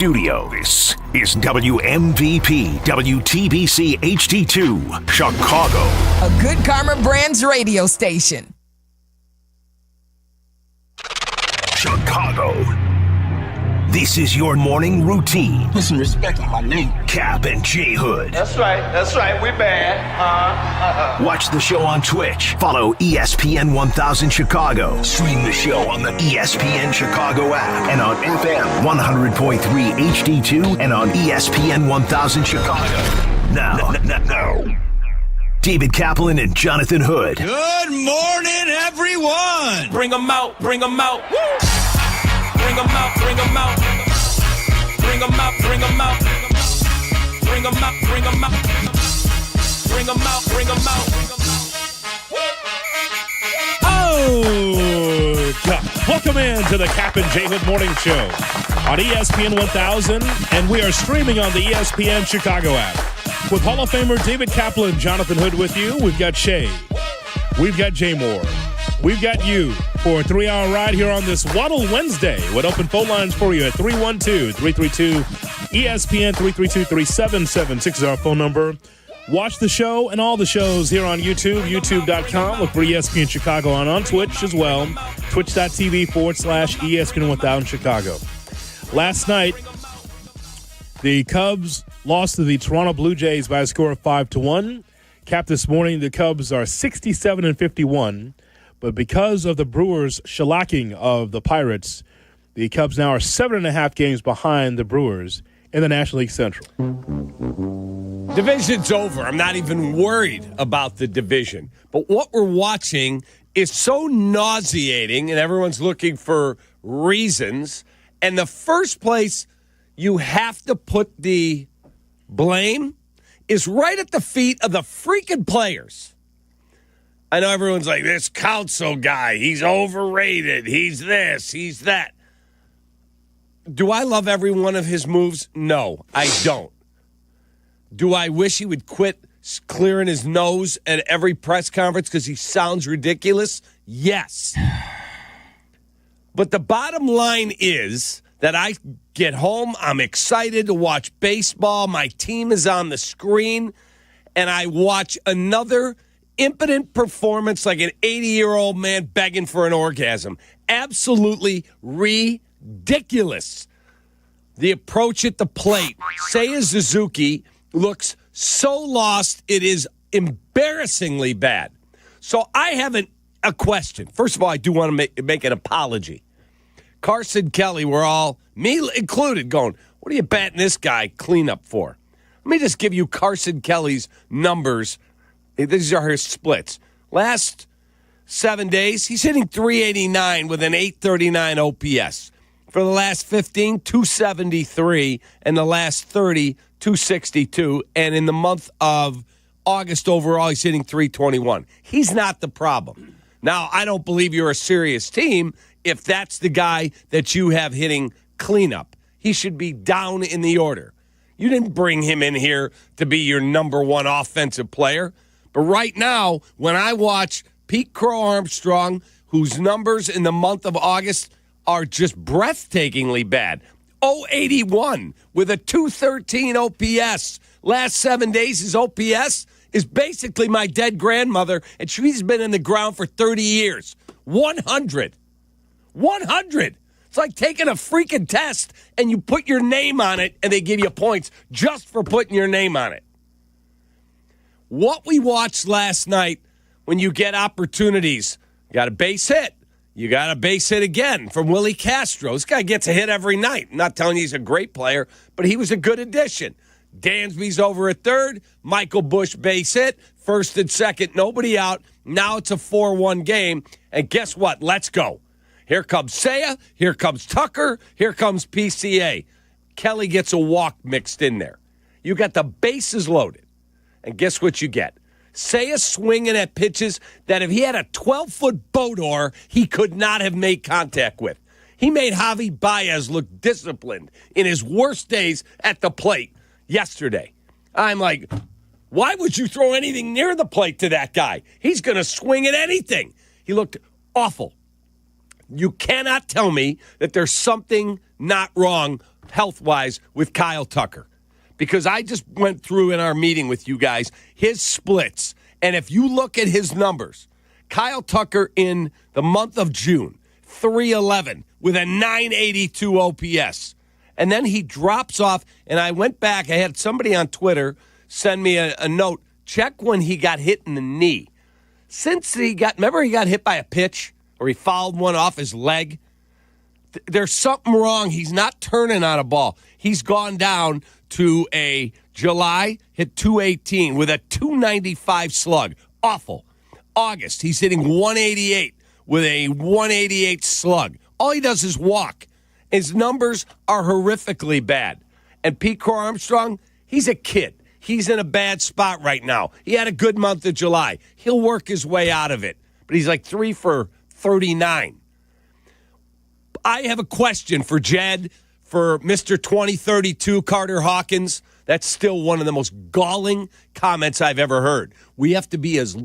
Studio. This is WMVP WTBC HD2 Chicago. A Good Karma Brands radio station. Chicago. This is your morning routine. Put some respect on my name. Kap and J Hood. That's right, we bad. Watch the show on Twitch. Follow ESPN 1000 Chicago. Stream the show on the ESPN Chicago app and on FM 100.3 HD2 and on ESPN 1000 Chicago. Now, David Kaplan and Jonathan Hood. Good morning, everyone. Bring them out. Woo! Bring them out. Bring them out. Bring them out. Bring them out. Bring them out. Bring them out. Bring them out. Bring them out. Bring them out. Oh, God. Welcome in to the Kap and J Hood Morning Show on ESPN 1000, and we are streaming on the ESPN Chicago app. With Hall of Famer David Kaplan, Jonathan Hood with you. We've got Shay. We've got Jay Moore. We've got you for a 3-hour ride here on this Waddle Wednesday with open phone lines for you at 312-332-ESPN, 332-3776 is our phone number. Watch the show and all the shows here on YouTube, youtube.com. Look for ESPN Chicago on Twitch as well, twitch.tv/ESPN 1000 Chicago. Last night, the Cubs lost to the Toronto Blue Jays by a score of 5-1. Cap, this morning, the Cubs are 67-51. But because of the Brewers' shellacking of the Pirates, the Cubs now are 7.5 games behind the Brewers in the National League Central. Division's over. I'm not even worried about the division. But what we're watching is so nauseating, and everyone's looking for reasons. And the first place you have to put the blame is right at the feet of the freaking players. I know everyone's like, this Counsell guy, he's overrated, he's this, he's that. Do I love every one of his moves? No, I don't. Do I wish he would quit clearing his nose at every press conference because he sounds ridiculous? Yes. But the bottom line is that I get home, I'm excited to watch baseball, my team is on the screen, and I watch another impotent performance like an 80-year-old man begging for an orgasm. Absolutely ridiculous. The approach at the plate. Seiya Suzuki looks so lost, it is embarrassingly bad. So I have a question. First of all, I do want to make an apology. Carson Kelly, we're all, me included, going, what are you batting this guy cleanup for? Let me just give you Carson Kelly's numbers. These are his splits. Last 7 days, he's hitting .389 with an .839 OPS. For the last 15, .273, and the last 30, .262. And in the month of August overall, he's hitting .321. He's not the problem. Now, I don't believe you're a serious team if that's the guy that you have hitting cleanup. He should be down in the order. You didn't bring him in here to be your number one offensive player. But right now, when I watch Pete Crow Armstrong, whose numbers in the month of August are just breathtakingly bad, .081 with a .213 OPS. Last 7 days, his OPS is basically my dead grandmother, and she's been in the ground for 30 years. 100. 100. It's like taking a freaking test, and you put your name on it, and they give you points just for putting your name on it. What we watched last night, when you get opportunities, you got a base hit. You got a base hit again from Willie Castro. This guy gets a hit every night. I'm not telling you he's a great player, but he was a good addition. Dansby's over at third. Michael Busch base hit. First and second, nobody out. Now it's a 4-1 game. And guess what? Let's go. Here comes Seiya. Here comes Tucker. Here comes PCA. Kelly gets a walk mixed in there. You got the bases loaded. And guess what you get? Seiya swinging at pitches that if he had a 12-foot Bodor, he could not have made contact with. He made Javi Baez look disciplined in his worst days at the plate yesterday. I'm like, why would you throw anything near the plate to that guy? He's going to swing at anything. He looked awful. You cannot tell me that there's something not wrong health-wise with Kyle Tucker. Because I just went through in our meeting with you guys his splits. And if you look at his numbers, Kyle Tucker in the month of June, 311 with a 982 OPS. And then he drops off, and I went back. I had somebody on Twitter send me a note. Check when he got hit in the knee. Since he got hit by a pitch or he fouled one off his leg? There's something wrong. He's not turning on a ball. He's gone down to a July, hit 218 with a 295 slug. Awful. August, he's hitting 188 with a 188 slug. All he does is walk. His numbers are horrifically bad. And Pete Crow Armstrong, he's a kid. He's in a bad spot right now. He had a good month of July. He'll work his way out of it. But he's like 3 for 39. I have a question for Jed, for Mr. 2032, Carter Hawkins. That's still one of the most galling comments I've ever heard. We have to be as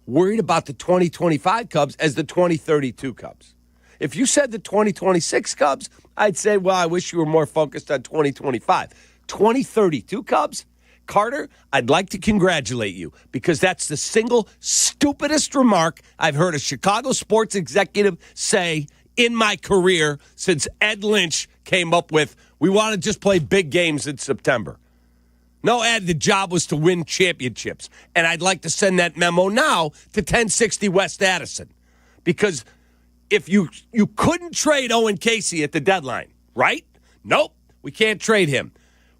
worried about the 2025 Cubs as the 2032 Cubs. If you said the 2026 Cubs, I'd say, well, I wish you were more focused on 2025. 2032 Cubs? Carter, I'd like to congratulate you because that's the single stupidest remark I've heard a Chicago sports executive say in my career since Ed Lynch came up with, we want to just play big games in September. No, Ed, the job was to win championships. And I'd like to send that memo now to 1060 West Addison. Because if you couldn't trade Owen Casey at the deadline, right? Nope, we can't trade him.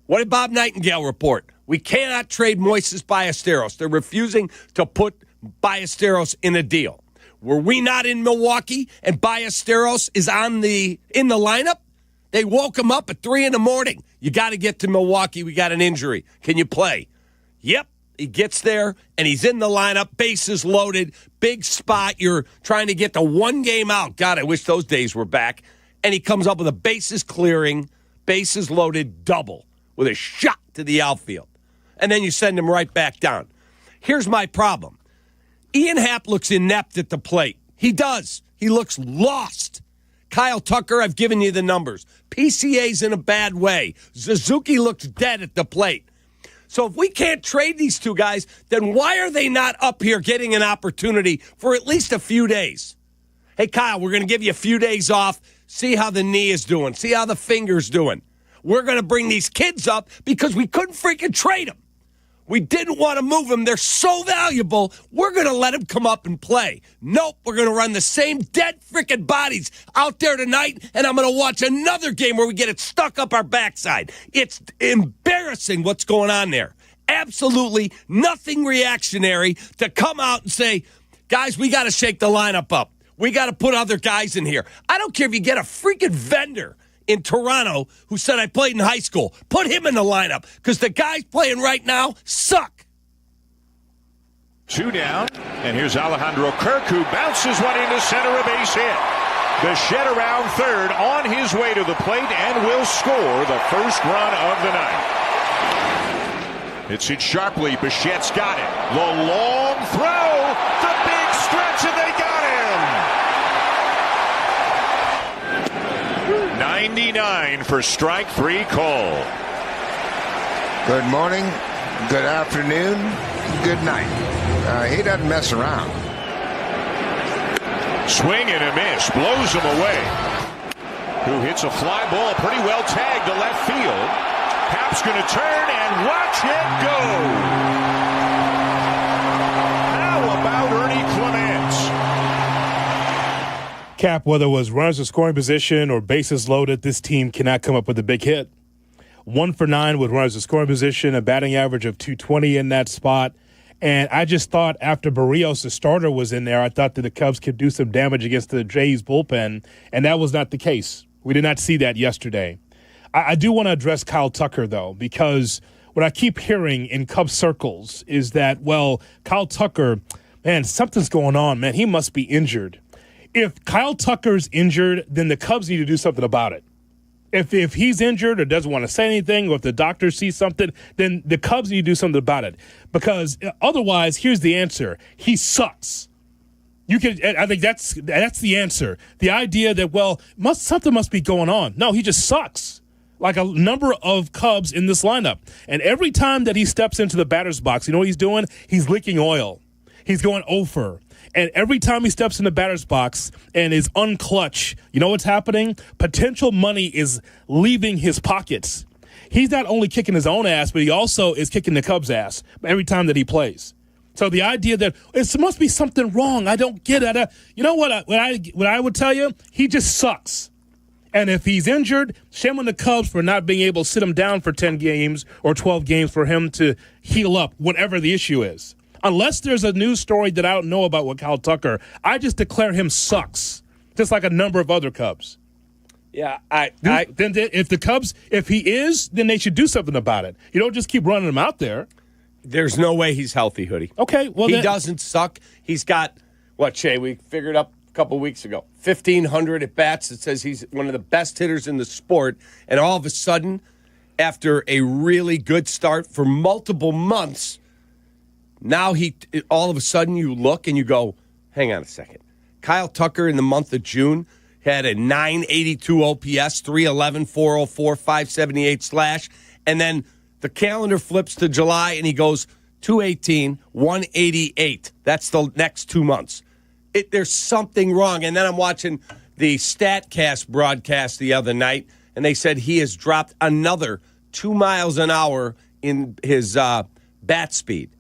What did Bob Nightingale report? We cannot trade Moises Ballesteros. They're refusing to put Ballesteros in a deal. Were we not in Milwaukee and Ballesteros is in the lineup? They woke him up at 3 a.m. You got to get to Milwaukee. We got an injury. Can you play? Yep. He gets there, and he's in the lineup. Bases loaded. Big spot. You're trying to get to one game out. God, I wish those days were back. And he comes up with a bases clearing, bases loaded double with a shot to the outfield. And then you send him right back down. Here's my problem. Ian Happ looks inept at the plate. He does. He looks lost. Kyle Tucker, I've given you the numbers. PCA's in a bad way. Suzuki looks dead at the plate. So if we can't trade these two guys, then why are they not up here getting an opportunity for at least a few days? Hey, Kyle, we're going to give you a few days off, see how the knee is doing, see how the finger's doing. We're going to bring these kids up because we couldn't freaking trade them. We didn't want to move them. They're so valuable. We're going to let them come up and play. Nope, we're going to run the same dead freaking bodies out there tonight, and I'm going to watch another game where we get it stuck up our backside. It's embarrassing what's going on there. Absolutely nothing reactionary to come out and say, guys, we got to shake the lineup up. We got to put other guys in here. I don't care if you get a freaking vendor in Toronto who said I played in high school. Put him in the lineup because the guys playing right now suck. 2 down, and here's Alejandro Kirk, who bounces one into center, a base hit. Bichette around third, on his way to the plate, and will score the first run of the night. Hits it sharply, Bichette's got it. The long throw, the big stretch, and they got him! 99 for strike 3 call. Good morning, good afternoon, good night. He doesn't mess around. Swing and a miss, blows him away. Who hits a fly ball pretty well tagged to left field. Cap's going to turn and watch it go. How about Ernie Clements? Cap, whether it was runners in scoring position or bases loaded, this team cannot come up with a big hit. 1 for 9 with runners in scoring position, a batting average of 220 in that spot. And I just thought after Barrios, the starter, was in there, I thought that the Cubs could do some damage against the Jays bullpen, and that was not the case. We did not see that yesterday. I do want to address Kyle Tucker, though, because what I keep hearing in Cubs circles is that, well, Kyle Tucker, man, something's going on, man. He must be injured. If Kyle Tucker's injured, then the Cubs need to do something about it. If he's injured or doesn't want to say anything, or if the doctor sees something, then the Cubs need to do something about it. Because otherwise, here's the answer: he sucks. I think that's the answer. The idea that something must be going on. No, he just sucks. like a number of Cubs in this lineup. And every time that he steps into the batter's box, you know what he's doing? He's leaking oil. He's going over. And every time he steps in the batter's box and is unclutch, you know what's happening? Potential money is leaving his pockets. He's not only kicking his own ass, but he also is kicking the Cubs' ass every time that he plays. So the idea that it must be something wrong, I don't get it. You know what I would tell you? He just sucks. And if he's injured, shame on the Cubs for not being able to sit him down for 10 games or 12 games for him to heal up, whatever the issue is. Unless there's a news story that I don't know about with Kyle Tucker, I just declare him sucks, just like a number of other Cubs. Yeah, then if the Cubs, if he is, then they should do something about it. You don't just keep running him out there. There's no way he's healthy, Hoodie. Okay, well he doesn't suck. He's got what, Shay? We figured up a couple weeks ago, 1,500 at bats. It says he's one of the best hitters in the sport, and all of a sudden, after a really good start for multiple months, now all of a sudden you look and you go, hang on a second. Kyle Tucker in the month of June had a 982 OPS, 311, 404, 578 slash, and then the calendar flips to July and he goes 218, 188. That's the next 2 months. There's something wrong. And then I'm watching the StatCast broadcast the other night, and they said he has dropped another 2 miles an hour in his bat speed.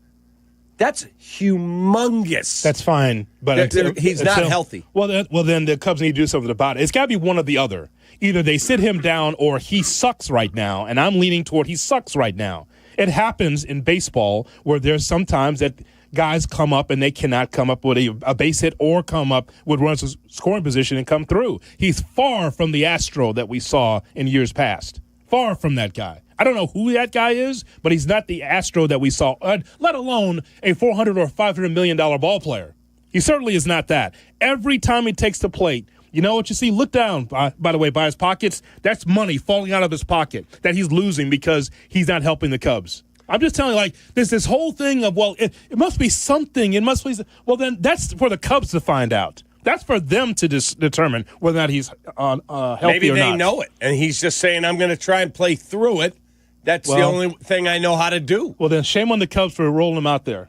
That's humongous. That's fine, but he's not healthy. Well, then the Cubs need to do something about it. It's got to be one or the other. Either they sit him down or he sucks right now, and I'm leaning toward he sucks right now. It happens in baseball where there's sometimes that guys come up and they cannot come up with a base hit or come up with runners in scoring position and come through. He's far from the Astro that we saw in years past. Far from that guy. I don't know who that guy is, but he's not the Astro that we saw, let alone a $400 or $500 million ball player. He certainly is not that. Every time he takes the plate, you know what you see? Look down, by the way, by his pockets. That's money falling out of his pocket that he's losing because he's not helping the Cubs. I'm just telling you, like, there's this whole thing of, well, it must be something. It must be. Well, then that's for the Cubs to find out. That's for them to determine whether or not he's healthy or not. Maybe they know it, and he's just saying, I'm going to try and play through it. That's the only thing I know how to do. Well, then shame on the Cubs for rolling him out there.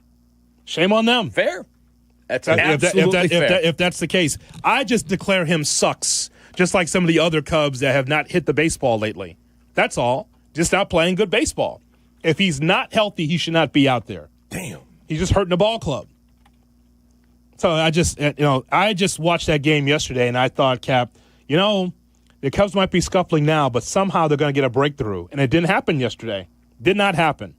Shame on them. Fair. That's absolutely fair. If that's the case, I just declare him sucks, just like some of the other Cubs that have not hit the baseball lately. That's all. Just not playing good baseball. If he's not healthy, he should not be out there. Damn. He's just hurting the ball club. So I just watched that game yesterday, and I thought, Cap, the Cubs might be scuffling now, but somehow they're going to get a breakthrough. And it didn't happen yesterday. Did not happen.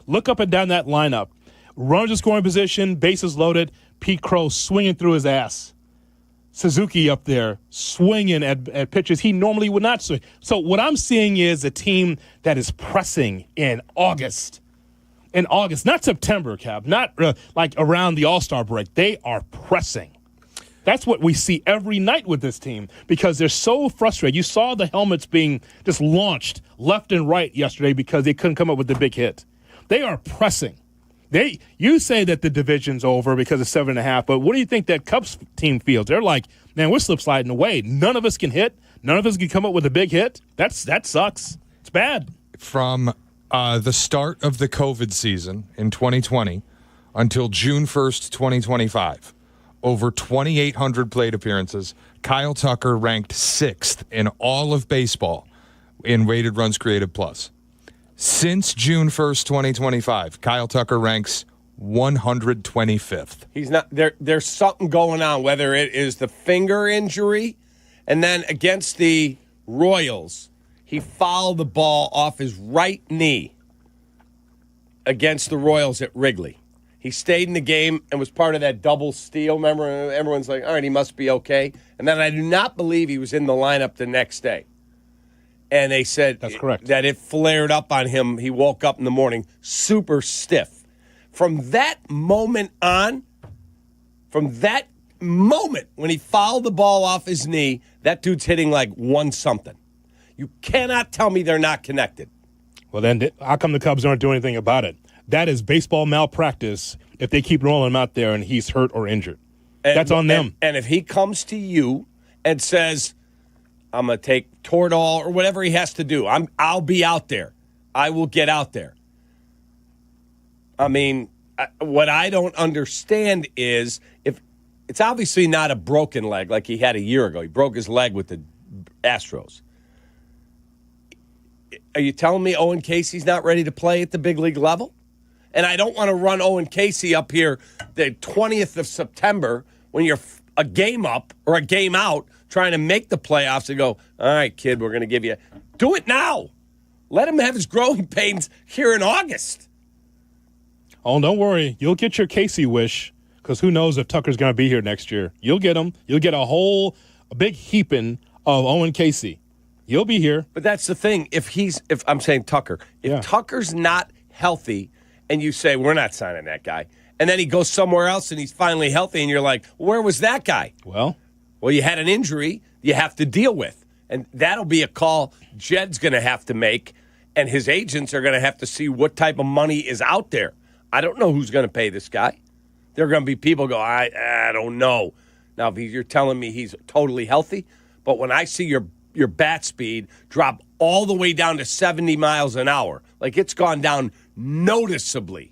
Look up and down that lineup. Runners in scoring position, bases loaded, Pete Crow swinging through his ass. Suzuki up there swinging at pitches he normally would not swing. So what I'm seeing is a team that is pressing in August. In August, not September, Cap, not like around the All-Star break. They are pressing. That's what we see every night with this team because they're so frustrated. You saw the helmets being just launched left and right yesterday because they couldn't come up with the big hit. They are pressing. You say that the division's over because of 7.5, but what do you think that Cubs team feels? They're like, man, we're slip sliding away. None of us can hit. None of us can come up with a big hit. That sucks. It's bad. From the start of the COVID season in 2020 until June 1st, 2025, over 2,800 plate appearances, Kyle Tucker ranked 6th in all of baseball in weighted runs created plus. Since June 1st, 2025, Kyle Tucker ranks 125th. He's not there. There's something going on, whether it is the finger injury, and then against the Royals, he fouled the ball off his right knee against the Royals at Wrigley. He stayed in the game and was part of that double steal. Remember, everyone's like, all right, he must be okay. And then I do not believe he was in the lineup the next day. And they said that's correct. That it flared up on him. He woke up in the morning super stiff. From that moment on, when he fouled the ball off his knee, that dude's hitting like 1-something. You cannot tell me they're not connected. Well, then how come the Cubs aren't doing anything about it? That is baseball malpractice if they keep rolling him out there and he's hurt or injured. That's on them. And if he comes to you and says, I'm going to take Toradol or whatever he has to do. I'll be out there. I will get out there. I mean, what I don't understand is if it's obviously not a broken leg like he had a year ago. He broke his leg with the Astros. Are you telling me Owen Casey's not ready to play at the big league level? And I don't want to run Owen Casey up here the 20th of September when you're a game up or a game out trying to make the playoffs and go, all right, kid, we're going to give you. Do it now. Let him have his growing pains here in August. Oh, don't worry. You'll get your Casey wish because who knows if Tucker's going to be here next year. You'll get him. You'll get a big heaping of Owen Casey. You'll be here. But that's the thing. If I'm saying Tucker, if Tucker's not healthy and you say, we're not signing that guy, and then he goes somewhere else and he's finally healthy and you're like, where was that guy? Well, you had an injury you have to deal with. And that'll be a call Jed's going to have to make, and his agents are going to have to see what type of money is out there. I don't know who's going to pay this guy. There are going to be people go, I don't know. Now, if you're telling me he's totally healthy, but when I see your bat speed drop all the way down to 70 miles an hour, like it's gone down noticeably,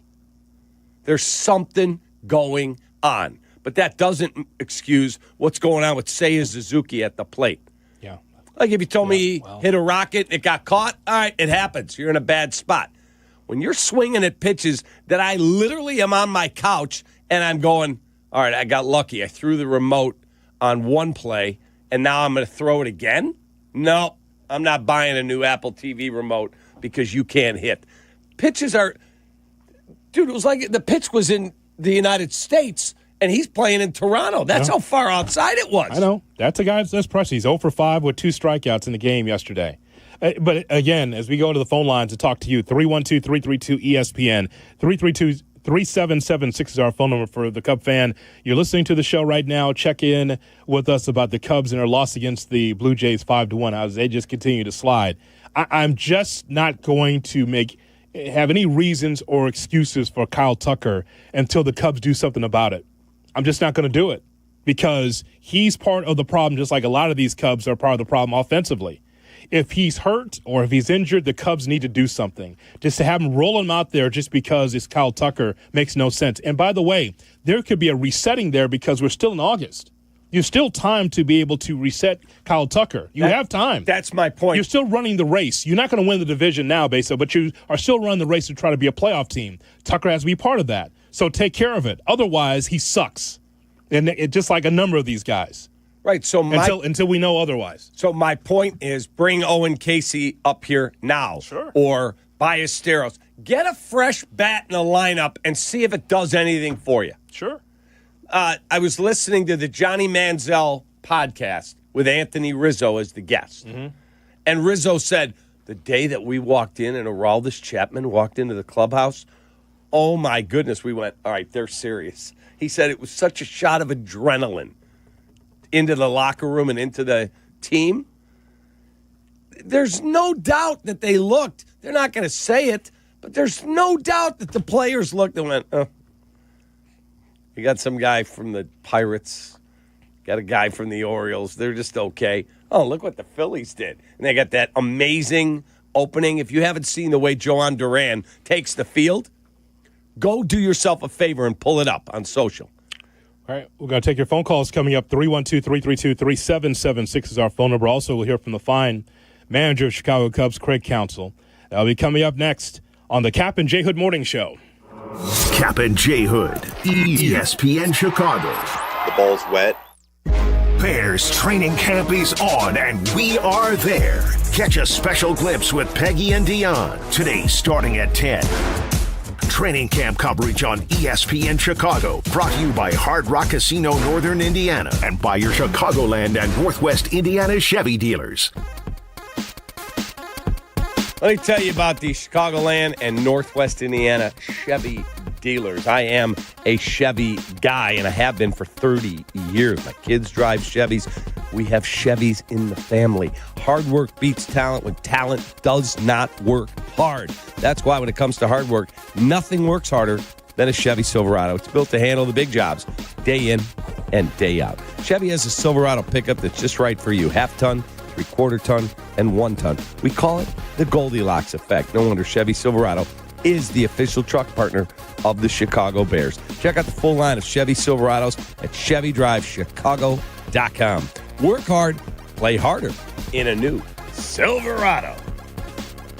there's something going on. But that doesn't excuse what's going on with Seiya Suzuki at the plate. Yeah. Like if you told me he hit a rocket, it got caught, all right, it happens. You're in a bad spot. When you're swinging at pitches that I literally am on my couch and I'm going, all right, I got lucky. I threw the remote on one play, and now I'm going to throw it again? No, I'm not buying a new Apple TV remote because you can't hit. Pitches are – dude, it was like the pitch was in the United States, and he's playing in Toronto. That's how far outside it was. I know. That's a guy that's pressure. He's 0 for 5 with 2 strikeouts in the game yesterday. But, again, as we go to the phone lines to talk to you, 312-332-ESPN, 332-3776 is our phone number for the Cub fan. You're listening to the show right now. Check in with us about the Cubs and their loss against the Blue Jays 5-1 as they just continue to slide. I'm just not going to have any reasons or excuses for Kyle Tucker until the Cubs do something about it. I'm just not going to do it because he's part of the problem, just like a lot of these Cubs are part of the problem offensively. If he's hurt or if he's injured, the Cubs need to do something. Just to have him roll him out there just because it's Kyle Tucker makes no sense. And by the way, there could be a resetting there because we're still in August. There's still time to be able to reset Kyle Tucker. You have time. That's my point. You're still running the race. You're not going to win the division now, Besa, but you are still running the race to try to be a playoff team. Tucker has to be part of that. So take care of it. Otherwise, he sucks. And just like a number of these guys. Right. So until we know otherwise. So my point is bring Owen Casey up here now. Sure. Or Ballesteros. Get a fresh bat in the lineup and see if it does anything for you. Sure. I was listening to the Johnny Manziel podcast with Anthony Rizzo as the guest. Mm-hmm. And Rizzo said, the day that we walked in and Aroldis Chapman walked into the clubhouse, oh my goodness, we went, all right, they're serious. He said it was such a shot of adrenaline into the locker room and into the team. There's no doubt that they looked. They're not going to say it, but there's no doubt that the players looked and went, oh. You got some guy from the Pirates, got a guy from the Orioles. They're just okay. Oh, look what the Phillies did. And they got that amazing opening. If you haven't seen the way Joan Duran takes the field, go do yourself a favor and pull it up on social. All right, we're going to take your phone calls coming up. 312-332-3776 is our phone number. Also, we'll hear from the fine manager of Chicago Cubs, Craig Counsell. That'll be coming up next on the Kap and J Hood Morning Show. Kap and J Hood, ESPN Chicago. The ball's wet. Bears training camp is on, and we are there. Catch a special glimpse with Peggy and Dionne today starting at 10. Training camp coverage on ESPN Chicago, brought to you by Hard Rock Casino Northern Indiana and by your Chicagoland and Northwest Indiana Chevy dealers. Let me tell you about the Chicagoland and Northwest Indiana Chevy dealers. I am a Chevy guy, and I have been for 30 years. My kids drive Chevys. We have Chevys in the family. Hard work beats talent when talent does not work hard. That's why when it comes to hard work, nothing works harder than a Chevy Silverado. It's built to handle the big jobs day in and day out. Chevy has a Silverado pickup that's just right for you. Half-ton, 3/4 ton, and 1 ton. We call it the Goldilocks effect. No wonder Chevy Silverado is the official truck partner of the Chicago Bears. Check out the full line of Chevy Silverados at ChevyDriveChicago.com. Work hard, play harder in a new Silverado.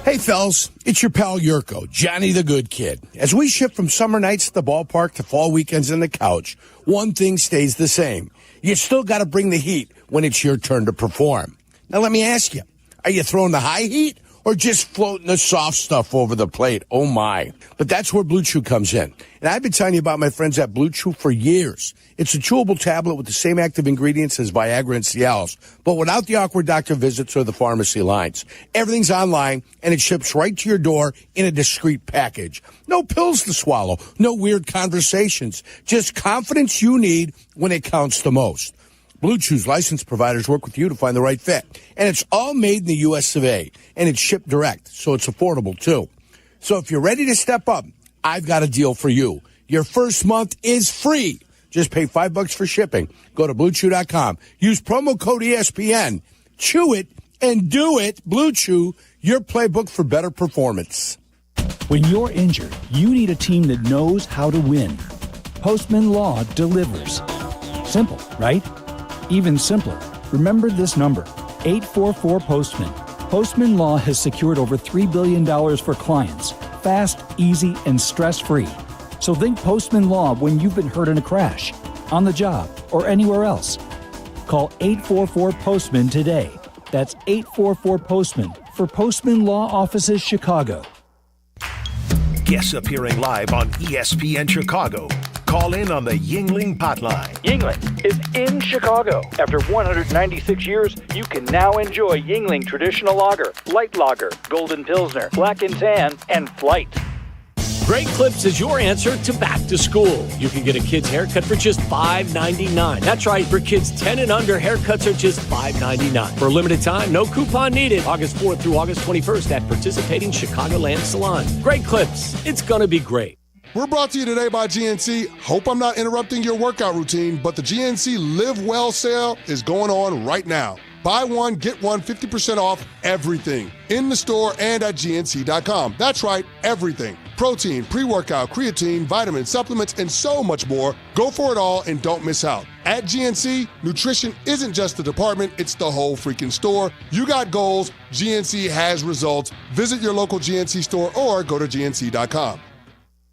Hey, fellas, it's your pal Yurko, Johnny the Good Kid. As we shift from summer nights at the ballpark to fall weekends on the couch, one thing stays the same. You still got to bring the heat when it's your turn to perform. Now, let me ask you, are you throwing the high heat or just floating the soft stuff over the plate? Oh, my. But that's where Blue Chew comes in. And I've been telling you about my friends at Blue Chew for years. It's a chewable tablet with the same active ingredients as Viagra and Cialis, but without the awkward doctor visits or the pharmacy lines. Everything's online, and it ships right to your door in a discreet package. No pills to swallow, no weird conversations, just confidence you need when it counts the most. Blue Chew's licensed providers work with you to find the right fit. And it's all made in the U.S. of A. And it's shipped direct, so it's affordable, too. So if you're ready to step up, I've got a deal for you. Your first month is free. Just pay $5 for shipping. Go to BlueChew.com. Use promo code ESPN. Chew it and do it. Blue Chew, your playbook for better performance. When you're injured, you need a team that knows how to win. Postman Law delivers. Simple, right? Even simpler. Remember this number, 844-POSTMAN. Postman Law has secured over $3 billion for clients. Fast, easy, and stress-free. So think Postman Law when you've been hurt in a crash, on the job, or anywhere else. Call 844-POSTMAN today. That's 844-POSTMAN for Postman Law Offices Chicago. Guests appearing live on ESPN Chicago. Call in on the Yingling Hotline. Yingling is in Chicago. After 196 years, you can now enjoy Yingling Traditional Lager, Light Lager, Golden Pilsner, Black and Tan, and Flight. Great Clips is your answer to back to school. You can get a kid's haircut for just $5.99. That's right, for kids 10 and under, haircuts are just $5.99. For a limited time, no coupon needed. August 4th through August 21st at participating Chicagoland salons. Great Clips. It's going to be great. We're brought to you today by GNC. Hope I'm not interrupting your workout routine, but the GNC Live Well sale is going on right now. Buy one, get one, 50% off everything in the store and at GNC.com. That's right, everything. Protein, pre-workout, creatine, vitamins, supplements, and so much more. Go for it all and don't miss out. At GNC, nutrition isn't just the department, it's the whole freaking store. You got goals, GNC has results. Visit your local GNC store or go to GNC.com.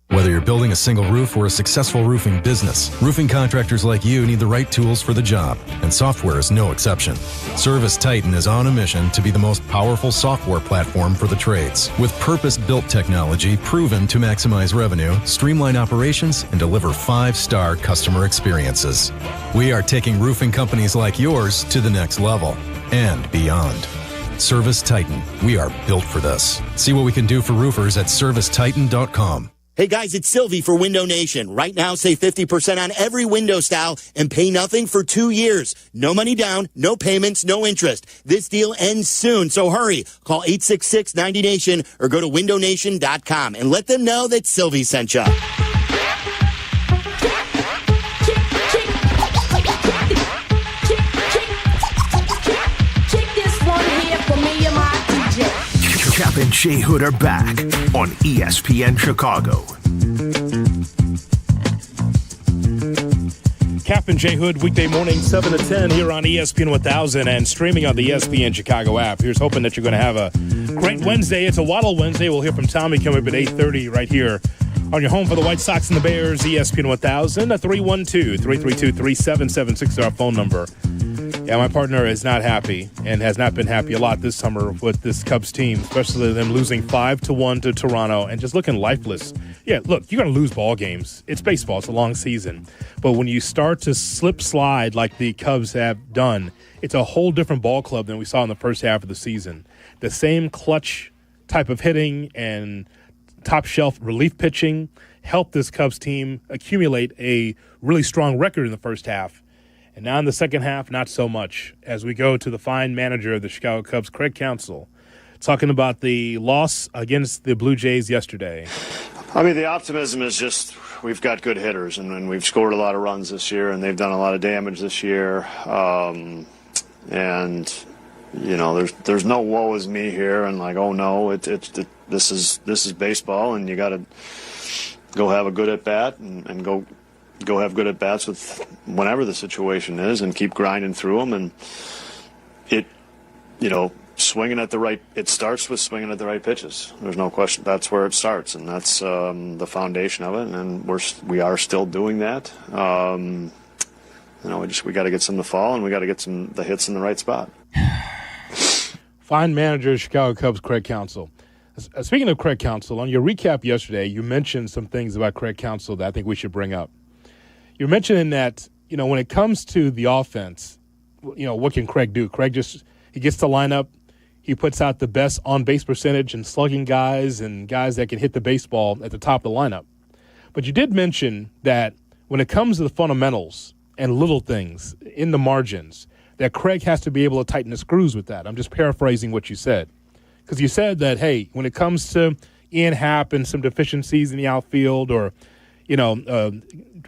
Whether you're building a single roof or a successful roofing business, roofing contractors like you need the right tools for the job, and software is no exception. Service Titan is on a mission to be the most powerful software platform for the trades, with purpose-built technology proven to maximize revenue, streamline operations, and deliver 5-star customer experiences. We are taking roofing companies like yours to the next level and beyond. Service Titan, we are built for this. See what we can do for roofers at servicetitan.com. Hey guys, it's Sylvie for Window Nation. Right now, save 50% on every window style and pay nothing for 2 years. No money down, no payments, no interest. This deal ends soon, so hurry. Call 866-90NATION or go to windownation.com and let them know that Sylvie sent you. Kap and J Hood are back on ESPN Chicago. Kap and J Hood, weekday morning, 7 to 10 here on ESPN 1000 and streaming on the ESPN Chicago app. Here's hoping that you're going to have a great Wednesday. It's a Waddle Wednesday. We'll hear from Tommy coming up at 8:30 right here on your home for the White Sox and the Bears, ESPN 1000, 312-332-3776 is our phone number. Yeah, my partner is not happy and has not been happy a lot this summer with this Cubs team, especially them losing 5-1 to Toronto and just looking lifeless. Yeah, look, you're going to lose ball games. It's baseball. It's a long season. But when you start to slip slide like the Cubs have done, it's a whole different ball club than we saw in the first half of the season. The same clutch type of hitting and top-shelf relief pitching helped this Cubs team accumulate a really strong record in the first half. And now in the second half, not so much. As we go to the fine manager of the Chicago Cubs, Craig Counsell, talking about the loss against the Blue Jays yesterday. I mean, the optimism is just we've got good hitters, and we've scored a lot of runs this year, and they've done a lot of damage this year. And, there's no woe is me here and like, oh no, this is baseball and you got to go have a good at bat and go have good at bats with whenever the situation is and keep grinding through them. And swinging at the right, it starts with swinging at the right pitches. There's no question. That's where it starts, and that's the foundation of it. And we are still doing that. We got to get some to fall, and we got to get the hits in the right spot. Fine manager, Chicago Cubs, Craig Counsell. Speaking of Craig Counsell, on your recap yesterday, you mentioned some things about Craig Counsell that I think we should bring up. You're mentioning that, when it comes to the offense, what can Craig do? Craig he gets the lineup. He puts out the best on-base percentage and slugging guys and guys that can hit the baseball at the top of the lineup. But you did mention that when it comes to the fundamentals and little things in the margins, that Craig has to be able to tighten the screws with that. I'm just paraphrasing what you said. Because you said that, hey, when it comes to Ian Happ and some deficiencies in the outfield or,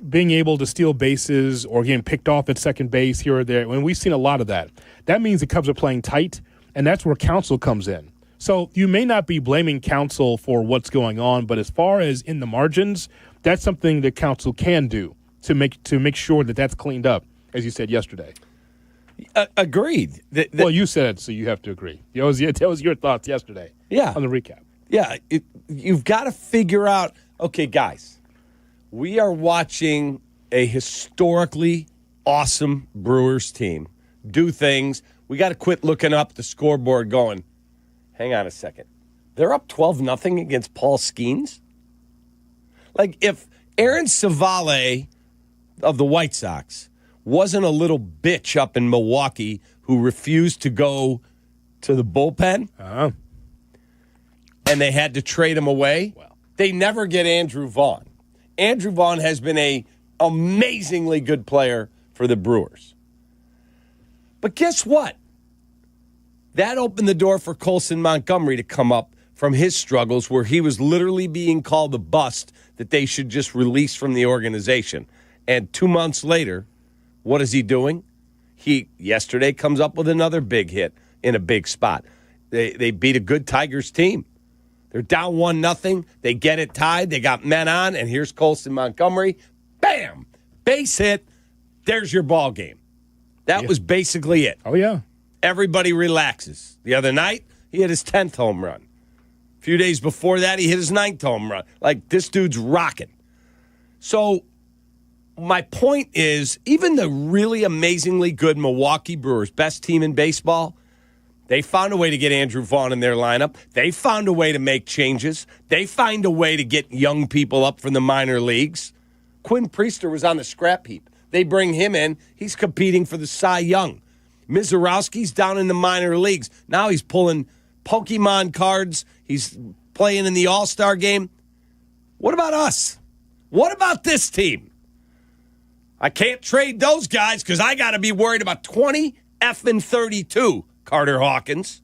being able to steal bases or getting picked off at second base here or there, when we've seen a lot of that, that means the Cubs are playing tight, and that's where Counsell comes in. So you may not be blaming Counsell for what's going on, but as far as in the margins, that's something that Counsell can do to make sure that that's cleaned up, as you said yesterday. Agreed. Well, you said it, so you have to agree. That was your thoughts yesterday. Yeah. On the recap. Yeah, you've got to figure out, okay, guys, we are watching a historically awesome Brewers team do things. We got to quit looking up the scoreboard going, hang on a second. They're up 12-0 against Paul Skeens? Like, if Aaron Savale of the White Sox wasn't a little bitch up in Milwaukee who refused to go to the bullpen, and they had to trade him away, they never get Andrew Vaughn. Andrew Vaughn has been an amazingly good player for the Brewers. But guess what? That opened the door for Colson Montgomery to come up from his struggles where he was literally being called a bust that they should just release from the organization. And 2 months later, what is he doing? He yesterday comes up with another big hit in a big spot. They beat a good Tigers team. They're down 1-0. They get it tied. They got men on, and here's Colson Montgomery. Bam! Base hit. There's your ball game. That was basically it. Oh, yeah. Everybody relaxes. The other night, he hit his 10th home run. A few days before that, he hit his 9th home run. Like, this dude's rocking. So my point is, even the really amazingly good Milwaukee Brewers, best team in baseball, they found a way to get Andrew Vaughn in their lineup. They found a way to make changes. They find a way to get young people up from the minor leagues. Quinn Priester was on the scrap heap. They bring him in. He's competing for the Cy Young. Mizorowski's down in the minor leagues. Now he's pulling Pokemon cards. He's playing in the All-Star game. What about us? What about this team? I can't trade those guys because I got to be worried about 20 effing 32, Carter Hawkins.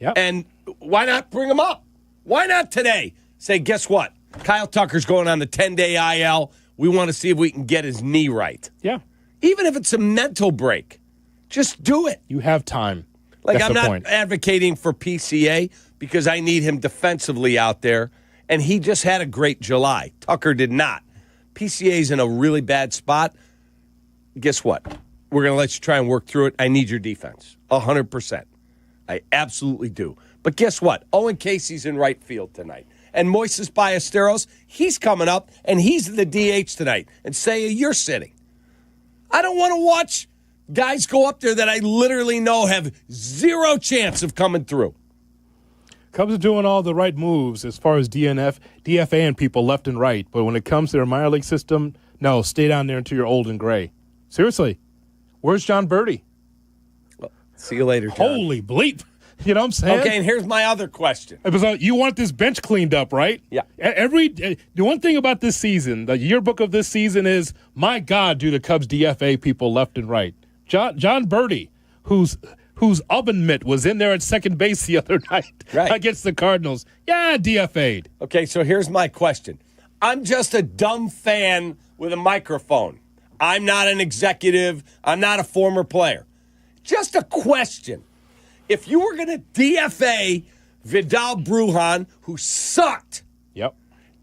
Yep. And why not bring them up? Why not today? Say, guess what? Kyle Tucker's going on the 10-day IL. We want to see if we can get his knee right. Yeah. Even if it's a mental break, just do it. You have time. Like, That's I'm the not point. advocating for PCA because I need him defensively out there, and he just had a great July. Tucker did not. PCA's in a really bad spot. Guess what? We're going to let you try and work through it. I need your defense, 100%. I absolutely do. But guess what? Owen Casey's in right field tonight. And Moises Ballesteros, he's coming up, and he's the DH tonight. And say, you're sitting. I don't want to watch guys go up there that I literally know have zero chance of coming through. Cubs are doing all the right moves as far as DFA and people left and right. But when it comes to their minor league system, no, stay down there until you're old and gray. Seriously. Where's John Birdie? Well, see you later, John. Holy bleep. You know what I'm saying? Okay, and here's my other question. You want this bench cleaned up, right? Yeah. The one thing about this season, the yearbook of this season is, my God, do the Cubs DFA people left and right. John Birdie, whose oven mitt was in there at second base the other night against the Cardinals. Yeah, DFA'd. Okay, so here's my question. I'm just a dumb fan with a microphone. I'm not an executive. I'm not a former player. Just a question. If you were going to DFA Vidal Brujan, who sucked. Yep.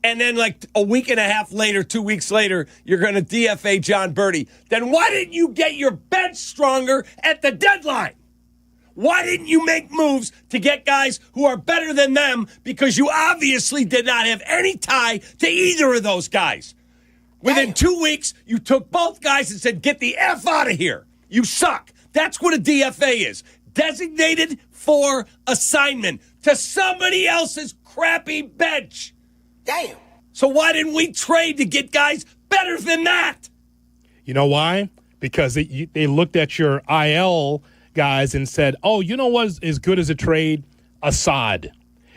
And then like a week and a half later, 2 weeks later, you're going to DFA John Birdie. Then why didn't you get your bench stronger at the deadline? Why didn't you make moves to get guys who are better than them? Because you obviously did not have any tie to either of those guys. Within 2 weeks, you took both guys and said, get the F out of here. You suck. That's what a DFA is. Designated for assignment to somebody else's crappy bench. Damn. So why didn't we trade to get guys better than that? You know why? Because they looked at your IL guys and said, oh, you know what is good as a trade? Assad.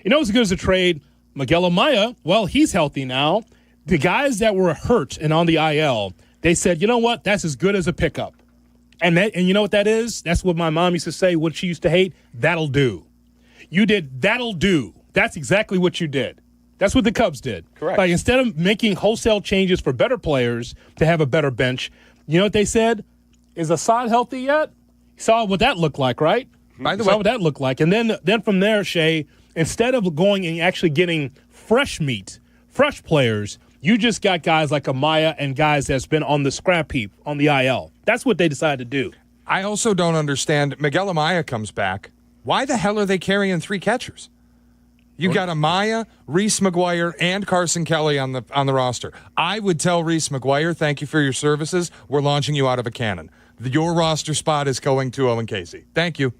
You know what's good as a trade? Miguel Amaya. Well, he's healthy now. The guys that were hurt and on the IL, they said, you know what? That's as good as a pickup. And you know what that is? That's what my mom used to say, what she used to hate. That'll do. You did that'll do. That's exactly what you did. That's what the Cubs did. Correct. Like instead of making wholesale changes for better players to have a better bench, you know what they said? Is Assad healthy yet? You saw what that looked like, right? By the you saw way, what that looked like. And then from there, Shay, instead of going and actually getting fresh meat, fresh players, you just got guys like Amaya and guys that's been on the scrap heap on the IL. That's what they decided to do. I also don't understand. Miguel Amaya comes back. Why the hell are they carrying 3 catchers? You got Amaya, Reese McGuire, and Carson Kelly on the roster. I would tell Reese McGuire, thank you for your services. We're launching you out of a cannon. Your roster spot is going to Owen Casey. Thank you.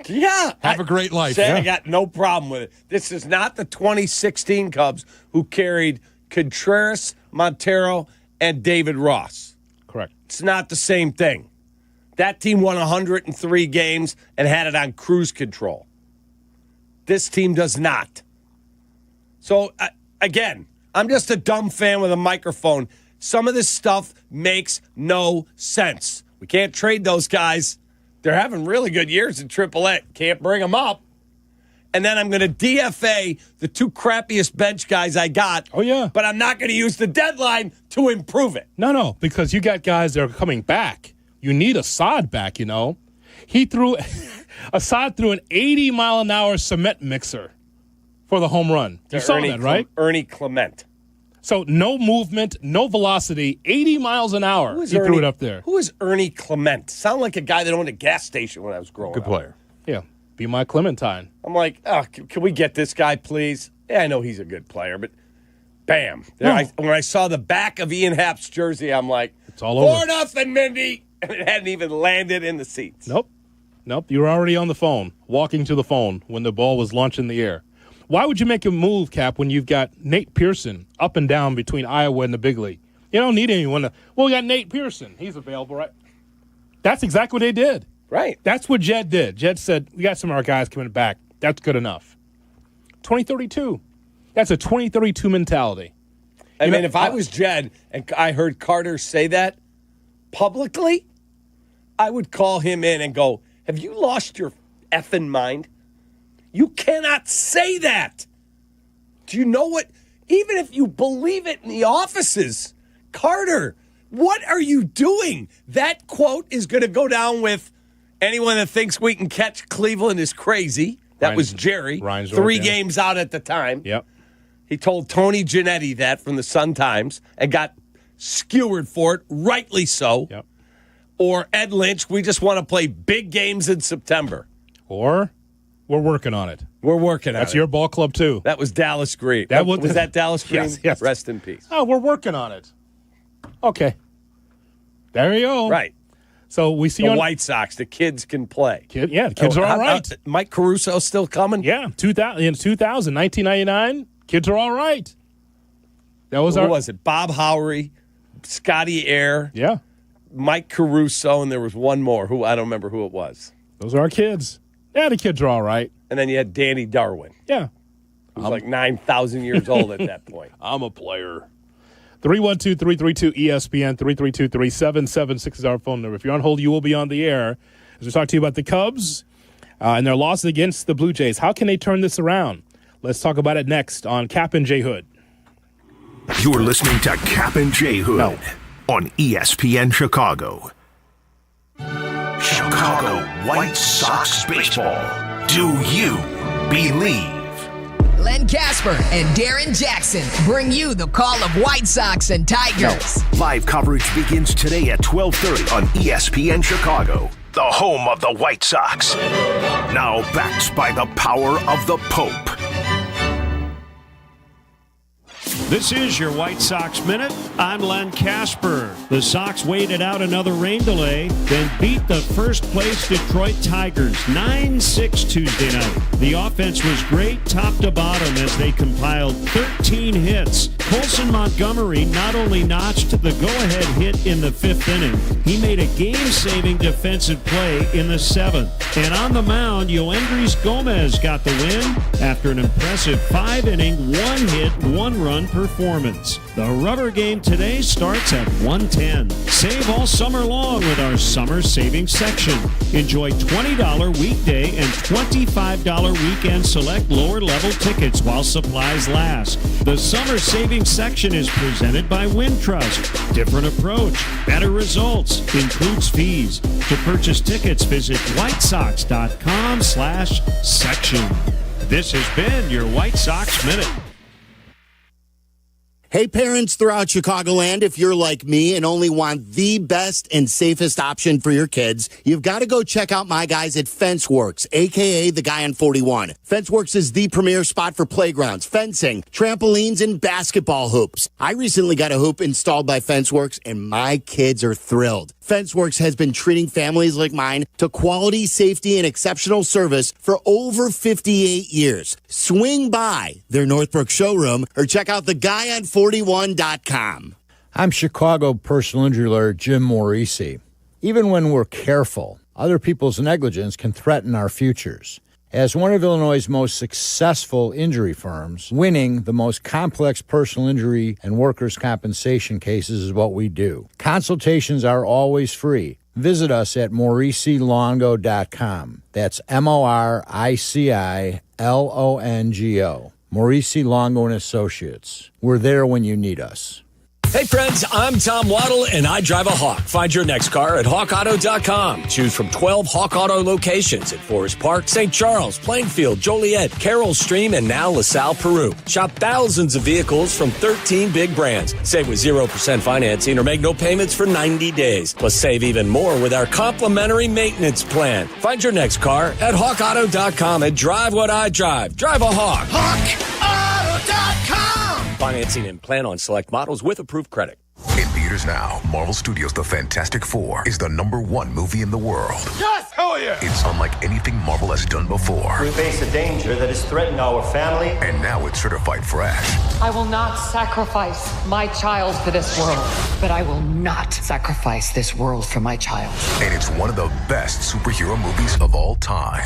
Yeah. Have a great life. I got no problem with it. This is not the 2016 Cubs who carried Contreras, Montero, and David Ross. Correct. It's not the same thing. That team won 103 games and had it on cruise control. This team does not. So, again, I'm just a dumb fan with a microphone. Some of this stuff makes no sense. We can't trade those guys. They're having really good years in AAA. Can't bring them up. And then I'm going to DFA the 2 crappiest bench guys I got. Oh, yeah. But I'm not going to use the deadline to improve it. No, because you got guys that are coming back. You need Assad back, you know. Assad threw an 80-mile-an-hour cement mixer for the home run. You saw that, right? Ernie Clement. So no movement, no velocity, 80 miles an hour. He threw it up there. Who is Ernie Clement? Sound like a guy that owned a gas station when I was growing up. Good player. Yeah, be my Clementine. I'm like, oh, can we get this guy, please? Yeah, I know he's a good player, but bam. When I saw the back of Ian Happ's jersey, I'm like, it's all over. 4-0, Mindy. And it hadn't even landed in the seats. Nope. You were already on the phone, walking to the phone when the ball was launched in the air. Why would you make a move, Cap, when you've got Nate Pearson up and down between Iowa and the big league? You don't need anyone to, we got Nate Pearson. He's available, right? That's exactly what they did. Right. That's what Jed did. Jed said, we got some of our guys coming back. That's good enough. 2032. That's a 2032 mentality. I mean, if I was Jed and I heard Carter say that publicly, I would call him in and go, have you lost your effing mind? You cannot say that. Do you know what? Even if you believe it in the offices, Carter, what are you doing? That quote is going to go down with anyone that thinks we can catch Cleveland is crazy. That was Jerry. 3 games out at the time. Yep. He told Tony Giannetti that from the Sun-Times and got skewered for it, rightly so. Yep. Or Ed Lynch, we just want to play big games in September. Or we're working on it. We're working on it. That's your ball club, too. That was Dallas Green. Was that Dallas Green? Yes. Rest in peace. Oh, we're working on it. Okay. There you go. Right. So we see the White Sox. The kids can play. The kids are all right. Mike Caruso still coming? Yeah, 1999. Kids are all right. That was Who was it? Bob Howery, Scotty Air. Yeah. Mike Caruso, and there was one more who I don't remember who it was. Those are our kids. Yeah, the kids are all right. And then you had Danny Darwin. Yeah. Who was like 9,000 years old at that point. I'm a player. 312-332-ESPN, 332-3776 is our phone number. If you're on hold, you will be on the air as we talk to you about the Cubs and their loss against the Blue Jays. How can they turn this around? Let's talk about it next on Kap and J Hood. You're listening to Kap and J Hood on ESPN Chicago. Chicago. Chicago White Sox baseball. Do you believe? Len Casper and Darren Jackson bring you the call of White Sox and Tigers. Live coverage begins today at 12:30 on ESPN Chicago, the home of the White Sox. Now backed by the power of the Pope. This is your White Sox Minute. I'm Len Casper. The Sox waited out another rain delay, then beat the first-place Detroit Tigers 9-6 Tuesday night. The offense was great top to bottom as they compiled 13 hits. Colson Montgomery not only notched the go-ahead hit in the 5th inning, he made a game-saving defensive play in the 7th. And on the mound, Yoendrys Gomez got the win after an impressive 5-inning, 1-hit, 1-run performance. The rubber game today starts at 1:10. Save all summer long with our summer savings section. Enjoy $20 weekday and $25 weekend select lower level tickets while supplies last. The summer savings section is presented by Wintrust. Different approach, better results, includes fees. To purchase tickets, visit whitesox.com/section. This has been your White Sox Minute. Hey, parents throughout Chicagoland, if you're like me and only want the best and safest option for your kids, you've got to go check out my guys at FenceWorks, a.k.a. the guy on 41. FenceWorks is the premier spot for playgrounds, fencing, trampolines, and basketball hoops. I recently got a hoop installed by FenceWorks, and my kids are thrilled. FenceWorks has been treating families like mine to quality, safety, and exceptional service for over 58 years. Swing by their Northbrook showroom or check out theguyon41.com. I'm Chicago personal injury lawyer Jim Morisi. Even when we're careful, other people's negligence can threaten our futures. As one of Illinois' most successful injury firms, winning the most complex personal injury and workers' compensation cases is what we do. Consultations are always free. Visit us at MorisiLongo.com. That's MoriciLongo. Morisi Longo and Associates. We're there when you need us. Hey friends, I'm Tom Waddle and I drive a Hawk. Find your next car at hawkauto.com. Choose from 12 Hawk Auto locations at Forest Park, St. Charles, Plainfield, Joliet, Carroll Stream, and now LaSalle, Peru. Shop thousands of vehicles from 13 big brands. Save with 0% financing or make no payments for 90 days. Plus save even more with our complimentary maintenance plan. Find your next car at hawkauto.com and drive what I drive. Drive a Hawk. HawkAuto.com. Financing and plan on select models with approved credit. In theaters now, Marvel Studios' The Fantastic Four is the #1 movie in the world. Yes! Hell yeah! It's unlike anything Marvel has done before. We face a danger that has threatened our family. And now it's certified fresh. I will not sacrifice my child for this world, but I will not sacrifice this world for my child. And it's one of the best superhero movies of all time.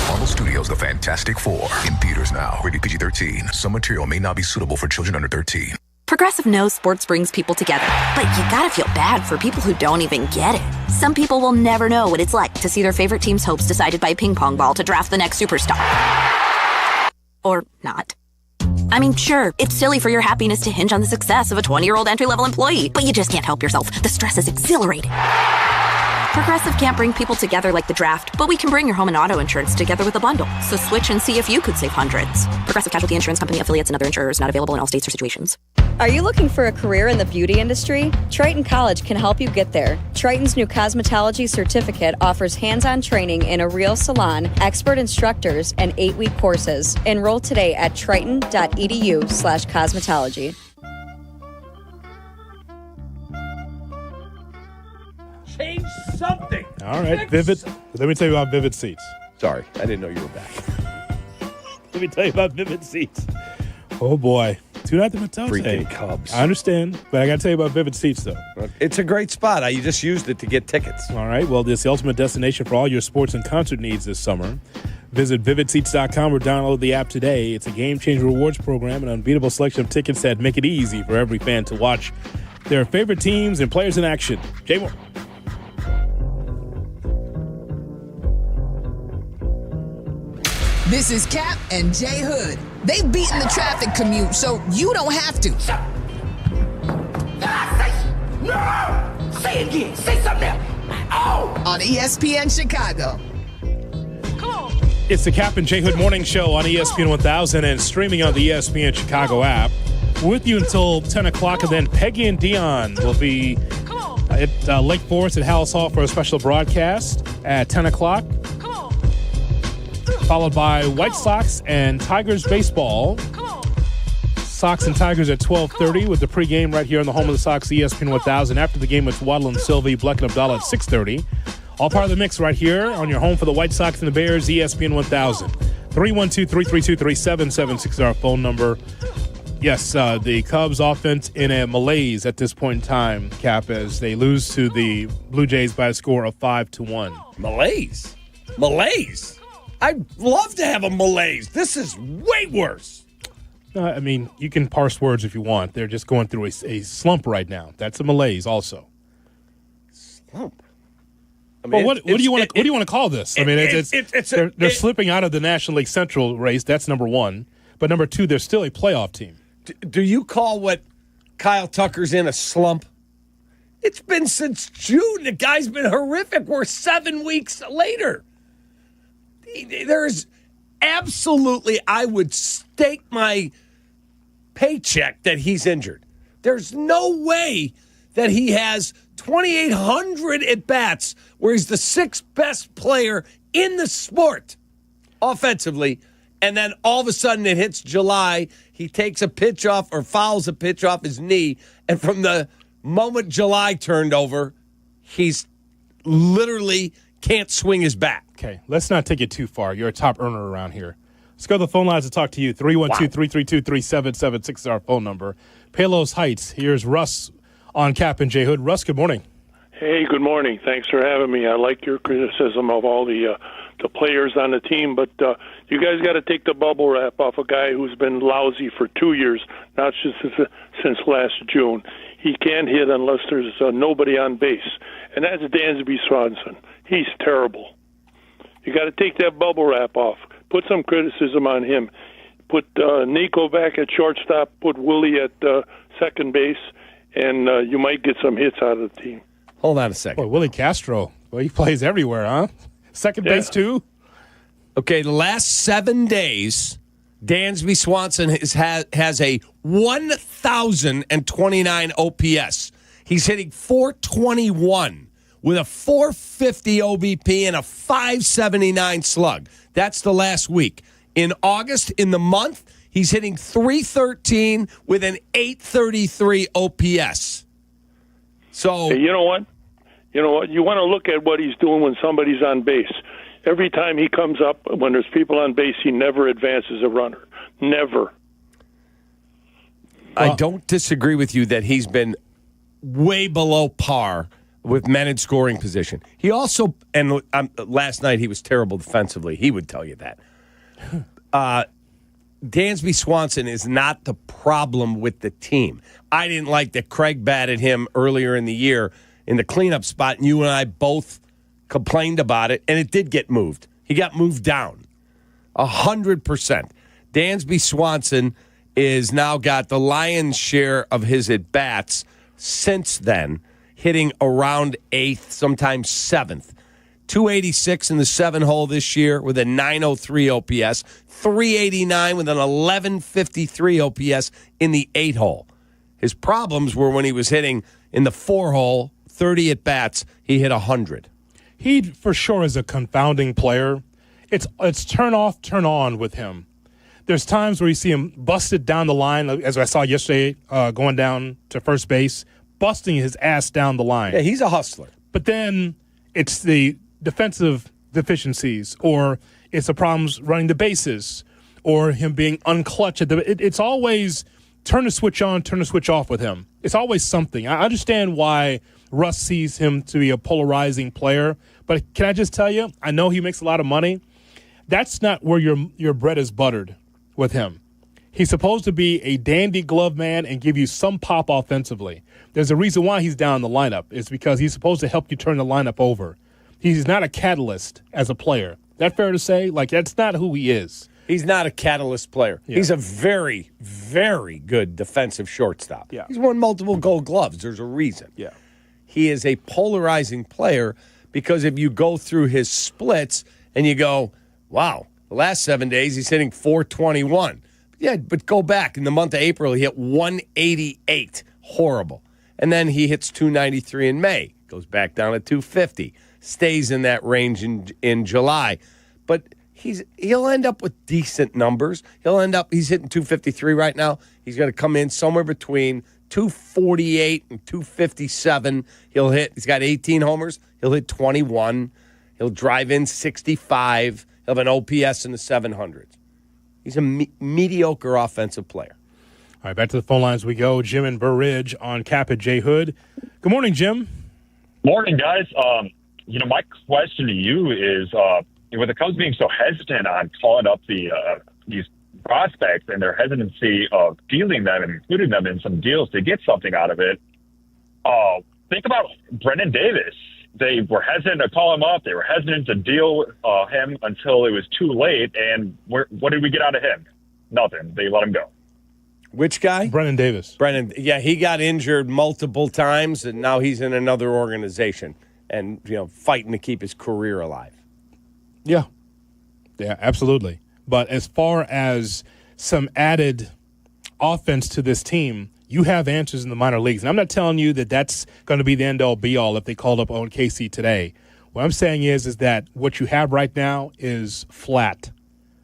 Marvel Studios' The Fantastic Four. In theaters now. Rated PG-13. Some material may not be suitable for children under 13. Progressive knows sports brings people together, but you gotta feel bad for people who don't even get it. Some people will never know what it's like to see their favorite team's hopes decided by a ping pong ball to draft the next superstar. Or not. I mean, sure, it's silly for your happiness to hinge on the success of a 20-year-old entry-level employee, but you just can't help yourself. The stress is exhilarating. Progressive can't bring people together like the draft, but we can bring your home and auto insurance together with a bundle. So switch and see if you could save hundreds. Progressive Casualty Insurance Company affiliates and other insurers not available in all states or situations. Are you looking for a career in the beauty industry? Triton College can help you get there. Triton's new cosmetology certificate offers hands-on training in a real salon, expert instructors, and 8-week courses. Enroll today at triton.edu/cosmetology. Change something. All right, Vivid. Let me tell you about Vivid Seats. Sorry, I didn't know you were back. Let me tell you about Vivid Seats. Oh, boy. Tune out the Mattel. Freaking Cubs. I understand, but I got to tell you about Vivid Seats, though. It's a great spot. I just used it to get tickets. All right. Well, it's the ultimate destination for all your sports and concert needs this summer. Visit VividSeats.com or download the app today. It's a game-changing rewards program, an unbeatable selection of tickets that make it easy for every fan to watch their favorite teams and players in action. Jay Moore. This is Kap and J Hood. They've beaten the traffic commute, so you don't have to. No! Say it again. Say something else. on ESPN Chicago. It's the Kap J Hood Morning Show on ESPN 1000 and streaming on the ESPN Chicago app. With you until 10 o'clock, and then Peggy and Dionne will be at Lake Forest at Hallis Hall for a special broadcast at 10 o'clock. Followed by White Sox and Tigers baseball. Sox and Tigers at 12:30 with the pregame right here on the home of the Sox, ESPN 1000. After the game, it's Waddle and Sylvie, Bleck and Abdallah at 6:30. All part of the mix right here on your home for the White Sox and the Bears, ESPN 1000. 312-332-3776 is our phone number. Yes, the Cubs offense in a malaise at this point in time, Cap, as they lose to the Blue Jays by a score of 5-1. Malaise? Malaise? I'd love to have a malaise. This is way worse. I mean, you can parse words if you want. They're just going through a slump right now. That's a malaise also. Slump? I mean, well, what do you want to call this? I mean, they're slipping out of the National League Central race. That's number one. But number two, they're still a playoff team. Do you call what Kyle Tucker's in a slump? It's been since June. The guy's been horrific. We're 7 weeks later. There's absolutely, I would stake my paycheck that he's injured. There's no way that he has 2,800 at-bats where he's the sixth best player in the sport offensively, and then all of a sudden it hits July, he takes a pitch off or fouls a pitch off his knee, and from the moment July turned over, he's literally can't swing his bat. Okay, let's not take it too far. You're a top earner around here. Let's go to the phone lines to talk to you. 312-332-3776 is our phone number. Palos Heights, here's Russ on Kap and J Hood. Russ, good morning. Hey, good morning. Thanks for having me. I like your criticism of all the players on the team, but you guys got to take the bubble wrap off a guy who's been lousy for 2 years, not just since last June. He can't hit unless there's nobody on base, and that's Dansby Swanson. He's terrible. You got to take that bubble wrap off. Put some criticism on him. Put Nico back at shortstop. Put Willie at second base, and you might get some hits out of the team. Hold on a second. Boy, Willie Castro. Well, he plays everywhere, huh? Second base, too? Okay, the last 7 days, Dansby Swanson has a 1,029 OPS. He's hitting .421 with a .450 OBP and a .579 slug. That's the last week. In August, in the month, he's hitting .313 with an .833 OPS. So, hey, you know what? You want to look at what he's doing when somebody's on base. Every time he comes up, when there's people on base, he never advances a runner. Never. I don't disagree with you that he's been way below par with men in scoring position. He also, and last night he was terrible defensively. He would tell you that. Dansby Swanson is not the problem with the team. I didn't like that Craig batted him earlier in the year in the cleanup spot, and you and I both complained about it, and it did get moved. He got moved down 100%. Dansby Swanson is now got the lion's share of his at-bats since then, hitting around 8th, sometimes 7th. 286 in the 7-hole this year with a 903 OPS, 389 with an 1153 OPS in the 8-hole. His problems were when he was hitting in the 4-hole, 30 at-bats, he hit 100. He, for sure, is a confounding player. It's turn off, turn on with him. There's times where you see him busted down the line, as I saw yesterday, going down to first base, busting his ass down the line. Yeah, he's a hustler. But then it's the defensive deficiencies, or it's the problems running the bases, or him being unclutch. It's always turn the switch on, turn the switch off with him. It's always something. I understand why Russ sees him to be a polarizing player, but can I just tell you, I know he makes a lot of money. That's not where your bread is buttered with him. He's supposed to be a dandy glove man and give you some pop offensively. There's a reason why he's down the lineup. It's because he's supposed to help you turn the lineup over. He's not a catalyst as a player. That fair to say? Like, that's not who he is. He's not a catalyst player. Yeah. He's a very, very good defensive shortstop. Yeah. He's won multiple Gold Gloves. There's a reason. Yeah. He is a polarizing player because if you go through his splits and you go, wow, the last 7 days he's hitting 421. Yeah, but go back. In the month of April, he hit 188. Horrible. And then he hits 293 in May. Goes back down to 250. Stays in that range in July. But he'll end up with decent numbers. He's hitting 253 right now. He's going to come in somewhere between 248 and 257. He's got 18 homers. He'll hit 21. He'll drive in 65. He'll have an OPS in the 700s. He's a mediocre offensive player. All right, back to the phone lines we go. Jim in Burr Ridge on Kap J Hood. Good morning, Jim. Morning, guys. My question to you is, with the Cubs being so hesitant on calling up these prospects and their hesitancy of dealing them and including them in some deals to get something out of it, think about Brendan Davis. They were hesitant to call him up. They were hesitant to deal him until it was too late. And what did we get out of him? Nothing. They let him go. Which guy? Brendan Davis. Yeah, he got injured multiple times, and now he's in another organization and fighting to keep his career alive. Yeah, absolutely. But as far as some added offense to this team, you have answers in the minor leagues. And I'm not telling you that that's going to be the end-all, be-all if they called up Owen Casey today. What I'm saying is that what you have right now is flat.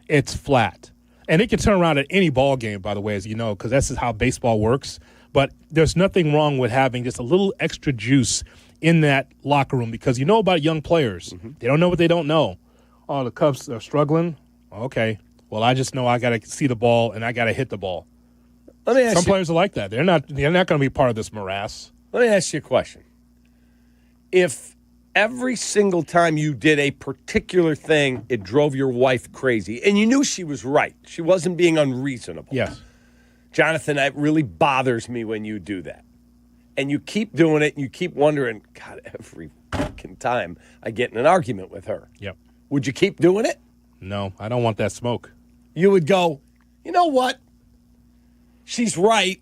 It's flat. And it can turn around at any ball game, by the way, as you know, because that's how baseball works. But there's nothing wrong with having just a little extra juice in that locker room because you know about young players. Mm-hmm. They don't know what they don't know. Oh, the Cubs are struggling? Okay. Well, I just know I got to see the ball and I got to hit the ball. Some players are like that. They're not going to be part of this morass. Let me ask you a question. If every single time you did a particular thing, it drove your wife crazy, and you knew she was right, she wasn't being unreasonable. Yes. Jonathan, it really bothers me when you do that. And you keep doing it, and you keep wondering, God, every fucking time I get in an argument with her. Yep. Would you keep doing it? No, I don't want that smoke. You would go, you know what? She's right.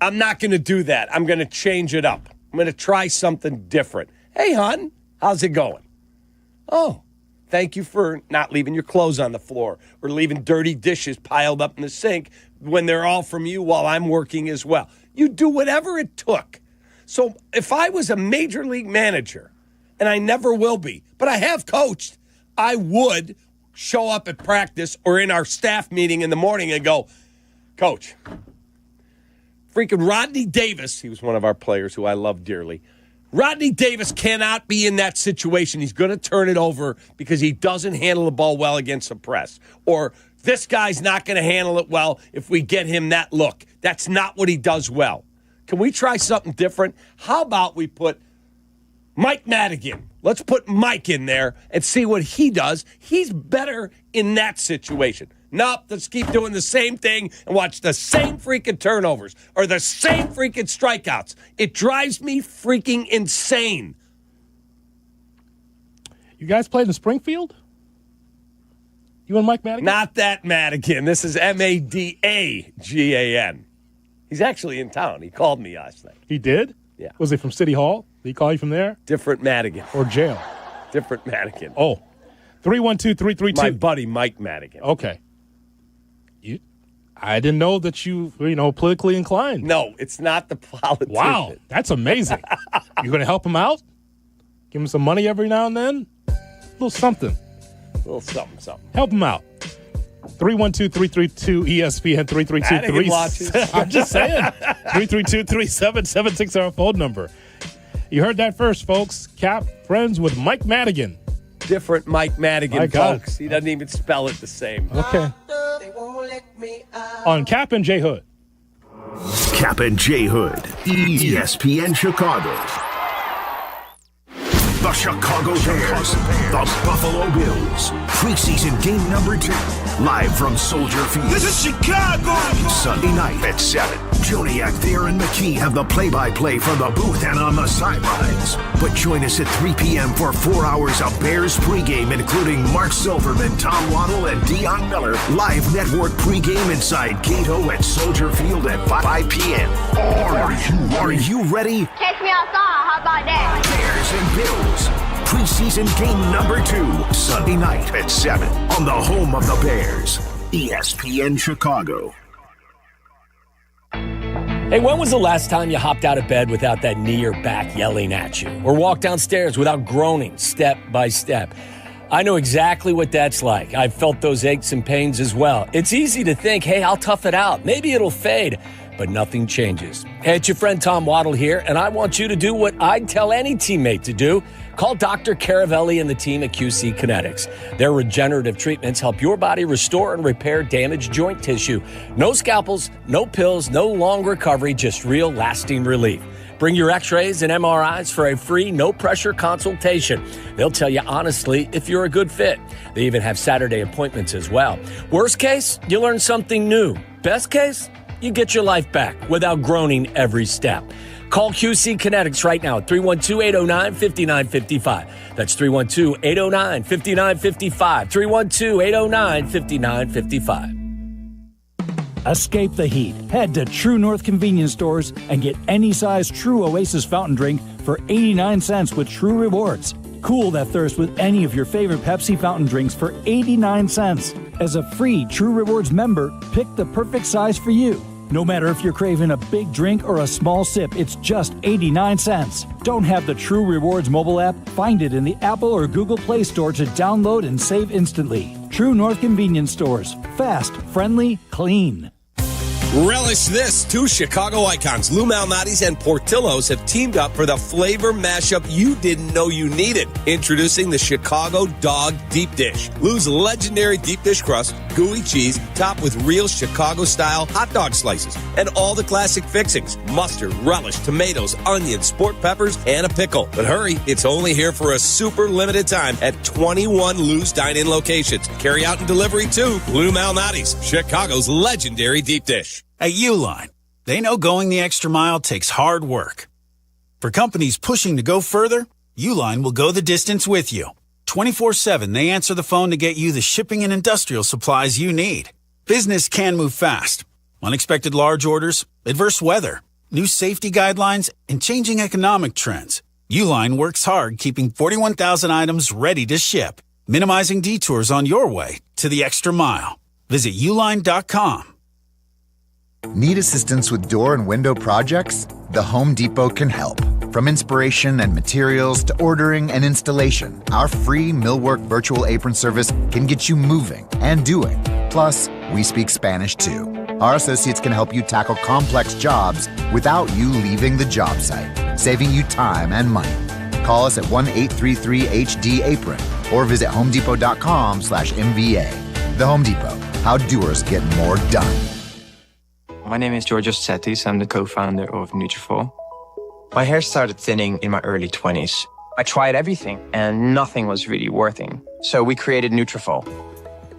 I'm not going to do that. I'm going to change it up. I'm going to try something different. Hey, hon, how's it going? Oh, thank you for not leaving your clothes on the floor or leaving dirty dishes piled up in the sink when they're all from you while I'm working as well. You do whatever it took. So if I was a major league manager, and I never will be, but I have coached, I would show up at practice or in our staff meeting in the morning and go, Coach, freaking Rodney Davis, he was one of our players who I love dearly. Rodney Davis cannot be in that situation. He's going to turn it over because he doesn't handle the ball well against the press. Or this guy's not going to handle it well if we get him that look. That's not what he does well. Can we try something different? How about we put Mike Madigan? Let's put Mike in there and see what he does. He's better in that situation. Nope, let's keep doing the same thing and watch the same freaking turnovers or the same freaking strikeouts. It drives me freaking insane. You guys played in Springfield? You and Mike Madigan? Not that Madigan. This is Madagan. He's actually in town. He called me last night. He did? Yeah. Was he from City Hall? Did he call you from there? Different Madigan. Or jail? Different Madigan. Oh. 312-332. My buddy Mike Madigan. Okay. I didn't know that you politically inclined. No, it's not the politician. Wow, that's amazing. You going to help him out? Give him some money every now and then? A little something. Help him out. 312-332-ESPN 332-3. I'm just saying. 332-3776 is our phone number. You heard that first, folks. Kap, friends with Mike Madigan. Different Mike Madigan, folks. He doesn't even spell it the same. Okay. On Kap and J Hood. Kap and J Hood, ESPN Chicago. The Chicago Bears, the Buffalo Bills. Preseason game number 2, live from Soldier Field. This is Chicago! Sunday night at 7. Joniak, Thayer, and McKee have the play-by-play from the booth and on the sidelines. But join us at 3 p.m. for 4 hours of Bears pregame, including Mark Silverman, Tom Waddle, and Dionne Miller. Live network pregame inside Gato at Soldier Field at 5 p.m. Are you ready? Catch me outside. How about that? Bears and Bills. Preseason game number 2, Sunday night at 7 on the home of the Bears, ESPN Chicago. Hey, when was the last time you hopped out of bed without that knee or back yelling at you? Or walked downstairs without groaning step by step? I know exactly what that's like. I've felt those aches and pains as well. It's easy to think, hey, I'll tough it out. Maybe it'll fade. But nothing changes. Hey, it's your friend Tom Waddle here, and I want you to do what I'd tell any teammate to do. Call Dr. Caravelli and the team at QC Kinetics. Their regenerative treatments help your body restore and repair damaged joint tissue. No scalpels, no pills, no long recovery, just real lasting relief. Bring your x-rays and MRIs for a free, no-pressure consultation. They'll tell you honestly if you're a good fit. They even have Saturday appointments as well. Worst case, you learn something new. Best case, you get your life back without groaning every step. Call QC Kinetics right now at 312-809-5955. That's 312-809-5955. 312-809-5955. Escape the heat. Head to True North convenience stores and get any size True Oasis fountain drink for 89 cents with True Rewards. Cool that thirst with any of your favorite Pepsi fountain drinks for 89 cents. As a free True Rewards member, pick the perfect size for you. No matter if you're craving a big drink or a small sip, it's just 89 cents. Don't have the True Rewards mobile app? Find it in the Apple or Google Play Store to download and save instantly. True North convenience stores. Fast, friendly, clean. Relish this. 2 Chicago icons, Lou Malnati's and Portillo's, have teamed up for the flavor mashup you didn't know you needed. Introducing the Chicago Dog Deep Dish. Lou's legendary deep dish crust, gooey cheese, topped with real Chicago-style hot dog slices, and all the classic fixings: mustard, relish, tomatoes, onions, sport peppers, and a pickle. But hurry, it's only here for a super limited time at 21 Lou's dine-in locations. Carry out and delivery too. Lou Malnati's, Chicago's legendary deep dish. At Uline, they know going the extra mile takes hard work. For companies pushing to go further, Uline will go the distance with you. 24/7, they answer the phone to get you the shipping and industrial supplies you need. Business can move fast. Unexpected large orders, adverse weather, new safety guidelines, and changing economic trends. Uline works hard keeping 41,000 items ready to ship, minimizing detours on your way to the extra mile. Visit uline.com. Need assistance with door and window projects? The Home Depot can help. From inspiration and materials to ordering and installation, our free Millwork virtual apron service can get you moving and doing. Plus, we speak Spanish too. Our associates can help you tackle complex jobs without you leaving the job site, saving you time and money. Call us at 1-833-HD-APRON or visit homedepot.com/MVA. The Home Depot, how doers get more done. My name is Georgios Tsetis. I'm the co-founder of Nutrafol. My hair started thinning in my early 20s. I tried everything and nothing was really working. So we created Nutrafol.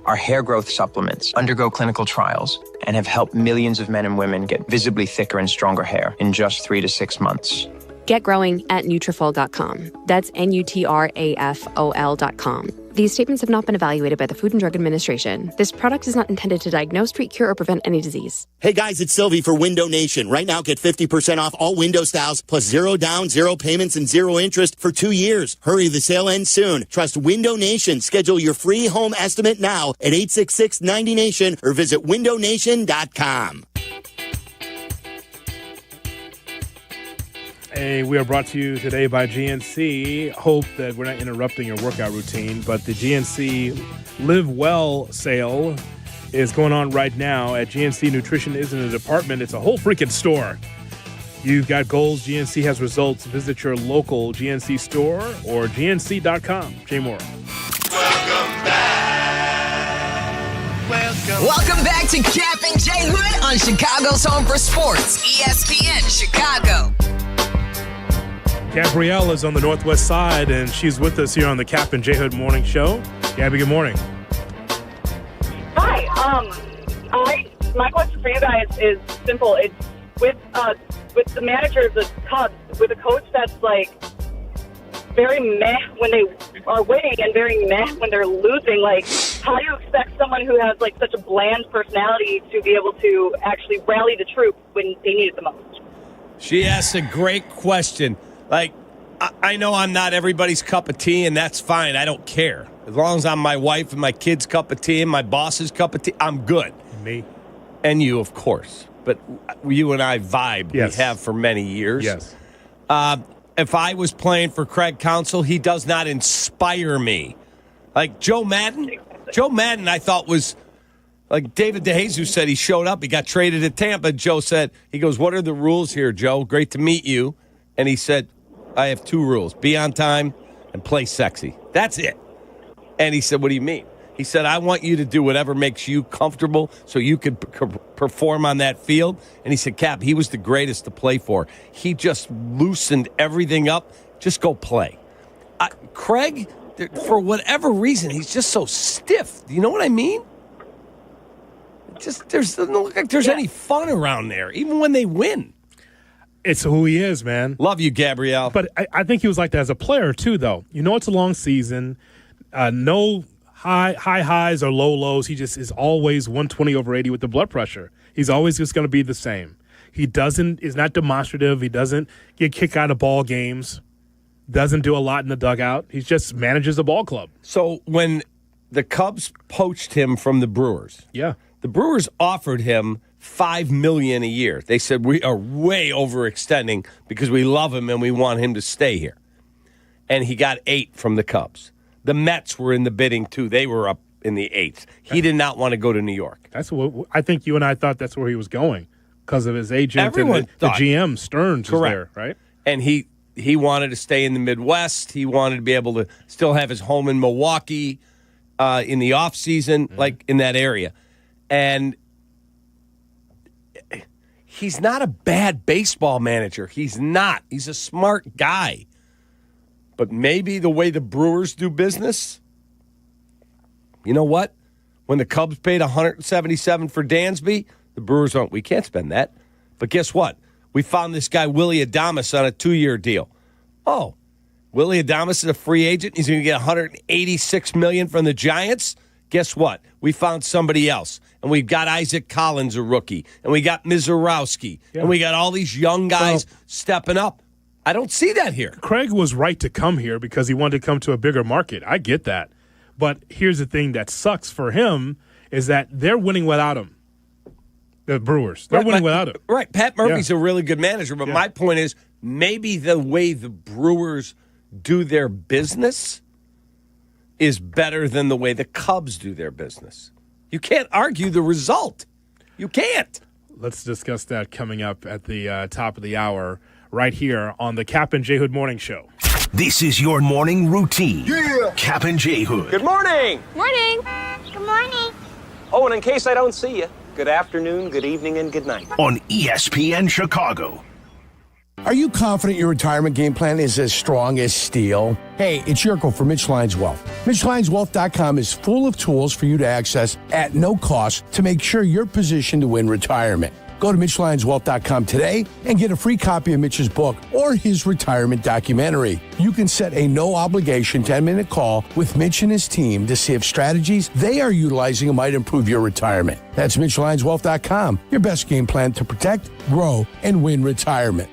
Our hair growth supplements undergo clinical trials and have helped millions of men and women get visibly thicker and stronger hair in just 3 to 6 months. Get growing at Nutrafol.com. That's Nutrafol.com. These statements have not been evaluated by the Food and Drug Administration. This product is not intended to diagnose, treat, cure, or prevent any disease. Hey guys, it's Sylvie for Window Nation. Right now, get 50% off all window styles plus 0 down, 0 payments, and 0 interest for 2 years. Hurry, the sale ends soon. Trust Window Nation. Schedule your free home estimate now at 866-90Nation or visit windownation.com. Hey, we are brought to you today by GNC. Hope that we're not interrupting your workout routine, but the GNC Live Well sale is going on right now at GNC. Nutrition isn't a department, it's a whole freaking store. You've got goals, GNC has results. Visit your local GNC store or gnc.com. Jay Moore. Welcome back to Kap and J Hood on Chicago's Home for Sports, ESPN Chicago. Gabrielle is on the northwest side, and she's with us here on the Kap and J Hood Morning Show. Gabby, good morning. Hi. My question for you guys is simple. It's with the manager of the Cubs, with a coach that's like very meh when they are winning and very meh when they're losing. Like, how do you expect someone who has like such a bland personality to be able to actually rally the troops when they need it the most? She asked a great question. Like, I know I'm not everybody's cup of tea, and that's fine. I don't care. As long as I'm my wife and my kid's cup of tea and my boss's cup of tea, I'm good. Me. And you, of course. But you and I vibe. Yes. We have for many years. Yes. If I was playing for Craig Counsell, he does not inspire me. Like Joe Madden. Joe Madden, I thought was, like David DeJesus said, he showed up. He got traded at Tampa. Joe said, he goes, what are the rules here, Joe? Great to meet you. And he said, I have 2 rules. Be on time and play sexy. That's it. And he said, what do you mean? He said, I want you to do whatever makes you comfortable so you can perform on that field. And he said, Cap, he was the greatest to play for. He just loosened everything up. Just go play. Craig, for whatever reason, he's just so stiff. Do you know what I mean? Just doesn't look like there's any fun around there, even when they win. It's who he is, man. Love you, Gabrielle. But I think he was like that as a player, too, though. You know, it's a long season. No high highs or low lows. He just is always 120 over 80 with the blood pressure. He's always just going to be the same. He is not demonstrative. He doesn't get kicked out of ball games. Doesn't do a lot in the dugout. He just manages a ball club. So when the Cubs poached him from the Brewers, the Brewers offered him $5 million a year. They said, we are way overextending because we love him and we want him to stay here. And he got 8 from the Cubs. The Mets were in the bidding, too. They were up in the 8th. He did not want to go to New York. That's what I think you and I thought that's where he was going because of his agent. Everyone and the GM, Stearns, was there, right? And he wanted to stay in the Midwest. He wanted to be able to still have his home in Milwaukee in the offseason, like in that area. And he's not a bad baseball manager. He's not. He's a smart guy. But maybe the way the Brewers do business, you know what? When the Cubs paid $177 for Dansby, the Brewers went, we can't spend that. But guess what? We found this guy, Willie Adames, on a 2-year deal. Oh, Willie Adames is a free agent. He's going to get $186 million from the Giants. Guess what? We found somebody else. And we've got Isaac Collins, a rookie. And we got Mizorowski. And we got all these young guys stepping up. I don't see that here. Craig was right to come here because he wanted to come to a bigger market. I get that. But here's the thing that sucks for him is that they're winning without him. The Brewers. They're winning without him. Right. Pat Murphy's a really good manager. But my point is maybe the way the Brewers do their business is better than the way the Cubs do their business. You can't argue the result. You can't. Let's discuss that coming up at the top of the hour right here on the Kap J Hood Morning Show. This is your morning routine. Yeah. Kap J Hood. Good morning. Morning. Good morning. Oh, and in case I don't see you, good afternoon, good evening, and good night. On ESPN Chicago. Are you confident your retirement game plan is as strong as steel? Hey, it's Yurko from Mitch Lyons Wealth. MitchLyonsWealth.com is full of tools for you to access at no cost to make sure you're positioned to win retirement. Go to MitchLyonsWealth.com today and get a free copy of Mitch's book or his retirement documentary. You can set a no-obligation 10-minute call with Mitch and his team to see if strategies they are utilizing might improve your retirement. That's MitchLyonsWealth.com, your best game plan to protect, grow, and win retirement.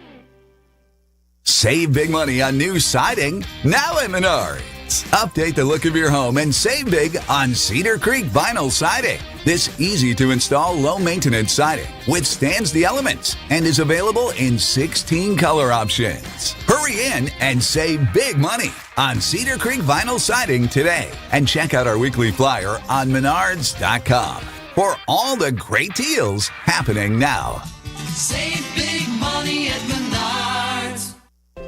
Save big money on new siding now at Menards. Update the look of your home and save big on Cedar Creek vinyl siding. This easy-to-install, low-maintenance siding withstands the elements and is available in 16 color options. Hurry in and save big money on Cedar Creek vinyl siding today. And check out our weekly flyer on Menards.com for all the great deals happening now. Save big money at Menards.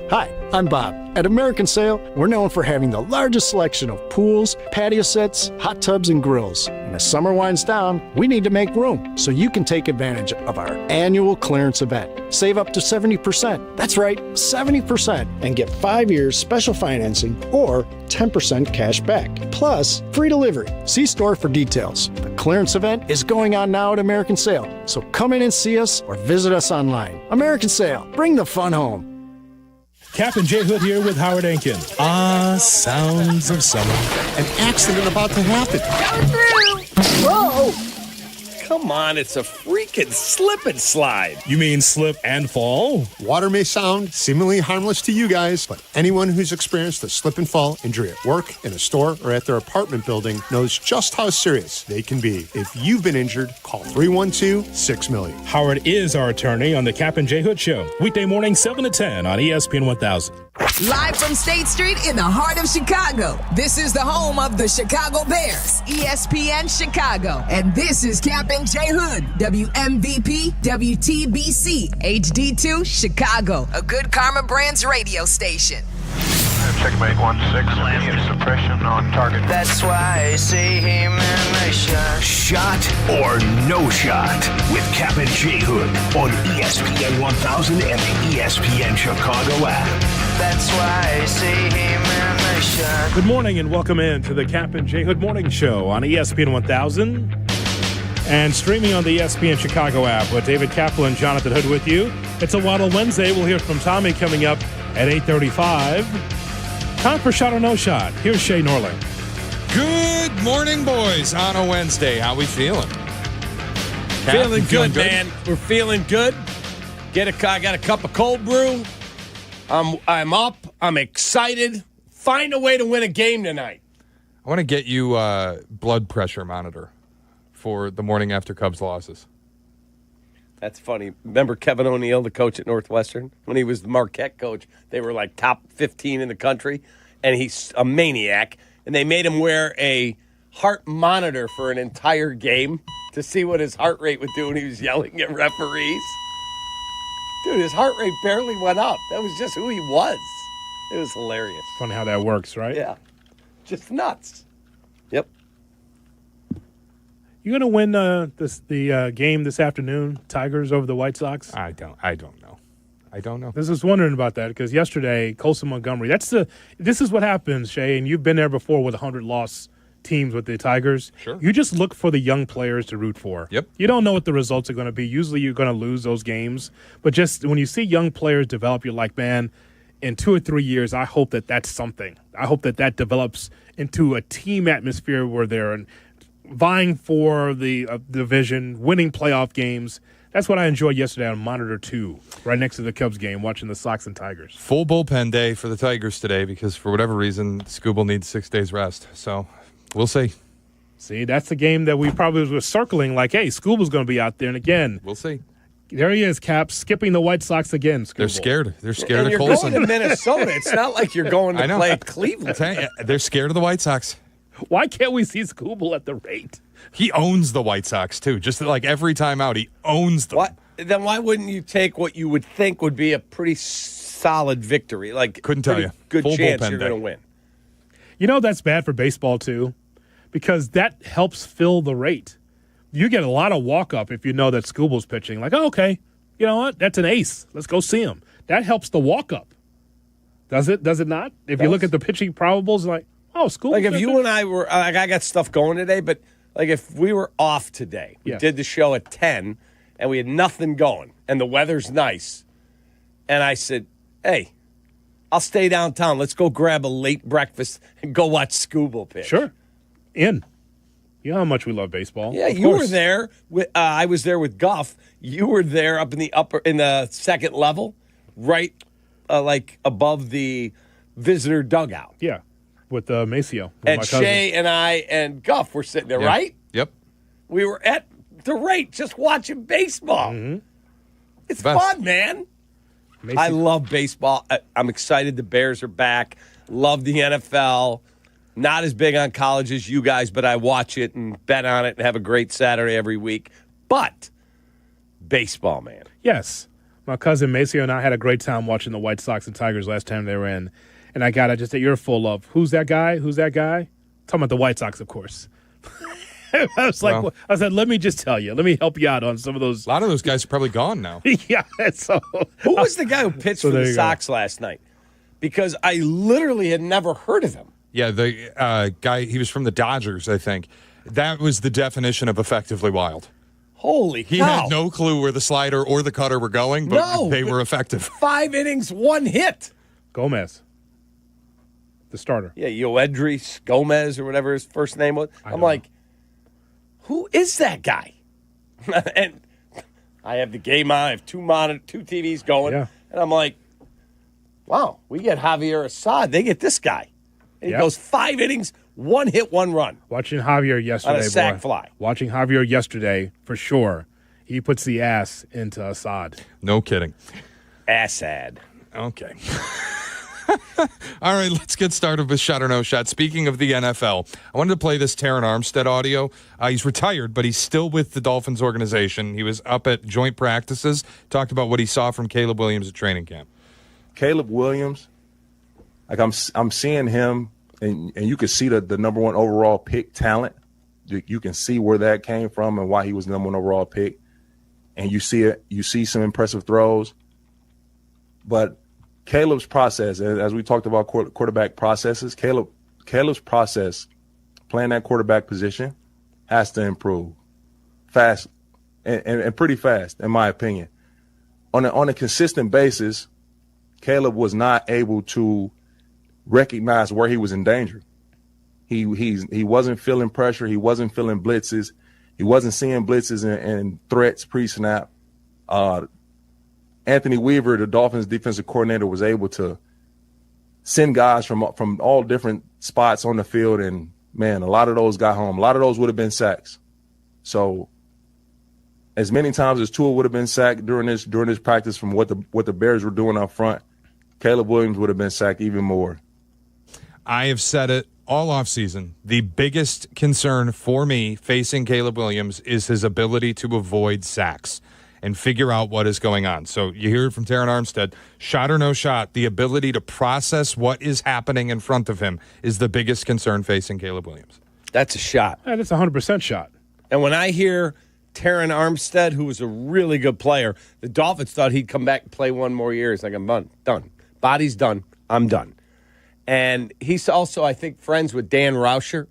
Hi, I'm Bob. At American Sail, we're known for having the largest selection of pools, patio sets, hot tubs, and grills. And as summer winds down, we need to make room so you can take advantage of our annual clearance event. Save up to 70%. That's right, 70%. And get 5 years special financing or 10% cash back. Plus, free delivery. See store for details. The clearance event is going on now at American Sail. So come in and see us or visit us online. American Sail. Bring the fun home. Kap J Hood here with Howard Ankin. Sounds of summer. An accident about to happen. Whoa! Come on, it's a freaking slip and slide. You mean slip and fall? Water may sound seemingly harmless to you guys, but anyone who's experienced a slip and fall injury at work, in a store, or at their apartment building knows just how serious they can be. If you've been injured, call 312-6-million. Howard is our attorney on the Kap J Hood Show. Weekday morning, 7 to 10 on ESPN 1000. Live from State Street in the heart of Chicago. This is the home of the Chicago Bears, ESPN Chicago. And this is Kap J Hood, WMVP, WTBC, HD2, Chicago, a Good Karma Brands radio station. Checkmate 1-6, suppression on target. That's why I see him in the shot. Shot or no shot with Kap and J Hood on ESPN 1000 and the ESPN Chicago app. That's why I see him in the shot. Good morning and welcome in to the Kap J Hood Morning Show on ESPN 1000 and streaming on the ESPN Chicago app with David Kaplan and Jonathan Hood with you. It's a Waddle Wednesday. We'll hear from Tommy coming up at 8:35. Time for Shot or No Shot. Here's Shay Norling. Good morning, boys, on a Wednesday. How we feeling? Feeling good, man. We're feeling good. I got a cup of cold brew. I'm up. I'm excited. Find a way to win a game tonight. I want to get you a blood pressure monitor for the morning after Cubs losses. That's funny. Remember Kevin O'Neill, the coach at Northwestern? When he was the Marquette coach, they were like top 15 in the country, and he's a maniac. And they made him wear a heart monitor for an entire game to see what his heart rate would do when he was yelling at referees. Dude, his heart rate barely went up. That was just who he was. It was hilarious. Funny how that works, right? Yeah. Just nuts. Yep. You going to win the game this afternoon, Tigers over the White Sox? I don't know. I don't know. I was just wondering about that because yesterday, Colson Montgomery, this is what happens, Shay, and you've been there before with 100-loss teams with the Tigers. Sure. You just look for the young players to root for. Yep. You don't know what the results are going to be. Usually you're going to lose those games. But just when you see young players develop, you're like, man, in 2 or 3 years, I hope that that's something. I hope that develops into a team atmosphere where they're vying for the division, winning playoff games. That's what I enjoyed yesterday on Monitor 2, right next to the Cubs game, watching the Sox and Tigers. Full bullpen day for the Tigers today because for whatever reason, Scooble needs 6 days rest. So we'll see. See, that's the game that we probably were circling like, hey, Scooble's going to be out there. And again, we'll see. There he is, Cap, skipping the White Sox again. Scooble. They're scared. They're scared and of Colson. You're going to Minnesota. It's not like you're going to play Cleveland. They're scared of the White Sox. Why can't we see Scooble at the rate? He owns the White Sox, too. Just like every time out, he owns them. Then why wouldn't you take what you would think would be a pretty solid victory? Like, couldn't tell you. Good Full chance bullpen you're going to win. You know, that's bad for baseball, too, because that helps fill the rate. You get a lot of walk-up if you know that Scooble's pitching. Like, oh, okay, you know what? That's an ace. Let's go see him. That helps the walk-up. Does it? Does it not? If you look at the pitching probables, like, oh, Scooble. Like, if you and I were, like, I got stuff going today, but, like, if we were off today, we did the show at 10, and we had nothing going, and the weather's nice, and I said, hey, I'll stay downtown. Let's go grab a late breakfast and go watch Scooble pitch. Sure. In. You know how much we love baseball. Yeah, you were there. I was there with Guff. You were there up in the second level, right, like above the visitor dugout. Yeah, with Maceo. With and Shay and I and Guff were sitting there, right? Yep. We were at the rate just watching baseball. Mm-hmm. It's fun, man. I love baseball. I'm excited the Bears are back. Love the NFL. Not as big on college as you guys, but I watch it and bet on it and have a great Saturday every week. But baseball, man. Yes. My cousin Maceo and I had a great time watching the White Sox and Tigers last time they were in. And I got just an earful of, who's that guy? Who's that guy? Talking about the White Sox, of course. I was like, I said, let me just tell you. Let me help you out on some of those. A lot of those guys are probably gone now. Yeah. So who was the guy who pitched for the Sox last night? Because I literally had never heard of him. Yeah, the guy, he was from the Dodgers, I think. That was the definition of effectively wild. Holy cow. He had no clue where the slider or the cutter were going, but they were effective. 5 innings, 1 hit. Gomez, the starter. Yeah, Yoedris Gomez or whatever his first name was. I'm like, who is that guy? And I have the game on. I have two TVs going. Yeah. And I'm like, wow, we get Javier Assad. They get this guy. And he goes 5 innings, 1 hit, 1 run. Watching Javier yesterday, on a sac boy. fly. Watching Javier yesterday, for sure, he puts the ass into Assad. No kidding. Assad. Okay. All right, let's get started with Shot or No Shot. Speaking of the NFL, I wanted to play this Terran Armstead audio. He's retired, but he's still with the Dolphins organization. He was up at joint practices, talked about what he saw from Caleb Williams at training camp. Caleb Williams, like I'm seeing him, and you can see the number 1 overall pick talent. You can see where that came from and why he was the number 1 overall pick. And you see it. You see some impressive throws. But Caleb's process, as we talked about quarterback processes, Caleb's process, playing that quarterback position, has to improve fast and pretty fast, in my opinion. On a consistent basis, Caleb was not able to recognize where he was in danger. He wasn't feeling pressure. He wasn't feeling blitzes. He wasn't seeing blitzes and threats pre-snap. Anthony Weaver, the Dolphins defensive coordinator, was able to send guys from all different spots on the field, and, man, a lot of those got home. A lot of those would have been sacks. So as many times as Tua would have been sacked during this practice from what the Bears were doing up front, Caleb Williams would have been sacked even more. I have said it all offseason. The biggest concern for me facing Caleb Williams is his ability to avoid sacks and figure out what is going on. So you hear it from Terran Armstead. Shot or no shot, the ability to process what is happening in front of him is the biggest concern facing Caleb Williams. That's a shot. Yeah, that's a 100% shot. And when I hear Terran Armstead, who was a really good player, the Dolphins thought he'd come back and play 1 more year. He's like, I'm done. Body's done. I'm done. And he's also, I think, friends with Dan Rauscher,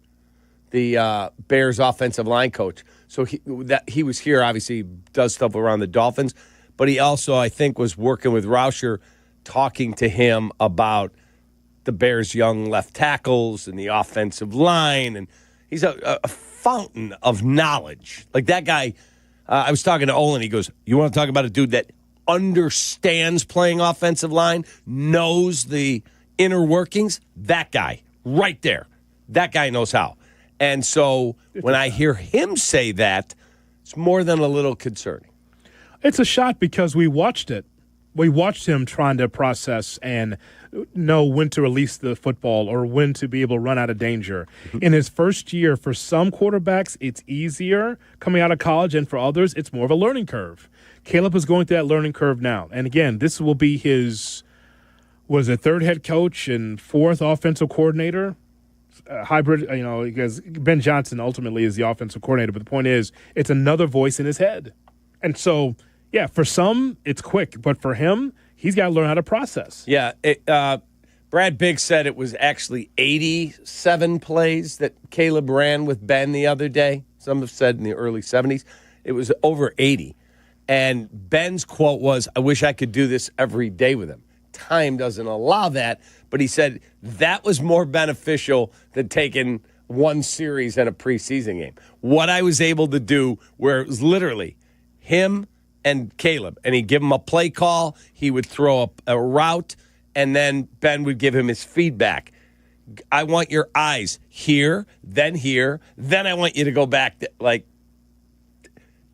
the Bears offensive line coach. So he was here, obviously, does stuff around the Dolphins. But he also, I think, was working with Rauscher, talking to him about the Bears' young left tackles and the offensive line. And he's a fountain of knowledge. Like that guy, I was talking to Olin. He goes, you want to talk about a dude that understands playing offensive line, knows the inner workings? That guy right there. That guy knows how. And so when I hear him say that, it's more than a little concerning. It's a shot because we watched it. We watched him trying to process and know when to release the football or when to be able to run out of danger. In his first year, for some quarterbacks, it's easier coming out of college, and for others, it's more of a learning curve. Caleb is going through that learning curve now. And again, this will be his, third head coach and 4th offensive coordinator. Hybrid, because Ben Johnson ultimately is the offensive coordinator. But the point is, it's another voice in his head. And so, yeah, for some, it's quick. But for him, he's got to learn how to process. Yeah. Brad Biggs said it was actually 87 plays that Caleb ran with Ben the other day. Some have said in the early 70s. It was over 80. And Ben's quote was, I wish I could do this every day with him. Time doesn't allow that. But he said that was more beneficial than taking one series at a preseason game. What I was able to do, where it was literally him and Caleb, and he'd give him a play call, he would throw a route, and then Ben would give him his feedback. I want your eyes here, then I want you to go back.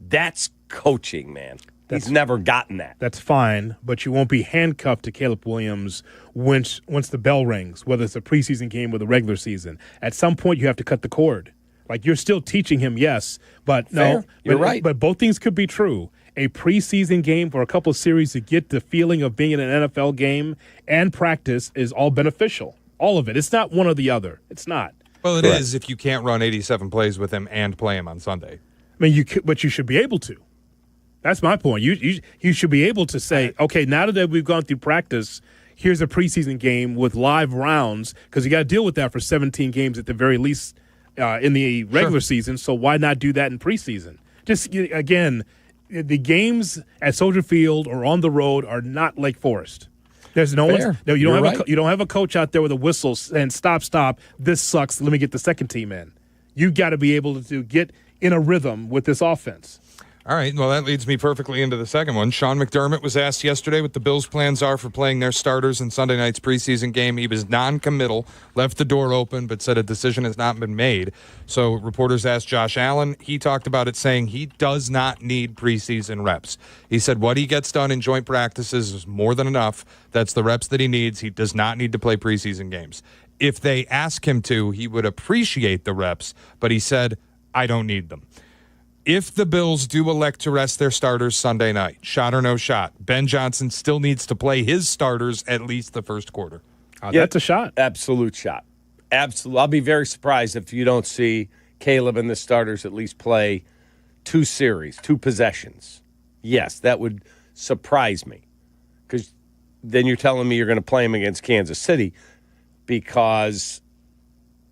That's coaching, man. He's never gotten that. That's fine, but you won't be handcuffed to Caleb Williams once the bell rings, whether it's a preseason game or the regular season. At some point, you have to cut the cord. Like, you're still teaching him, yes, but Fair. no. You're right. But both things could be true. A preseason game for a couple of series to get the feeling of being in an NFL game and practice is all beneficial. All of it. It's not one or the other. It's not. Well, it is if you can't run 87 plays with him and play him on Sunday. I mean, but you should be able to. That's my point. You should be able to say, okay, now that we've gone through practice, here's a preseason game with live rounds, because you got to deal with that for 17 games at the very least in the regular season. So why not do that in preseason? Just, again, the games at Soldier Field or on the road are not Lake Forest. There's no one. No, you don't have a coach out there with a whistle saying, stop, this sucks, let me get the second team in. You got to be able to get in a rhythm with this offense. All right, well, that leads me perfectly into the second one. Sean McDermott was asked yesterday what the Bills' plans are for playing their starters in Sunday night's preseason game. He was non-committal, left the door open, but said a decision has not been made. So reporters asked Josh Allen. He talked about it, saying he does not need preseason reps. He said what he gets done in joint practices is more than enough. That's the reps that he needs. He does not need to play preseason games. If they ask him to, he would appreciate the reps, but he said, I don't need them. If the Bills do elect to rest their starters Sunday night, shot or no shot, Ben Johnson still needs to play his starters at least the first quarter. That's a shot. Absolute shot. Absolute. I'll be very surprised if you don't see Caleb and the starters at least play 2 series, 2 possessions. Yes, that would surprise me, because then you're telling me you're going to play him against Kansas City, because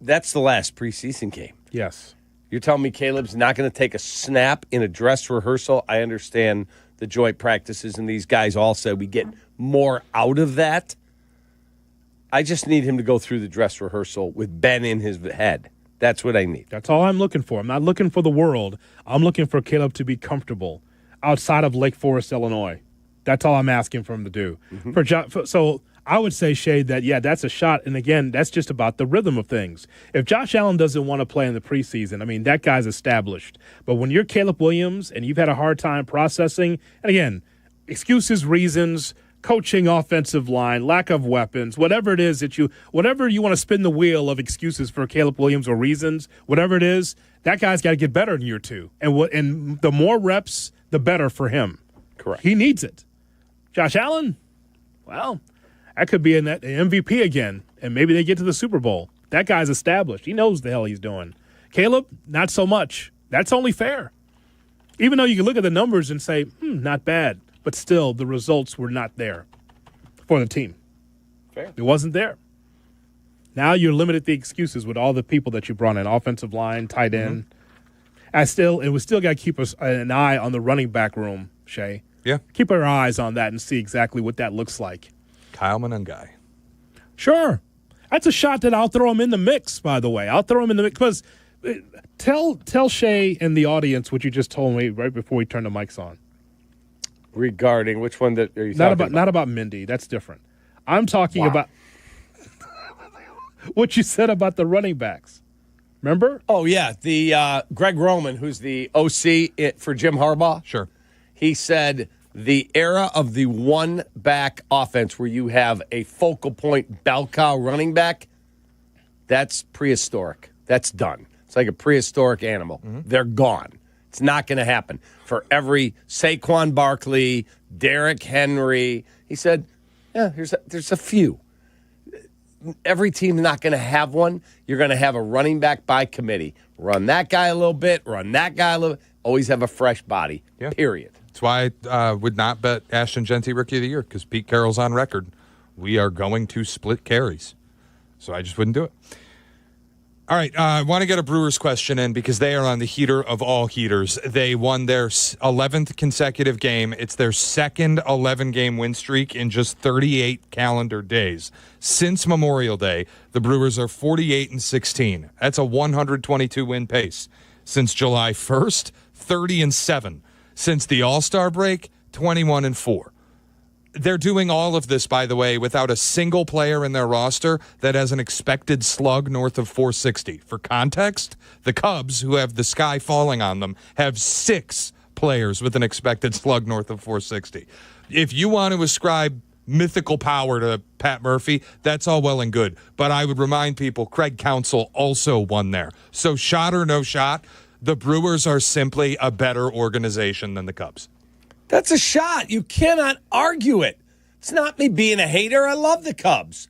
that's the last preseason game. Yes. You're telling me Caleb's not going to take a snap in a dress rehearsal? I understand the joint practices, and these guys all said we get more out of that. I just need him to go through the dress rehearsal with Ben in his head. That's what I need. That's all I'm looking for. I'm not looking for the world. I'm looking for Caleb to be comfortable outside of Lake Forest, Illinois. That's all I'm asking for him to do. So I would say, Shade, that, yeah, that's a shot. And, again, that's just about the rhythm of things. If Josh Allen doesn't want to play in the preseason, I mean, that guy's established. But when you're Caleb Williams and you've had a hard time processing, and, again, excuses, reasons, coaching, offensive line, lack of weapons, whatever it is whatever you want to spin the wheel of excuses for Caleb Williams or reasons, whatever it is, that guy's got to get better in year 2. And the more reps, the better for him. Correct. He needs it. Josh Allen, well, that could be an MVP again, and maybe they get to the Super Bowl. That guy's established. He knows the hell he's doing. Caleb, not so much. That's only fair. Even though you can look at the numbers and say, not bad, but still the results were not there for the team. Fair. It wasn't there. Now you're limited the excuses with all the people that you brought in, offensive line, tight end. We still got to keep an eye on the running back room, Shay. Yeah. Keep our eyes on that and see exactly what that looks like. Kyle Monangai. Sure. That's a shot that I'll throw him in the mix, by the way. I'll throw him in the mix. Because tell Shay and the audience what you just told me right before we turn the mics on. Regarding which one that are you talking about? Not about Mindy. That's different. I'm talking about what you said about the running backs. Remember? Oh, yeah. The Greg Roman, who's the OC for Jim Harbaugh. Sure. He said the era of the one-back offense where you have a focal point bell cow running back, that's prehistoric. That's done. It's like a prehistoric animal. They're gone. It's not going to happen. For every Saquon Barkley, Derrick Henry, he said, yeah, there's a few. Every team's not going to have one. You're going to have a running back by committee. Run that guy a little bit, run that guy a little bit. Always have a fresh body, period. That's why I would not bet Ashton Genty Rookie of the Year, because Pete Carroll's on record. We are going to split carries. So I just wouldn't do it. All right, I want to get a Brewers question in because they are on the heater of all heaters. They won their 11th consecutive game. It's their second 11-game win streak in just 38 calendar days. Since Memorial Day, the Brewers are 48-16. That's a 122-win pace. Since July 1st, 30-7. Since the All-Star break, 21-4. They're doing all of this, by the way, without a single player in their roster that has an expected slug north of 460. For context, the Cubs, who have the sky falling on them, have 6 players with an expected slug north of 460. If you want to ascribe mythical power to Pat Murphy, that's all well and good. But I would remind people, Craig Counsell also won there. So shot or no shot, the Brewers are simply a better organization than the Cubs. That's a shot. You cannot argue it. It's not me being a hater. I love the Cubs.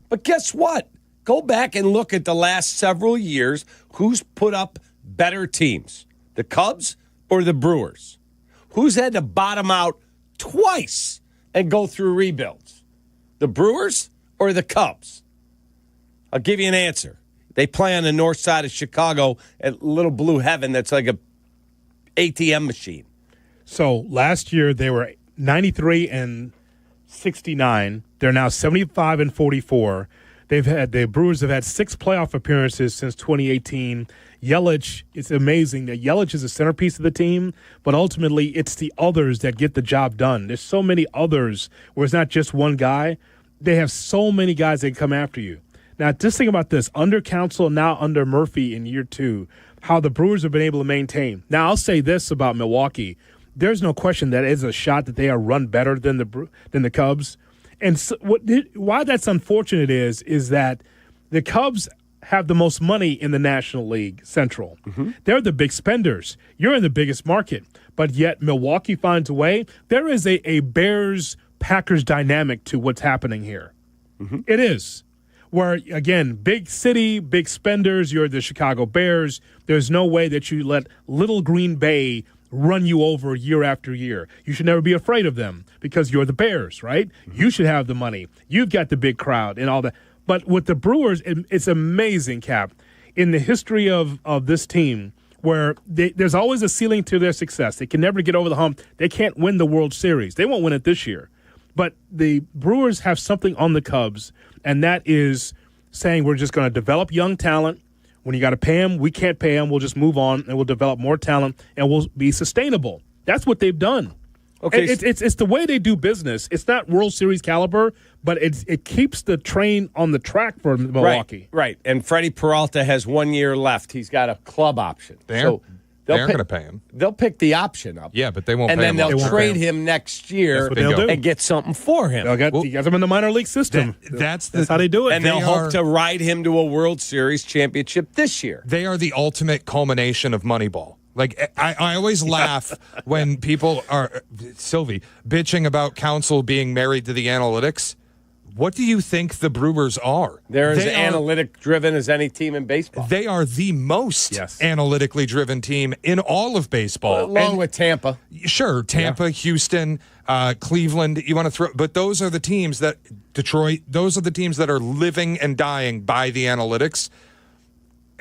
But guess what? Go back and look at the last several years. Who's put up better teams? The Cubs or the Brewers? Who's had to bottom out twice and go through rebuilds? The Brewers or the Cubs? I'll give you an answer. They play on the north side of Chicago at Little Blue Heaven that's like a ATM machine. So last year they were 93-69. They're now 75-44. The Brewers have had 6 playoff appearances since 2018. Yelich, it's amazing that Yelich is the centerpiece of the team, but ultimately it's the others that get the job done. There's so many others where it's not just one guy. They have so many guys that come after you. Now, just think about this. Under Counsell, now under Murphy in year 2, how the Brewers have been able to maintain. Now, I'll say this about Milwaukee. There's no question that is a shot that they are run better than the Cubs. And so why that's unfortunate is that the Cubs have the most money in the National League Central. Mm-hmm. They're the big spenders. You're in the biggest market. But yet Milwaukee finds a way. There is a Bears-Packers dynamic to what's happening here. Mm-hmm. It is. Where, again, big city, big spenders, you're the Chicago Bears. There's no way that you let little Green Bay run you over year after year. You should never be afraid of them because you're the Bears, right? Mm-hmm. You should have the money. You've got the big crowd and all that. But with the Brewers, it's amazing, Cap, in the history of this team where there's always a ceiling to their success. They can never get over the hump. They can't win the World Series. They won't win it this year. But the Brewers have something on the Cubs, and that is saying we're just going to develop young talent. When you got to pay them, we can't pay them. We'll just move on, and we'll develop more talent, and we'll be sustainable. That's what they've done. Okay, it's the way they do business. It's not World Series caliber, but it keeps the train on the track for Milwaukee. Right. And Freddie Peralta has 1 year left. He's got a club option. They aren't going to pay him. They'll pick the option up. Yeah, but they won't pay him. And then they'll trade him next year and get something for him. He has him in the minor league system. That's how they do it. And they'll hope to ride him to a World Series championship this year. They are the ultimate culmination of Moneyball. Like, I always laugh when people are, Sylvie, bitching about Counsell being married to the analytics. What do you think the Brewers are? They're as analytic-driven as any team in baseball. They are the most analytically driven team in all of baseball. Along with Tampa. Sure, Tampa, Houston, Cleveland, you want to throw, but those are the teams that, Detroit, those are the teams that are living and dying by the analytics.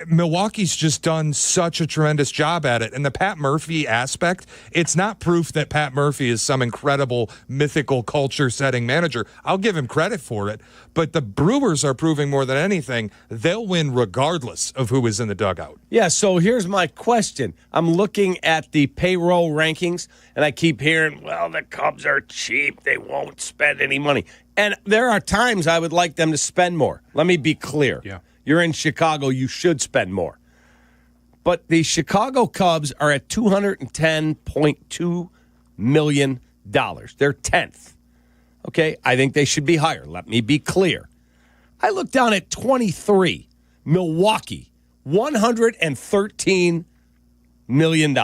Milwaukee's just done such a tremendous job at it. And the Pat Murphy aspect, it's not proof that Pat Murphy is some incredible, mythical, culture-setting manager. I'll give him credit for it. But the Brewers are proving more than anything, they'll win regardless of who is in the dugout. Yeah, so here's my question. I'm looking at the payroll rankings, and I keep hearing, well, the Cubs are cheap. They won't spend any money. And there are times I would like them to spend more. Let me be clear. Yeah. You're in Chicago, you should spend more. But the Chicago Cubs are at $210.2 million. They're 10th. Okay, I think they should be higher. Let me be clear. I look down at 23, Milwaukee, $113 million.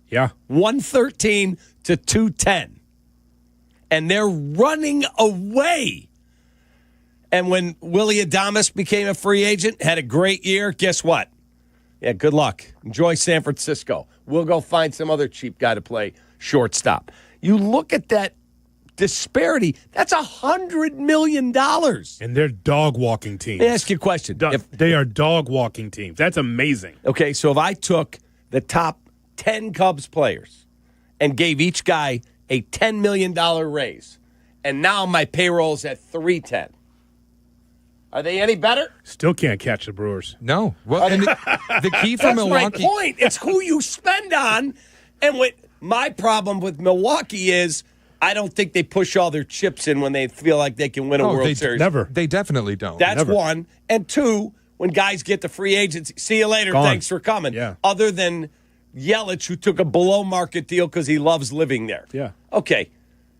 Yeah. 113 to 210. And they're running away. And when Willie Adames became a free agent, had a great year, guess what? Yeah, good luck. Enjoy San Francisco. We'll go find some other cheap guy to play shortstop. You look at that disparity, that's $100 million. And they're dog-walking teams. Let me ask you a question. They are dog-walking teams. That's amazing. Okay, so if I took the top 10 Cubs players and gave each guy a $10 million raise, and now my payroll's at $310, are they any better? Still can't catch the Brewers. No. Well, and the key for Milwaukee. That's my point. It's who you spend on. And my problem with Milwaukee is I don't think they push all their chips in when they feel like they can win a World Series. Never. They definitely don't. That's one. And two, when guys get the free agency, see you later, thanks for coming. Yeah. Other than Yelich, who took a below-market deal because he loves living there. Yeah. Okay.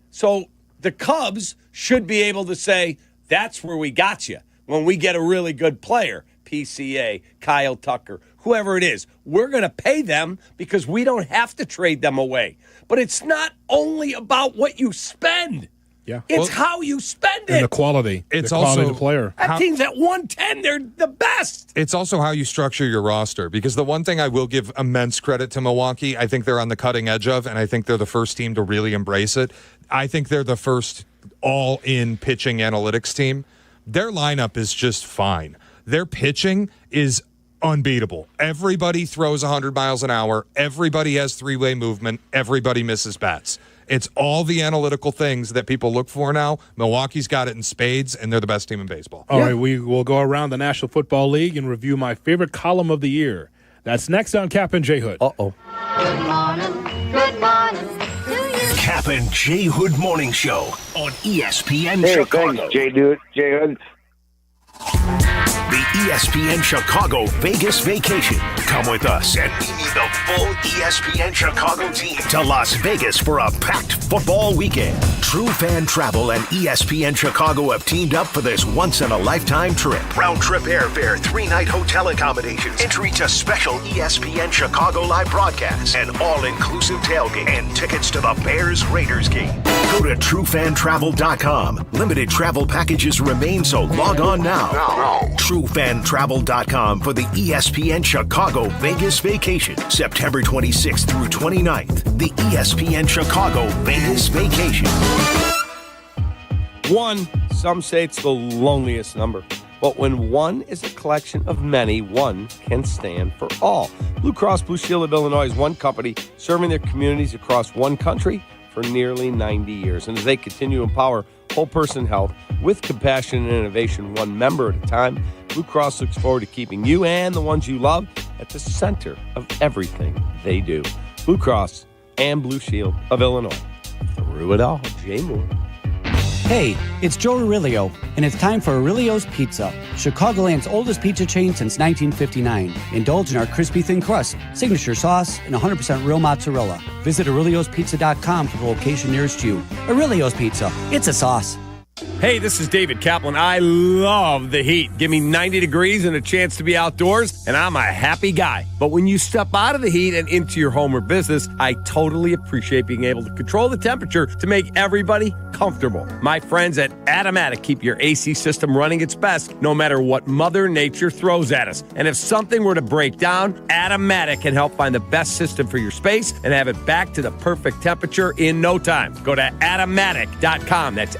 So the Cubs should be able to say, that's where we got you. When we get a really good player, PCA, Kyle Tucker, whoever it is, we're going to pay them because we don't have to trade them away. But it's not only about what you spend. Yeah. It's how you spend it. And the quality. It's the quality also of the player. That team's at 110. They're the best. It's also how you structure your roster, because the one thing I will give immense credit to Milwaukee, I think they're on the cutting edge of, and I think they're the first team to really embrace it. I think they're the first all-in pitching analytics team. Their lineup is just fine. Their pitching is unbeatable. Everybody throws 100 miles an hour. Everybody has three-way movement. Everybody misses bats. It's all the analytical things that people look for now. Milwaukee's got it in spades, and they're the best team in baseball. All right, we will go around the National Football League and review my favorite column of the year. That's next on Kap and J Hood. Good morning. Good morning. Kap and J Hood Morning Show on ESPN Chicago. Thanks, J Hood. The ESPN Chicago Vegas vacation. Come with us and meet the full ESPN Chicago team to Las Vegas for a packed football weekend. True Fan Travel and ESPN Chicago have teamed up for this once-in-a-lifetime trip. Round-trip airfare, 3-night hotel accommodations, entry to special ESPN Chicago live broadcasts, and all-inclusive tailgate, and tickets to the Bears-Raiders game. Go to TrueFanTravel.com. Limited travel packages remain, so log on now. TrueFanTravel.com for the ESPN Chicago Vegas vacation, September 26th through 29th. The ESPN Chicago Vegas vacation. One, some say it's the loneliest number. But when one is a collection of many, one can stand for all. Blue Cross Blue Shield of Illinois is one company serving their communities across one country for nearly 90 years. And as they continue to empower whole person health with compassion and innovation, one member at a time, Blue Cross looks forward to keeping you and the ones you love at the center of everything they do. Blue Cross and Blue Shield of Illinois. Through it all, Jay Moore. Hey, it's Joe Aurelio, and it's time for Aurelio's Pizza, Chicagoland's oldest pizza chain since 1959. Indulge in our crispy thin crust, signature sauce, and 100% real mozzarella. Visit Aurelio'sPizza.com for the location nearest you. Aurelio's Pizza, it's a sauce. Hey, this is David Kaplan. I love the heat. Give me 90 degrees and a chance to be outdoors, and I'm a happy guy. But when you step out of the heat and into your home or business, I totally appreciate being able to control the temperature to make everybody comfortable. My friends at Automatic keep your AC system running its best, no matter what Mother Nature throws at us. And if something were to break down, Automatic can help find the best system for your space and have it back to the perfect temperature in no time. Go to Automatic.com. That's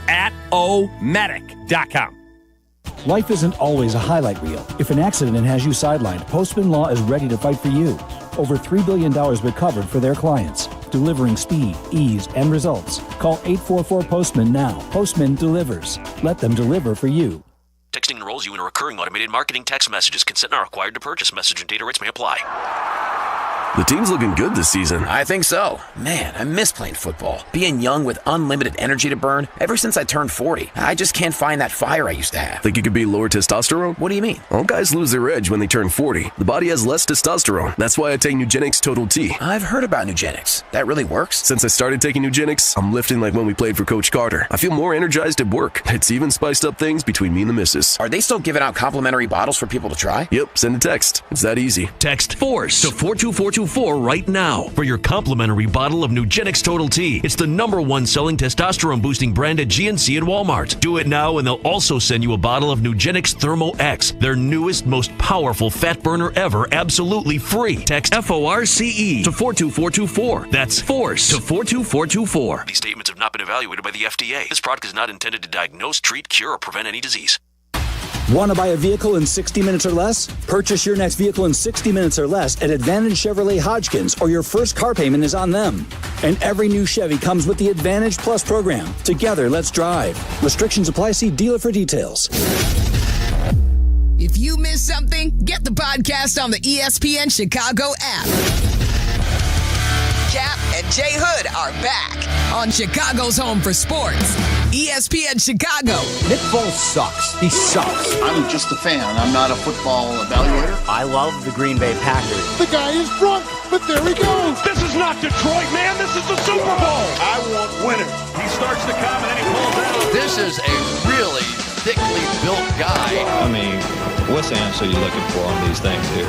Automatic.com. Life isn't always a highlight reel. If an accident has you sidelined, Postman Law is ready to fight for you. Over $3 billion recovered for their clients, delivering speed, ease, and results. Call 844-POSTMAN now. Postman delivers. Let them deliver for you. Texting enrolls you in a recurring automated marketing text messages. Consent not required to purchase. Message and data rates may apply. The team's looking good this season. I think so. Man, I miss playing football. Being young with unlimited energy to burn. Ever since I turned 40, I just can't find that fire I used to have. Think it could be lower testosterone? What do you mean? All guys lose their edge when they turn 40. The body has less testosterone. That's why I take Nugenix Total T. I've heard about Nugenix. That really works? Since I started taking Nugenix, I'm lifting like when we played for Coach Carter. I feel more energized at work. It's even spiced up things between me and the missus. Are they still giving out complimentary bottles for people to try? Yep, send a text. It's that easy. Text FORCE to 42424 right now for your complimentary bottle of Nugenix Total T. It's the #1 selling testosterone-boosting brand at GNC and Walmart. Do it now, and they'll also send you a bottle of Nugenix Thermo X, their newest, most powerful fat burner ever, absolutely free. Text FORCE to 42424. That's FORCE to 42424. These statements have not been evaluated by the FDA. This product is not intended to diagnose, treat, cure, or prevent any disease. Want to buy a vehicle in 60 minutes or less? Purchase your next vehicle in 60 minutes or less at Advantage Chevrolet Hodgkins, or your first car payment is on them. And every new Chevy comes with the Advantage Plus program. Together, let's drive. Restrictions apply. See dealer for details. If you missed something, get the podcast on the ESPN Chicago app. Kap and J Hood are back on Chicago's home for sports. ESPN Chicago. Nick Foles sucks. He sucks. I'm just a fan. I'm not a football evaluator. I love the Green Bay Packers. The guy is drunk, but there he goes. This is not Detroit, man. This is the Super Bowl. I want winners. He starts to come and then he pulls out. This is a really thickly built guy. I mean, what's the answer you're looking for on these things here?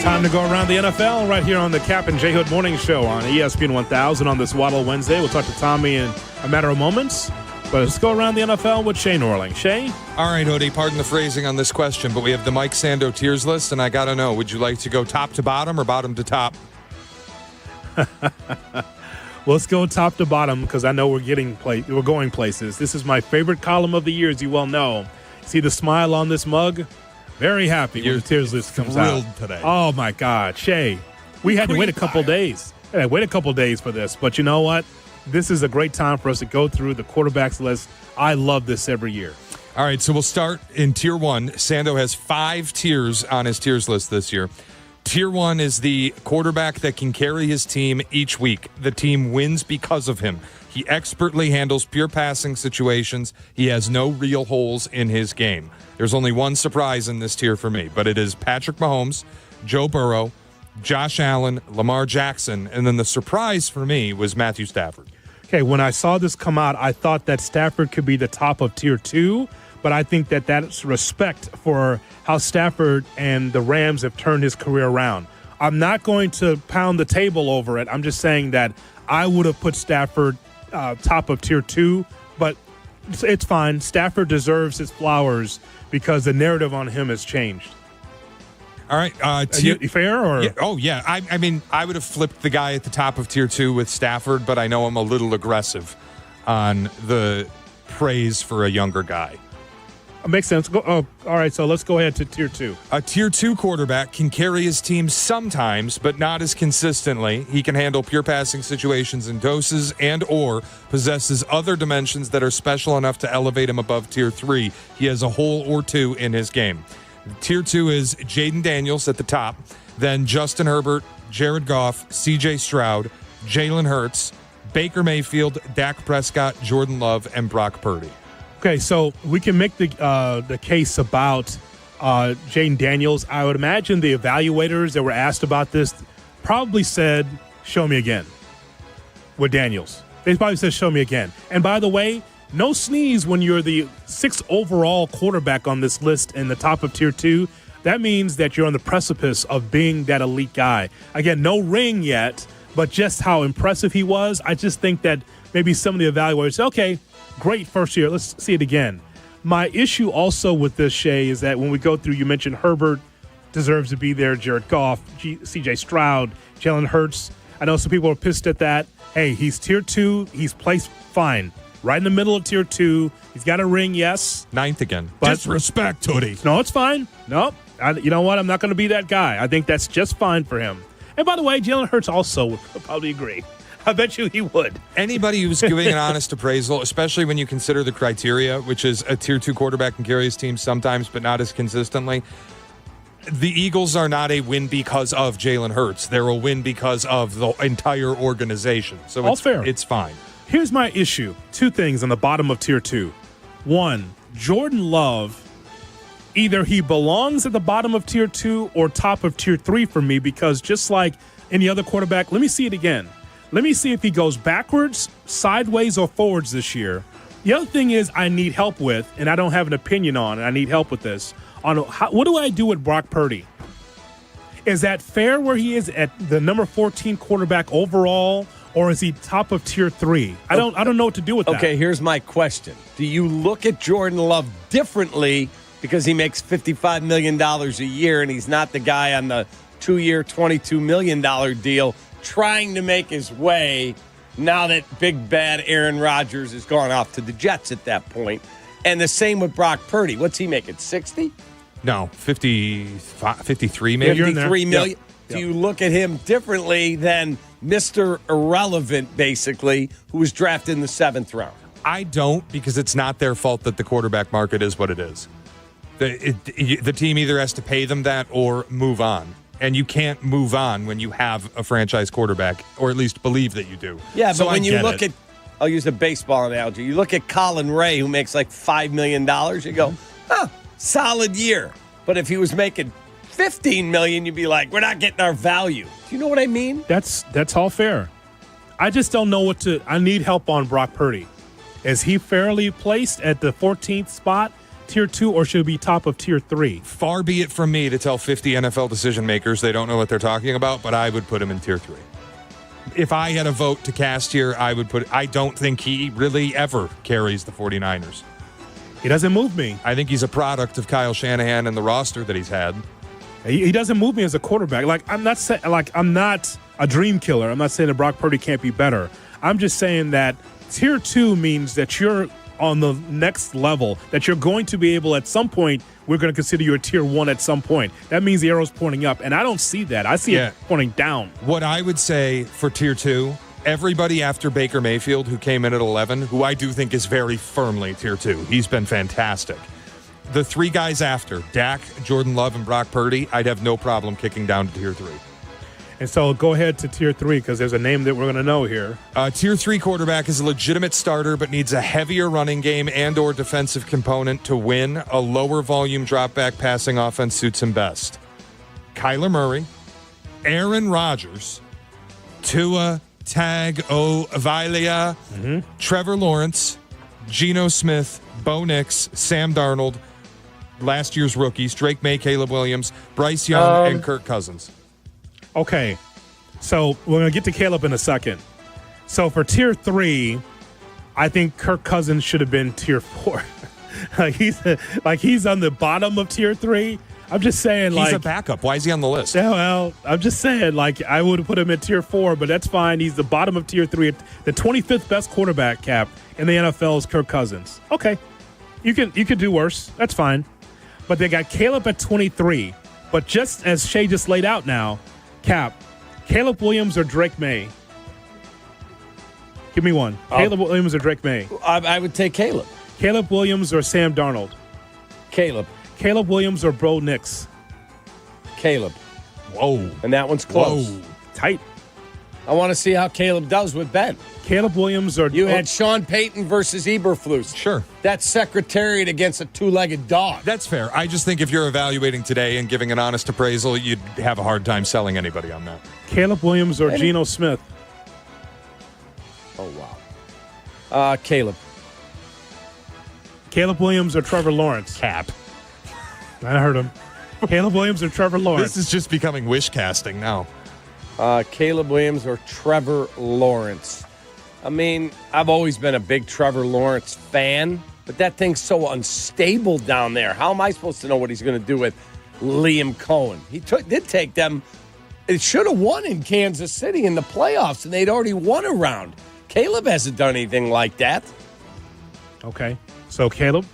Time to go around the NFL right here on the Kap and J Hood Morning Show on ESPN 1000 on this Waddle Wednesday. We'll talk to Tommy in a matter of moments. But let's go around the NFL with Shay Norling. Shay? All right, Hoodie, pardon the phrasing on this question, but we have the Mike Sando tiers list, and I got to know, would you like to go top to bottom or bottom to top? Let's go top to bottom because I know we're going places. This is my favorite column of the year, as you well know. See the smile on this mug? Very happy when the tiers list comes out. Today. Oh, my God. Shay, we had to wait a couple days. Hey, wait a couple days for this, but you know what? This is a great time for us to go through the quarterbacks list. I love this every year. All right, so we'll start in Tier 1. Sando has 5 tiers on his tiers list this year. Tier 1 is the quarterback that can carry his team each week. The team wins because of him. He expertly handles pure passing situations. He has no real holes in his game. There's only one surprise in this tier for me, but it is Patrick Mahomes, Joe Burrow, Josh Allen, Lamar Jackson, and then the surprise for me was Matthew Stafford. Okay, when I saw this come out, I thought that Stafford could be the top of Tier 2, but I think that that's respect for how Stafford and the Rams have turned his career around. I'm not going to pound the table over it. I'm just saying that I would have put Stafford top of Tier 2, but it's fine. Stafford deserves his flowers because the narrative on him has changed. All right. Fair? Or? Yeah, yeah. I mean, I would have flipped the guy at the top of Tier 2 with Stafford, but I know I'm a little aggressive on the praise for a younger guy. Makes sense. All right, so let's go ahead to Tier 2. A Tier 2 quarterback can carry his team sometimes, but not as consistently. He can handle pure passing situations in doses and or possesses other dimensions that are special enough to elevate him above Tier 3. He has a hole or two in his game. Tier 2 is Jaden Daniels at the top, then Justin Herbert, Jared Goff, C.J. Stroud, Jalen Hurts, Baker Mayfield, Dak Prescott, Jordan Love, and Brock Purdy. Okay, so we can make the case about Jaden Daniels. I would imagine the evaluators that were asked about this probably said, show me again with Daniels. They probably said, show me again. And by the way, no sneeze when you're the 6th overall quarterback on this list in the top of Tier 2. That means that you're on the precipice of being that elite guy. Again, no ring yet, but just how impressive he was. I just think that maybe some of the evaluators say, okay, great first year. Let's see it again. My issue also with this, Shay, is that when we go through, you mentioned Herbert deserves to be there, Jared Goff, C.J. Stroud, Jalen Hurts. I know some people are pissed at that. Hey, he's Tier 2. He's placed fine. Right in the middle of Tier 2. He's got a ring, yes. 9th again. But disrespect, Hoodie. No, it's fine. Nope. You know what? I'm not going to be that guy. I think that's just fine for him. And by the way, Jalen Hurts also would probably agree. I bet you he would. Anybody who's giving an honest appraisal, especially when you consider the criteria, which is a Tier 2 quarterback can carry his team sometimes, but not as consistently. The Eagles are not a win because of Jalen Hurts. They're a win because of the entire organization. So all fair. It's fine. Here's my issue. 2 things on the bottom of Tier 2. 1, Jordan Love, either he belongs at the bottom of Tier 2 or top of Tier 3 for me, because just like any other quarterback, let me see it again. Let me see if he goes backwards, sideways, or forwards this year. The other thing is I need help with, and I don't have an opinion on, and I need help with this, on what do I do with Brock Purdy? Is that fair where he is at the number 14 quarterback overall, or is he top of Tier 3? I don't know what to do with that. Okay, here's my question. Do you look at Jordan Love differently because he makes $55 million a year and he's not the guy on the 2-year, $22 million deal trying to make his way now that big bad Aaron Rodgers has gone off to the Jets at that point? And the same with Brock Purdy. What's he making, 60? No, 53 maybe. 53 million. Yep. Do you look at him differently than Mr. Irrelevant, basically, who was drafted in the 7th round? I don't, because it's not their fault that the quarterback market is what it is. The team either has to pay them that or move on. And you can't move on when you have a franchise quarterback, or at least believe that you do. Yeah, so but when you look at, I'll use a baseball analogy. You look at Colin Ray, who makes like $5 million. You go, solid year. But if he was making $15 million, you'd be like, we're not getting our value. Do you know what I mean? That's all fair. I just don't know what to. I need help on Brock Purdy. Is he fairly placed at the 14th spot, Tier 2, or should he be top of Tier 3? Far be it from me to tell 50 NFL decision makers they don't know what they're talking about, but I would put him in Tier 3. If I had a vote to cast here, I don't think he really ever carries the 49ers. He doesn't move me. I think he's a product of Kyle Shanahan and the roster that he's had. He doesn't move me as a quarterback. I'm not a dream killer. I'm not saying that Brock Purdy can't be better. I'm just saying that Tier 2 means that you're on the next level that you're going to be able at some point, we're going to consider you a tier 1 at some point. That means the arrow's pointing up, and I don't see that. I see it pointing down. What I would say for tier 2, everybody after Baker Mayfield who came in at 11, who I do think is very firmly tier 2. He's been fantastic. The 3 guys after, Dak, Jordan Love, and Brock Purdy, I'd have no problem kicking down to tier 3. And so go ahead to tier 3 because there's a name that we're going to know here. Tier 3 quarterback is a legitimate starter but needs a heavier running game and or defensive component to win. A lower volume drop back passing offense suits him best. Kyler Murray, Aaron Rodgers, Tua Tagovailoa, Trevor Lawrence, Geno Smith, Bo Nix, Sam Darnold, last year's rookies, Drake May, Caleb Williams, Bryce Young, and Kirk Cousins. Okay, so we're going to get to Caleb in a second. So for tier 3, I think Kirk Cousins should have been tier 4. he's on the bottom of tier 3. I'm just saying, he's a backup. Why is he on the list? Yeah, well, I'm just saying, I would have put him at tier 4, but that's fine. He's the bottom of tier 3. The 25th best quarterback, Cap, in the NFL is Kirk Cousins. Okay, you could do worse. That's fine. But they got Caleb at 23. But just as Shay just laid out now, Cap, Caleb Williams or Drake May? Give me one. Caleb Williams or Drake May? I would take Caleb. Caleb Williams or Sam Darnold? Caleb. Caleb Williams or Bo Nix? Caleb. Whoa. And that one's close. Whoa. Tight. I want to see how Caleb does with Ben. Caleb Williams or... You had Sean Payton versus Eberflus. Sure. That's secretariat against a 2-legged dog. That's fair. I just think if you're evaluating today and giving an honest appraisal, you'd have a hard time selling anybody on that. Caleb Williams or Geno Smith? Oh, wow. Caleb. Caleb Williams or Trevor Lawrence? Cap. I heard him. Caleb Williams or Trevor Lawrence? This is just becoming wish casting now. Caleb Williams or Trevor Lawrence. I mean, I've always been a big Trevor Lawrence fan, but that thing's so unstable down there. How am I supposed to know what he's going to do with Liam Cohen? He did take them. It should have won in Kansas City in the playoffs, and they'd already won a round. Caleb hasn't done anything like that. Okay. So Caleb?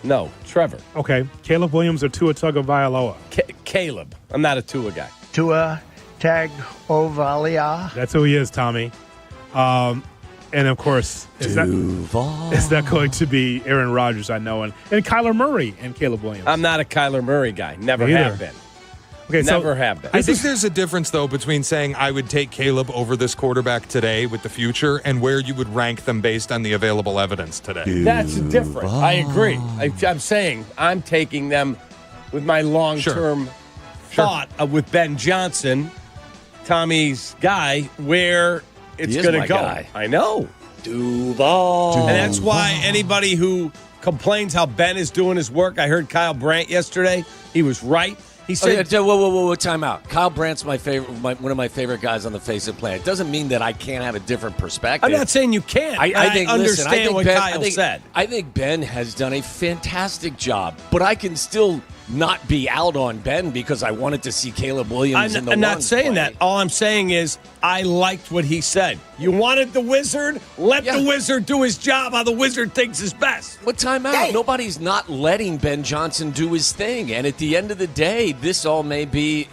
No, Trevor. Okay. Caleb Williams or Tua Tagovailoa? Caleb. I'm not a Tua guy. Tua Tagovailoa. That's who he is, Tommy. And, of course, it's not going to be Aaron Rodgers, I know, and Kyler Murray and Caleb Williams. I'm not a Kyler Murray guy. Never have been. Okay, Never have been. I think there's a difference, though, between saying I would take Caleb over this quarterback today with the future and where you would rank them based on the available evidence today. That's different. I agree. I'm saying I'm taking them with my long-term thought with Ben Johnson, Tommy's guy, where it's going to go. Guy. I know. Duval. And that's why anybody who complains how Ben is doing his work, I heard Kyle Brandt yesterday. He was right. He said, whoa, time out. Kyle Brandt's my favorite, one of my favorite guys on the face of the planet. It doesn't mean that I can't have a different perspective. I'm not saying you can't. I understand what Kyle said. I think Ben has done a fantastic job, but I can still not be out on Ben because I wanted to see Caleb Williams in the I'm not saying that. All I'm saying is I liked what he said. You wanted the Wizard? Let the Wizard do his job how the Wizard thinks is best. What time out? Hey. Nobody's not letting Ben Johnson do his thing. And at the end of the day, this all may be,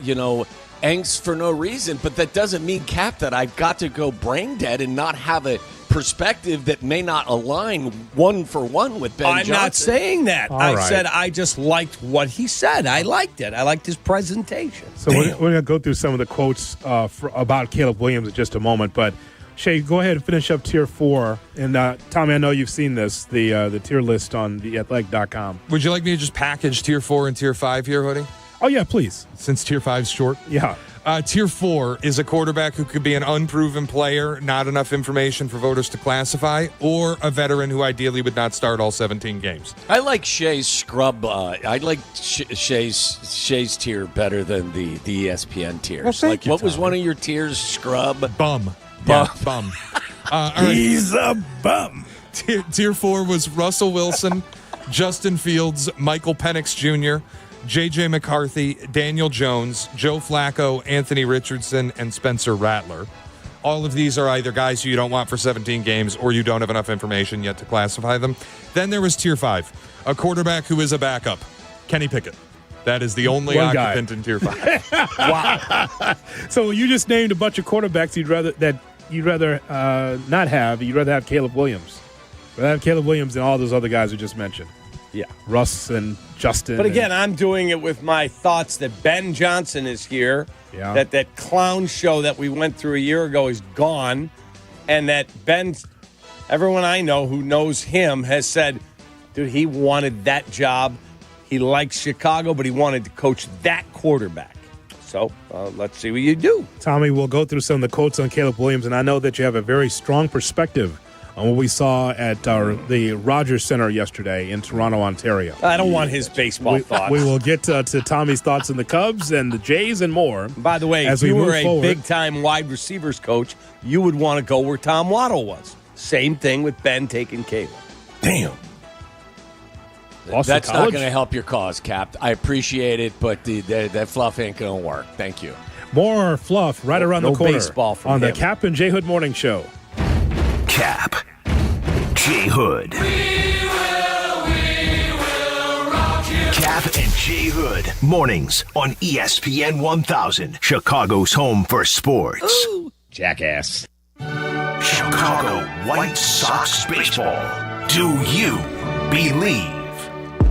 angst for no reason. But that doesn't mean, Cap, that I've got to go brain dead and not have a perspective that may not align one for one with Ben Johnson. I'm not saying that. I said I just liked what he said. I liked it. I liked his presentation. So we're going to go through some of the quotes about Caleb Williams in just a moment. But, Shay, go ahead and finish up Tier 4. And, Tommy, I know you've seen this, the tier list on theathletic.com. Would you like me to just package Tier 4 and Tier 5 here, Hoodie? Oh, yeah, please. Since Tier 5's short? Yeah. Tier 4 is a quarterback who could be an unproven player, not enough information for voters to classify, or a veteran who ideally would not start all 17 games. I like Shay's scrub. I like Shay's tier better than the ESPN tiers. Well, what was one of your tiers? Scrub? Bum. Yeah, bum. He's a bum. Tier 4 was Russell Wilson, Justin Fields, Michael Penix Jr., J.J. McCarthy, Daniel Jones, Joe Flacco, Anthony Richardson, and Spencer Rattler. all of these are either guys who you don't want for 17 games or you don't have enough information yet to classify them. Then there was Tier 5, a quarterback who is a backup, Kenny Pickett. That is the only occupant in Tier 5. Wow. So you just named a bunch of quarterbacks you'd rather not have. You'd rather have Caleb Williams. Rather have Caleb Williams than all those other guys we just mentioned. Yeah. Russ and Justin. But again, I'm doing it with my thoughts that Ben Johnson is here. Yeah. That clown show that we went through a year ago is gone. And that everyone I know who knows him has said, dude, he wanted that job. He likes Chicago, but he wanted to coach that quarterback. So let's see what you do. Tommy, we'll go through some of the quotes on Caleb Williams, and I know that you have a very strong perspective on what we saw at the Rogers Center yesterday in Toronto, Ontario. I don't want his baseball thoughts. We will get to Tommy's thoughts on the Cubs and the Jays and more. By the way, if you were a big-time wide receivers coach, you would want to go where Tom Waddle was. Same thing with Ben taking Caleb. Damn. That's not going to help your cause, Cap. I appreciate it, but that fluff ain't going to work. Thank you. More fluff right around the corner baseball from on him. the Kap and J Hood Morning Show. Kap J Hood. Kap and J Hood. Mornings on ESPN 1000. Chicago's home for sports. Ooh, jackass. Chicago White Sox baseball. Do you believe?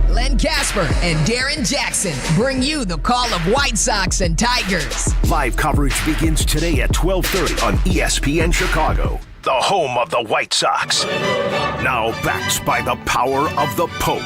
Len Casper and Darren Jackson bring you the call of White Sox and Tigers. Live coverage begins today at 12:30 on ESPN Chicago, the home of the White Sox. Now backed by the power of the Pope.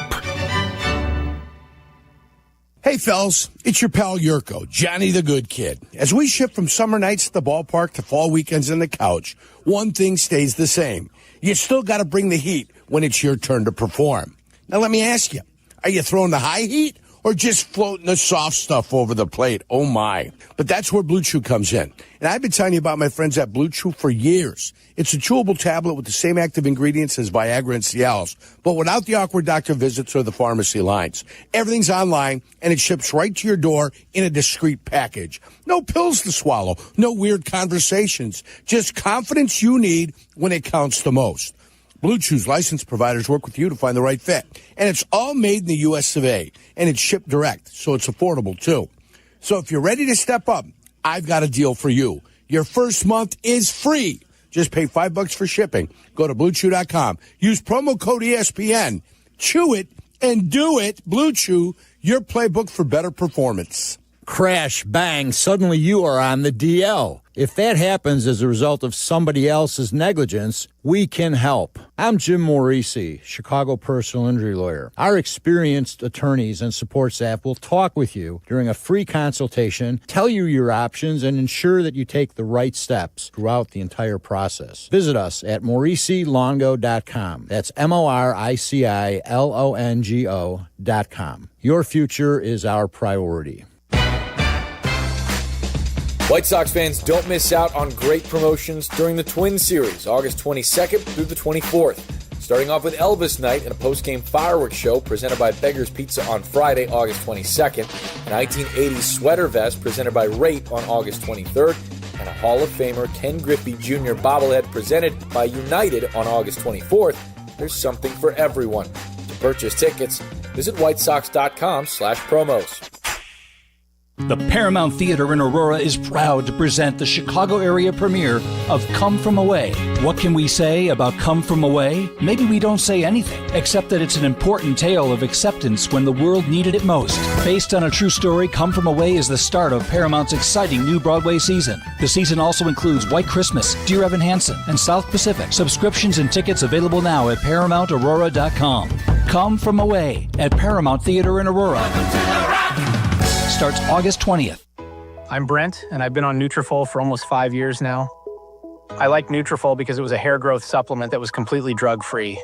Hey, fellas, it's your pal Yurko, Johnny the Good Kid. As we shift from summer nights at the ballpark to fall weekends on the couch, one thing stays the same. You still got to bring the heat when it's your turn to perform. Now, let me ask you. Are you throwing the high heat or just floating the soft stuff over the plate? Oh, my. But that's where Blue Chew comes in. And I've been telling you about my friends at Blue Chew for years. It's a chewable tablet with the same active ingredients as Viagra and Cialis, but without the awkward doctor visits or the pharmacy lines. Everything's online, and it ships right to your door in a discreet package. No pills to swallow, no weird conversations, just confidence you need when it counts the most. Blue Chew's licensed providers work with you to find the right fit. And it's all made in the U.S. of A. And it's shipped direct, so it's affordable, too. So if you're ready to step up, I've got a deal for you. Your first month is free. Just pay $5 for shipping. Go to BlueChew.com. Use promo code ESPN. Chew it and do it. Blue Chew, your playbook for better performance. Crash, bang, suddenly you are on the DL. If that happens as a result of somebody else's negligence, we can help. I'm Jim Morisi, Chicago personal injury lawyer. Our experienced attorneys and support staff will talk with you during a free consultation, tell you your options, and ensure that you take the right steps throughout the entire process. Visit us at MorisiLongo.com. That's MoriciLongo.com. Your future is our priority. White Sox fans, don't miss out on great promotions during the Twin Series, August 22nd through the 24th. Starting off with Elvis Night and a post-game fireworks show presented by Beggar's Pizza on Friday, August 22nd, a 1980s sweater vest presented by Rate on August 23rd, and a Hall of Famer Ken Griffey Jr. bobblehead presented by United on August 24th. There's something for everyone. To purchase tickets, visit whitesox.com/promos. The Paramount Theater in Aurora is proud to present the Chicago area premiere of Come From Away. What can we say about Come From Away? Maybe we don't say anything, except that it's an important tale of acceptance when the world needed it most. Based on a true story, Come From Away is the start of Paramount's exciting new Broadway season. The season also includes White Christmas, Dear Evan Hansen, and South Pacific. Subscriptions and tickets available now at ParamountAurora.com. Come From Away at Paramount Theater in Aurora. Starts August 20th. I'm Brent, and I've been on Nutrafol for almost 5 years now. I like Nutrafol because it was a hair growth supplement that was completely drug-free.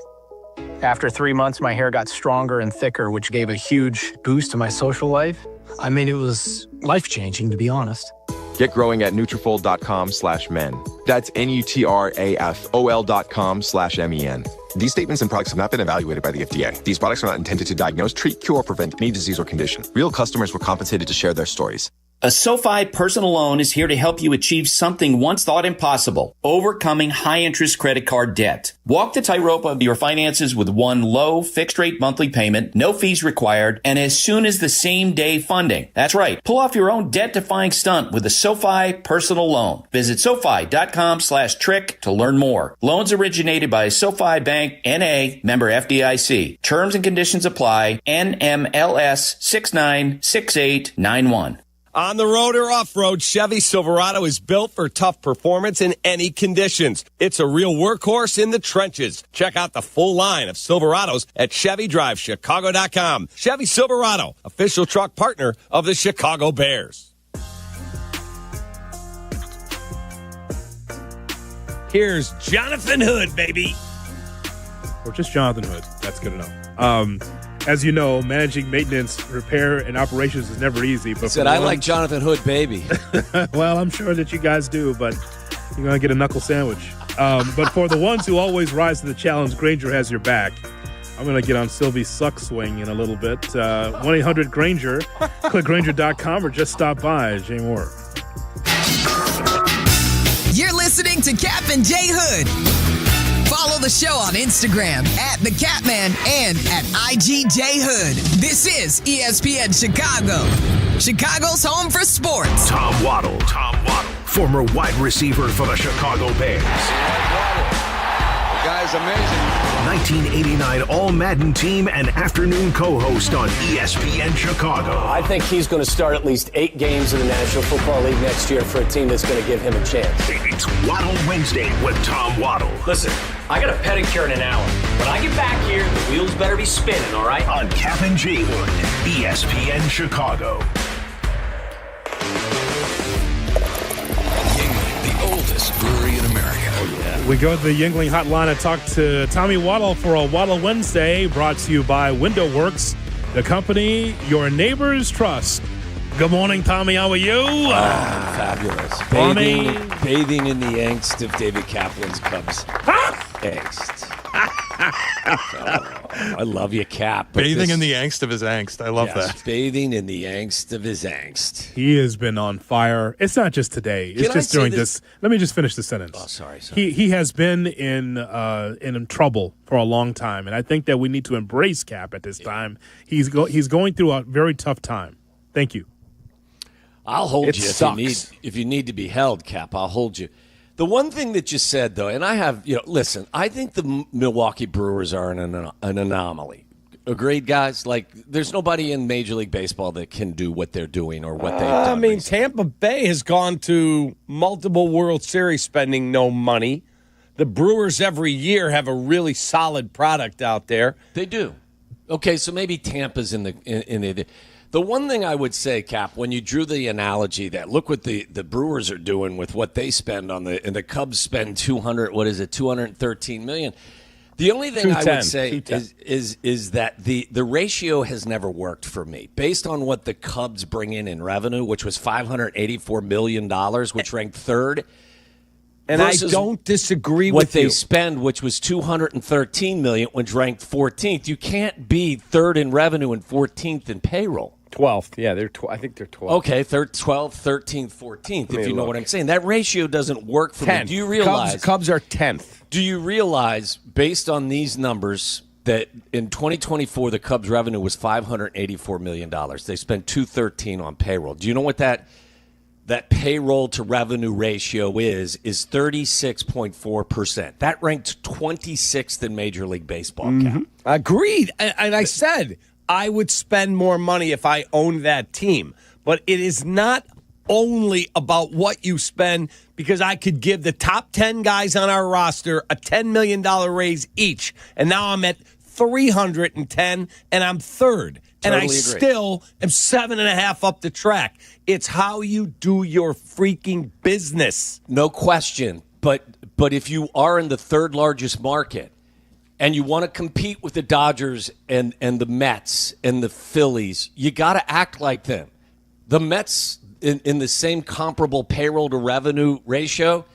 After 3 months, my hair got stronger and thicker, which gave a huge boost to my social life. I mean, it was life-changing, to be honest. Get growing at Nutrafol.com/men. That's Nutrafol.com/MEN. These statements and products have not been evaluated by the FDA. These products are not intended to diagnose, treat, cure, or prevent any disease or condition. Real customers were compensated to share their stories. A SoFi personal loan is here to help you achieve something once thought impossible, overcoming high-interest credit card debt. Walk the tightrope of your finances with one low, fixed-rate monthly payment, no fees required, and as soon as the same-day funding. That's right. Pull off your own debt-defying stunt with a SoFi personal loan. Visit SoFi.com/trick to learn more. Loans originated by SoFi Bank, N.A., member FDIC. Terms and conditions apply. NMLS 696891. On the road or off-road, Chevy Silverado is built for tough performance in any conditions. It's a real workhorse in the trenches. Check out the full line of Silverados at ChevyDriveChicago.com. Chevy Silverado, official truck partner of the Chicago Bears. Here's Jonathan Hood, baby. Or just Jonathan Hood. That's good enough. As you know, managing maintenance, repair, and operations is never easy. But I like Jonathan Hood, baby. Well, I'm sure that you guys do, but you're going to get a knuckle sandwich. But for the ones who always rise to the challenge, Grainger has your back. I'm going to get on Sylvie's suck swing in a little bit. 1-800-GRAINGER. Click Grainger.com or just stop by. Jay Moore. You're listening to Kap and J Hood. Follow the show on Instagram at The Catman and at IGJHood. This is ESPN Chicago, Chicago's home for sports. Tom Waddle, former wide receiver for the Chicago Bears. The guy's amazing. 1989 All-Madden team and afternoon co-host on ESPN Chicago. I think he's going to start at least 8 games in the National Football League next year for a team that's going to give him a chance. It's Waddle Wednesday with Tom Waddle. Listen, I got a pedicure in an hour. When I get back here, the wheels better be spinning, all right? On Kap and J Hood, ESPN Chicago. The oldest brewery in America. Oh, yeah. We go to the Yuengling hotline and talk to Tommy Waddle for a Waddle Wednesday, brought to you by Window Works, the company your neighbors trust. Good morning, Tommy. How are you? Fabulous. Bathing in the angst of David Kaplan's Cubs. Angst. I love you, Cap. Bathing in the angst of his angst. I love that. Bathing in the angst of his angst. He has been on fire. It's not just today. It's just during this. Let me just finish the sentence. Oh, sorry. He has been in trouble for a long time, and I think that we need to embrace Cap at this time. He's going through a very tough time. Thank you. I'll hold you if you need to be held, Cap. I'll hold you. The one thing that you said, though, and I have, listen, I think the Milwaukee Brewers are an anomaly. Agreed, guys? Like, there's nobody in Major League Baseball that can do what they're doing or what they've done. I mean, Tampa Bay has gone to multiple World Series spending no money. The Brewers every year have a really solid product out there. They do. Okay, so maybe Tampa's in the The one thing I would say, Cap, when you drew the analogy that look what the Brewers are doing with what they spend and the Cubs spend $213 million. The only thing I would say is that the ratio has never worked for me. Based on what the Cubs bring in revenue, which was $584 million, which ranked third. And I don't disagree with what they spend, which was $213 million, which ranked 14th. You can't be third in revenue and 14th in payroll. 12th, yeah, I think they're 12th. Okay, 12th, 13th, 14th, if you know what I'm saying. That ratio doesn't work for 10th. me. Do you realize Cubs are 10th? Do you realize, based on these numbers, that in 2024 the Cubs' revenue was $584 million? They spent $213 on payroll. Do you know what that payroll to revenue ratio is 36.4%. That ranked 26th in Major League Baseball, Cap. Agreed. And I said I would spend more money if I owned that team. But it is not only about what you spend, because I could give the top 10 guys on our roster a $10 million raise each. And now I'm at $310, and I'm third. And I still am 7.5 up the track. It's how you do your freaking business. No question. But if you are in the third largest market and you want to compete with the Dodgers and the Mets and the Phillies, you got to act like them. The Mets, in the same comparable payroll to revenue ratio,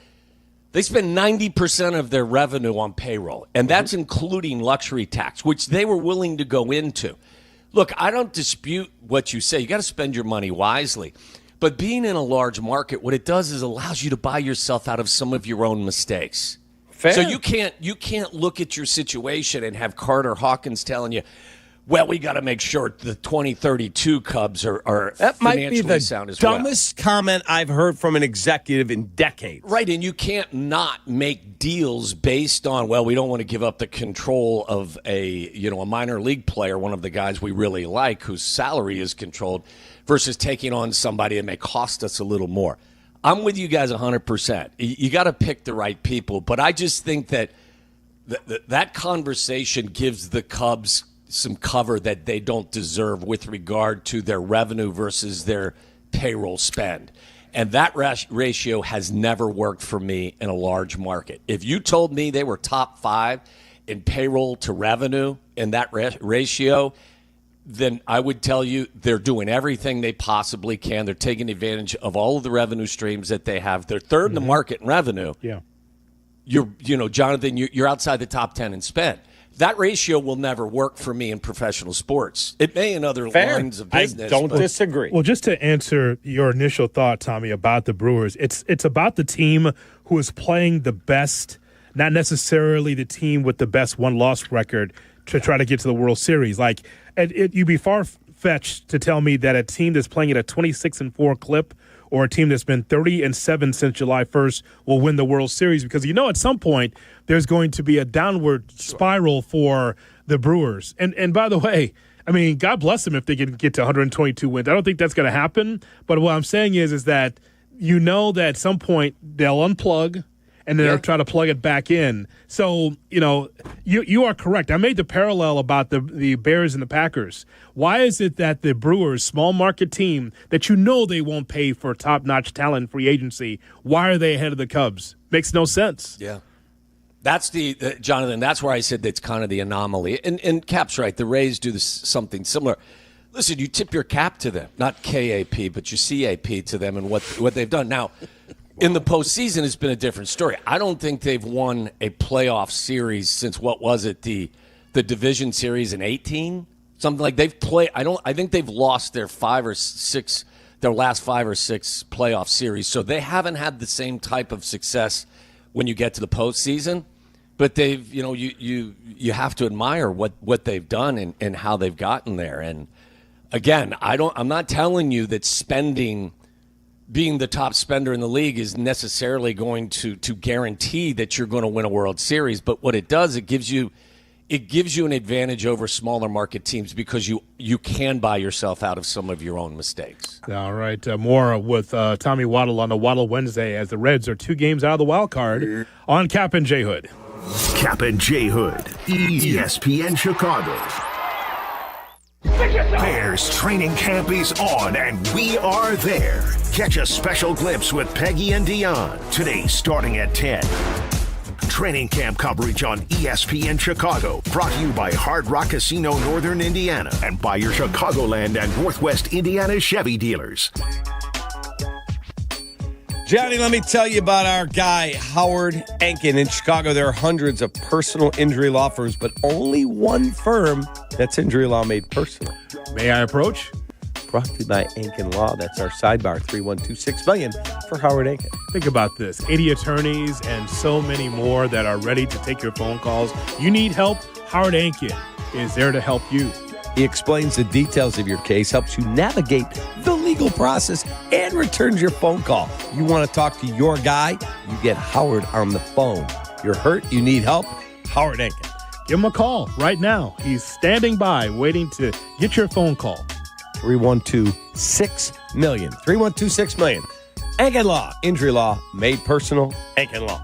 they spend 90% of their revenue on payroll. And that's including luxury tax, which they were willing to go into. Look, I don't dispute what you say. You got to spend your money wisely. But being in a large market, what it does is allows you to buy yourself out of some of your own mistakes. Fair. So you can't look at your situation and have Carter Hawkins telling you, well, we got to make sure the 2032 Cubs are that might financially be the sound as well. dumbest comment I've heard from an executive in decades. Right, and you can't not make deals based on, well, we don't want to give up the control of a minor league player, one of the guys we really like, whose salary is controlled, versus taking on somebody that may cost us a little more. I'm with you guys 100%. You got to pick the right people, but I just think that that conversation gives the Cubs some cover that they don't deserve with regard to their revenue versus their payroll spend. And that ratio has never worked for me in a large market. If you told me they were top 5 in payroll to revenue in that ratio, then I would tell you they're doing everything they possibly can. They're taking advantage of all of the revenue streams that they have. They're third in the market in revenue. Yeah. Jonathan, you're outside the top 10 in spend. That ratio will never work for me in professional sports. It may in other lines of business. I don't disagree. Well, just to answer your initial thought, Tommy, about the Brewers, it's about the team who is playing the best, not necessarily the team with the best one-loss record to try to get to the World Series. Like, you'd be far-fetched to tell me that a team that's playing at a 26-4 clip or a team that's been 30-7 since July 1st will win the World Series, because at some point there's going to be a downward spiral for the Brewers. And by the way, I mean, God bless them if they can get to 122 wins. I don't think that's going to happen. But what I'm saying is that that at some point they'll unplug and then they'll try to plug it back in. So, you are correct. I made the parallel about the Bears and the Packers. Why is it that the Brewers, small market team, that they won't pay for top-notch talent free agency, why are they ahead of the Cubs? Makes no sense. Yeah. That's Jonathan, that's where I said that's kind of the anomaly. And Cap's right. The Rays do something similar. Listen, you tip your cap to them, not KAP, but your CAP to them and what they've done. Now, in the postseason, it's been a different story. I don't think they've won a playoff series since, what was it, the division series in 2018? Something like they've played. I think they've lost their last 5 or 6 playoff series. So they haven't had the same type of success when you get to the postseason. But they've, you have to admire what they've done and how they've gotten there. And again, I'm not telling you that being the top spender in the league is necessarily going to guarantee that you're going to win a World Series. But what it does, it gives you an advantage over smaller market teams because you can buy yourself out of some of your own mistakes. All right. More with Tommy Waddle on the Waddle Wednesday as the Reds are 2 games out of the wild card on Kap and J Hood. Kap and J Hood, ESPN Chicago. Bears training camp is on, and we are there. Catch a special glimpse with Peggy and Dionne today starting at 10. Training camp coverage on ESPN Chicago, brought to you by Hard Rock Casino Northern Indiana and by your Chicagoland and Northwest Indiana Chevy dealers. Johnny, let me tell you about our guy, Howard Enkin in Chicago. There are hundreds of personal injury law firms, but only one firm that's injury law made personal. May I approach? Brought to you by Enkin Law. That's our sidebar, 312-6 million for Howard Enkin. Think about this. 80 attorneys and so many more that are ready to take your phone calls. You need help? Howard Enkin is there to help you. He explains the details of your case, helps you navigate the legal process, and returns your phone call. You want to talk to your guy? You get Howard on the phone. You're hurt? You need help? Howard Enkin. Give him a call right now. He's standing by waiting to get your phone call. 312-6 million. 312-6 million. Enkin Law. Injury law made personal. Enkin Law.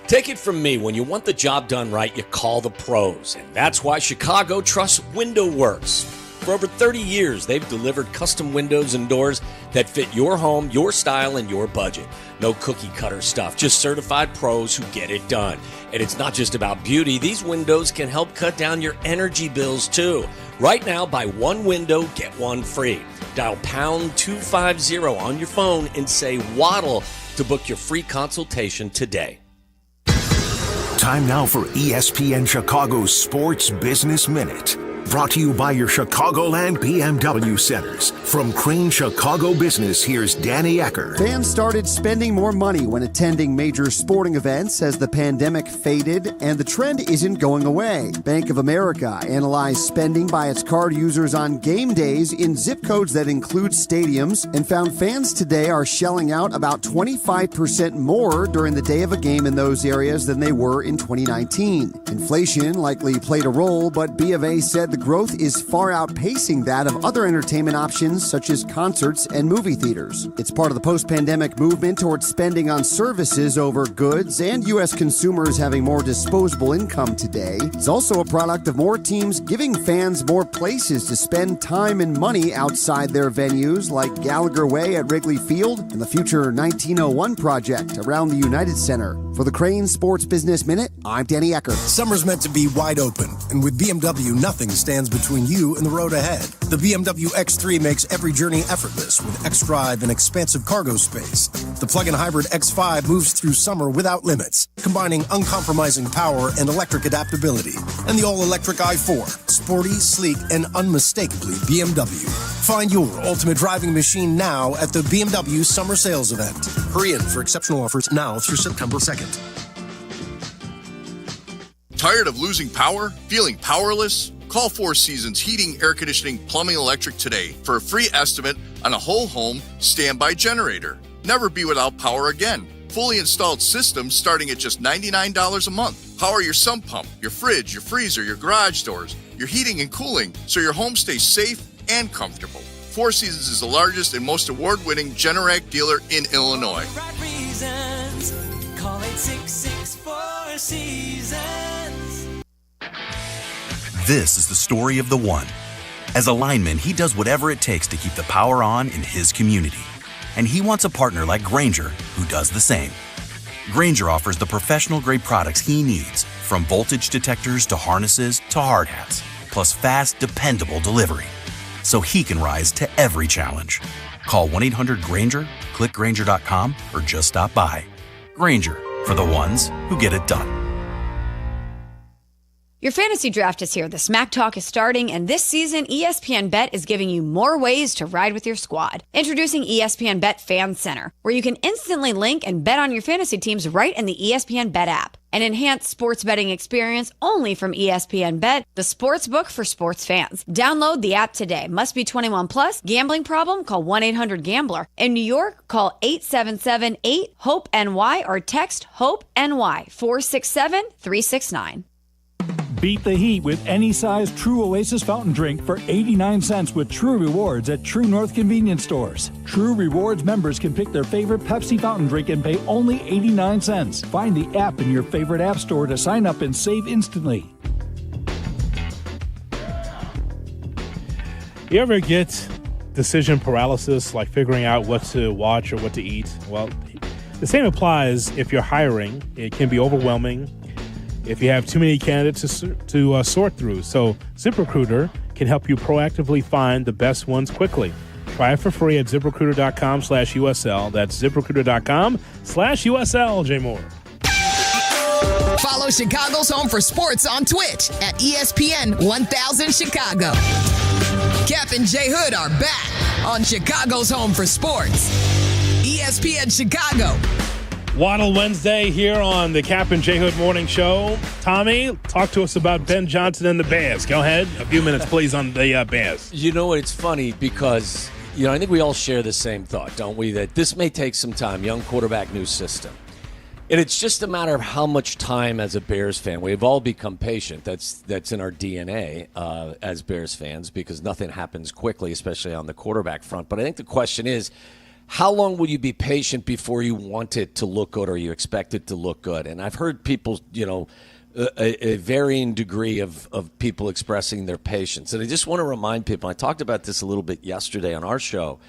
Take it from me, when you want the job done right, you call the pros. And that's why Chicago trusts Window Works. For over 30 years, they've delivered custom windows and doors that fit your home, your style, and your budget. No cookie cutter stuff, just certified pros who get it done. And it's not just about beauty. These windows can help cut down your energy bills, too. Right now, buy one window, get one free. Dial pound 250 on your phone and say Waddle to book your free consultation today. Time now for ESPN Chicago's Sports Business Minute. Brought to you by your Chicagoland BMW Centers. From Crane Chicago Business, here's Danny Ecker. Fans started spending more money when attending major sporting events as the pandemic faded, and the trend isn't going away. Bank of America analyzed spending by its card users on game days in zip codes that include stadiums and found fans today are shelling out about 25% more during the day of a game in those areas than they were in 2019. Inflation likely played a role, but B of A said the growth is far outpacing that of other entertainment options such as concerts and movie theaters. It's part of the post-pandemic movement towards spending on services over goods and U.S. consumers having more disposable income today. It's also a product of more teams giving fans more places to spend time and money outside their venues, like Gallagher Way at Wrigley Field and the future 1901 project around the United Center. For the Crane Sports Business Minute, I'm Danny Ecker. Summer's meant to be wide open, and with BMW, nothing stands between you and the road ahead. The BMW X3 makes every journey effortless with xDrive and expansive cargo space. The plug-in hybrid X5 moves through summer without limits, combining uncompromising power and electric adaptability. And the all-electric i4, sporty, sleek, and unmistakably BMW. Find your ultimate driving machine now at the BMW Summer Sales Event. Hurry in for exceptional offers now through September 2nd. Tired of losing power? Feeling powerless? Call Four Seasons Heating, Air Conditioning, Plumbing, Electric today for a free estimate on a whole home standby generator. Never be without power again. Fully installed systems starting at just $99 a month. Power your sump pump, your fridge, your freezer, your garage doors, your heating and cooling so your home stays safe and comfortable. Four Seasons is the largest and most award-winning Generac dealer in Illinois. Call 866-4 Seasons. This is the story of the one. As a lineman, he does whatever it takes to keep the power on in his community. And he wants a partner like Grainger who does the same. Grainger offers the professional-grade products he needs, from voltage detectors to harnesses to hard hats, plus fast, dependable delivery, so he can rise to every challenge. Call 1-800-GRAINGER, click Grainger.com, or just stop by. Grainger, for the ones who get it done. Your fantasy draft is here. The Smack Talk is starting, and this season, ESPN Bet is giving you more ways to ride with your squad. Introducing ESPN Bet Fan Center, where you can instantly link and bet on your fantasy teams right in the ESPN Bet app. An enhanced sports betting experience only from ESPN Bet, the sports book for sports fans. Download the app today. Must be 21 plus. Gambling problem? Call 1-800-GAMBLER. In New York, call 877-8-HOPE-NY or text HOPE-NY 467-369. Beat the heat with any size True Oasis fountain drink for 89 cents with True Rewards at True North convenience stores. True Rewards members can pick their favorite Pepsi fountain drink and pay only 89 cents. Find the app in your favorite app store to sign up and save instantly. You ever get decision paralysis, like figuring out what to watch or what to eat? Well, the same applies if you're hiring. It can be overwhelming if you have too many candidates to sort through. So ZipRecruiter can help you proactively find the best ones quickly. Try it for free at ZipRecruiter.com/USL. That's ZipRecruiter.com/USL, Jay Moore. Follow Chicago's Home for Sports on Twitch at ESPN 1000 Chicago. Kap and J Hood are back on Chicago's Home for Sports. ESPN Chicago. Waddle Wednesday here on the Kap and J Hood Morning Show. Tommy, talk to us about Ben Johnson and the Bears. Go ahead. A few minutes, please, on the Bears. You know what? It's funny because, I think we all share the same thought, don't we? That this may take some time. Young quarterback, new system. And it's just a matter of how much time as a Bears fan. We've all become patient. That's in our DNA as Bears fans because nothing happens quickly, especially on the quarterback front. But I think the question is, how long will you be patient before you want it to look good or you expect it to look good? And I've heard people, a varying degree of people expressing their patience. And I just want to remind people, I talked about this a little bit yesterday on our show.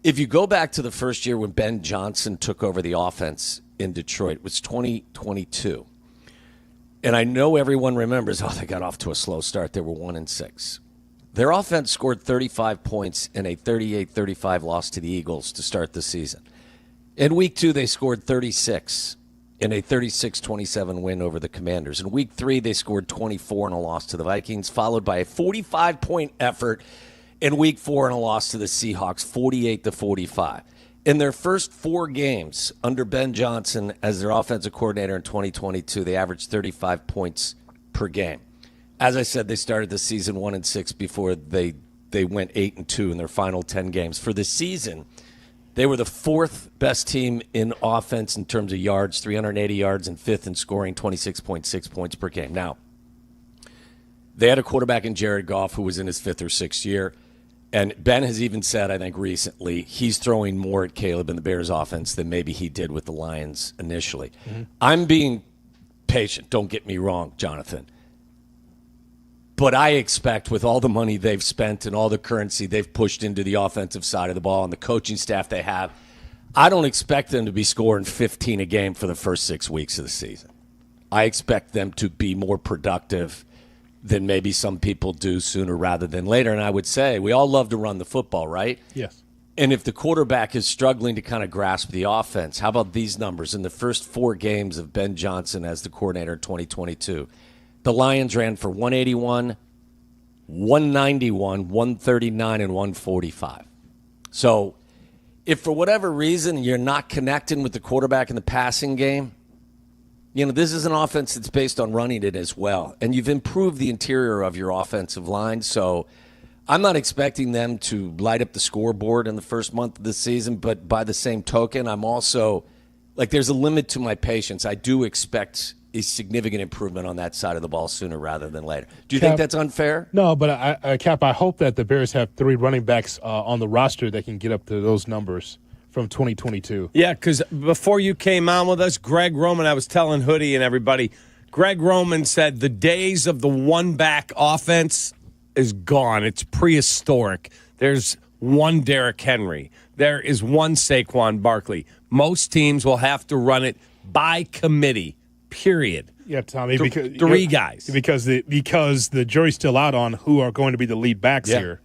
If you go back to the first year when Ben Johnson took over the offense in Detroit, it was 2022. And I know everyone remembers, they got off to a slow start. They were 1-6. Their offense scored 35 points in a 38-35 loss to the Eagles to start the season. In Week 2, they scored 36 in a 36-27 win over the Commanders. In Week 3, they scored 24 in a loss to the Vikings, followed by a 45-point effort in week 4 in a loss to the Seahawks, 48-45. In their first 4 games under Ben Johnson as their offensive coordinator in 2022, they averaged 35 points per game. As I said, they started the season 1-6 before they went 8-2 in their final 10 games. For the season, they were the 4th best team in offense in terms of yards, 380 yards, and 5th in scoring, 26.6 points per game. Now, they had a quarterback in Jared Goff who was in his 5th or 6th year. And Ben has even said, I think recently, he's throwing more at Caleb in the Bears offense than maybe he did with the Lions initially. Mm-hmm. I'm being patient, don't get me wrong, Jonathan. But I expect with all the money they've spent and all the currency they've pushed into the offensive side of the ball and the coaching staff they have, I don't expect them to be scoring 15 a game for the first 6 weeks of the season. I expect them to be more productive than maybe some people do sooner rather than later. And I would say we all love to run the football, right? Yes. And if the quarterback is struggling to kind of grasp the offense, how about these numbers? In the first 4 games of Ben Johnson as the coordinator in 2022, the Lions ran for 181, 191, 139, and 145. So if for whatever reason you're not connecting with the quarterback in the passing game, you know, this is an offense that's based on running it as well. And you've improved the interior of your offensive line. So I'm not expecting them to light up the scoreboard in the first month of the season. But by the same token, I'm also, like, there's a limit to my patience. I do expect a significant improvement on that side of the ball sooner rather than later. Do you think that's unfair? No, but Cap, I hope that the Bears have 3 running backs on the roster that can get up to those numbers from 2022. Yeah, because before you came on with us, Greg Roman, I was telling Hoodie and everybody, Greg Roman said the days of the one-back offense is gone. It's prehistoric. There's one Derrick Henry. There is one Saquon Barkley. Most teams will have to run it by committee, period. Yeah, Tommy, because 3 guys. Because the jury's still out on who are going to be the lead backs here.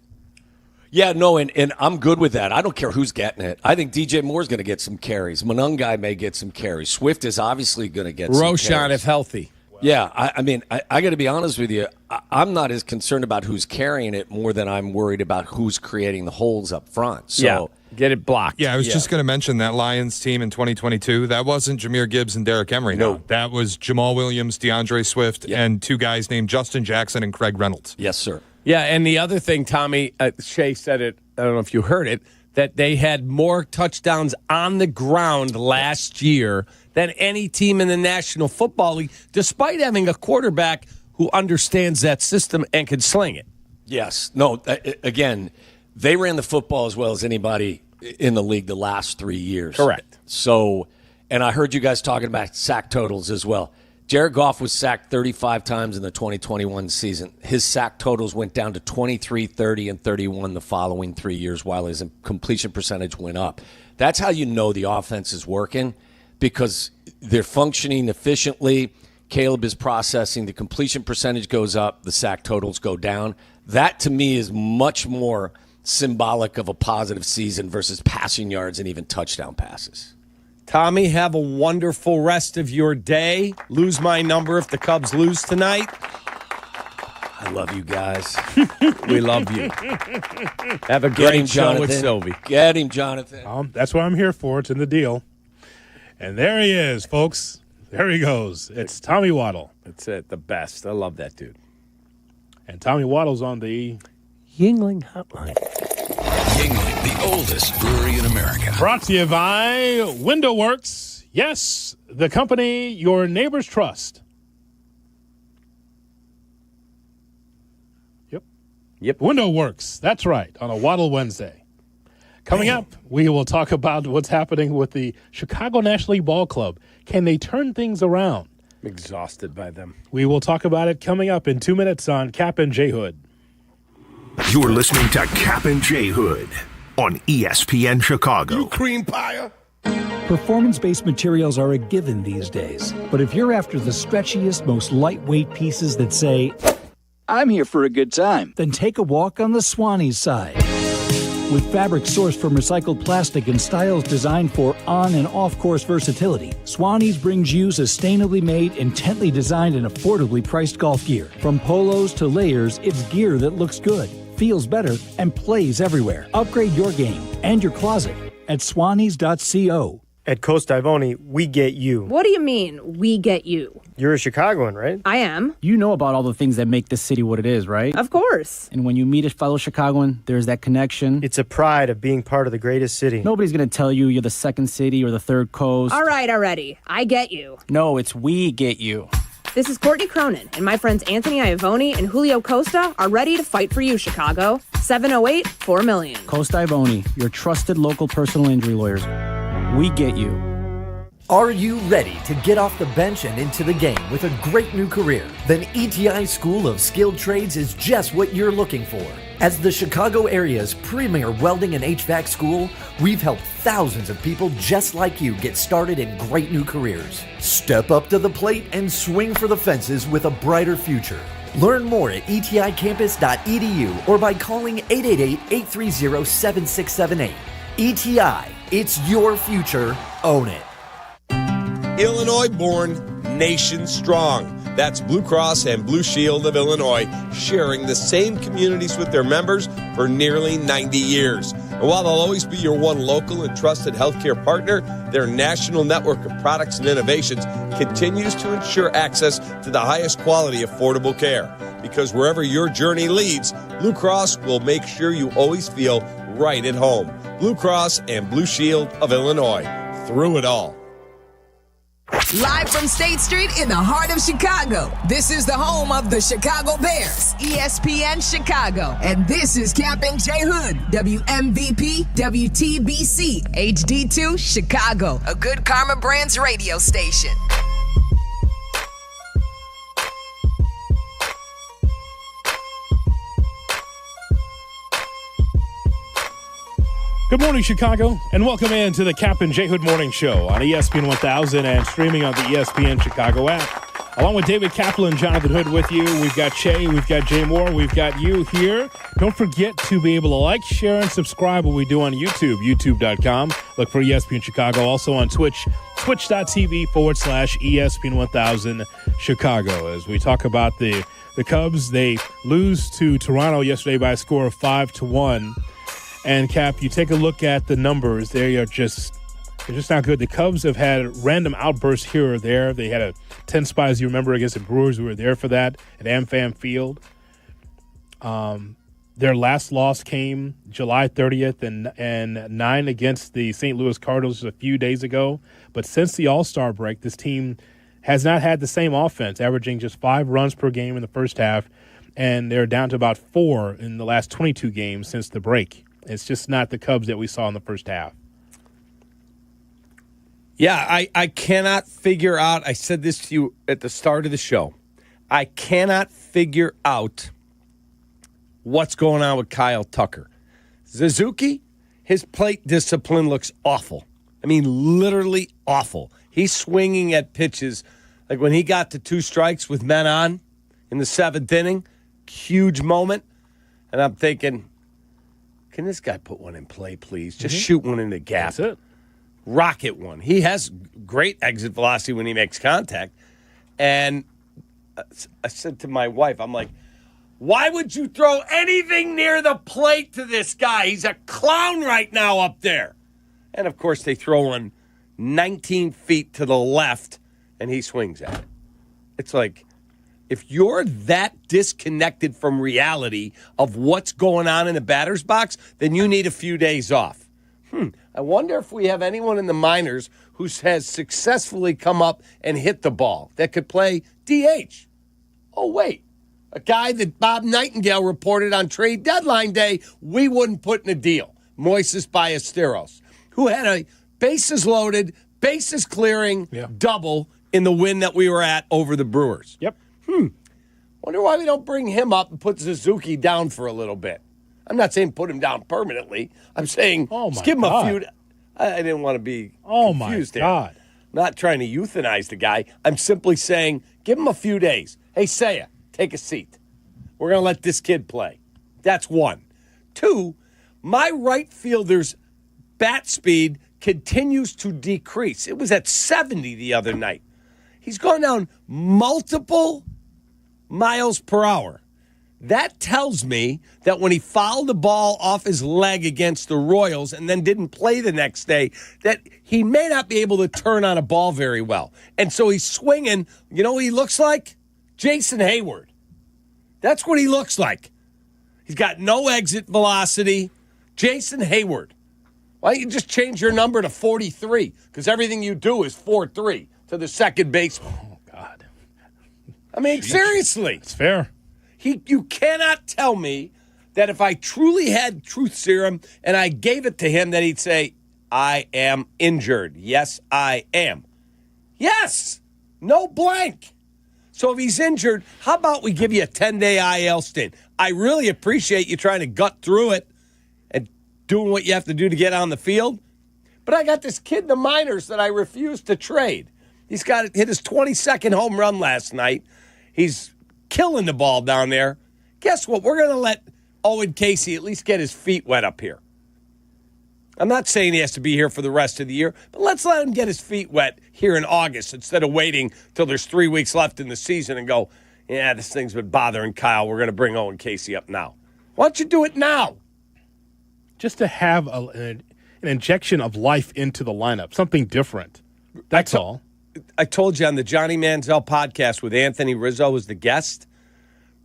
Yeah, no, and I'm good with that. I don't care who's getting it. I think DJ Moore's going to get some carries. Monungai may get some carries. Swift is obviously going to get some carries. Roschon, if healthy. Yeah, I mean, I got to be honest with you. I'm not as concerned about who's carrying it more than I'm worried about who's creating the holes up front. So get it blocked. Yeah, I was just going to mention that Lions team in 2022. That wasn't Jahmyr Gibbs and Derrick Henry. No, that was Jamal Williams, DeAndre Swift, and 2 guys named Justin Jackson and Craig Reynolds. Yes, sir. Yeah, and the other thing, Tommy, Shea said it, I don't know if you heard it, that they had more touchdowns on the ground last year than any team in the National Football League, despite having a quarterback who understands that system and can sling it. Yes. No, again, they ran the football as well as anybody in the league the last 3 years. Correct. So, and I heard you guys talking about sack totals as well. Jared Goff was sacked 35 times in the 2021 season. His sack totals went down to 23, 30, and 31 the following 3 years while his completion percentage went up. That's how you know the offense is working, because they're functioning efficiently. Caleb is processing. The completion percentage goes up. The sack totals go down. That, to me, is much more symbolic of a positive season versus passing yards and even touchdown passes. Tommy, have a wonderful rest of your day. Lose my number if the Cubs lose tonight. I love you guys. We love you. Have a great show with Sylvie. Get him, Jonathan. That's what I'm here for. It's in the deal. And there he is, folks. There he goes. It's Tommy Waddle. That's it. The best. I love that dude. And Tommy Waddle's on the Yingling Hotline. Yingling, the oldest brewery in America. Brought to you by Window Works. Yes, the company your neighbors trust. Yep. Window Works. That's right, on a Waddle Wednesday. Coming up, we will talk about what's happening with the Chicago National League Ball Club. Can they turn things around? I'm exhausted by them. We will talk about it coming up in 2 minutes on Kap J Hood. You're listening to Kap J Hood on ESPN Chicago. You cream pie. Performance-based materials are a given these days. But if you're after the stretchiest, most lightweight pieces that say, I'm here for a good time, then take a walk on the Swannies side. With fabric sourced from recycled plastic and styles designed for on- and off-course versatility, Swannies brings you sustainably made, intently designed, and affordably priced golf gear. From polos to layers, it's gear that looks good. feels better, and plays everywhere. Upgrade your game and your closet at swannies.co. At Coast Ivoni, we get you. What do you mean, we get you? You're a Chicagoan, right? I am. You know about all the things that make this city what it is, right? Of course. And when you meet a fellow Chicagoan, there's that connection. It's a pride of being part of the greatest city. Nobody's going to tell you you're the second city or the third coast. All right, already. I get you. No, it's we get you. This is Courtney Cronin, and my friends Anthony Iavoni and Julio Costa are ready to fight for you, Chicago. 708-4million. Costa Ivoni, your trusted local personal injury lawyers. We get you. Are you ready to get off the bench and into the game with a great new career? Then ETI School of Skilled Trades is just what you're looking for. As the Chicago area's premier welding and HVAC school, we've helped thousands of people just like you get started in great new careers. Step up to the plate and swing for the fences with a brighter future. Learn more at eticampus.edu or by calling 888-830-7678. ETI, it's your future. Own it. Illinois born, nation strong. That's Blue Cross and Blue Shield of Illinois, sharing the same communities with their members for nearly 90 years. And while they'll always be your one local and trusted healthcare partner, their national network of products and innovations continues to ensure access to the highest quality, affordable care. Because wherever your journey leads, Blue Cross will make sure you always feel right at home. Blue Cross and Blue Shield of Illinois, through it all. Live from State Street in the heart of Chicago, this is the home of the Chicago Bears, ESPN Chicago. And this is Kap J Hood, WMVP, WTBC, HD2, Chicago, a Good Karma Brands radio station. Good morning, Chicago, and welcome in to the Kap J Hood Morning Show on ESPN 1000 and streaming on the ESPN Chicago app. Along with David Kaplan, Jonathan Hood with you. We've got Shay, we've got Jay Moore, we've got you here. Don't forget to be able to like, share, and subscribe what we do on YouTube, youtube.com. Look for ESPN Chicago. Also on Twitch, twitch.tv/ESPN 1000 Chicago. As we talk about the Cubs, they lose to Toronto yesterday by a score of 5-1. And, Cap, you take a look at the numbers. They're just not good. The Cubs have had random outbursts here or there. They had a 10 spot, as you remember, against the Brewers. We were there for that at AmFam Field. Their last loss came July 30th and 9 against the St. Louis Cardinals a few days ago. But since the All-Star break, this team has not had the same offense, averaging just 5 runs per game in the first half. And they're down to about 4 in the last 22 games since the break. It's just not the Cubs that we saw in the first half. Yeah, I cannot figure out, I said this to you at the start of the show, I cannot figure out what's going on with Kyle Tucker. Suzuki, his plate discipline looks awful. I mean, literally awful. He's swinging at pitches. Like when he got to 2 strikes with men on in the 7th inning, huge moment. And I'm thinking, can this guy put one in play, please? Just shoot one in the gap. That's it. Rocket one. He has great exit velocity when he makes contact. And I said to my wife, I'm like, why would you throw anything near the plate to this guy? He's a clown right now up there. And, of course, they throw one 19 feet to the left, and he swings at it. It's like, if you're that disconnected from reality of what's going on in the batter's box, then you need a few days off. I wonder if we have anyone in the minors who has successfully come up and hit the ball that could play DH. Oh, wait. A guy that Bob Nightingale reported on trade deadline day we wouldn't put in a deal. Moises Ballesteros, who had a bases loaded, bases clearing double in the win that we were at over the Brewers. Yep. Wonder why we don't bring him up and put Suzuki down for a little bit. I'm not saying put him down permanently. I'm saying just give him a few. I didn't want to be confused there. I'm not trying to euthanize the guy. I'm simply saying give him a few days. Hey, Saya, take a seat. We're going to let this kid play. That's 1. 2, my right fielder's bat speed continues to decrease. It was at 70 the other night. He's gone down multiple miles per hour. That tells me that when he fouled the ball off his leg against the Royals and then didn't play the next day, that he may not be able to turn on a ball very well. And so he's swinging. You know what he looks like? Jason Hayward. That's what he looks like. He's got no exit velocity. Jason Hayward. Why don't you just change your number to 43? Because everything you do is 4-3 to the second baseman. Oh, God. I mean, seriously. It's fair. You cannot tell me that if I truly had truth serum and I gave it to him, that he'd say, I am injured. Yes, I am. Yes. No blank. So if he's injured, how about we give you a 10-day IL stint? I really appreciate you trying to gut through it and doing what you have to do to get on the field. But I got this kid in the minors that I refuse to trade. He's hit his 22nd home run last night. He's killing the ball down there. Guess what? We're going to let Owen Casey at least get his feet wet up here. I'm not saying he has to be here for the rest of the year, but let's let him get his feet wet here in August instead of waiting till there's 3 weeks left in the season and go, yeah, this thing's been bothering Kyle. We're going to bring Owen Casey up now. Why don't you do it now? Just to have an injection of life into the lineup, something different. That's all. I told you on the Johnny Manziel podcast with Anthony Rizzo as the guest,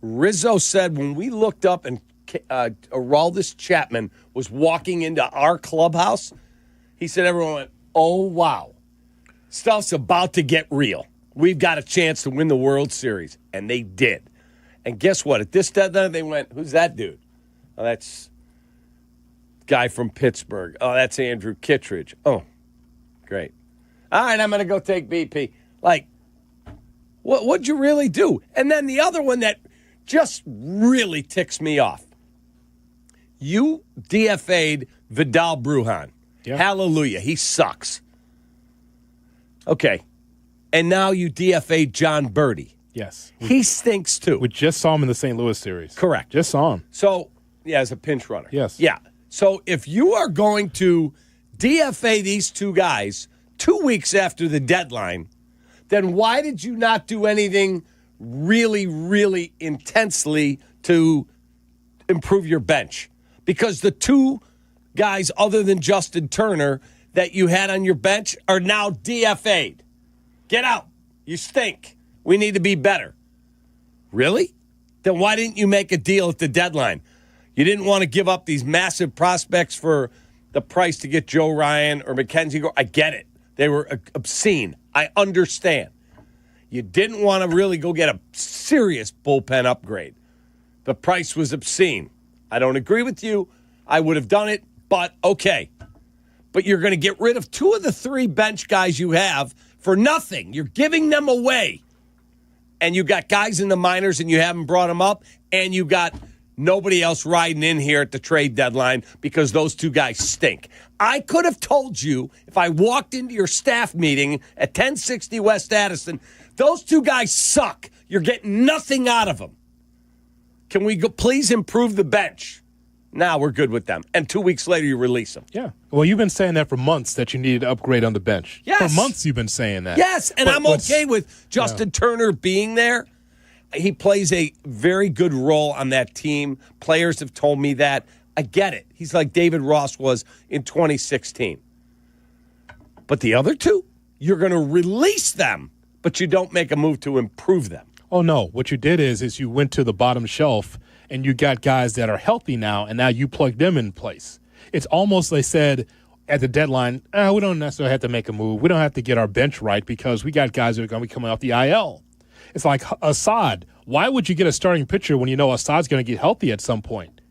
Rizzo said when we looked up and Aroldis Chapman was walking into our clubhouse, he said everyone went, oh, wow. Stuff's about to get real. We've got a chance to win the World Series. And they did. And guess what? At this deadline, they went, who's that dude? Oh, that's guy from Pittsburgh. Oh, that's Andrew Kittredge. Oh, great. All right, I'm going to go take BP. Like, what'd you really do? And then the other one that just really ticks me off. You DFA'd Vidal Brujan. Yeah. Hallelujah. He sucks. Okay. And now you DFA'd John Birdie. Yes. He stinks too. We just saw him in the St. Louis series. Correct. Just saw him. So, yeah, as a pinch runner. Yes. Yeah. So if you are going to DFA these two guys 2 weeks after the deadline, then why did you not do anything really, really intensely to improve your bench? Because the two guys other than Justin Turner that you had on your bench are now DFA'd. Get out. You stink. We need to be better. Really? Then why didn't you make a deal at the deadline? You didn't want to give up these massive prospects for the price to get Joe Ryan or Mackenzie Gore. I get it. They were obscene. I understand. You didn't want to really go get a serious bullpen upgrade. The price was obscene. I don't agree with you. I would have done it, but okay. But you're going to get rid of two of the three bench guys you have for nothing. You're giving them away. And you got guys in the minors and you haven't brought them up, and you got nobody else riding in here at the trade deadline because those two guys stink. I could have told you if I walked into your staff meeting at 1060 West Addison, those two guys suck. You're getting nothing out of them. Can we please improve the bench? Now we're good with them. And 2 weeks later, you release them. Yeah. Well, you've been saying that for months that you needed to upgrade on the bench. Yes. For months you've been saying that. Yes, and I'm okay with Justin Turner being there. He plays a very good role on that team. Players have told me that. I get it. He's like David Ross was in 2016. But the other two, you're going to release them, but you don't make a move to improve them. Oh, no. What you did is you went to the bottom shelf and you got guys that are healthy now, and now you plug them in place. It's almost, they said at the deadline, we don't necessarily have to make a move. We don't have to get our bench right because we got guys that are going to be coming off the IL. It's like Assad. Why would you get a starting pitcher when you know Assad's going to get healthy at some point?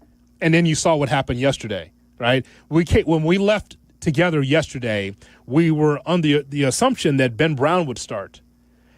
And then you saw what happened yesterday, right? When we left together yesterday, we were under the assumption that Ben Brown would start.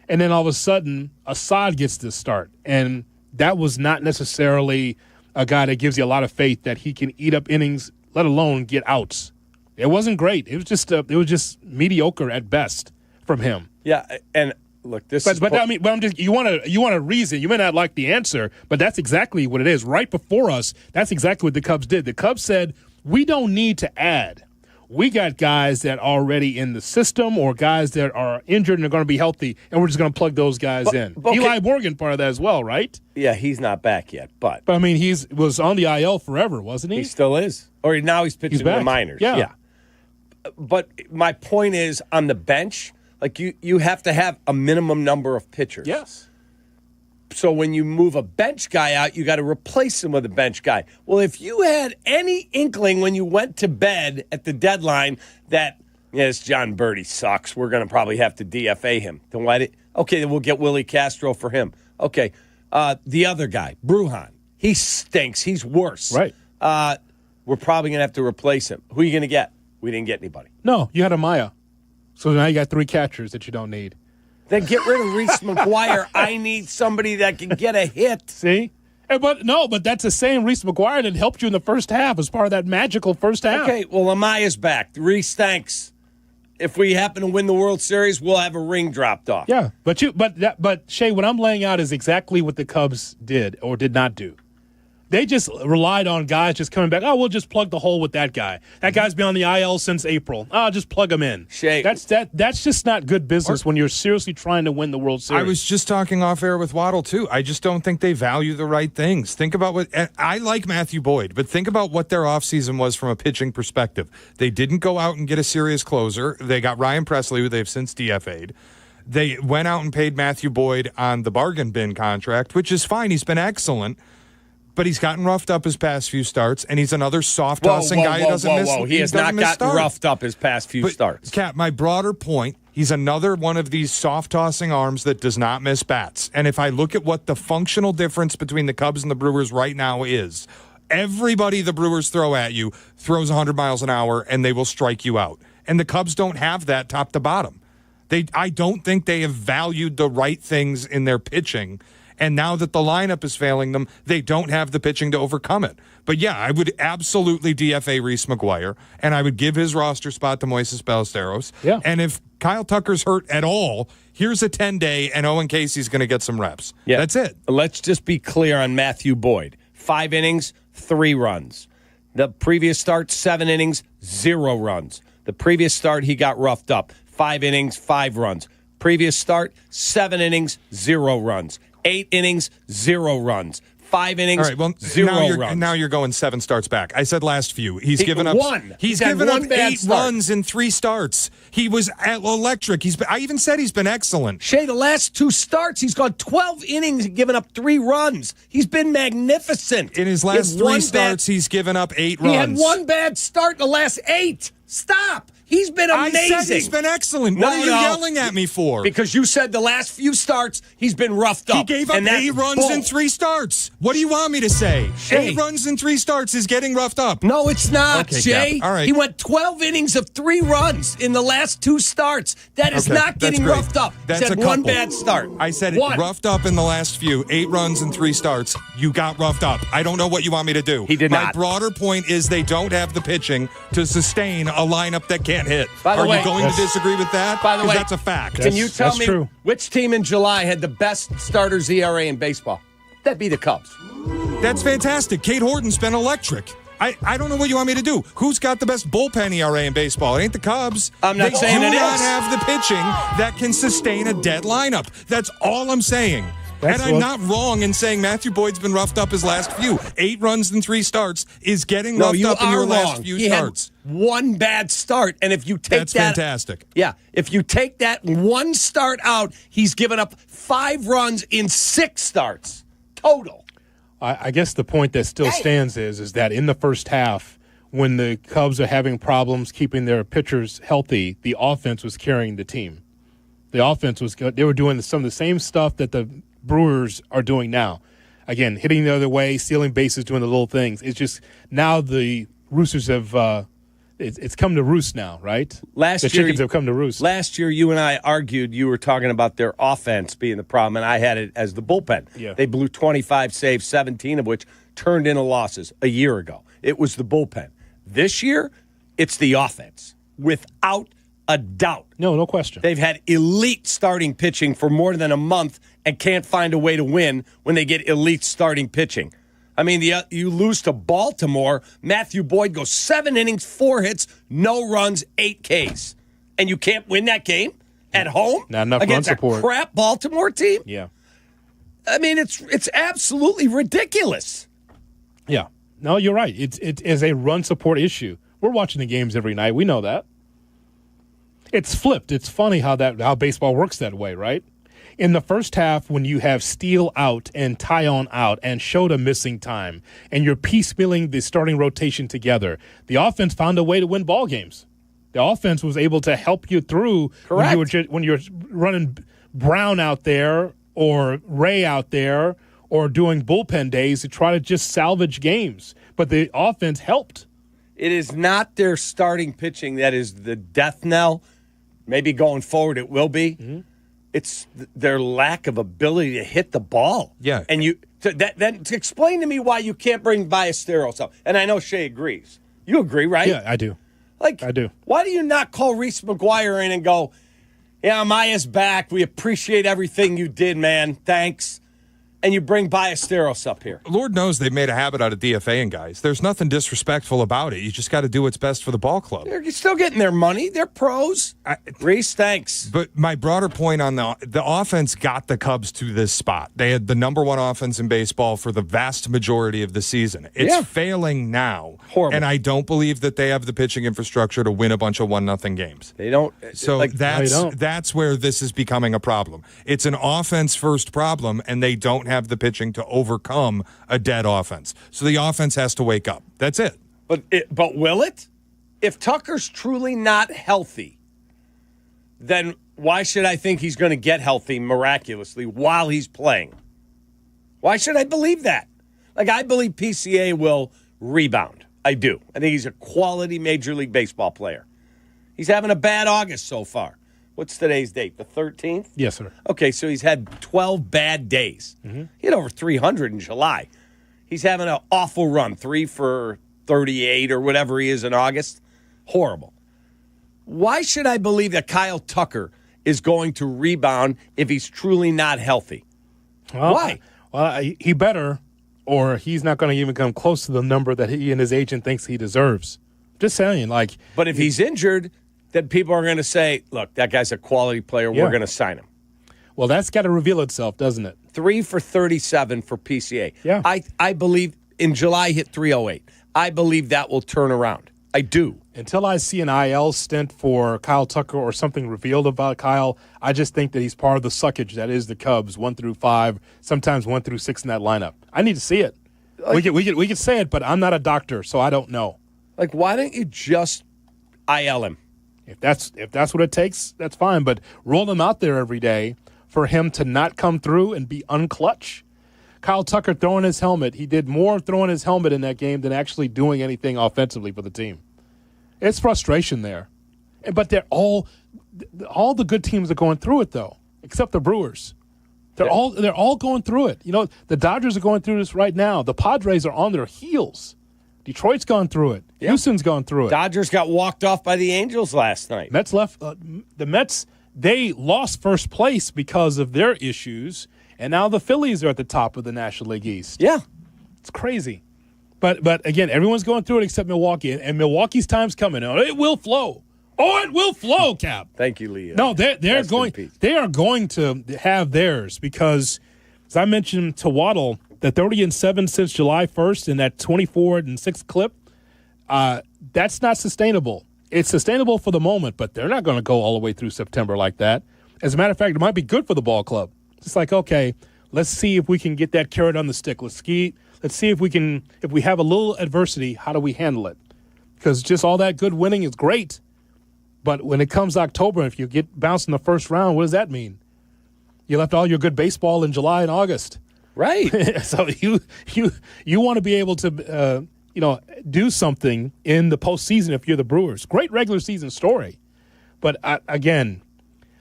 And then all of a sudden, Assad gets to start. And that was not necessarily a guy that gives you a lot of faith that he can eat up innings, let alone get outs. It wasn't great. It was just mediocre at best from him. Yeah, and look, you want a reason. You may not like the answer, but that's exactly what it is. Right before us, that's exactly what the Cubs did. The Cubs said, we don't need to add. We got guys that are already in the system or guys that are injured and are going to be healthy, and we're just going to plug those guys in. okay. Eli Morgan part of that as well, right? Yeah, he's not back yet, but I mean, he was on the IL forever, wasn't he? he still is. Or now he's pitching in the minors. Yeah. But my point is, on the bench, like you have to have a minimum number of pitchers. Yes. So when you move a bench guy out, you got to replace him with a bench guy. Well, if you had any inkling when you went to bed at the deadline that, yes, John Birdie sucks, we're going to probably have to DFA him. Then then we'll get Willie Castro for him. Okay, the other guy, Brujan, he stinks. He's worse. Right. We're probably going to have to replace him. Who are you going to get? We didn't get anybody. No, you had Amaya. So now you got 3 catchers that you don't need. Then get rid of Reese McGuire. I need somebody that can get a hit. See? But that's the same Reese McGuire that helped you in the first half as part of that magical first half. Okay, well, Amaya's back. Reese, thanks. If we happen to win the World Series, we'll have a ring dropped off. Yeah, but Shay, what I'm laying out is exactly what the Cubs did or did not do. They just relied on guys just coming back. Oh, we'll just plug the hole with that guy. That guy's been on the IL since April. Oh, just plug him in. Shay, that's just not good business when you're seriously trying to win the World Series. I was just talking off air with Waddle, too. I just don't think they value the right things. Think about I like Matthew Boyd, but think about what their offseason was from a pitching perspective. They didn't go out and get a serious closer. They got Ryan Presley, who they've since DFA'd. They went out and paid Matthew Boyd on the bargain bin contract, which is fine. He's been excellent. But he's gotten roughed up his past few starts, and he's another soft-tossing guy who doesn't miss. He has not gotten roughed up his past few starts. Cap, my broader point, he's another one of these soft-tossing arms that does not miss bats. And if I look at what the functional difference between the Cubs and the Brewers right now is, everybody the Brewers throw at you throws 100 miles an hour, and they will strike you out. And the Cubs don't have that top to bottom. I don't think they have valued the right things in their pitching. And now that the lineup is failing them, they don't have the pitching to overcome it. But yeah, I would absolutely DFA Reese McGuire, and I would give his roster spot to Moises Ballesteros. Yeah. And if Kyle Tucker's hurt at all, here's a 10-day, and Owen Casey's going to get some reps. Yeah. That's it. Let's just be clear on Matthew Boyd. 5 innings, 3 runs. The previous start, 7 innings, 0 runs. The previous start, he got roughed up. 5 innings, 5 runs. Previous start, 7 innings, 0 runs. 8 innings, 0 runs. 5 innings, all right, well, 0 runs. Now you're going 7 starts back. I said last few. He's given up one. He's given up 8 start. runs in 3 starts. He was electric. I even said he's been excellent. Shay, the last 2 starts, he's gone 12 innings and given up 3 runs. He's been magnificent. In his last 3 starts, he's given up 8 runs. He had 1 bad start in the last 8. Stop. He's been amazing. I said he's been excellent. What are you yelling at me for? Because you said the last few starts, he's been roughed up. He gave up 8 runs in 3 starts. What do you want me to say? Shay. 8 runs in 3 starts is getting roughed up. No, it's not, okay, Jay. Cap. All right. He went 12 innings of 3 runs in the last 2 starts. That is not getting roughed up. That's He said a 1 couple. bad start. I said One. roughed up in the last few. 8 runs in 3 starts. You got roughed up. I don't know what you want me to do. He did My not. broader point is they don't have the pitching to sustain a lineup that can't hit. By the Are way, you going to disagree with that? By the way, that's a fact. Can you tell me true. which team in July had the best starters ERA in baseball? That'd be the Cubs. That's fantastic. Kate Horton's been electric. I don't know what you want me to do. Who's got the best bullpen ERA in baseball? It ain't the Cubs. I'm not saying they it do not is. have the pitching that can sustain a dead lineup. That's all I'm saying. I'm not wrong in saying Matthew Boyd's been roughed up his last few. 8 runs in 3 starts is getting roughed up in your last few starts. Had 1 bad start, and if you take That's fantastic. Yeah, if you take that 1 start out, he's given up 5 runs in 6 starts total. I guess the point that still stands is that in the first half, when the Cubs are having problems keeping their pitchers healthy, the offense was carrying the team. The offense was good. They were doing some of the same stuff that the Brewers are doing now. Again, hitting the other way, stealing bases, doing the little things. It's just now the Roosters have it's come to roost now, right? The chickens have come to roost. Last year, you and I argued. You were talking about their offense being the problem, and I had it as the bullpen. Yeah. They blew 25 saves, 17 of which turned into losses a year ago. It was the bullpen. This year, it's the offense, without a doubt. No question. They've had elite starting pitching for more than a month and can't find a way to win when they get elite starting pitching. I mean, you lose to Baltimore. Matthew Boyd goes 7 innings, 4 hits, no runs, 8 Ks. And you can't win that game at home Not enough against run support. a crap Baltimore team? Yeah. I mean, it's absolutely ridiculous. Yeah. No, you're right. It is a run support issue. We're watching the games every night. We know that. It's flipped. It's funny how baseball works that way, right? In the first half, when you have Steele out and Tyon out and Shota missing time, and you're piecemealing the starting rotation together, the offense found a way to win ball games. The offense was able to help you through when you're running Brown out there or Ray out there or doing bullpen days to try to just salvage games. But the offense helped. It is not their starting pitching that is the death knell. Maybe going forward it will be. Mm-hmm. It's their lack of ability to hit the ball. Yeah. And to explain to me why you can't bring Ballesteros up. And I know Shea agrees. You agree, right? Yeah, I do. I do. Why do you not call Reese McGuire in and go, yeah, Maya's back. We appreciate everything you did, man. Thanks. And you bring Ballesteros up here. Lord knows they've made a habit out of DFAing guys. There's nothing disrespectful about it. You just got to do what's best for the ball club. They're still getting their money. They're pros. Reese, thanks. But my broader point on the offense got the Cubs to this spot. They had the number 1 offense in baseball for the vast majority of the season. It's failing now. Horrible. And I don't believe that they have the pitching infrastructure to win a bunch of 1-0 games. They don't. So that's where this is becoming a problem. It's an offense-first problem, and they don't have the pitching to overcome a dead offense. So the offense has to wake up. That's it. But will it? If Tucker's truly not healthy, then why should I think he's going to get healthy miraculously while he's playing? Why should I believe that? I believe PCA will rebound. I do. I think he's a quality Major League Baseball player. He's having a bad August so far. What's today's date? The 13th? Yes, sir. Okay, so he's had 12 bad days. Mm-hmm. He had over 300 in July. He's having an awful run, 3 for 38 or whatever he is in August. Horrible. Why should I believe that Kyle Tucker is going to rebound if he's truly not healthy? Why? Well, he better, or he's not going to even come close to the number that he and his agent thinks he deserves. Just saying, But if he's injured, then people are going to say, look, that guy's a quality player. We're going to sign him. Well, that's got to reveal itself, doesn't it? 3 for 37 for PCA. Yeah. I believe in July hit 308. I believe that will turn around. I do. Until I see an IL stint for Kyle Tucker or something revealed about Kyle, I just think that he's part of the suckage that is the Cubs, 1 through 5, sometimes 1 through 6 in that lineup. I need to see it. We could say it, but I'm not a doctor, so I don't know. Why don't you just IL him? If that's what it takes, that's fine. But roll him out there every day for him to not come through and be unclutch. Kyle Tucker throwing his helmet. He did more throwing his helmet in that game than actually doing anything offensively for the team. It's frustration there. But they're all the good teams are going through it, though, except the Brewers. They're all going through it. The Dodgers are going through this right now. The Padres are on their heels. Detroit's gone through it. Yep. Houston's gone through it. Dodgers got walked off by the Angels last night. Mets left. The Mets, they lost first place because of their issues, and now the Phillies are at the top of the National League East. Yeah. It's crazy. But again, everyone's going through it except Milwaukee, and Milwaukee's time's coming. It will flow. Oh, it will flow, Cap. Thank you, Leo. No, they are going to have theirs because, as I mentioned to Waddle, the 30-7 since July 1st in that 24-6 clip, that's not sustainable. It's sustainable for the moment, but they're not going to go all the way through September like that. As a matter of fact, it might be good for the ball club. It's okay, let's see if we can get that carrot on the stick. Let's see if we have a little adversity, how do we handle it? Because just all that good winning is great. But when it comes October, if you get bounced in the first round, what does that mean? You left all your good baseball in July and August. Right. So you want to be able to do something in the postseason if you're the Brewers. Great regular season story. But again,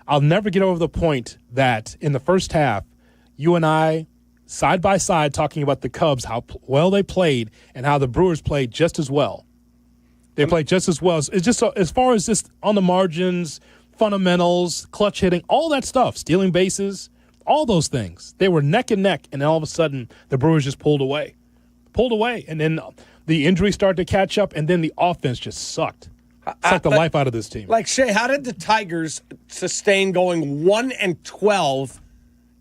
I'll never get over the point that in the first half, you and I, side by side, talking about the Cubs, how well they played and how the Brewers played just as well. They played just as well. It's just as far as just on the margins, fundamentals, clutch hitting, all that stuff, stealing bases, all those things. They were neck and neck, and then all of a sudden the Brewers just pulled away. pulled away. And then the injuries started to catch up, and then the offense just sucked. Sucked the life out of this team. Like, Shay, how did the Tigers sustain going 1-12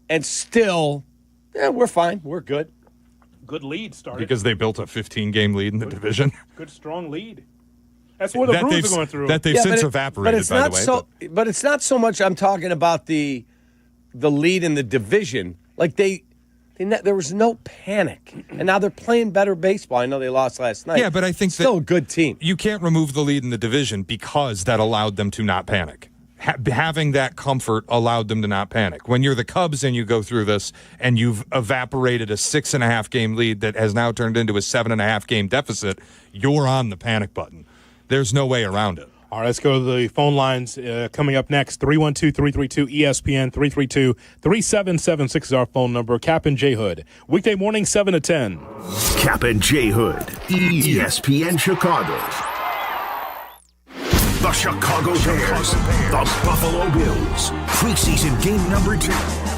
and still, we're fine, we're good? Good lead started. Because they built a 15-game lead in the division. Good, strong lead. That's what the Brewers are going through. That they've since evaporated, by the way. But it's not so much I'm talking about the lead in the division. Like, there was no panic. And now they're playing better baseball. I know they lost last night. Yeah, but I think still a good team. You can't remove the lead in the division because that allowed them to not panic. Having that comfort allowed them to not panic. When you're the Cubs and you go through this and you've evaporated a 6.5-game lead that has now turned into a 7.5-game deficit, you're on the panic button. There's no way around it. All right, let's go to the phone lines. Coming up next, 312-332-ESPN, 332-3776 is our phone number. Kap and J Hood, weekday morning, 7 to 10. Kap and J Hood, ESPN Chicago. The Chicago Bears, the Buffalo Bills. Preseason game number 2,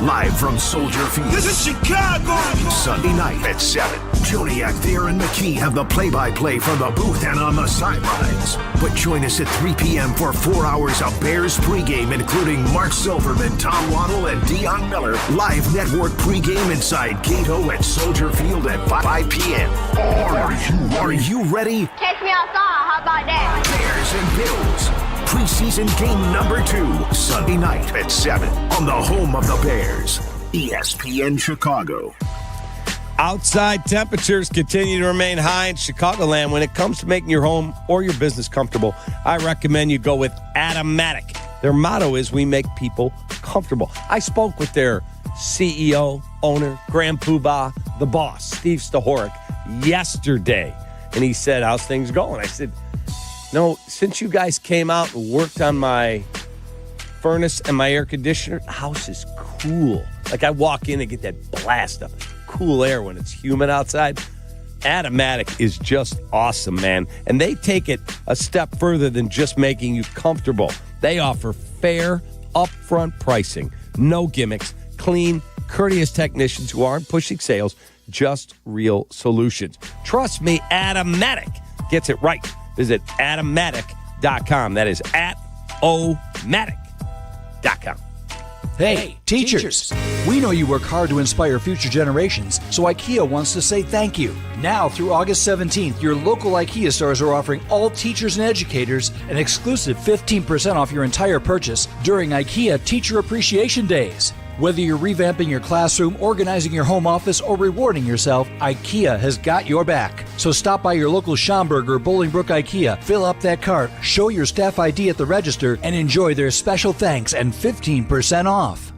live from Soldier Field. This is Chicago! Sunday night at 7. Joniak, Thayer, and McKee have the play-by-play from the booth and on the sidelines. But join us at 3 p.m. for 4 hours of Bears pregame, including Mark Silverman, Tom Waddle, and Dionne Miller. Live network pregame inside Gato at Soldier Field at 5 p.m. Are you ready? Catch me outside. How about that? Bears and Bills. Preseason game number 2, Sunday night at 7 on the home of the Bears, ESPN Chicago. Outside temperatures continue to remain high in Chicagoland. When it comes to making your home or your business comfortable, I recommend you go with Automatic. Their motto is, we make people comfortable. I spoke with their CEO, owner, Grand Poobah, the boss, Steve Stahoric, yesterday. And he said, how's things going? I said, no, since you guys came out and worked on my furnace and my air conditioner, the house is cool. Like, I walk in and get that blast of cool air when it's humid outside. Automatic is just awesome, man. And they take it a step further than just making you comfortable. They offer fair, upfront pricing, no gimmicks, clean, courteous technicians who aren't pushing sales, just real solutions. Trust me, Automatic gets it right. Visit Automatic.com. That is @omatic.com. Hey, teachers! We know you work hard to inspire future generations, so IKEA wants to say thank you. Now through August 17th, your local IKEA stores are offering all teachers and educators an exclusive 15% off your entire purchase during IKEA Teacher Appreciation Days. Whether you're revamping your classroom, organizing your home office, or rewarding yourself, IKEA has got your back. So stop by your local Schaumburg or Bolingbrook IKEA, fill up that cart, show your staff ID at the register, and enjoy their special thanks and 15% off.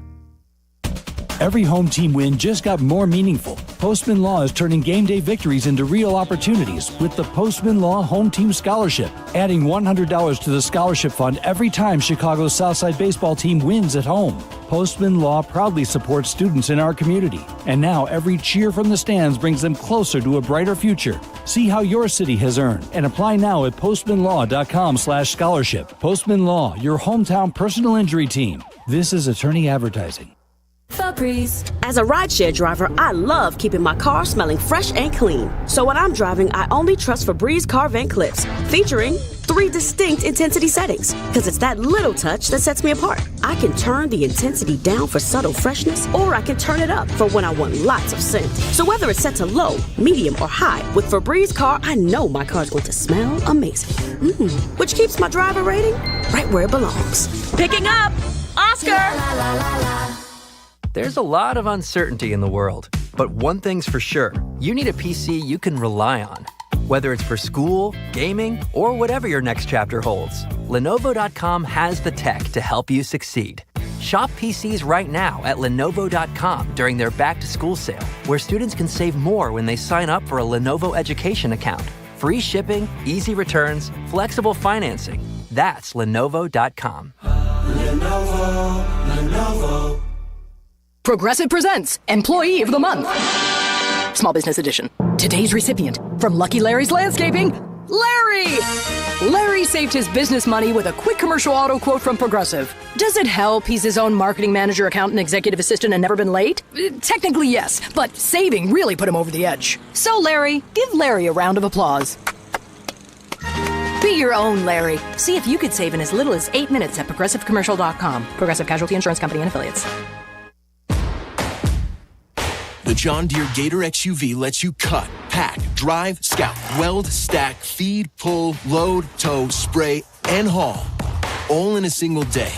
Every home team win just got more meaningful. Postman Law is turning game day victories into real opportunities with the Postman Law Home Team Scholarship, adding $100 to the scholarship fund every time Chicago's Southside baseball team wins at home. Postman Law proudly supports students in our community, and now every cheer from the stands brings them closer to a brighter future. See how your city has earned and apply now at postmanlaw.com/scholarship. Postman Law, your hometown personal injury team. This is attorney advertising. Febreze. As a rideshare driver, I love keeping my car smelling fresh and clean. So when I'm driving, I only trust Febreze car vent clips, featuring 3 distinct intensity settings, because it's that little touch that sets me apart. I can turn the intensity down for subtle freshness, or I can turn it up for when I want lots of scent. So whether it's set to low, medium, or high, with Febreze car, I know my car's going to smell amazing. Which keeps my driver rating right where it belongs. Picking up Oscar! There's a lot of uncertainty in the world, but one thing's for sure, you need a PC you can rely on. Whether it's for school, gaming, or whatever your next chapter holds, Lenovo.com has the tech to help you succeed. Shop PCs right now at Lenovo.com during their back-to-school sale, where students can save more when they sign up for a Lenovo education account. Free shipping, easy returns, flexible financing. That's Lenovo.com. Lenovo. Progressive presents Employee of the Month. Small Business Edition. Today's recipient from Lucky Larry's Landscaping, Larry! Larry saved his business money with a quick commercial auto quote from Progressive. Does it help he's his own marketing manager, accountant, executive assistant, and never been late? Technically, yes, but saving really put him over the edge. So, Larry, give Larry a round of applause. Be your own Larry. See if you could save in as little as 8 minutes at ProgressiveCommercial.com. Progressive Casualty Insurance Company and Affiliates. The John Deere Gator XUV lets you cut, pack, drive, scout, weld, stack, feed, pull, load, tow, spray, and haul, all in a single day.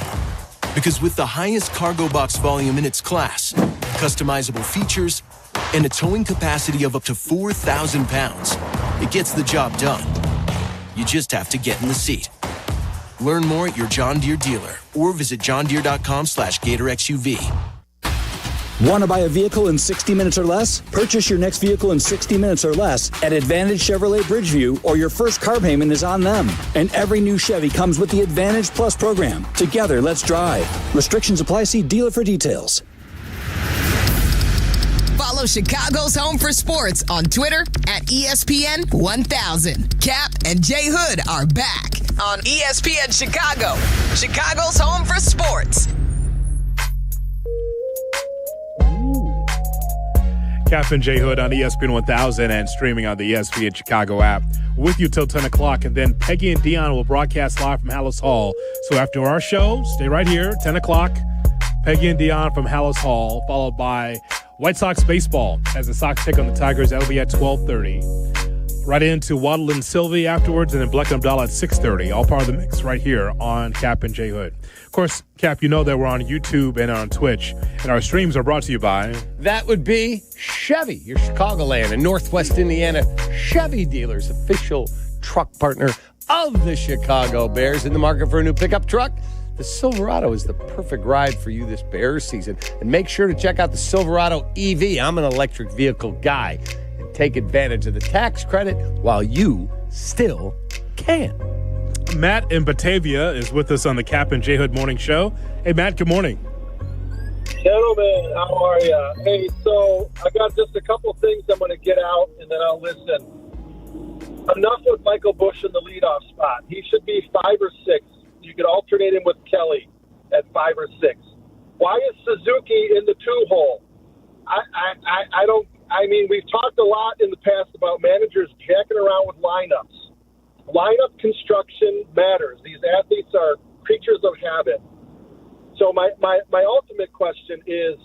Because with the highest cargo box volume in its class, customizable features, and a towing capacity of up to 4,000 pounds, it gets the job done. You just have to get in the seat. Learn more at your John Deere dealer or visit johndeere.com/Gator XUV. Want to buy a vehicle in 60 minutes or less? Purchase your next vehicle in 60 minutes or less at Advantage Chevrolet Bridgeview, or your first car payment is on them. And every new Chevy comes with the Advantage Plus program. Together, let's drive. Restrictions apply. See dealer for details. Follow Chicago's Home for Sports on Twitter at ESPN 1000. Kap and J Hood are back on ESPN Chicago, Chicago's Home for Sports. Kap and J Hood on ESPN 1000 and streaming on the ESPN Chicago app. With you till 10 o'clock, and then Peggy and Dionne will broadcast live from Hallis Hall. So after our show, stay right here, 10 o'clock, Peggy and Dionne from Hallis Hall, followed by White Sox baseball as the Sox take on the Tigers. That'll be at 12:30. Right into Waddle and Sylvie afterwards, and then Black and Abdallah at 6:30. All part of the mix right here on Kap and J Hood. Of course, Kap, you know that we're on YouTube and on Twitch, and our streams are brought to you by... That would be Chevy, your Chicagoland and Northwest Indiana Chevy dealers, official truck partner of the Chicago Bears. In the market for a new pickup truck? The Silverado is the perfect ride for you this Bears season. And make sure to check out the Silverado EV. I'm an electric vehicle guy. And take advantage of the tax credit while you still can. Matt in Batavia is with us on the Kap and J Hood Morning Show. Hey, Matt, good morning. Gentlemen, how are you? Hey, so I got just a couple things I'm going to get out, and then I'll listen. Enough with Michael Busch in the leadoff spot. He should be 5 or 6. You could alternate him with Kelly at 5 or 6. Why is Suzuki in the 2-hole? I mean, we've talked a lot in the past about managers jacking around with lineups. Lineup construction matters. These athletes are creatures of habit. So my ultimate question is,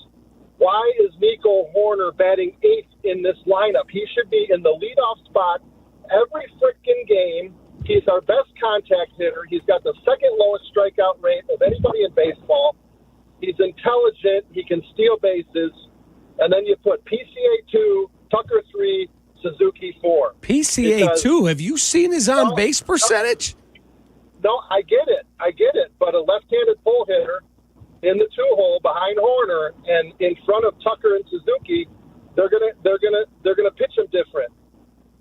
why is Nico Horner batting 8th in this lineup? He should be in the leadoff spot every freaking game. He's our best contact hitter. He's got the second lowest strikeout rate of anybody in baseball. He's intelligent. He can steal bases. And then you put PCA 2, Tucker 3, Suzuki 4. PCA 2, have you seen his on-base percentage? No, I get it. But a left-handed pull hitter in the 2-hole behind Horner and in front of Tucker and Suzuki, they're gonna pitch him different.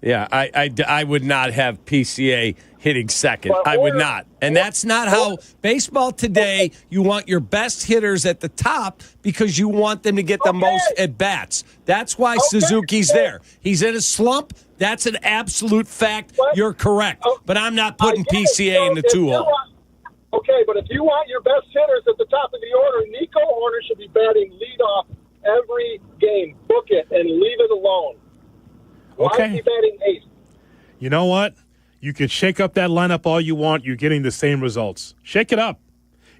Yeah, I would not have PCA hitting second. I would not. And that's not how baseball today, you want your best hitters at the top because you want them to get the most at-bats. That's why Suzuki's there. He's in a slump. That's an absolute fact. You're correct. But I'm not putting PCA in the 2-hole. Okay, but if you want your best hitters at the top of the order, Nico Horner should be batting leadoff every game. Book it and leave it alone. Why is he batting 8th? You know what? You can shake up that lineup all you want. You're getting the same results. Shake it up.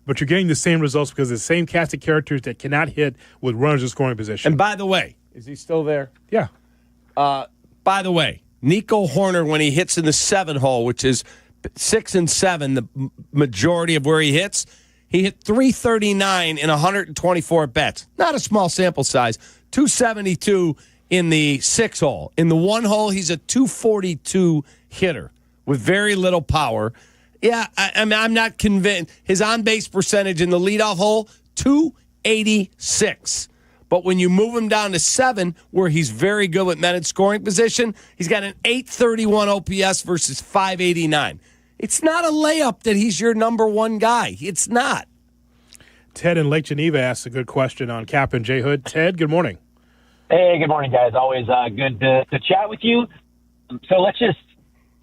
But you're getting the same results because the same cast of characters that cannot hit with runners in scoring position. And by the way, is he still there? Yeah. By the way, Nico Horner, when he hits in the 7-hole, which is 6 and 7, the majority of where he hits, he hit 339 in 124 bets. Not a small sample size. 272 in the 6-hole. In the 1-hole, he's a 242 hitter with very little power. Yeah, I'm not convinced. His on-base percentage in the leadoff hole, 286. But when you move him down to 7, where he's very good with men in scoring position, he's got an 831 OPS versus 589. It's not a layup that he's your number one guy. It's not. Ted in Lake Geneva asked a good question on Kap and J Hood. Ted, good morning. Hey, good morning, guys. Always good to chat with you. So let's just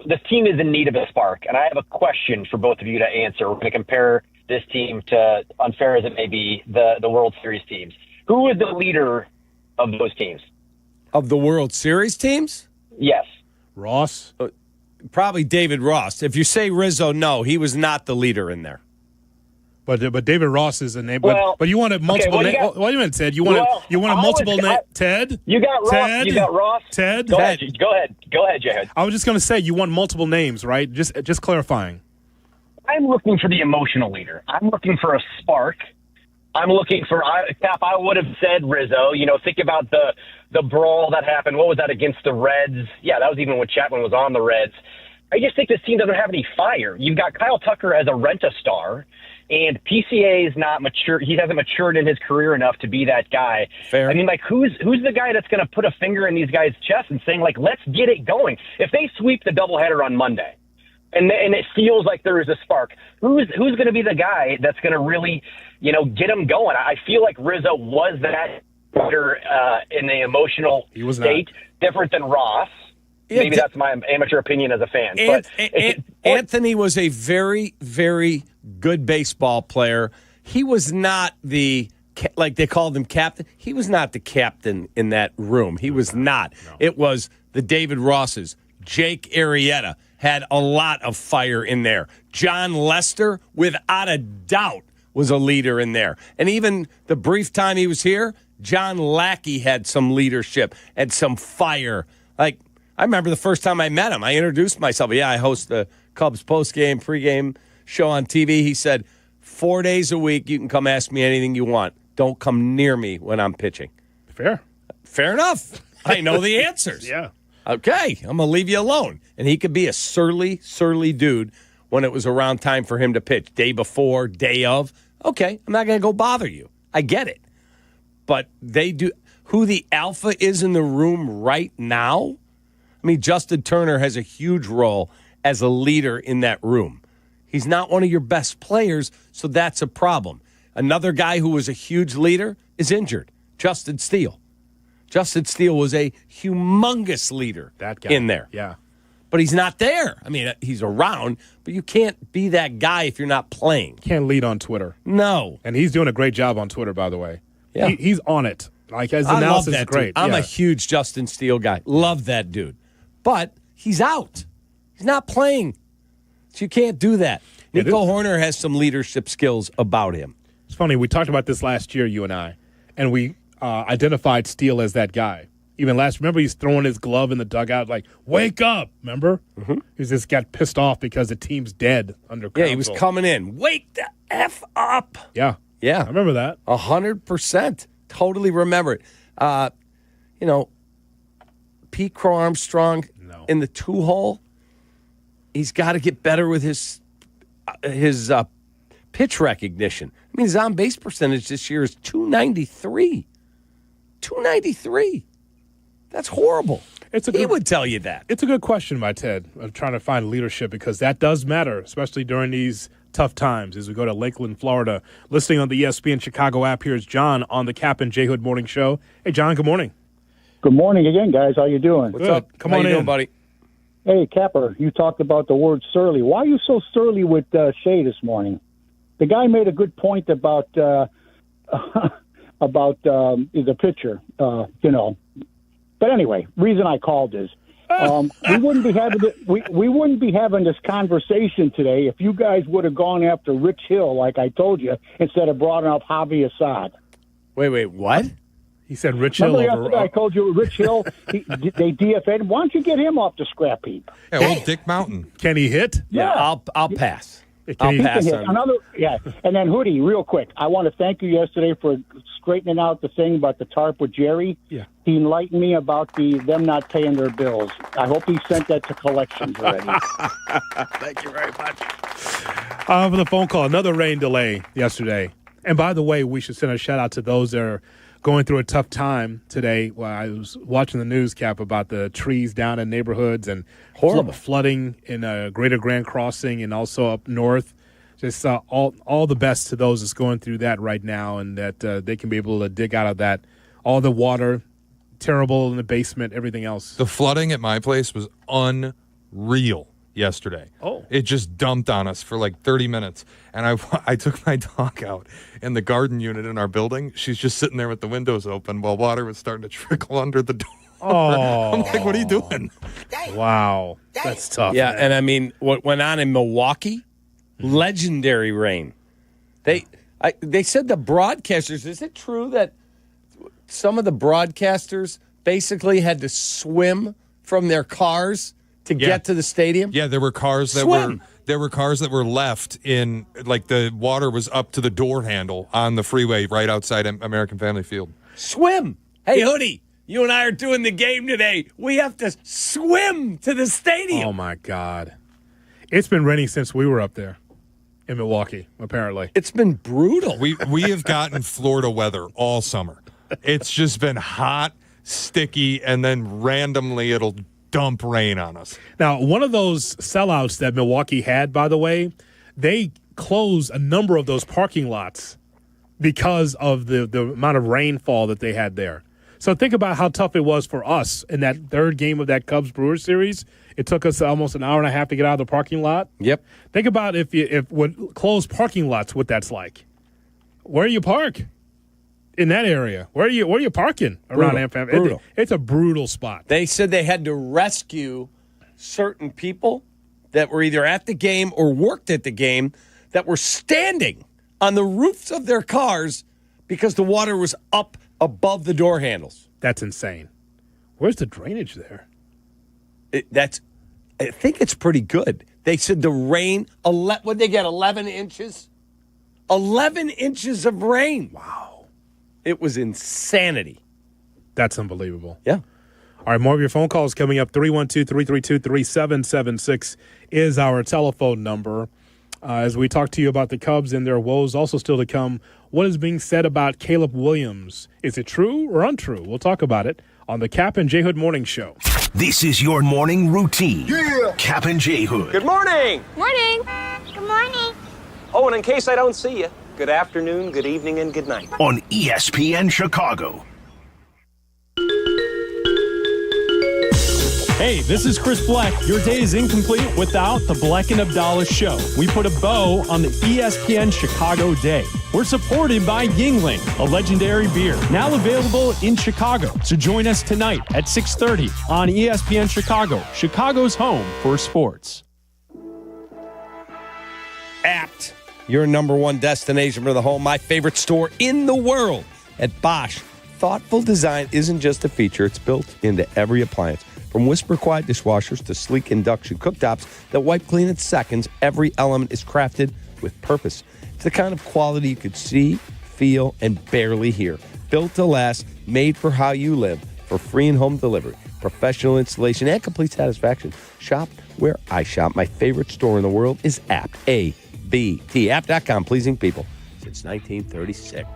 this team is in need of a spark, and I have a question for both of you to answer. We're going to compare this team to, unfair as it may be, the World Series teams. Who is the leader of those teams? Of the World Series teams? Yes. Ross? Probably David Ross. If you say Rizzo, no, he was not the leader in there. But David Ross is a name. But you wanted multiple names. Wait a minute, Ted. You wanted multiple names. Ted? You got Ross. Ted? You got Ross. Ted? Go ahead, J Hood. I was just going to say, you want multiple names, right? Just clarifying. I'm looking for the emotional leader. I'm looking for a spark. I'm looking for Cap. I would have said Rizzo. Think about the brawl that happened. What was that against the Reds? Yeah, that was even when Chapman was on the Reds. I just think this team doesn't have any fire. You've got Kyle Tucker as a rent-a-star, and PCA is not mature. He hasn't matured in his career enough to be that guy. Fair. I mean, who's the guy that's going to put a finger in these guys' chests and saying, let's get it going? If they sweep the doubleheader on Monday, and it feels like there is a spark, who's going to be the guy that's going to really, get them going? I feel like Rizzo was that better in the emotional state, different than Ross. Yeah, Maybe that's my amateur opinion as a fan. Anthony was a very, very good baseball player. He was not like they called him captain. He was not the captain in that room. He was not. No. It was the David Rosses. Jake Arrieta had a lot of fire in there. John Lester, without a doubt, was a leader in there. And even the brief time he was here, John Lackey had some leadership and some fire. I remember the first time I met him, I introduced myself. Yeah, I host the Cubs postgame, pregame show on TV. He said, 4 days a week, you can come ask me anything you want. Don't come near me when I'm pitching. Fair enough. I know the answers. Yeah. Okay, I'm going to leave you alone. And he could be a surly dude when it was around time for him to pitch. Day before, day of. Okay, I'm not going to go bother you. I get it. But they do. Who the alpha is in the room right now? I mean, Justin Turner has a huge role as a leader in that room. He's not one of your best players, so that's a problem. Another guy who was a huge leader is injured, Justin Steele. Justin Steele was a humongous leader in there. Yeah. But he's not there. I mean, he's around, but you can't be that guy if you're not playing. Can't lead on Twitter. No. And he's doing a great job on Twitter, by the way. Yeah. He's on it. His analysis is great. Dude. I'm a huge Justin Steele guy. Love that dude. But he's out. He's not playing. So you can't do that. Nico Horner has some leadership skills about him. It's funny. We talked about this last year, you and I, and we identified Steele as that guy. Even remember he's throwing his glove in the dugout like, wake up, remember? Mm-hmm. He just got pissed off because the team's dead under Counsell. Yeah, he was coming in. Wake the F up. Yeah. Yeah. I remember that. 100%. Totally remember it. Pete Crow Armstrong in the 2-hole, he's got to get better with his pitch recognition. I mean, his on-base percentage this year is 293. 293. That's horrible. He would tell you that. It's a good question by Ted of trying to find leadership because that does matter, especially during these tough times as we go to Lakeland, Florida. Listening on the ESPN Chicago app, here's John on the Kap and J Hood Morning Show. Hey, John, good morning. Good morning again, guys. How you doing? What's up? Come on in. How you doing, buddy? Hey, Capper, you talked about the word surly. Why are you so surly with Shea this morning? The guy made a good point about the pitcher, But anyway, reason I called is we wouldn't be having this conversation today if you guys would have gone after Rich Hill, like I told you, instead of brought up Javi Assad. Wait, what? He said Rich Hill. Remember yesterday I told you Rich Hill, they DFA'd him. Why don't you get him off the scrap heap? Yeah, old Dick Mountain. Can he hit? Yeah, I'll pass. I'll pass on. And then Hoodie, real quick, I want to thank you yesterday for straightening out the thing about the tarp with Jerry. Yeah. He enlightened me about them not paying their bills. I hope he sent that to collections already. Thank you very much. For the phone call, another rain delay yesterday. And by the way, we should send a shout out to those that are going through a tough time today. Well, I was watching the news, Cap, about the trees down in neighborhoods and flooding in Greater Grand Crossing and also up north. Just all the best to those that's going through that right now, and that they can be able to dig out of that. All the water, terrible in the basement, everything else. The flooding at my place was real yesterday. Oh. It just dumped on us for like 30 minutes. And I took my dog out in the garden unit in our building. She's just sitting there with the windows open while water was starting to trickle under the door. Oh. I'm like, what are you doing? Wow. That's tough. Yeah, man. and I mean, what went on in Milwaukee? Legendary rain. They said the broadcasters, is it true that some of the broadcasters basically had to swim from their cars to get to the stadium? Yeah, there were cars that were left in, like, the water was up to the door handle on the freeway right outside American Family Field. Swim. Hey, Hoodie, you and I are doing the game today. We have to swim to the stadium. Oh, my God. It's been raining since we were up there in Milwaukee, apparently. It's been brutal. We have gotten Florida weather all summer. It's just been hot, sticky, and then randomly it'll dump rain on us. Now, one of those sellouts that Milwaukee had, by the way, they closed a number of those parking lots because of the amount of rainfall that they had there. So think about how tough it was for us in that third game of that Cubs-Brewers series. It took us almost an hour and a half to get out of the parking lot. Yep. Think about if with closed parking lots, what that's like. Where do you park in that area? Where are you parking around AmFam? Brutal. It's a brutal spot. They said they had to rescue certain people that were either at the game or worked at the game that were standing on the roofs of their cars because the water was up above the door handles. That's insane. Where's the drainage there? I think it's pretty good. They said the rain, what they get, 11 inches? 11 inches of rain. Wow. It was insanity. That's unbelievable. Yeah. All right, more of your phone calls coming up. 312-332-3776 is our telephone number. As we talk to you about the Cubs and their woes, also still to come, what is being said about Caleb Williams? Is it true or untrue? We'll talk about it on the Kap and J Hood Morning Show. This is your morning routine. Yeah. Kap and J Hood. Good morning. Morning. Good morning. Oh, and in case I don't see you, good afternoon, good evening, and good night. On ESPN Chicago. Hey, this is Chris Black. Your day is incomplete without the Black and Abdallah Show. We put a bow on the ESPN Chicago day. We're supported by Yingling, a legendary beer, now available in Chicago. So join us tonight at 6:30 on ESPN Chicago, Chicago's home for sports. Apt, your number one destination for the home, my favorite store in the world at Bosch. Thoughtful design isn't just a feature, it's built into every appliance. From whisper quiet dishwashers to sleek induction cooktops that wipe clean in seconds, every element is crafted with purpose. It's the kind of quality you could see, feel, and barely hear. Built to last, made for how you live, for free and home delivery, professional installation, and complete satisfaction. Shop where I shop. My favorite store in the world is Apt, A-B-T. Apt.com, pleasing people since 1936.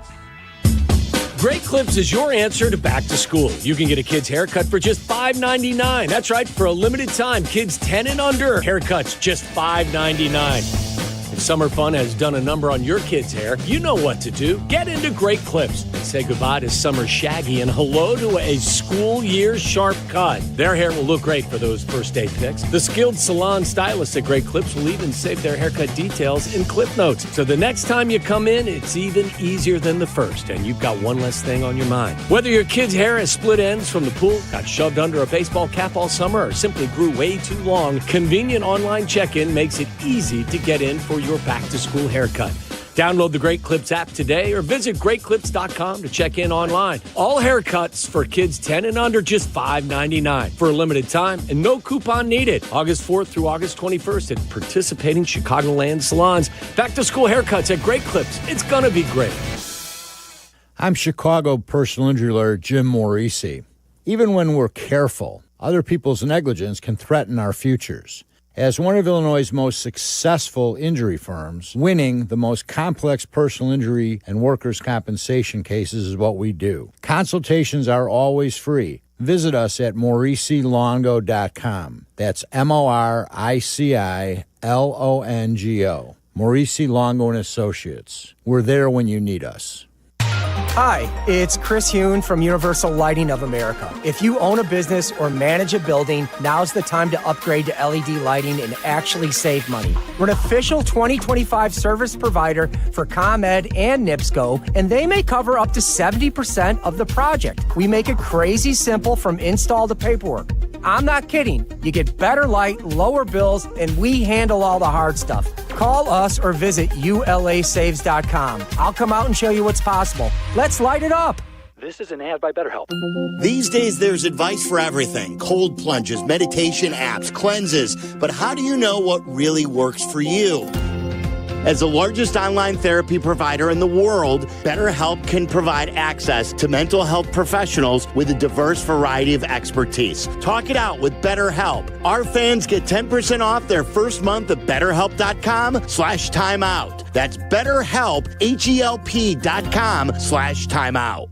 Great Clips is your answer to back to school. You can get a kid's haircut for just $5.99. That's right, for a limited time, kids 10 and under, haircuts just $5.99. If summer fun has done a number on your kid's hair, you know what to do. Get into Great Clips and say goodbye to summer shaggy and hello to a school year sharp cut. Their hair will look great for those first day picks. The skilled salon stylists at Great Clips will even save their haircut details in clip notes. So the next time you come in, it's even easier than the first, and you've got one less thing on your mind. Whether your kid's hair has split ends from the pool, got shoved under a baseball cap all summer, or simply grew way too long, convenient online check-in makes it easy to get in for your back-to-school haircut. Download the Great Clips app today or visit greatclips.com to check in online. All haircuts for kids 10 and under, just $5.99 for a limited time and no coupon needed. August 4th through August 21st at participating Chicagoland salons. Back-to-school haircuts at Great Clips. It's going to be great. I'm Chicago personal injury lawyer Jim Morisi. Even when we're careful, other people's negligence can threaten our futures. As one of Illinois' most successful injury firms, winning the most complex personal injury and workers' compensation cases is what we do. Consultations are always free. Visit us at MoriciLongo.com. That's MoriciLongo. Morisi Longo & Associates. We're there when you need us. Hi, it's Chris Hune from Universal Lighting of America. If you own a business or manage a building, now's the time to upgrade to LED lighting and actually save money. We're an official 2025 service provider for ComEd and NIPSCO, and they may cover up to 70% of the project. We make it crazy simple from install to paperwork. I'm not kidding. You get better light, lower bills, and we handle all the hard stuff. Call us or visit ulasaves.com. I'll come out and show you what's possible. Let's light it up. This is an ad by BetterHelp. These days, there's advice for everything. Cold plunges, meditation apps, cleanses. But how do you know what really works for you? As the largest online therapy provider in the world, BetterHelp can provide access to mental health professionals with a diverse variety of expertise. Talk it out with BetterHelp. Our fans get 10% off their first month at BetterHelp.com/timeout. That's BetterHelp, HELP.com/timeout.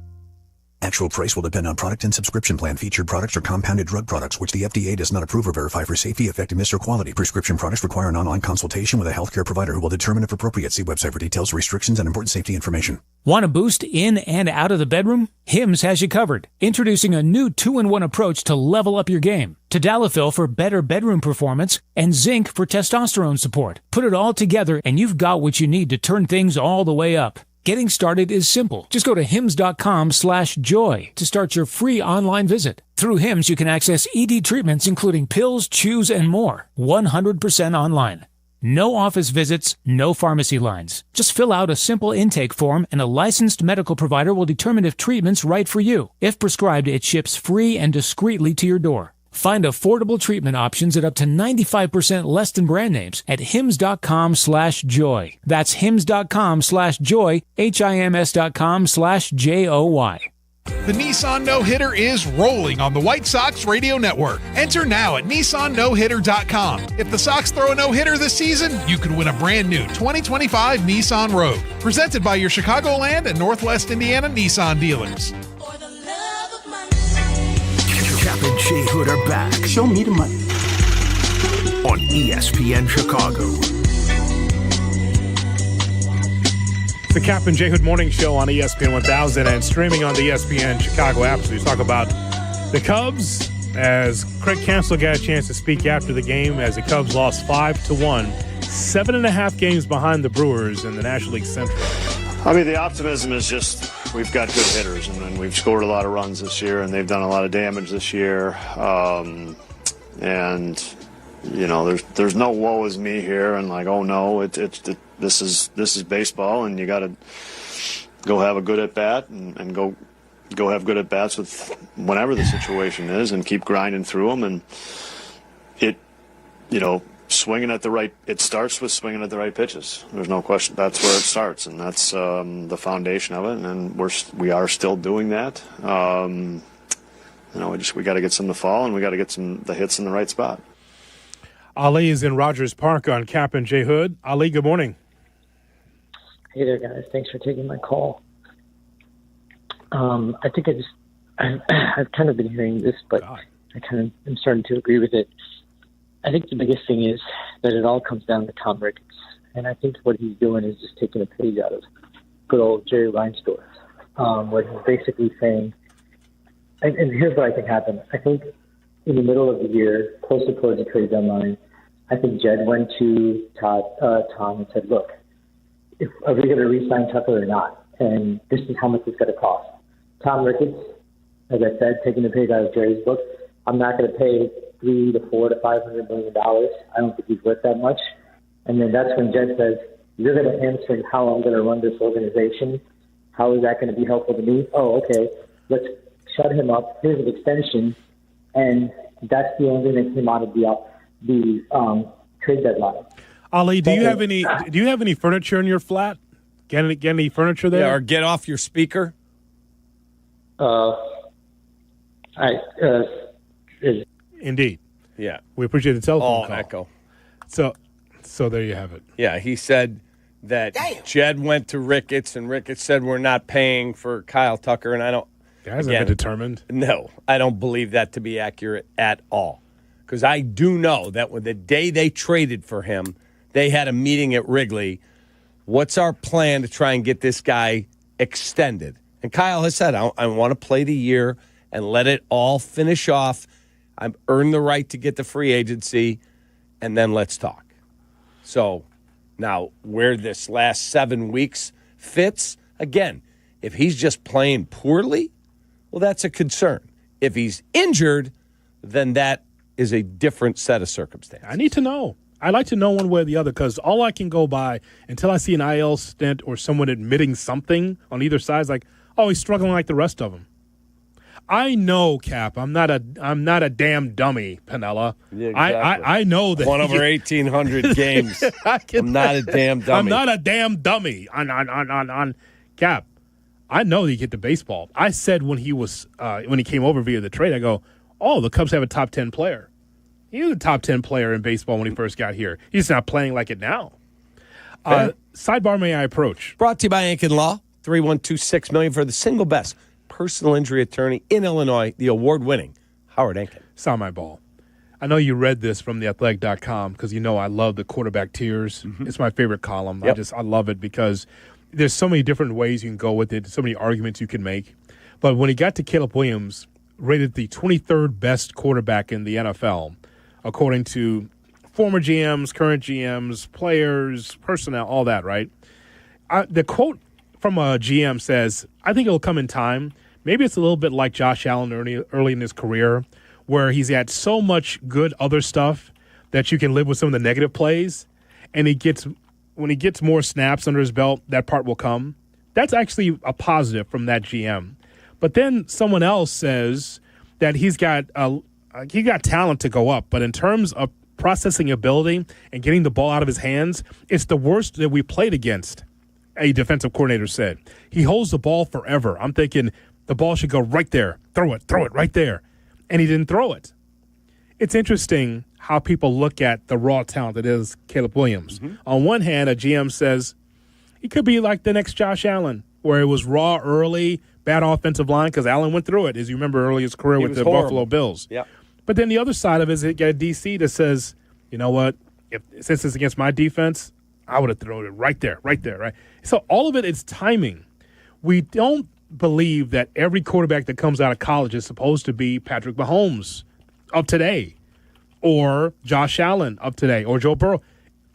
Actual price will depend on product and subscription plan. Featured products are compounded drug products, which the FDA does not approve or verify for safety, effectiveness, or quality. Prescription products require an online consultation with a healthcare provider who will determine if appropriate. See website for details, restrictions, and important safety information. Want a boost in and out of the bedroom? Hims has you covered. Introducing a new 2-in-1 approach to level up your game. Tadalafil for better bedroom performance and zinc for testosterone support. Put it all together and you've got what you need to turn things all the way up. Getting started is simple. Just go to hims.com/joy to start your free online visit. Through Hims, you can access ED treatments including pills, chews, and more. 100% online. No office visits, no pharmacy lines. Just fill out a simple intake form and a licensed medical provider will determine if treatment's right for you. If prescribed, it ships free and discreetly to your door. Find affordable treatment options at up to 95% less than brand names at hims.com/joy. That's hims.com/joy, HIMS.com/JOY. The Nissan No-Hitter is rolling on the White Sox radio network. Enter now at NissanNoHitter.com. If the Sox throw a no-hitter this season, you could win a brand new 2025 Nissan Rogue. Presented by your Chicagoland and Northwest Indiana Nissan dealers. Kap and J Hood are back. Show me the money. On ESPN Chicago. The Kap and J Hood Morning Show on ESPN 1000 and streaming on the ESPN Chicago app. So we talk about the Cubs as Craig Counsell got a chance to speak after the game as the Cubs lost 5-1, 7.5 games behind the Brewers in the National League Central. I mean, the optimism is just we've got good hitters, and we've scored a lot of runs this year, and they've done a lot of damage this year. And you know, there's no woe is me here, and like, oh no, this is baseball, and you got to go have a good at bat and go have good at bats with whatever the situation is, and keep grinding through them. And swinging at the right. It starts with swinging at the right pitches. There's no question. That's where it starts, and that's the foundation of it. And we are still doing that. We got to get some to fall, and we got to get the hits in the right spot. Ali is in Rogers Park on Kap and J Hood. Ali, good morning. Hey there, guys. Thanks for taking my call. I think I've kind of been hearing this, but I kind of am starting to agree with it. I think the biggest thing is that it all comes down to Tom Ricketts. And I think what he's doing is just taking a page out of good old Jerry Reinsdorf, where he's basically saying, and here's what I think happened. I think in the middle of the year, closer towards the trade deadline, I think Jed went to Tom and said, look, are we going to re-sign Tucker or not? And this is how much it's going to cost. Tom Ricketts, as I said, taking the page out of Jerry's book, I'm not going to pay $300 to $400 to $500 million. I don't think he's worth that much. And then that's when Jed says, you're going to answer how I'm going to run this organization. How is that going to be helpful to me? Oh, okay. Let's shut him up. Here's an extension. And that's the only thing that came out of the trade deadline. Ali, do you have any furniture in your flat? Get any furniture there? Yeah, or get off your speaker? Indeed. Yeah. We appreciate the telephone call. Echo. So there you have it. Yeah, he said that Jed went to Ricketts, and Ricketts said we're not paying for Kyle Tucker, and I don't. Guys have been determined. No, I don't believe that to be accurate at all. Because I do know that when the day they traded for him, they had a meeting at Wrigley. What's our plan to try and get this guy extended? And Kyle has said, I want to play the year and let it all finish off. I've earned the right to get the free agency, and then let's talk. So now where this last 7 weeks fits, again, if he's just playing poorly, well, that's a concern. If he's injured, then that is a different set of circumstances. I need to know. I'd like to know one way or the other, because all I can go by until I see an IL stint or someone admitting something on either side is like, oh, he's struggling like the rest of them. I know, Cap. I'm not a damn dummy, Piniella. Yeah, exactly. I know that. 1 over 1,800 games. I'm not a damn dummy. I'm not a damn dummy on Cap. I know that you get the baseball. I said when he came over via the trade, I go, oh, the Cubs have a top 10 player. He was a top 10 player in baseball when he first got here. He's not playing like it now. Sidebar may I approach? Brought to you by Ankin Law, 3126 million for the single best personal injury attorney in Illinois, the award-winning Howard Ankin. Saw my ball. I know you read this from theathletic.com because you know I love the quarterback tiers. Mm-hmm. It's my favorite column. Yep. I love it because there's so many different ways you can go with it, so many arguments you can make. But when he got to Caleb Williams, rated the 23rd best quarterback in the NFL, according to former GMs, current GMs, players, personnel, all that, right? The quote from a GM says, I think it'll come in time. Maybe it's a little bit like Josh Allen early in his career, where he's had so much good other stuff that you can live with some of the negative plays, and when he gets more snaps under his belt, that part will come. That's actually a positive from that GM. But then someone else says that he got talent to go up, but in terms of processing ability and getting the ball out of his hands, it's the worst that we played against, a defensive coordinator said. He holds the ball forever. I'm thinking the ball should go right there. Throw it right there. And he didn't throw it. It's interesting how people look at the raw talent that is Caleb Williams. Mm-hmm. On one hand, a GM says he could be like the next Josh Allen, where it was raw early, bad offensive line, because Allen went through it, as you remember early in his career with the horrible. Buffalo Bills. Yep. But then the other side of it is you got a DC that says, you know what, since it's against my defense, I would have thrown it right there, right? So all of it is timing. We don't believe that every quarterback that comes out of college is supposed to be Patrick Mahomes of today, or Josh Allen of today, or Joe Burrow.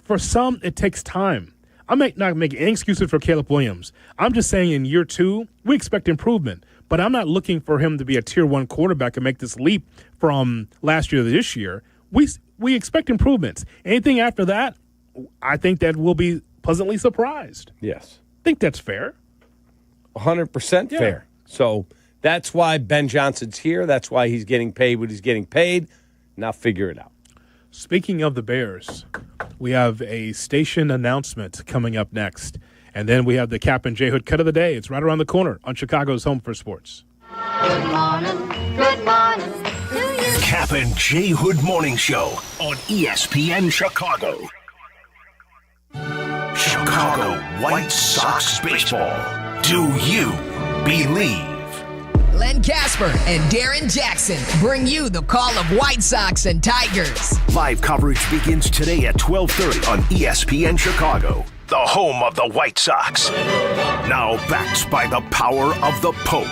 For some, it takes time. I'm not making any excuses for Caleb Williams. I'm just saying in year 2, we expect improvement. But I'm not looking for him to be a Tier 1 quarterback and make this leap from last year to this year. We expect improvements. Anything after that, I think that we'll be pleasantly surprised. Yes. I think that's fair. 100% fair. So that's why Ben Johnson's here. That's why he's getting paid what he's getting paid. Now figure it out. Speaking of the Bears, we have a station announcement coming up next. And then we have the Kap J Hood cut of the day. It's right around the corner on Chicago's Home for Sports. Good morning to you. Kap J Hood Morning Show on ESPN Chicago. Chicago White Sox baseball. Do you believe? Len Casper and Darren Jackson bring you the call of White Sox and Tigers. Live coverage begins today at 12:30 on ESPN Chicago, the home of the White Sox. Now backed by the power of the Pope.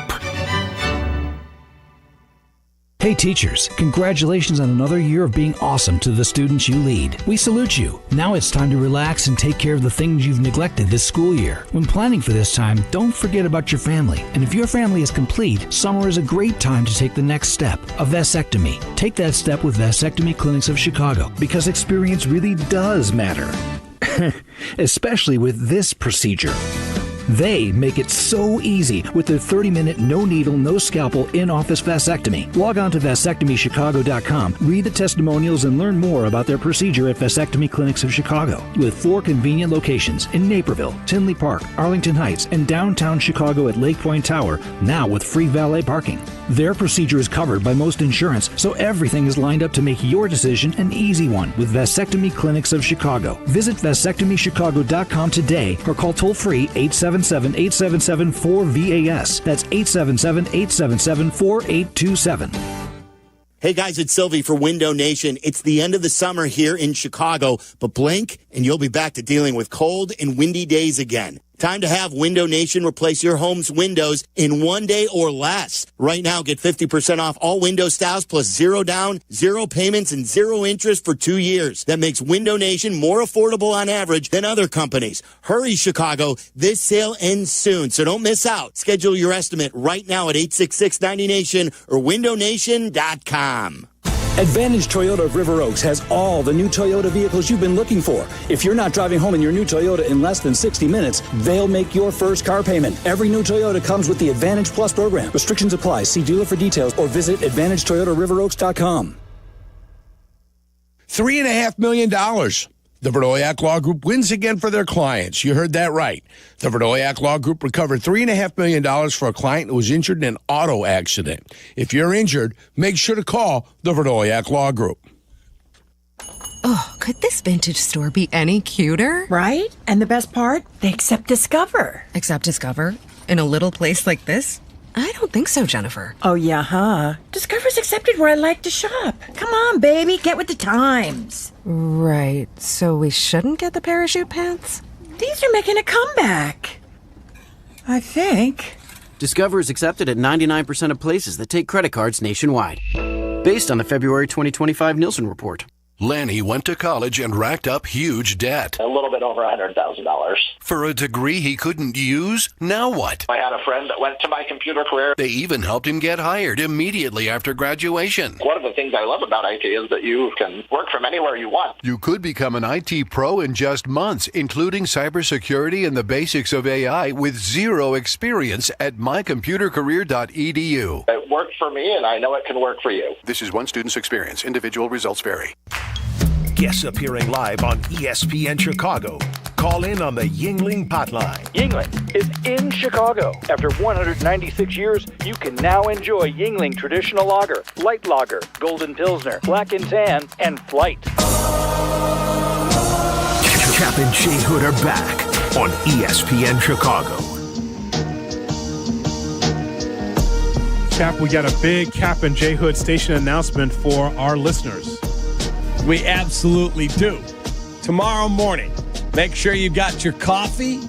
Hey teachers, congratulations on another year of being awesome to the students you lead. We salute you. Now it's time to relax and take care of the things you've neglected this school year. When planning for this time, don't forget about your family. And if your family is complete, summer is a great time to take the next step, a vasectomy. Take that step with Vasectomy Clinics of Chicago, because experience really does matter. Especially with this procedure. They make it so easy with their 30-minute, no-needle, no-scalpel, in-office vasectomy. Log on to vasectomychicago.com, read the testimonials, and learn more about their procedure at Vasectomy Clinics of Chicago. With 4 convenient locations in Naperville, Tinley Park, Arlington Heights, and downtown Chicago at Lake Point Tower, now with free valet parking. Their procedure is covered by most insurance, so everything is lined up to make your decision an easy one with Vasectomy Clinics of Chicago. Visit vasectomychicago.com today or call toll-free 877-877-4VAS. That's 877-877-4827. Hey guys, it's Sylvie for Window Nation. It's the end of the summer here in Chicago, but blink and you'll be back to dealing with cold and windy days again. Time to have Window Nation replace your home's windows in 1 day or less. Right now, get 50% off all window styles plus 0 down, 0 payments, and 0 interest for 2 years. That makes Window Nation more affordable on average than other companies. Hurry, Chicago. This sale ends soon, so don't miss out. Schedule your estimate right now at 866-90Nation or windownation.com. Advantage Toyota of River Oaks has all the new Toyota vehicles you've been looking for. If you're not driving home in your new Toyota in less than 60 minutes, they'll make your first car payment. Every new Toyota comes with the Advantage Plus program. Restrictions apply. See dealer for details or visit AdvantageToyotaRiverOaks.com. $3.5 million. The Verdoyak Law Group wins again for their clients. You heard that right. The Verdoyak Law Group recovered $3.5 million for a client who was injured in an auto accident. If you're injured, make sure to call the Verdoyak Law Group. Oh, could this vintage store be any cuter? Right? And the best part? They accept Discover. Accept Discover? In a little place like this? I don't think so, Jennifer. Oh, yeah, huh? Discover's accepted where I like to shop. Come on, baby, get with the times. Right, so we shouldn't get the parachute pants? These are making a comeback. I think. Discover is accepted at 99% of places that take credit cards nationwide. Based on the February 2025 Nielsen report. Lanny went to college and racked up huge debt. A little bit over $100,000. For a degree he couldn't use? Now what? I had a friend that went to my computer career. They even helped him get hired immediately after graduation. One of the things I love about IT is that you can work from anywhere you want. You could become an IT pro in just months, including cybersecurity and the basics of AI with zero experience at mycomputercareer.edu. It worked for me, and I know it can work for you. This is one student's experience. Individual results vary. Guests appearing live on ESPN Chicago. Call in on the Yuengling hotline. Yuengling is in Chicago. After 196 years, you can now enjoy Yuengling Traditional Lager, Light Lager, Golden Pilsner, Black and Tan, and Flight. Kap and J Hood are back on ESPN Chicago. Cap, we got a big Kap and J Hood station announcement for our listeners. We absolutely do. Tomorrow morning, make sure you got your coffee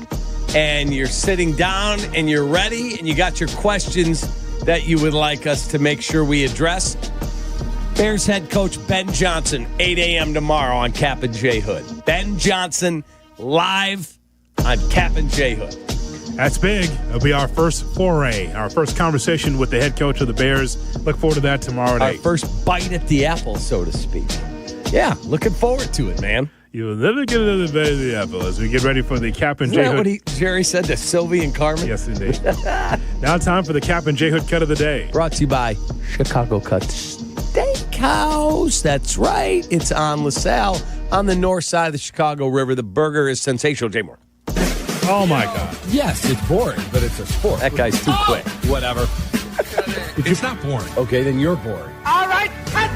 and you're sitting down and you're ready and you got your questions that you would like us to make sure we address. Bears head coach Ben Johnson, 8 a.m. tomorrow on Kap and J Hood. Ben Johnson live on Kap and J Hood. That's big. It'll be our first foray, our first conversation with the head coach of the Bears. Look forward to that tomorrow night. Our first bite at the apple, so to speak. Yeah, looking forward to it, man. You'll never get another bite of the apple as we get ready for the Kap and J Hood. Isn't that what Jerry said to Sylvie and Carmen? Yes, indeed. Now time for the Kap and J Hood cut of the day. Brought to you by Chicago Cut Steakhouse. That's right. It's on LaSalle on the north side of the Chicago River. The burger is sensational. Jay Moore. Oh, my God. Yes, it's boring, but it's a sport. That guy's too quick. Whatever. It's not boring. Okay, then you're boring. All right, cut.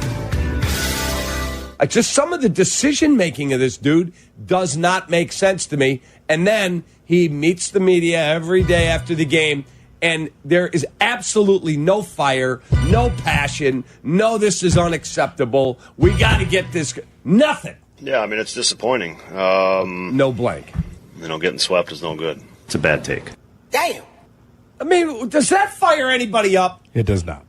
Just some of the decision-making of this dude does not make sense to me. And then he meets the media every day after the game, and there is absolutely no fire, no passion, no this is unacceptable. We got to get this. Nothing. Yeah, I mean, it's disappointing. No blank. Getting swept is no good. It's a bad take. Damn. I mean, does that fire anybody up? It does not.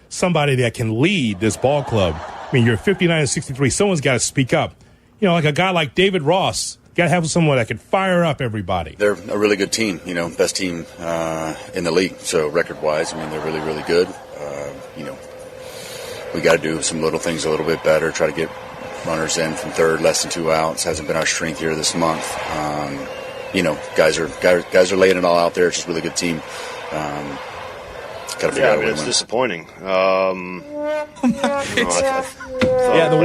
Somebody that can lead this ball club. I mean, you're 59-63. Someone's got to speak up. You know, like a guy like David Ross. Got to have someone that can fire up everybody. They're a really good team, best team in the league. So record-wise, I mean, they're really, really good. We got to do some little things a little bit better, try to get runners in from third, less than 2 outs. Hasn't been our strength here this month. Guys are laying it all out there. It's just a really good team. Got to figure out a way to it's win. Disappointing. The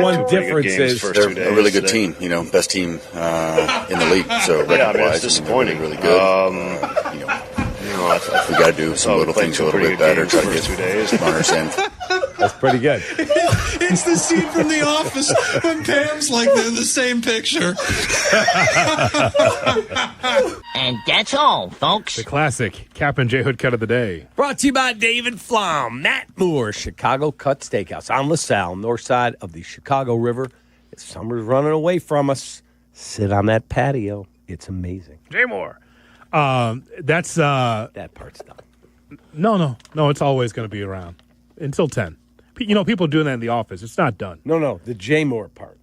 one difference is they're a really good team. Best team in the league. So record-wise, it's disappointing. Really good. We got to do some little things a little bit better. Try to get runners in. That's pretty good. It's the scene from The Office when Pam's like they're the same picture. And that's all, folks. The classic Kap and J Hood cut of the day. Brought to you by David Flom, Matt Moore, Chicago Cut Steakhouse on LaSalle, north side of the Chicago River. Summer's running away from us. Sit on that patio. It's amazing. Jay Moore. That's that part's done. No. It's always going to be around until 10. People are doing that in the office. It's not done. No, the J Moore part.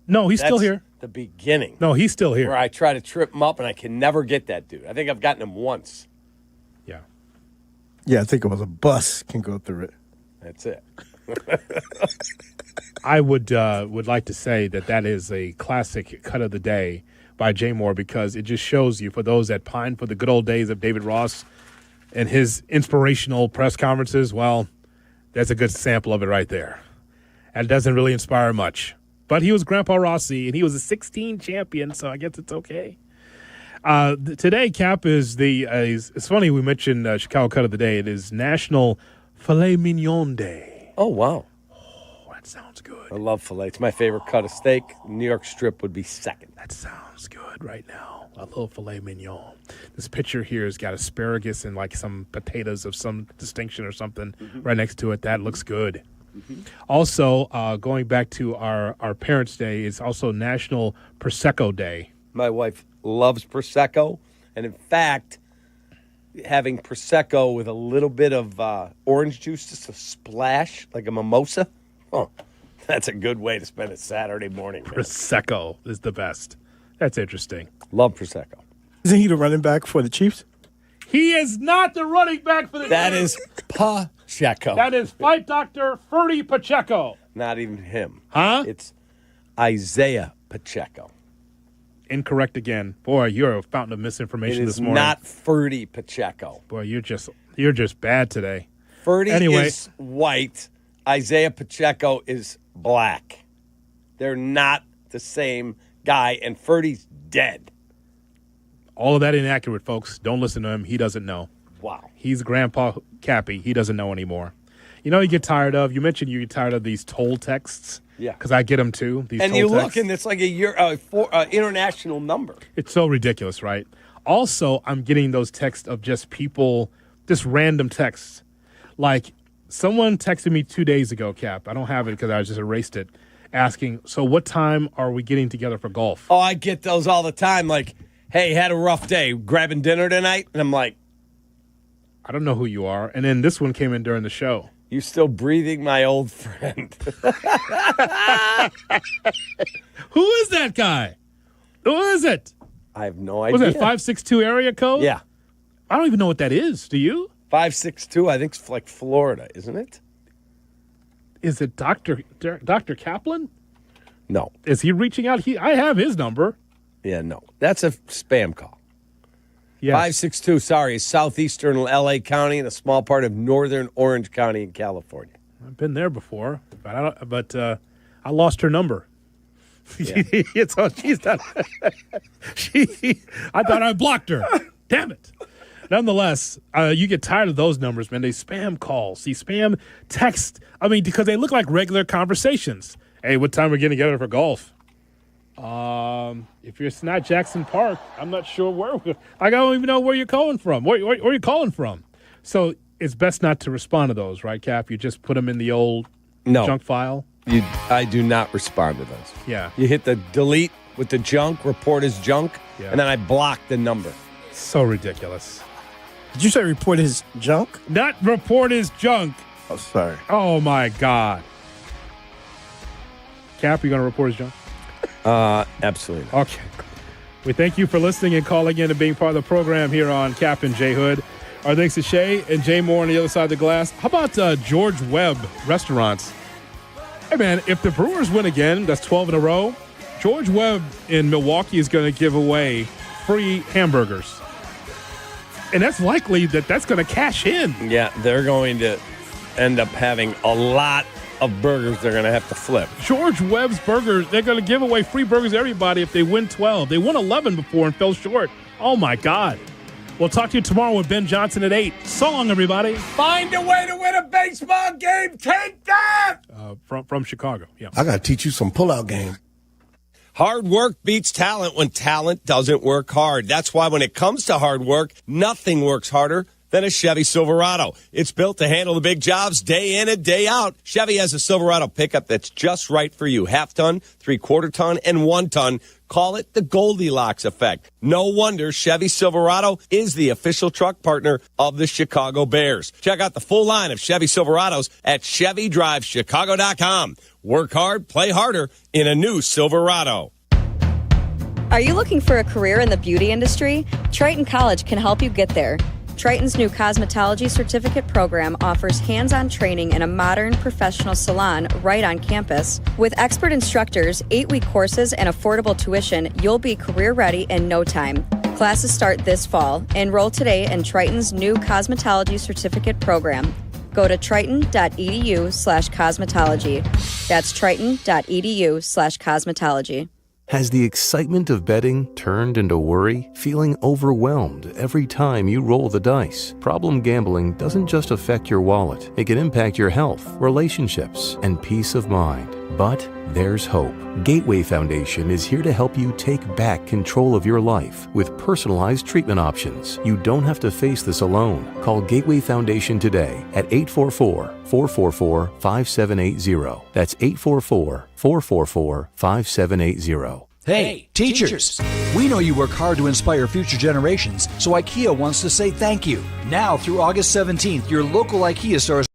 No, he's still here. The beginning. No, he's still here. Where I try to trip him up, and I can never get that dude. I think I've gotten him once. Yeah. Yeah, I think it was a bus can go through it. That's it. I would like to say that is a classic cut of the day by J Moore, because it just shows you, for those that pine for the good old days of David Ross and his inspirational press conferences, well, that's a good sample of it right there. And it doesn't really inspire much. But he was Grandpa Rossi, and he was a 16 champion, so I guess it's okay. Today, Cap, is it's funny we mentioned Chicago Cut of the Day. It is National Filet Mignon Day. Oh, wow. Oh, that sounds good. I love filet. It's my favorite cut of steak. New York strip would be second. That sounds good right now. A little filet mignon. This picture here has got asparagus and like some potatoes of some distinction or something right next to it. That looks good. Also, going back to our Parents' Day, it's also National Prosecco Day. My wife loves Prosecco. And in fact, having Prosecco with a little bit of orange juice, just a splash, like a mimosa, that's a good way to spend a Saturday morning. Man. Prosecco is the best. That's interesting. Love Prosecco. Isn't he the running back for the Chiefs? He is not the running back for the That Chiefs. is Pacheco. That is Fight Doctor Ferdy Pacheco. Not even him. Huh? It's Isaiah Pacheco. Incorrect again. Boy, you're a fountain of misinformation this morning. Not Ferdy Pacheco. Boy, you're just bad today. Ferdy anyway. is white. Isaiah Pacheco is black. They're not the same guy, and Ferdy's dead. All of that inaccurate, folks. Don't listen to him. He doesn't know. Wow. He's Grandpa Cappy. He doesn't know anymore. You get tired of, you mentioned you get tired of these toll texts. Yeah. Because I get them too. These and toll you texts. look, and it's like international number. It's so ridiculous, right? Also, I'm getting those texts of just people, just random texts. Like, someone texted me 2 days ago, Cap. I don't have it because I just erased it. Asking, so what time are we getting together for golf? Oh, I get those all the time. Like, hey, had a rough day. Grabbing dinner tonight? And I'm like, I don't know who you are. And then this one came in during the show. You still breathing, my old friend. Who is that guy? Who is it? I have no idea. Was that 562 area code? Yeah. I don't even know what that is. Do you? 562, I think it's like Florida, isn't it? Is it Dr. Kaplan? No. Is he reaching out? I have his number. Yeah, no. That's a spam call. Yes. 562, sorry, is southeastern L.A. County and a small part of northern Orange County in California. I've been there before, but I lost her number. Yeah. She's not. I thought I blocked her. Damn it. Nonetheless, you get tired of those numbers, man. They spam calls, these spam texts. I mean, because they look like regular conversations. Hey, what time are we getting together for golf? If it's not Jackson Park, I'm not sure where. I don't even know where you're calling from. Where are you calling from? So it's best not to respond to those, right, Cap? You just put them in the old junk file. I do not respond to those. Yeah. You hit the delete with the junk, report as junk, and then I block the number. So ridiculous. Did you say report his junk? Not report his junk. Oh, sorry. Oh, my God. Cap, you going to report his junk? Absolutely not. Okay. We thank you for listening and calling in and being part of the program here on Kap and J Hood. Our thanks to Shay and Jay Moore on the other side of the glass. How about George Webb Restaurants? Hey, man, if the Brewers win again, that's 12 in a row, George Webb in Milwaukee is going to give away free hamburgers. And that's likely that's going to cash in. Yeah, they're going to end up having a lot of burgers they're going to have to flip. George Webb's Burgers, they're going to give away free burgers to everybody if they win 12. They won 11 before and fell short. Oh, my God. We'll talk to you tomorrow with Ben Johnson at 8. So long, everybody. Find a way to win a baseball game. Take that! From Chicago, yeah. I got to teach you some pull-out game. Hard work beats talent when talent doesn't work hard. That's why when it comes to hard work, nothing works harder than a Chevy Silverado. It's built to handle the big jobs day in and day out. Chevy has a Silverado pickup that's just right for you. Half-ton, three-quarter-ton, and 1 ton. Call it the Goldilocks effect. No wonder Chevy Silverado is the official truck partner of the Chicago Bears. Check out the full line of Chevy Silverados at ChevyDriveChicago.com. Work hard, play harder in a new Silverado. Are you looking for a career in the beauty industry? Triton College can help you get there. Triton's new cosmetology certificate program offers hands-on training in a modern professional salon right on campus. With expert instructors, 8-week courses, and affordable tuition, you'll be career-ready in no time. Classes start this fall. Enroll today in Triton's new cosmetology certificate program. Go to triton.edu/cosmetology. That's triton.edu/cosmetology. Has the excitement of betting turned into worry? Feeling overwhelmed every time you roll the dice? Problem gambling doesn't just affect your wallet. It can impact your health, relationships, and peace of mind. But there's hope. Gateway Foundation is here to help you take back control of your life with personalized treatment options. You don't have to face this alone. Call Gateway Foundation today at 844-444-5780. That's 844-444-5780. Hey, teachers! We know you work hard to inspire future generations, so IKEA wants to say thank you. Now through August 17th, your local IKEA stores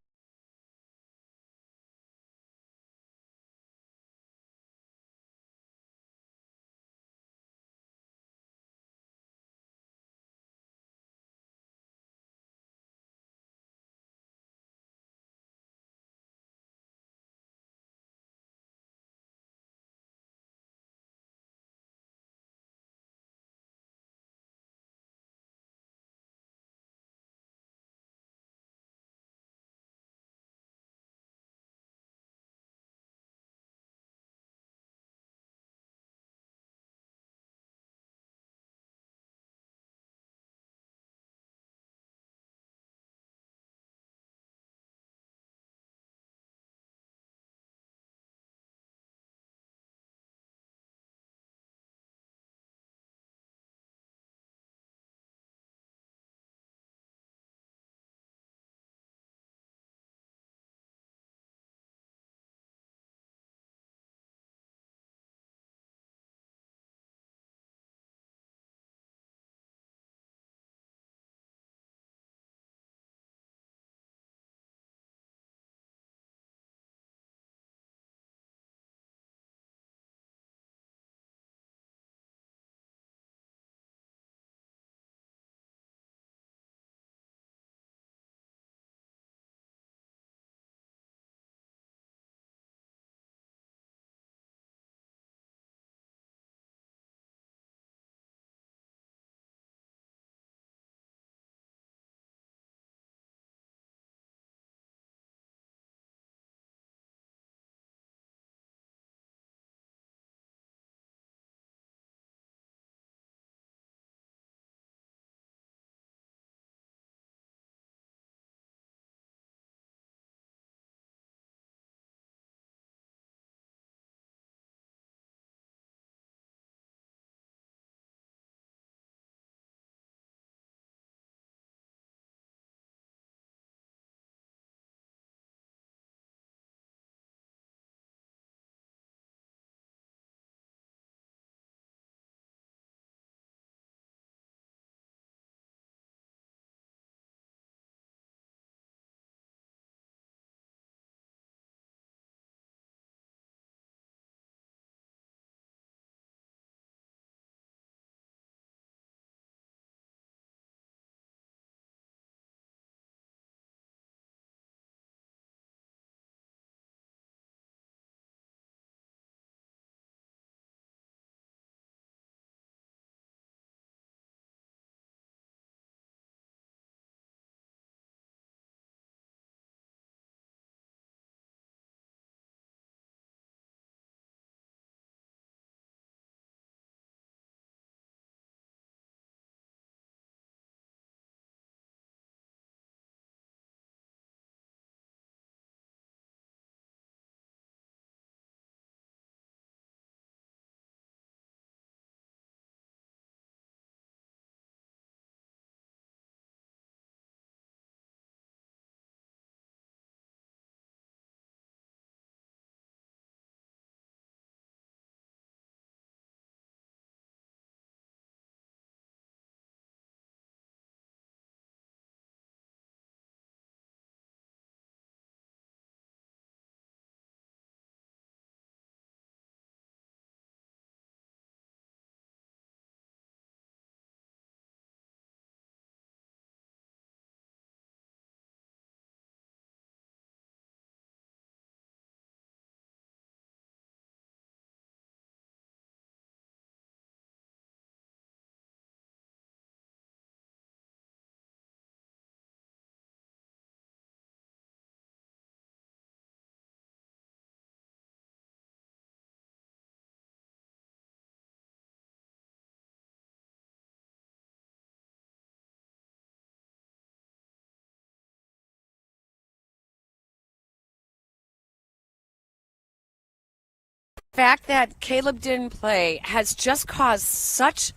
fact that Caleb didn't play has just caused such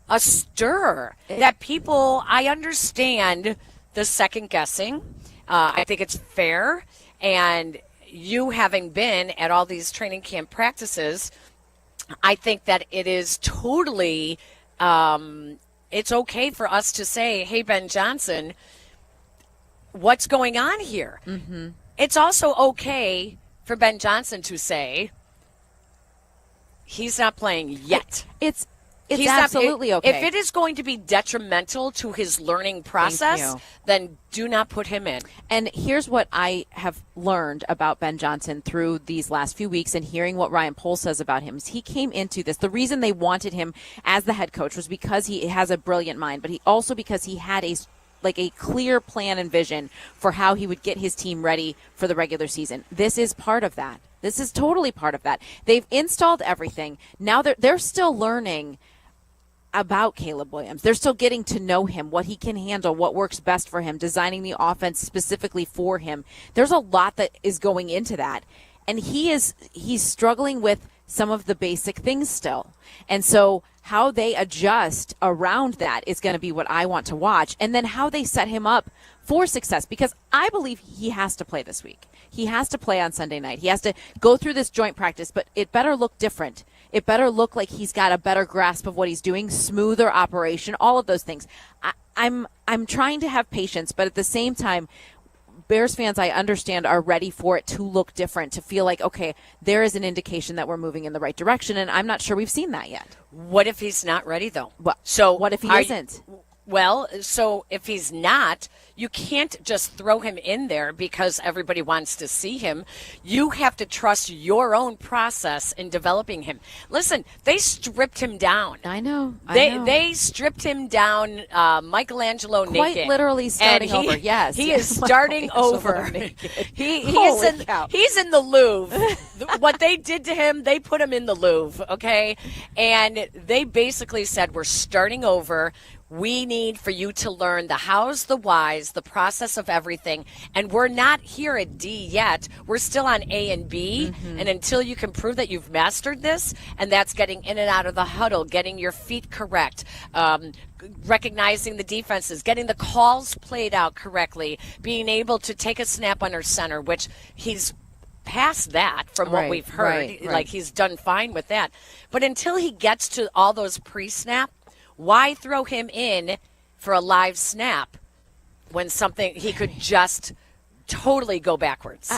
a stir that people, I understand the second guessing. I think it's fair. And you having been at all these training camp practices, I think that it is totally, it's okay for us to say, hey, Ben Johnson, what's going on here? Mm-hmm. It's also okay for Ben Johnson to say he's not playing yet. It's He's absolutely okay. If it is going to be detrimental to his learning process, then do not put him in. And here's what I have learned about Ben Johnson through these last few weeks and hearing what Ryan Pohl says about him is he came into this. The reason they wanted him as the head coach was because he has a brilliant mind, but he also because he had a clear plan and vision for how he would get his team ready for the regular season. This is part of that. This is totally part of that. They've installed everything. Now they're still learning about Caleb Williams. They're still getting to know him, what he can handle, what works best for him, designing the offense specifically for him. There's a lot that is going into that. And he's struggling with some of the basic things still. And so how they adjust around that is going to be what I want to watch. And then how they set him up for success, because I believe he has to play this week. He has to play on Sunday night. He has to go through this joint practice, but it better look different. It better look like he's got a better grasp of what he's doing, smoother operation, all of those things. I'm trying to have patience, but at the same time, Bears fans, I understand, are ready for it to look different, to feel like, okay, there is an indication that we're moving in the right direction, and I'm not sure we've seen that yet. What if he's not ready, though? What if he isn't? Well, so if he's not, you can't just throw him in there because everybody wants to see him. You have to trust your own process in developing him. Listen, they stripped him down. I know. They stripped him down, Michelangelo naked. Quite literally starting over, yes. He is starting over. He's in the Louvre. What they did to him, they put him in the Louvre, okay? And they basically said, we're starting over. We need for you to learn the hows, the whys, the process of everything. And we're not here at D yet. We're still on A and B. Mm-hmm. And until you can prove that you've mastered this, and that's getting in and out of the huddle, getting your feet correct, recognizing the defenses, getting the calls played out correctly, being able to take a snap under center, which he's past that from what we've heard. Right. Like he's done fine with that. But until he gets to all those pre-snap, why throw him in for a live snap when he could just totally go backwards?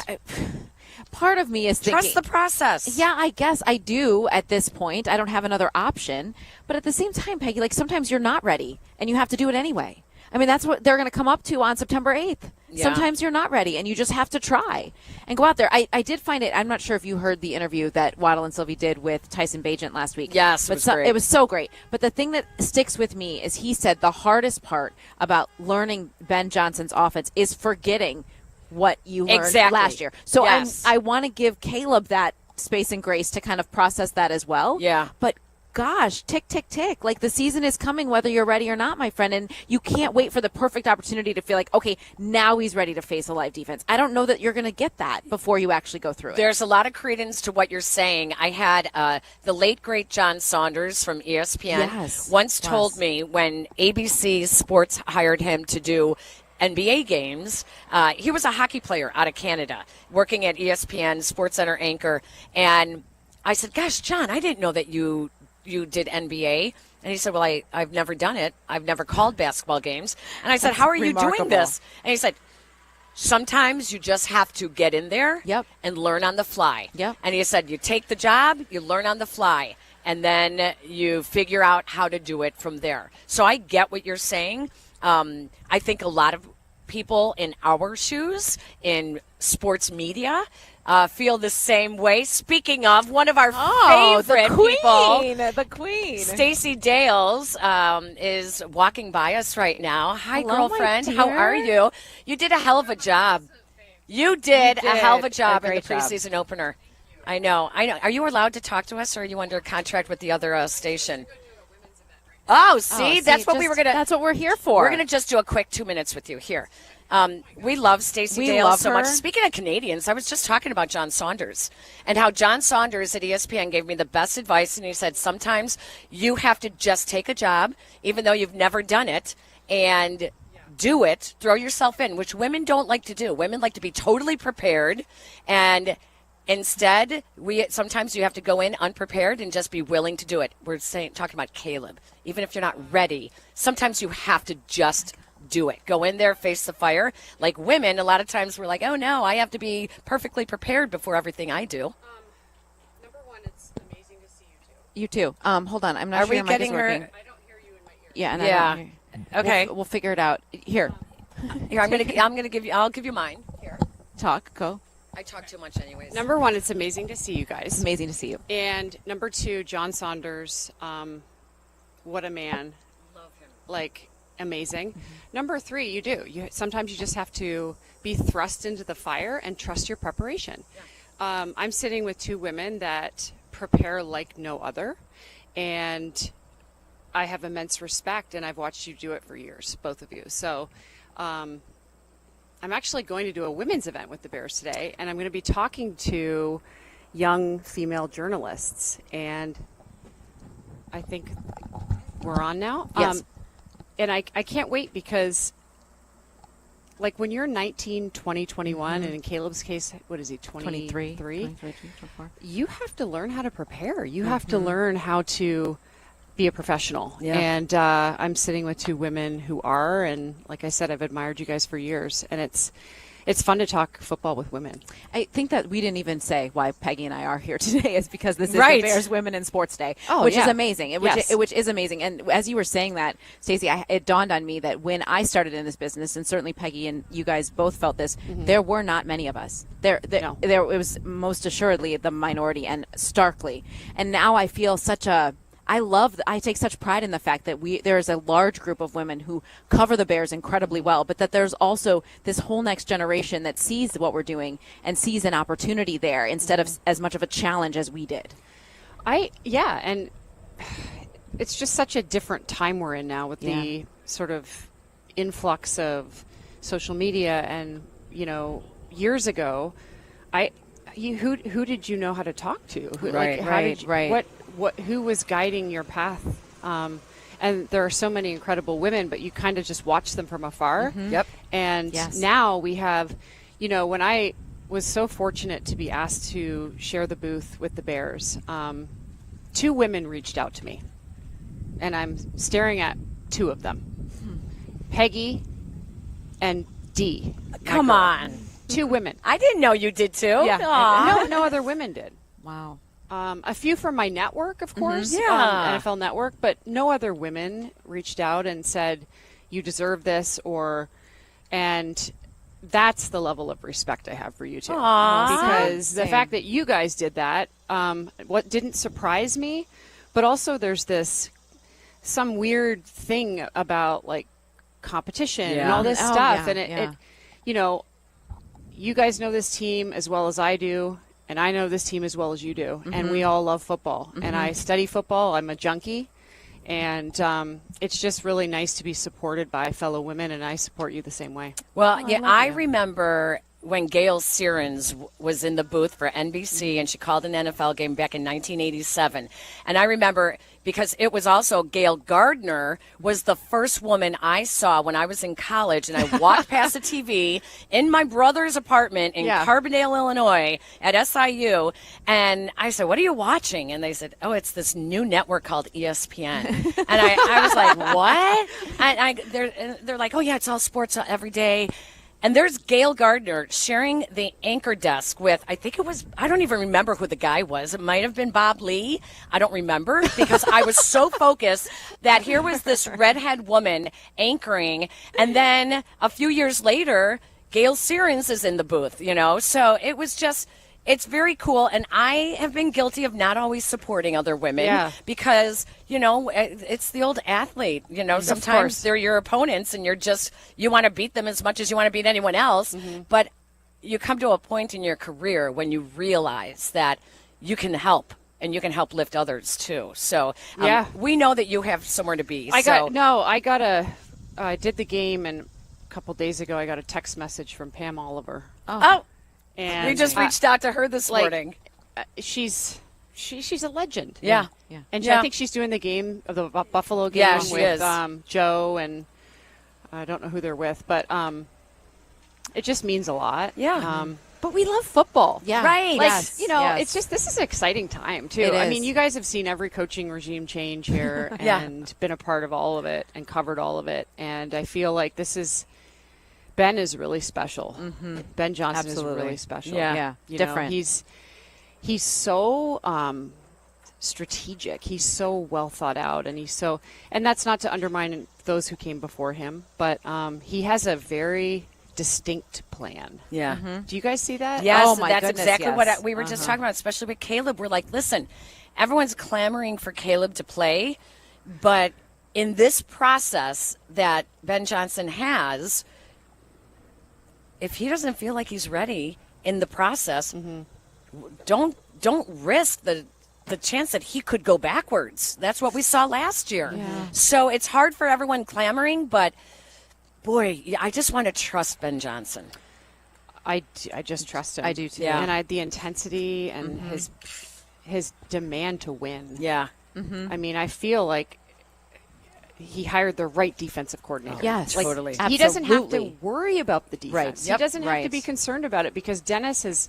Part of me is thinking, trust the process. Yeah, I guess I do at this point. I don't have another option. But at the same time, Peggy, sometimes you're not ready and you have to do it anyway. I mean, that's what they're going to come up to on September 8th. Yeah. Sometimes you're not ready, and you just have to try and go out there. I did find it. I'm not sure if you heard the interview that Waddle and Sylvie did with Tyson Bagent last week. Yes, it was so great. But the thing that sticks with me is he said the hardest part about learning Ben Johnson's offense is forgetting what you learned last year. So I want to give Caleb that space and grace to kind of process that as well. Yeah. But gosh, tick, tick, tick. Like the season is coming whether you're ready or not, my friend. And you can't wait for the perfect opportunity to feel like, okay, now he's ready to face a live defense. I don't know that you're going to get that before you actually go through it. There's a lot of credence to what you're saying. I had the late, great John Saunders from ESPN once told me when ABC Sports hired him to do NBA games. He was a hockey player out of Canada, working at ESPN, SportsCenter anchor. And I said, gosh, John, I didn't know that you did NBA. And he said, well, I've never done it. I've never called basketball games. And I said, how are you doing this? And he said, sometimes you just have to get in there and learn on the fly. Yep. And he said, you take the job, you learn on the fly, and then you figure out how to do it from there. So I get what you're saying. I think a lot of people in our shoes, in sports media, feel the same way. Speaking of, one of our favorite people, the queen, Stacey Dales, is walking by us right now. Hi, hello, girlfriend. How are you? You did a hell of a job. You did a hell of a job in the preseason opener. I know. Are you allowed to talk to us, or are you under contract with the other station? Oh, see, that's what we were gonna. That's what we're here for. We're gonna just do a quick 2 minutes with you here. We love Stacey Dale so much. Speaking of Canadians, I was just talking about John Saunders and how John Saunders at ESPN gave me the best advice. And he said, sometimes you have to just take a job, even though you've never done it, and do it, throw yourself in, which women don't like to do. Women like to be totally prepared, and instead, sometimes you have to go in unprepared and just be willing to do it. We're talking about Caleb. Even if you're not ready, sometimes you have to just do it. Go in there, face the fire. Like women, a lot of times we're like, oh no, I have to be perfectly prepared before everything I do. Number one, it's amazing to see you too. You too. Hold on, I'm not sure your mic is working. I don't hear you in my ear. Yeah, and I don't hear. Okay, we'll figure it out. Here, I'll give you mine. Here, go. I talk too much anyways. Number one, it's amazing to see you guys. It's amazing to see you. And number two, John Saunders, what a man. Love him. Like, amazing. Mm-hmm. Number three, sometimes you just have to be thrust into the fire and trust your preparation. Yeah. I'm sitting with two women that prepare like no other, and I have immense respect, and I've watched you do it for years, both of you. So I'm actually going to do a women's event with the Bears today, and I'm going to be talking to young female journalists, and I think we're on now. Yes. And I can't wait because, like, when you're 19, 20, 21, and in Caleb's case, what is he, 23? 24. You have to learn how to prepare. You have to learn how to be a professional. Yeah. And I'm sitting with two women who are, and like I said, I've admired you guys for years, and it's fun to talk football with women. I think that we didn't even say why Peggy and I are here today is because this is right. the Bears Women in Sports Day, Oh, which yeah. is amazing. Which is amazing. And as you were saying that, Stacey, it dawned on me that when I started in this business, and certainly Peggy and you guys both felt this, there were not many of us. It was most assuredly the minority and starkly. And now I feel I take such pride in the fact that there's a large group of women who cover the Bears incredibly well, but that there's also this whole next generation that sees what we're doing and sees an opportunity there instead of as much of a challenge as we did. And it's just such a different time we're in now with the sort of influx of social media, and years ago, who did you know how to talk to? Who was guiding your path? And there are so many incredible women, but you kind of just watch them from afar. Mm-hmm. Yep. And now we have, when I was so fortunate to be asked to share the booth with the Bears, two women reached out to me, and I'm staring at two of them, Peggy and Dee. Come on. Two women. I didn't know you did too. Yeah. No other women did. Wow. A few from my network, of course, Yeah. NFL Network, but no other women reached out and said, you deserve this, and that's the level of respect I have for you two. Because the fact that you guys did that, what didn't surprise me, but also there's some weird thing about, like, competition and all this stuff, and you guys know this team as well as I do, and I know this team as well as you do, and we all love football. And I study football. I'm a junkie, and it's just really nice to be supported by fellow women, and I support you the same way. Well, I remember when Gail Sierens was in the booth for NBC, and she called an NFL game back in 1987. And I remember because it was also Gail Gardner was the first woman I saw when I was in college, and I walked past the TV in my brother's apartment in Carbondale, Illinois at SIU, and I said, "What are you watching?" And they said, "Oh, it's this new network called ESPN." And I was like, "What?" And they're like, "Oh yeah, it's all sports every day." And there's Gail Gardner sharing the anchor desk with, I don't even remember who the guy was. It might have been Bob Lee. I don't remember because I was so focused that here was this redhead woman anchoring. And then a few years later, Gail Sierens is in the booth, So it was just, it's very cool. And I have been guilty of not always supporting other women because, it's the old athlete. Sometimes they're your opponents and you want to beat them as much as you want to beat anyone else. Mm-hmm. But you come to a point in your career when you realize that you can help. And you can help lift others too. So we know that you have somewhere to be. I did the game, and couple days ago, I got a text message from Pam Oliver. Oh. And we just reached out to her this morning. She's a legend. Yeah. And I think she's doing the game of the Buffalo game with Joe, and I don't know who they're with, but it just means a lot. Yeah. But we love football. Yeah. Right. Like, it's just, this is an exciting time, too. I mean, you guys have seen every coaching regime change here and been a part of all of it and covered all of it. And I feel like Ben is really special. Mm-hmm. Ben Johnson Absolutely. is really special. Yeah. Different. He's so strategic. He's so well thought out, and and that's not to undermine those who came before him, but he has a very distinct plan. Yeah. Mm-hmm. Do you guys see that? Yes, oh my that's goodness, exactly what we were just talking about, especially with Caleb. We're like, listen, everyone's clamoring for Caleb to play, but in this process that Ben Johnson has, if he doesn't feel like he's ready in the process, don't risk the chance that he could go backwards. That's what we saw last year. Yeah. So it's hard for everyone clamoring, but boy, I just want to trust Ben Johnson. I just trust him. I do too. Yeah. And the intensity and his demand to win. Yeah. I mean, I feel like he hired the right defensive coordinator. Yes, like, totally. He doesn't have to Absolutely. worry about the defense. Right. He Yep. doesn't have to Right. be concerned about it because Dennis has,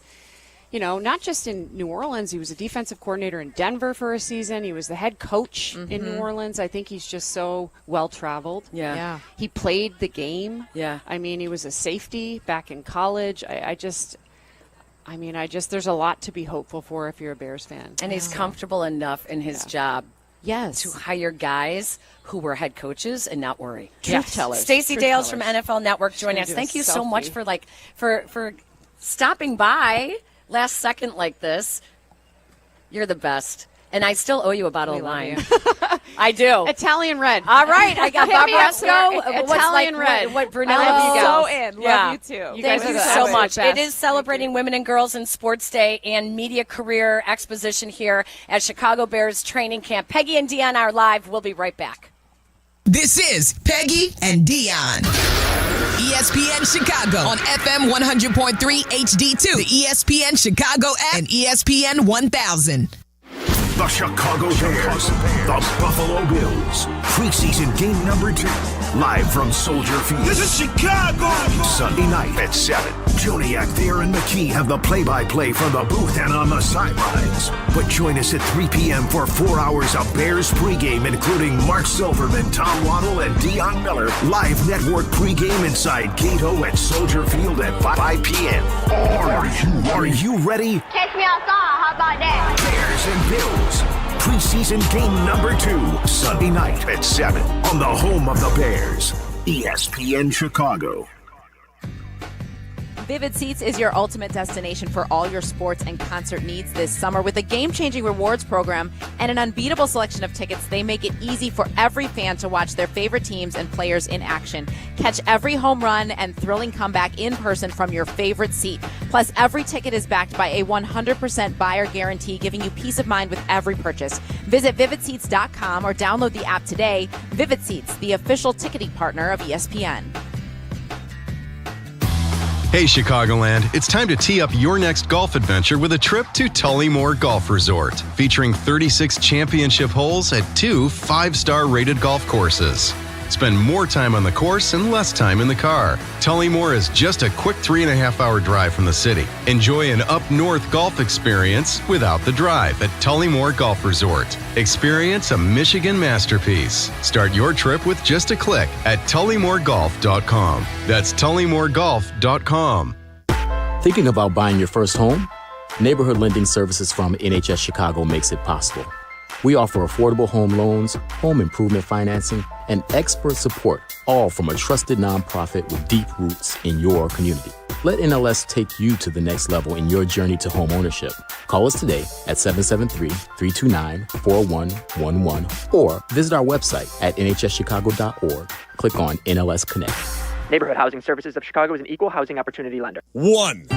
not just in New Orleans. He was a defensive coordinator in Denver for a season. He was the head coach in New Orleans. I think he's just so well-traveled. Yeah. He played the game. Yeah. I mean, he was a safety back in college. There's a lot to be hopeful for if you're a Bears fan. And he's comfortable enough in his job Yes. to hire guys who were head coaches and not worry. Truth tellers. Stacey Truth Dales tellers. from NFL Network joining us. do a Thank you so much selfie. for stopping by last second like this. You're the best. And I still owe you a bottle of wine. I do. Italian red. All right, I got Hit me up, Barbaresco. sir. Italian red. What Brunello I love you so guys. in. Yeah. Love you too. Thank guys are you the so absolute much. best. It is celebrating Women and Girls in Sports Day and Media Career Exposition here at Chicago Bears Training Camp. Peggy and Dionne are live. We'll be right back. This is Peggy and Dionne. ESPN Chicago on FM 100.3 HD2, the ESPN Chicago app, and ESPN 1000. The Chicago Bears, the Buffalo Bills. Preseason game number 2. Live from Soldier Field. This is Chicago! Sunday night at 7. Joniak, Thayer, and McKee have the play-by-play from the booth and on the sidelines. But join us at 3 p.m. for 4 hours of Bears pregame, including Mark Silverman, Tom Waddle, and Dionne Miller. Live network pregame inside Gato at Soldier Field at 5 p.m. Are you ready? Catch me outside. How about that? Bears and Bills. Preseason game number 2. Sunday night at 7 on the home of the Bears. ESPN Chicago. Vivid Seats is your ultimate destination for all your sports and concert needs this summer. With a game-changing rewards program and an unbeatable selection of tickets, they make it easy for every fan to watch their favorite teams and players in action. Catch every home run and thrilling comeback in person from your favorite seat. Plus, every ticket is backed by a 100% buyer guarantee, giving you peace of mind with every purchase. Visit VividSeats.com or download the app today. Vivid Seats, the official ticketing partner of ESPN. Hey Chicagoland, it's time to tee up your next golf adventure with a trip to Tullymore Golf Resort, featuring 36 championship holes at 2 5-star rated golf courses. Spend more time on the course and less time in the car. Tullymore is just a quick 3.5-hour drive from the city. Enjoy an up-north golf experience without the drive at Tullymore Golf Resort. Experience a Michigan masterpiece. Start your trip with just a click at tullymoregolf.com. That's tullymoregolf.com. Thinking about buying your first home? Neighborhood Lending Services from NHS Chicago makes it possible. We offer affordable home loans, home improvement financing, and expert support, all from a trusted nonprofit with deep roots in your community. Let NLS take you to the next level in your journey to home ownership. Call us today at 773-329-4111 or visit our website at nhschicago.org. Click on NLS Connect. Neighborhood Housing Services of Chicago is an equal housing opportunity lender. 1.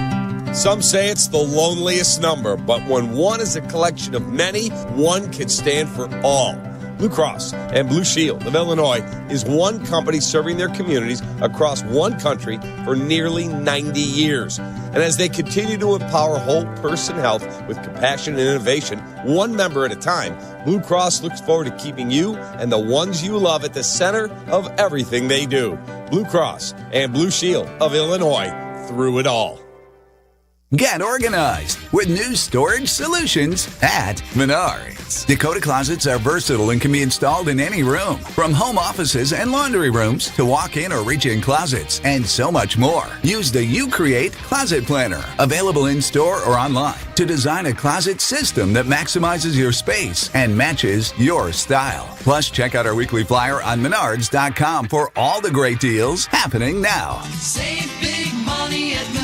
Some say it's the loneliest number, but when 1 is a collection of many, 1 can stand for all. Blue Cross and Blue Shield of Illinois is one company serving their communities across one country for nearly 90 years. And as they continue to empower whole person health with compassion and innovation, one member at a time, Blue Cross looks forward to keeping you and the ones you love at the center of everything they do. Blue Cross and Blue Shield of Illinois, through it all. Get organized with new storage solutions at Menards. Dakota closets are versatile and can be installed in any room, from home offices and laundry rooms to walk-in or reach-in closets, and so much more. Use the You Create Closet Planner, available in-store or online, to design a closet system that maximizes your space and matches your style. Plus, check out our weekly flyer on Menards.com for all the great deals happening now. Save big money at Menards.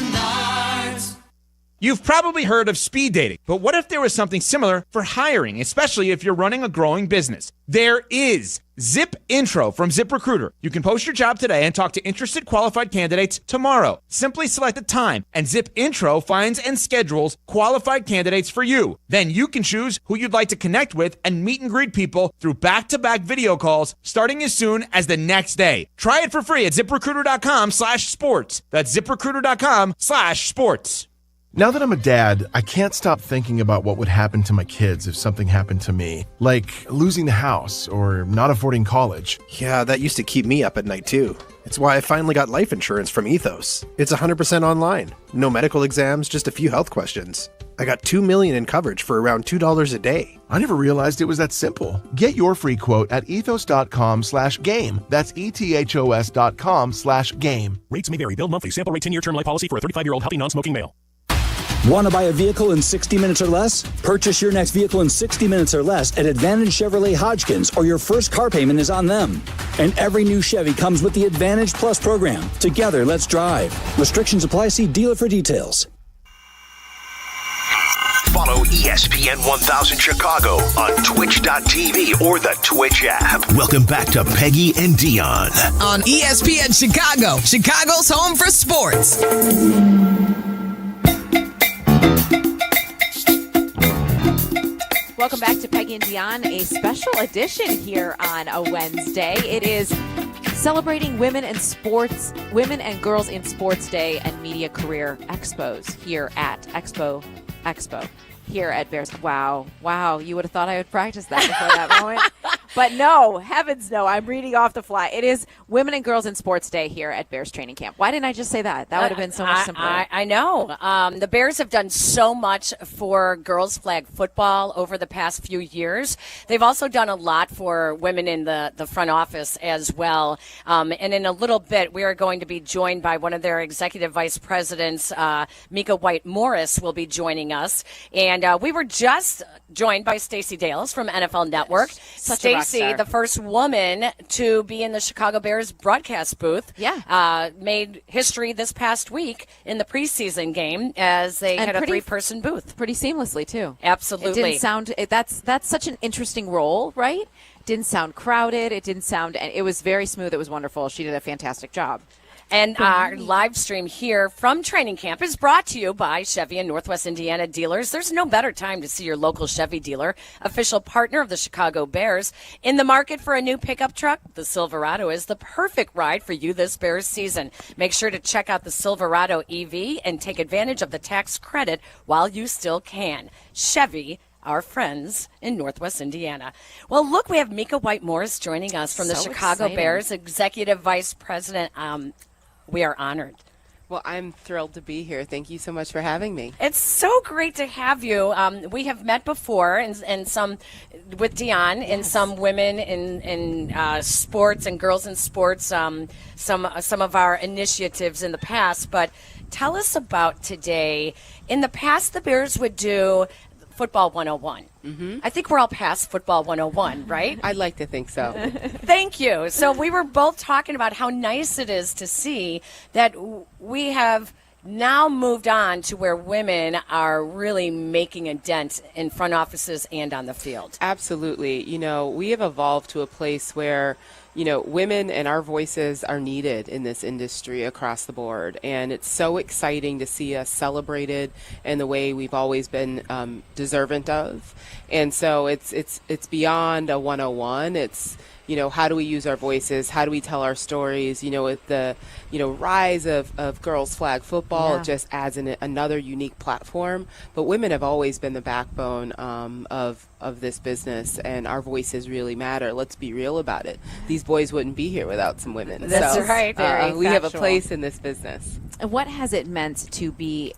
You've probably heard of speed dating, but what if there was something similar for hiring, especially if you're running a growing business? There is Zip Intro from ZipRecruiter. You can post your job today and talk to interested qualified candidates tomorrow. Simply select a time, and Zip Intro finds and schedules qualified candidates for you. Then you can choose who you'd like to connect with and meet and greet people through back-to-back video calls starting as soon as the next day. Try it for free at ZipRecruiter.com/sports. That's ZipRecruiter.com/sports. Now that I'm a dad, I can't stop thinking about what would happen to my kids if something happened to me, like losing the house or not affording college. Yeah, that used to keep me up at night too. It's why I finally got life insurance from Ethos. It's 100% online. No medical exams, just a few health questions. I got $2 million in coverage for around $2 a day. I never realized it was that simple. Get your free quote at ethos.com/game. That's ethos.com/game. Rates may vary. Bill monthly. Sample rate 10-year term life policy for a 35-year-old healthy non-smoking male. Want to buy a vehicle in 60 minutes or less? Purchase your next vehicle in 60 minutes or less at Advantage Chevrolet Hodgkins, or your first car payment is on them. And every new Chevy comes with the Advantage Plus program. Together, let's drive. Restrictions apply. See dealer for details. Follow ESPN 1000 Chicago on twitch.tv or the Twitch app. Welcome back to Peggy and Dionne on ESPN Chicago, Chicago's home for sports. Welcome back to Peggy and Dionne, a special edition here on a Wednesday. It is celebrating women and girls in sports day and media career expos here at Expo here at Bears. Wow. You would have thought I would practice that before that moment. But no, heavens no, I'm reading off the fly. It is Women and Girls in Sports Day here at Bears Training Camp. Why didn't I just say that? That would have been so much simpler. I know. The Bears have done so much for girls flag football over the past few years. They've also done a lot for women in the front office as well. And in a little bit, we are going to be joined by one of their executive vice presidents, Mika White-Morris, will be joining us. And we were just joined by Stacey Dales from NFL Network. Stacey, the first woman to be in the Chicago Bears broadcast booth, made history this past week in the preseason game as they had a three-person booth. Pretty seamlessly, too. Absolutely. It didn't sound that's such an interesting role, right? Didn't sound crowded. It was very smooth. It was wonderful. She did a fantastic job. And our live stream here from training camp is brought to you by Chevy and Northwest Indiana dealers. There's no better time to see your local Chevy dealer, official partner of the Chicago Bears. In the market for a new pickup truck, the Silverado is the perfect ride for you this Bears season. Make sure to check out the Silverado EV and take advantage of the tax credit while you still can. Chevy, our friends in Northwest Indiana. Well, look, we have Mika White-Morris joining us from the Chicago Bears, Executive Vice President. We are honored. Well, I'm thrilled to be here. Thank you so much for having me. It's so great to have you. We have met before, and some with Dionne, and some women in sports and girls in sports. Some of our initiatives in the past. But tell us about today. In the past, the Bears would do Football 101. Mm-hmm. I think we're all past Football 101, right? I'd like to think so. Thank you. So we were both talking about how nice it is to see that we have now moved on to where women are really making a dent in front offices and on the field. Absolutely. We have evolved to a place where women and our voices are needed in this industry across the board. And it's so exciting to see us celebrated in the way we've always been deserving of. And so it's beyond a 101. It's, how do we use our voices? How do we tell our stories? With the, rise of girls flag football, it just adds another unique platform. But women have always been the backbone of this business, and our voices really matter. Let's be real about it. These boys wouldn't be here without some women. That's right. We have a place in this business. What has it meant to be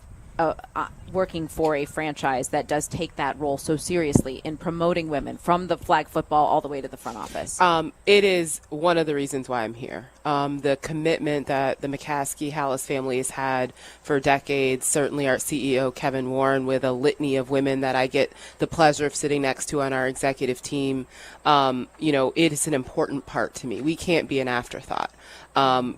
working for a franchise that does take that role so seriously in promoting women from the flag football all the way to the front office? It is one of the reasons why I'm here. The commitment that the McCaskey-Hallis family has had for decades, certainly our CEO, Kevin Warren, with a litany of women that I get the pleasure of sitting next to on our executive team, it is an important part to me. We can't be an afterthought.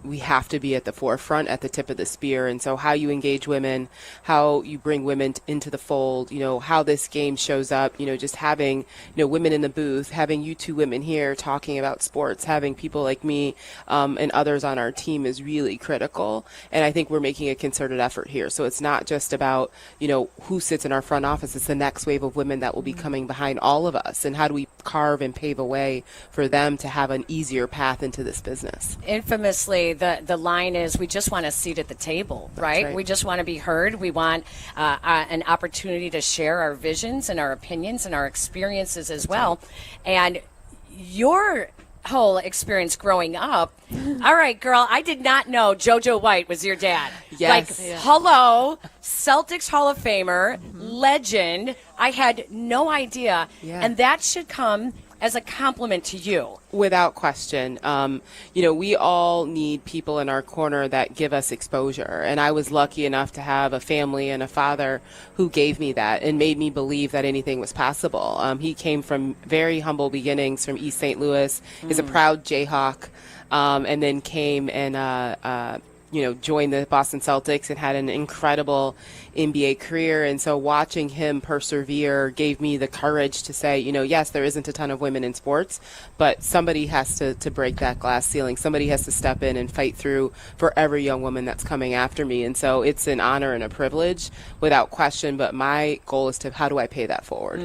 We have to be at the forefront, at the tip of the spear. And so how you engage women, how you bring women into the fold, how this game shows up, just having, women in the booth, having you two women here talking about sports, having people like me and others on our team is really critical. And I think we're making a concerted effort here. So it's not just about, who sits in our front office. It's the next wave of women that will be coming behind all of us. And how do we carve and pave a way for them to have an easier path into this business? Infamously, the line is, we just want a seat at the table, right? We just want to be heard. We want an opportunity to share our visions and our opinions and our experiences as well. And your whole experience growing up, all right, girl, I did not know JoJo White was your dad. Yes. Hello, Celtics Hall of Famer, legend. I had no idea. Yeah. And that should come as a compliment to you. Without question. We all need people in our corner that give us exposure. And I was lucky enough to have a family and a father who gave me that and made me believe that anything was possible. He came from very humble beginnings from East St. Louis, is a proud Jayhawk, and then came and joined the Boston Celtics and had an incredible NBA career. And so watching him persevere gave me the courage to say, yes, there isn't a ton of women in sports, but somebody has to break that glass ceiling. Somebody has to step in and fight through for every young woman that's coming after me. And so it's an honor and a privilege without question. But my goal is how do I pay that forward?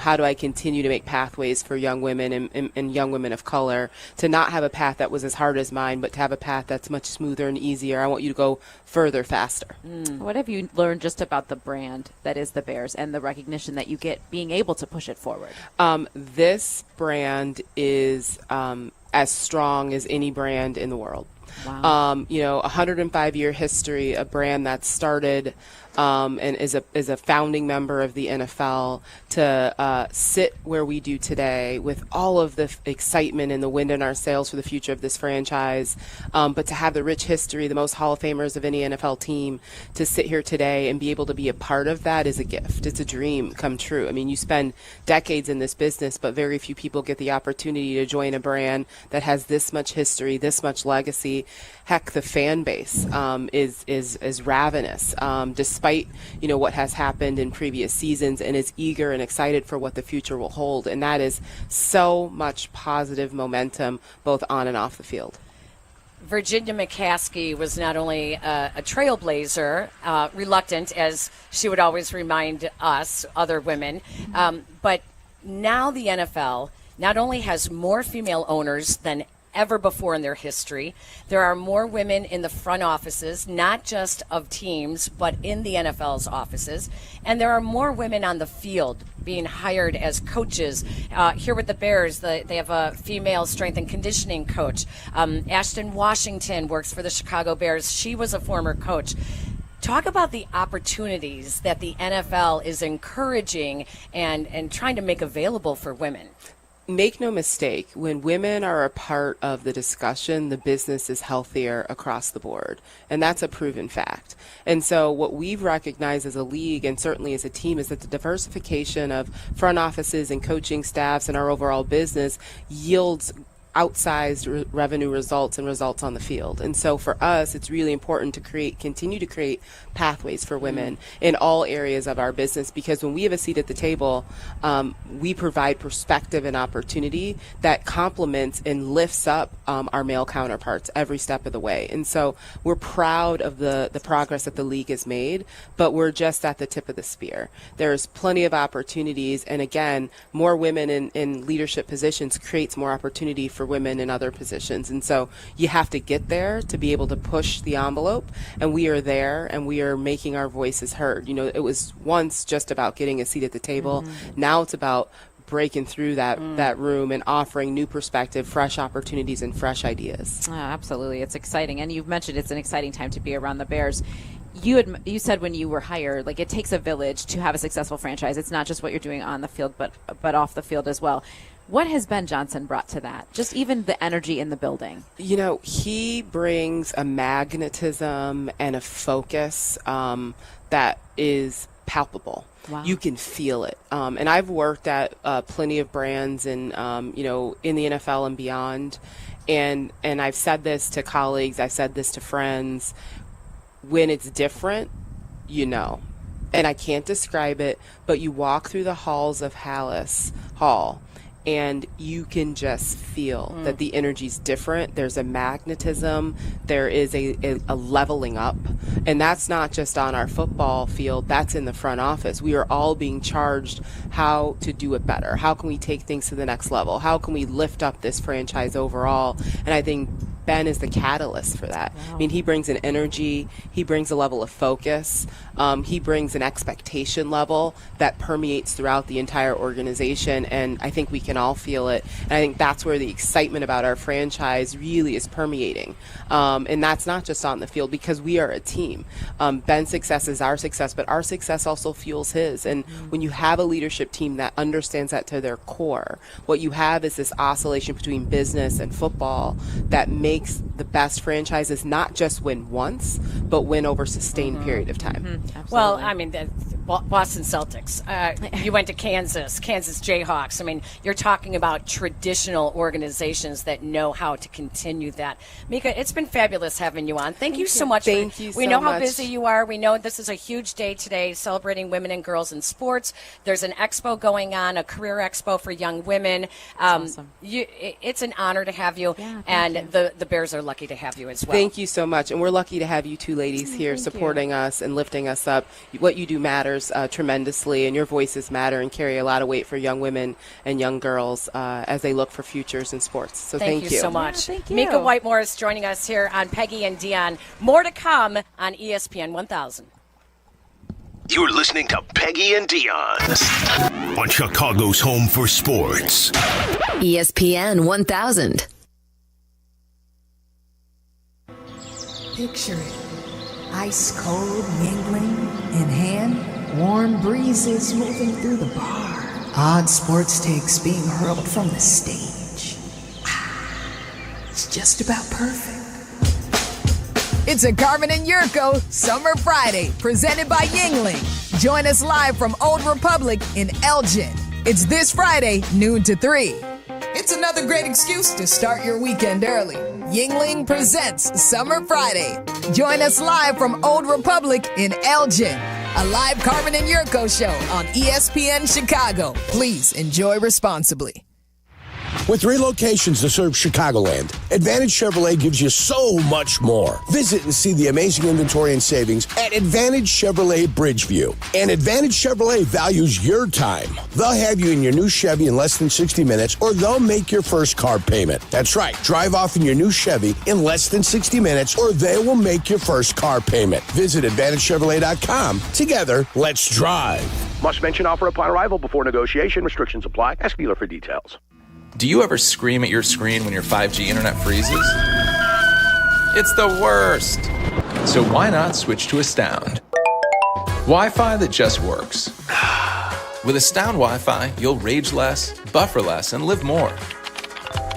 How do I continue to make pathways for young women and young women of color to not have a path that was as hard as mine, but to have a path that's much smoother and easier? I want you to go further, faster. What have you learned just about the brand that is the Bears and the recognition that you get being able to push it forward? This brand is as strong as any brand in the world. Wow. 105-year history, a brand that started and is a founding member of the NFL to sit where we do today with all of the excitement and the wind in our sails for the future of this franchise, but to have the rich history, the most Hall of Famers of any NFL team, to sit here today and be able to be a part of that is a gift. It's a dream come true. I mean, you spend decades in this business, but very few people get the opportunity to join a brand that has this much history, this much legacy. Heck, the fan base is ravenous, despite what has happened in previous seasons, and is eager and excited for what the future will hold. And that is so much positive momentum, both on and off the field. Virginia McCaskey was not only a trailblazer, reluctant, as she would always remind us, other women, but now the NFL not only has more female owners than ever before in their history. There are more women in the front offices, not just of teams, but in the NFL's offices. And there are more women on the field being hired as coaches. Here with the Bears, they have a female strength and conditioning coach. Ashton Washington works for the Chicago Bears. She was a former coach. Talk about the opportunities that the NFL is encouraging and trying to make available for women. Make no mistake, when women are a part of the discussion, the business is healthier across the board. And that's a proven fact. And so what we've recognized as a league and certainly as a team is that the diversification of front offices and coaching staffs and our overall business yields outsized revenue results and results on the field. And so for us, it's really important to continue to create pathways for women in all areas of our business, because when we have a seat at the table, we provide perspective and opportunity that complements and lifts up our male counterparts every step of the way. And so we're proud of the progress that the league has made, but we're just at the tip of the spear. There's plenty of opportunities, and again, more women in leadership positions creates more opportunity for women in other positions. And so you have to get there to be able to push the envelope, and we are there, and we are making our voices heard. You know, it was once just about getting a seat at the table. Now it's about breaking through that room and offering new perspective, fresh opportunities, and fresh ideas. Oh, absolutely. It's exciting. And you've mentioned it's an exciting time to be around the Bears. You said when you were hired, like, it takes a village to have a successful franchise. It's not just what you're doing on the field, but off the field as well. What has Ben Johnson brought to that? Just even the energy in the building. You know, He brings a magnetism and a focus that is palpable. Wow. You can feel it. And I've worked at plenty of brands and, in the NFL and beyond. And I've said this to colleagues, I've said this to friends. When it's different, and I can't describe it, but you walk through the halls of Hallis Hall and you can just feel that the energy's different. There's a magnetism. There is a leveling up. And that's not just on our football field. That's in the front office. We are all being charged how to do it better. How can we take things to the next level? How can we lift up this franchise overall? And I think Ben is the catalyst for that. Wow. I mean, he brings an energy. He brings a level of focus. He brings an expectation level that permeates throughout the entire organization. And I think we can all feel it. And I think that's where the excitement about our franchise really is permeating. And that's not just on the field, because we are a team. Ben's success is our success, but our success also fuels his. And when you have a leadership team that understands that to their core, what you have is this oscillation between business and football that makes the best franchises not just win once, but win over a sustained period of time. Well, I mean, the Boston Celtics. You went to Kansas Jayhawks. I mean, you're talking about traditional organizations that know how to continue that. Mika, it's been fabulous having you on. Thank you so much. Thank you so much. We know how busy you are. We know this is a huge day today, celebrating women and girls in sports. There's an expo going on, a career expo for young women. Awesome. It's an honor to have you, and the Bears are lucky to have you as well. Thank you so much, and we're lucky to have you two ladies here supporting us and lifting us up. What you do matters tremendously, and your voices matter and carry a lot of weight for young women and young girls as they look for futures in sports. So thank you so much. Thank you. Mika Whitemore is joining us here on Peggy and Dionne. More to come on ESPN 1000. You're listening to Peggy and Dionne on Chicago's home for sports. ESPN 1000. Picture it. Ice cold Yingling in hand, warm breezes moving through the bar. Odd sports takes being hurled from the stage. It's just about perfect. It's a Carmen and Yurko Summer Friday, presented by Yingling. Join us live from Old Republic in Elgin. It's this Friday, noon to 3. It's another great excuse to start your weekend early. Yingling presents Summer Friday. Join us live from Old Republic in Elgin. A live Carmen and Yurko show on ESPN Chicago. Please enjoy responsibly. With 3 locations to serve Chicagoland, Advantage Chevrolet gives you so much more. Visit and see the amazing inventory and savings at Advantage Chevrolet Bridgeview. And Advantage Chevrolet values your time. They'll have you in your new Chevy in less than 60 minutes, or they'll make your first car payment. That's right. Drive off in your new Chevy in less than 60 minutes, or they will make your first car payment. Visit AdvantageChevrolet.com. Together, let's drive. Must mention offer upon arrival before negotiation. Restrictions apply. Ask dealer for details. Do you ever scream at your screen when your 5G internet freezes? It's the worst. So why not switch to Astound? Wi-Fi that just works. With Astound Wi-Fi, you'll rage less, buffer less, and live more.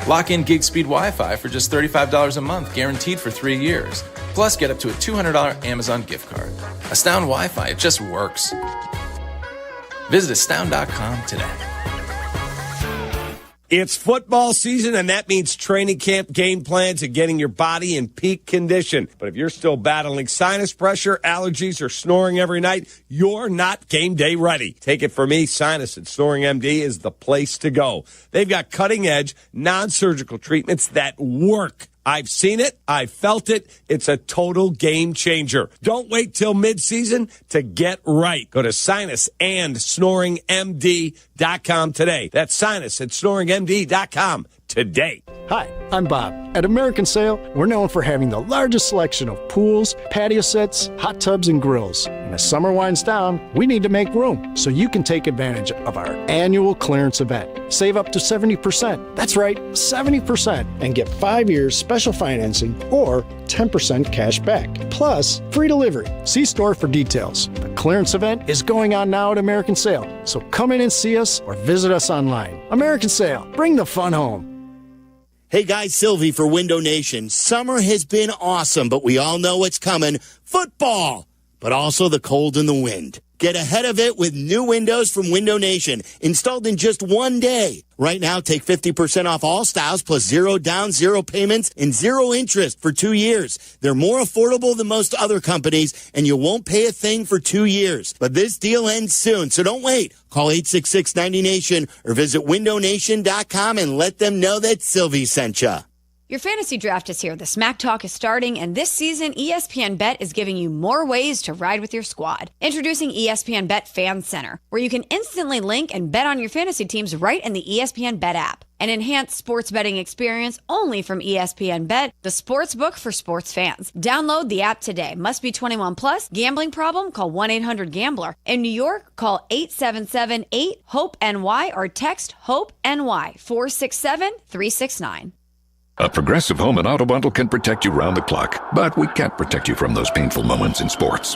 Lock in gig speed Wi-Fi for just $35 a month, guaranteed for 3 years. Plus, get up to a $200 Amazon gift card. Astound Wi-Fi, it just works. Visit astound.com today. It's football season, and that means training camp game plans and getting your body in peak condition. But if you're still battling sinus pressure, allergies, or snoring every night, you're not game day ready. Take it from me, Sinus at Snoring MD is the place to go. They've got cutting-edge, non-surgical treatments that work. I've seen it. I've felt it. It's a total game changer. Don't wait till mid-season to get right. Go to sinusandsnoringmd.com today. That's sinus at snoringmd.com today. Hi, I'm Bob. At American Sail, we're known for having the largest selection of pools, patio sets, hot tubs, and grills. And as summer winds down, we need to make room so you can take advantage of our annual clearance event. Save up to 70%. That's right, 70%. And get 5 years special financing or 10% cash back. Plus, free delivery. See store for details. The clearance event is going on now at American Sail. So come in and see us or visit us online. American Sail. Bring the fun home. Hey guys, Sylvie for Window Nation. Summer has been awesome, but we all know what's coming. Football, but also the cold and the wind. Get ahead of it with new windows from Window Nation, installed in just 1 day. Right now, take 50% off all styles plus 0 down, 0 payments, and 0 interest for 2 years. They're more affordable than most other companies, and you won't pay a thing for 2 years. But this deal ends soon, so don't wait. Call 866-90NATION or visit windownation.com and let them know that Sylvie sent you. Your fantasy draft is here. The Smack Talk is starting, and this season, ESPN Bet is giving you more ways to ride with your squad. Introducing ESPN Bet Fan Center, where you can instantly link and bet on your fantasy teams right in the ESPN Bet app. An enhanced sports betting experience only from ESPN Bet, the sports book for sports fans. Download the app today. Must be 21 plus. Gambling problem? Call 1-800-GAMBLER. In New York, call 877-8-HOPE-NY or text HOPE-NY 467-369. A Progressive Home and Auto Bundle can protect you round the clock, but we can't protect you from those painful moments in sports.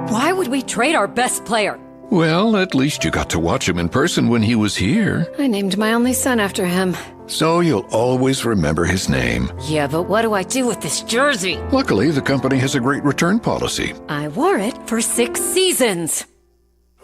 Why would we trade our best player? Well, at least you got to watch him in person when he was here. I named my only son after him. So you'll always remember his name. Yeah, but what do I do with this jersey? Luckily, the company has a great return policy. I wore it for 6 seasons.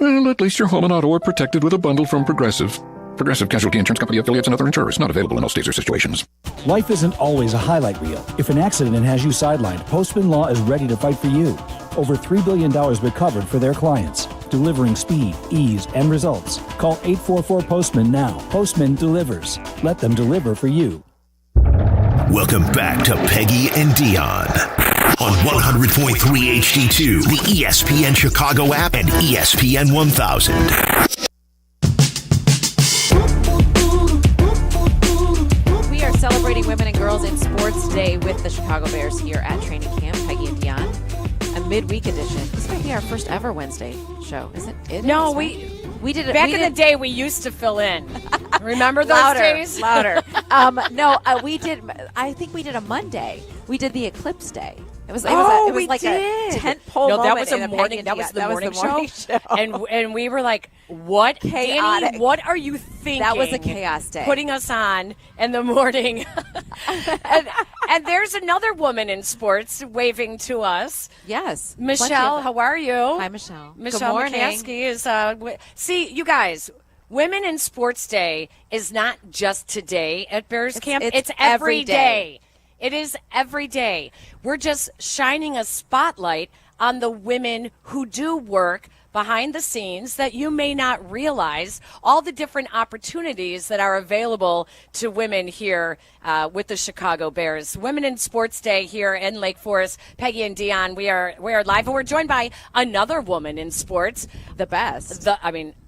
Well, at least your home and auto are protected with a bundle from Progressive. Progressive Casualty Insurance Company affiliates and other insurers. Not available in all states or situations. Life isn't always a highlight reel. If an accident has you sidelined, Postman Law is ready to fight for you. Over $3 billion recovered for their clients, delivering speed, ease, and results. Call 844-POSTMAN now. Postman delivers. Let them deliver for you. Welcome back to Peggy and Dionne on 100.3 HD2, the ESPN Chicago app, and ESPN 1000. Celebrating Women and Girls in Sports Day with the Chicago Bears here at training camp. Peggy and Dionne, a midweek edition. This might be our first ever Wednesday show, isn't it? No, we did it. Back in the day, we used to fill in. Remember those days? Louder. We did. I think we did a Monday. We did the Eclipse Day. It was like a tent pole moment. That was a morning. That was the morning show. And we were like, "What, Danny? What are you thinking?" That was a chaos day. Putting us on in the morning. and there's another woman in sports waving to us. Yes, Michelle. How are you? Hi, Michelle. Michelle McCaskey is. See, you guys. Women in Sports Day is not just today at Bears Camp. It's every day. It is every day. We're just shining a spotlight on the women who do work behind the scenes that you may not realize, all the different opportunities that are available to women here with the Chicago Bears. Women in Sports Day here in Lake Forest. Peggy and Dionne, we are live, and we're joined by another woman in sports. The best.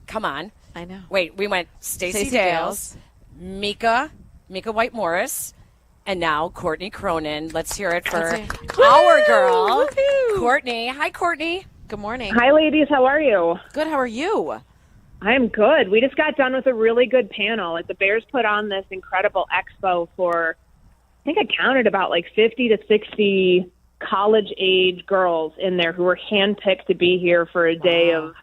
Come on. I know. Wait, we went Stacey Dales, Mika White Morris, and now Courtney Cronin. Let's hear it for our girl, Courtney. Hi, Courtney. Good morning. Hi, ladies. How are you? Good. How are you? I'm good. We just got done with a really good panel. The Bears put on this incredible expo for, I think I counted about like 50 to 60 college-age girls in there who were handpicked to be here for a day of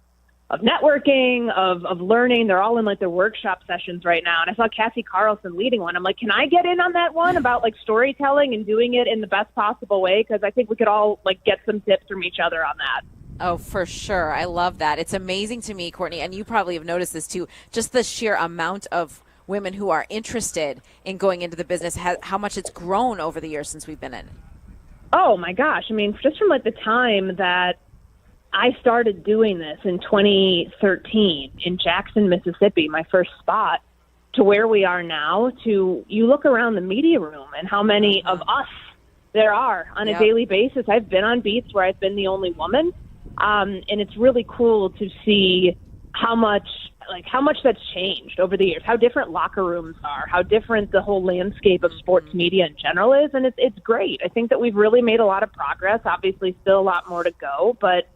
networking, of learning. They're all in like their workshop sessions right now. And I saw Cassie Carlson leading one. I'm like, can I get in on that one about like storytelling and doing it in the best possible way? Because I think we could all like get some tips from each other on that. Oh, for sure. I love that. It's amazing to me, Courtney, and you probably have noticed this too, just the sheer amount of women who are interested in going into the business, how much it's grown over the years since we've been in it. Oh my gosh. I mean, just from like the time that I started doing this in 2013 in Jackson, Mississippi, my first spot, to where we are now, to you look around the media room and how many of us there are on a daily basis. I've been on beats where I've been the only woman. And it's really cool to see how much that's changed over the years, how different locker rooms are, how different the whole landscape of sports media in general is. And it's great. I think that we've really made a lot of progress, obviously still a lot more to go, but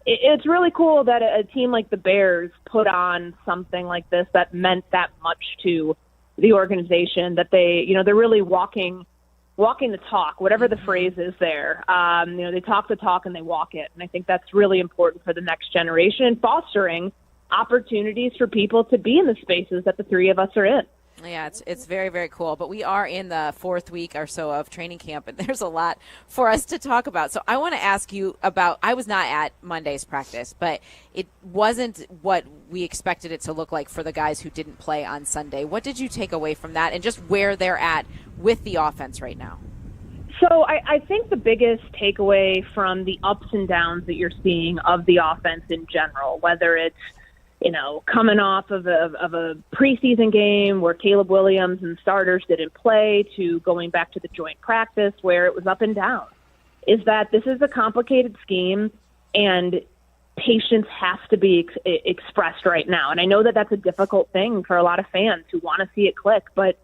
it's really cool that a team like the Bears put on something like this that meant that much to the organization, that they're really walking the talk, whatever the phrase is there. They talk the talk and they walk it. And I think that's really important for the next generation and fostering opportunities for people to be in the spaces that the three of us are in. Yeah, it's very, very cool. But we are in the 4th week or so of training camp, and there's a lot for us to talk about. So I want to ask you about, I was not at Monday's practice, but it wasn't what we expected it to look like for the guys who didn't play on Sunday. What did you take away from that, and just where they're at with the offense right now? So I think the biggest takeaway from the ups and downs that you're seeing of the offense in general, whether it's coming off of a preseason game where Caleb Williams and starters didn't play, to going back to the joint practice where it was up and down, is that this is a complicated scheme and patience has to be expressed right now. And I know that that's a difficult thing for a lot of fans who want to see it click, but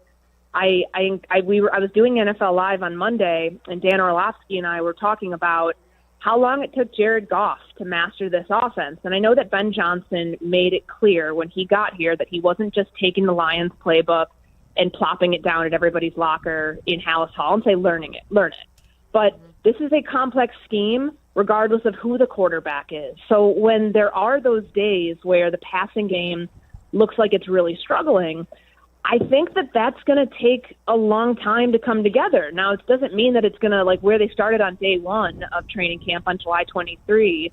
I was doing NFL Live on Monday, and Dan Orlovsky and I were talking about how long it took Jared Goff to master this offense. And I know that Ben Johnson made it clear when he got here that he wasn't just taking the Lions playbook and plopping it down at everybody's locker in Hallis Hall and say, learn it. But this is a complex scheme regardless of who the quarterback is. So when there are those days where the passing game looks like it's really struggling, I think that that's going to take a long time to come together. Now, it doesn't mean that it's going to, like, where they started on day one of training camp on July 23,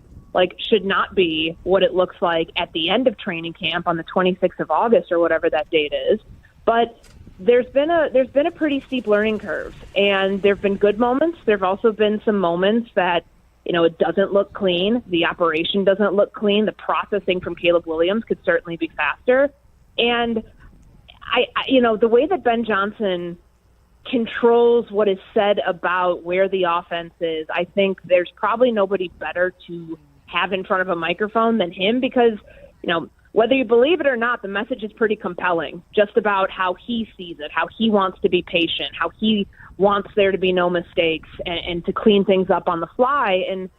should not be what it looks like at the end of training camp on the 26th of August or whatever that date is. But there's been a pretty steep learning curve, and there have been good moments. There have also been some moments that, it doesn't look clean. The operation doesn't look clean. The processing from Caleb Williams could certainly be faster. And the way that Ben Johnson controls what is said about where the offense is, I think there's probably nobody better to have in front of a microphone than him, because, whether you believe it or not, the message is pretty compelling just about how he sees it, how he wants to be patient, how he wants there to be no mistakes and to clean things up on the fly. And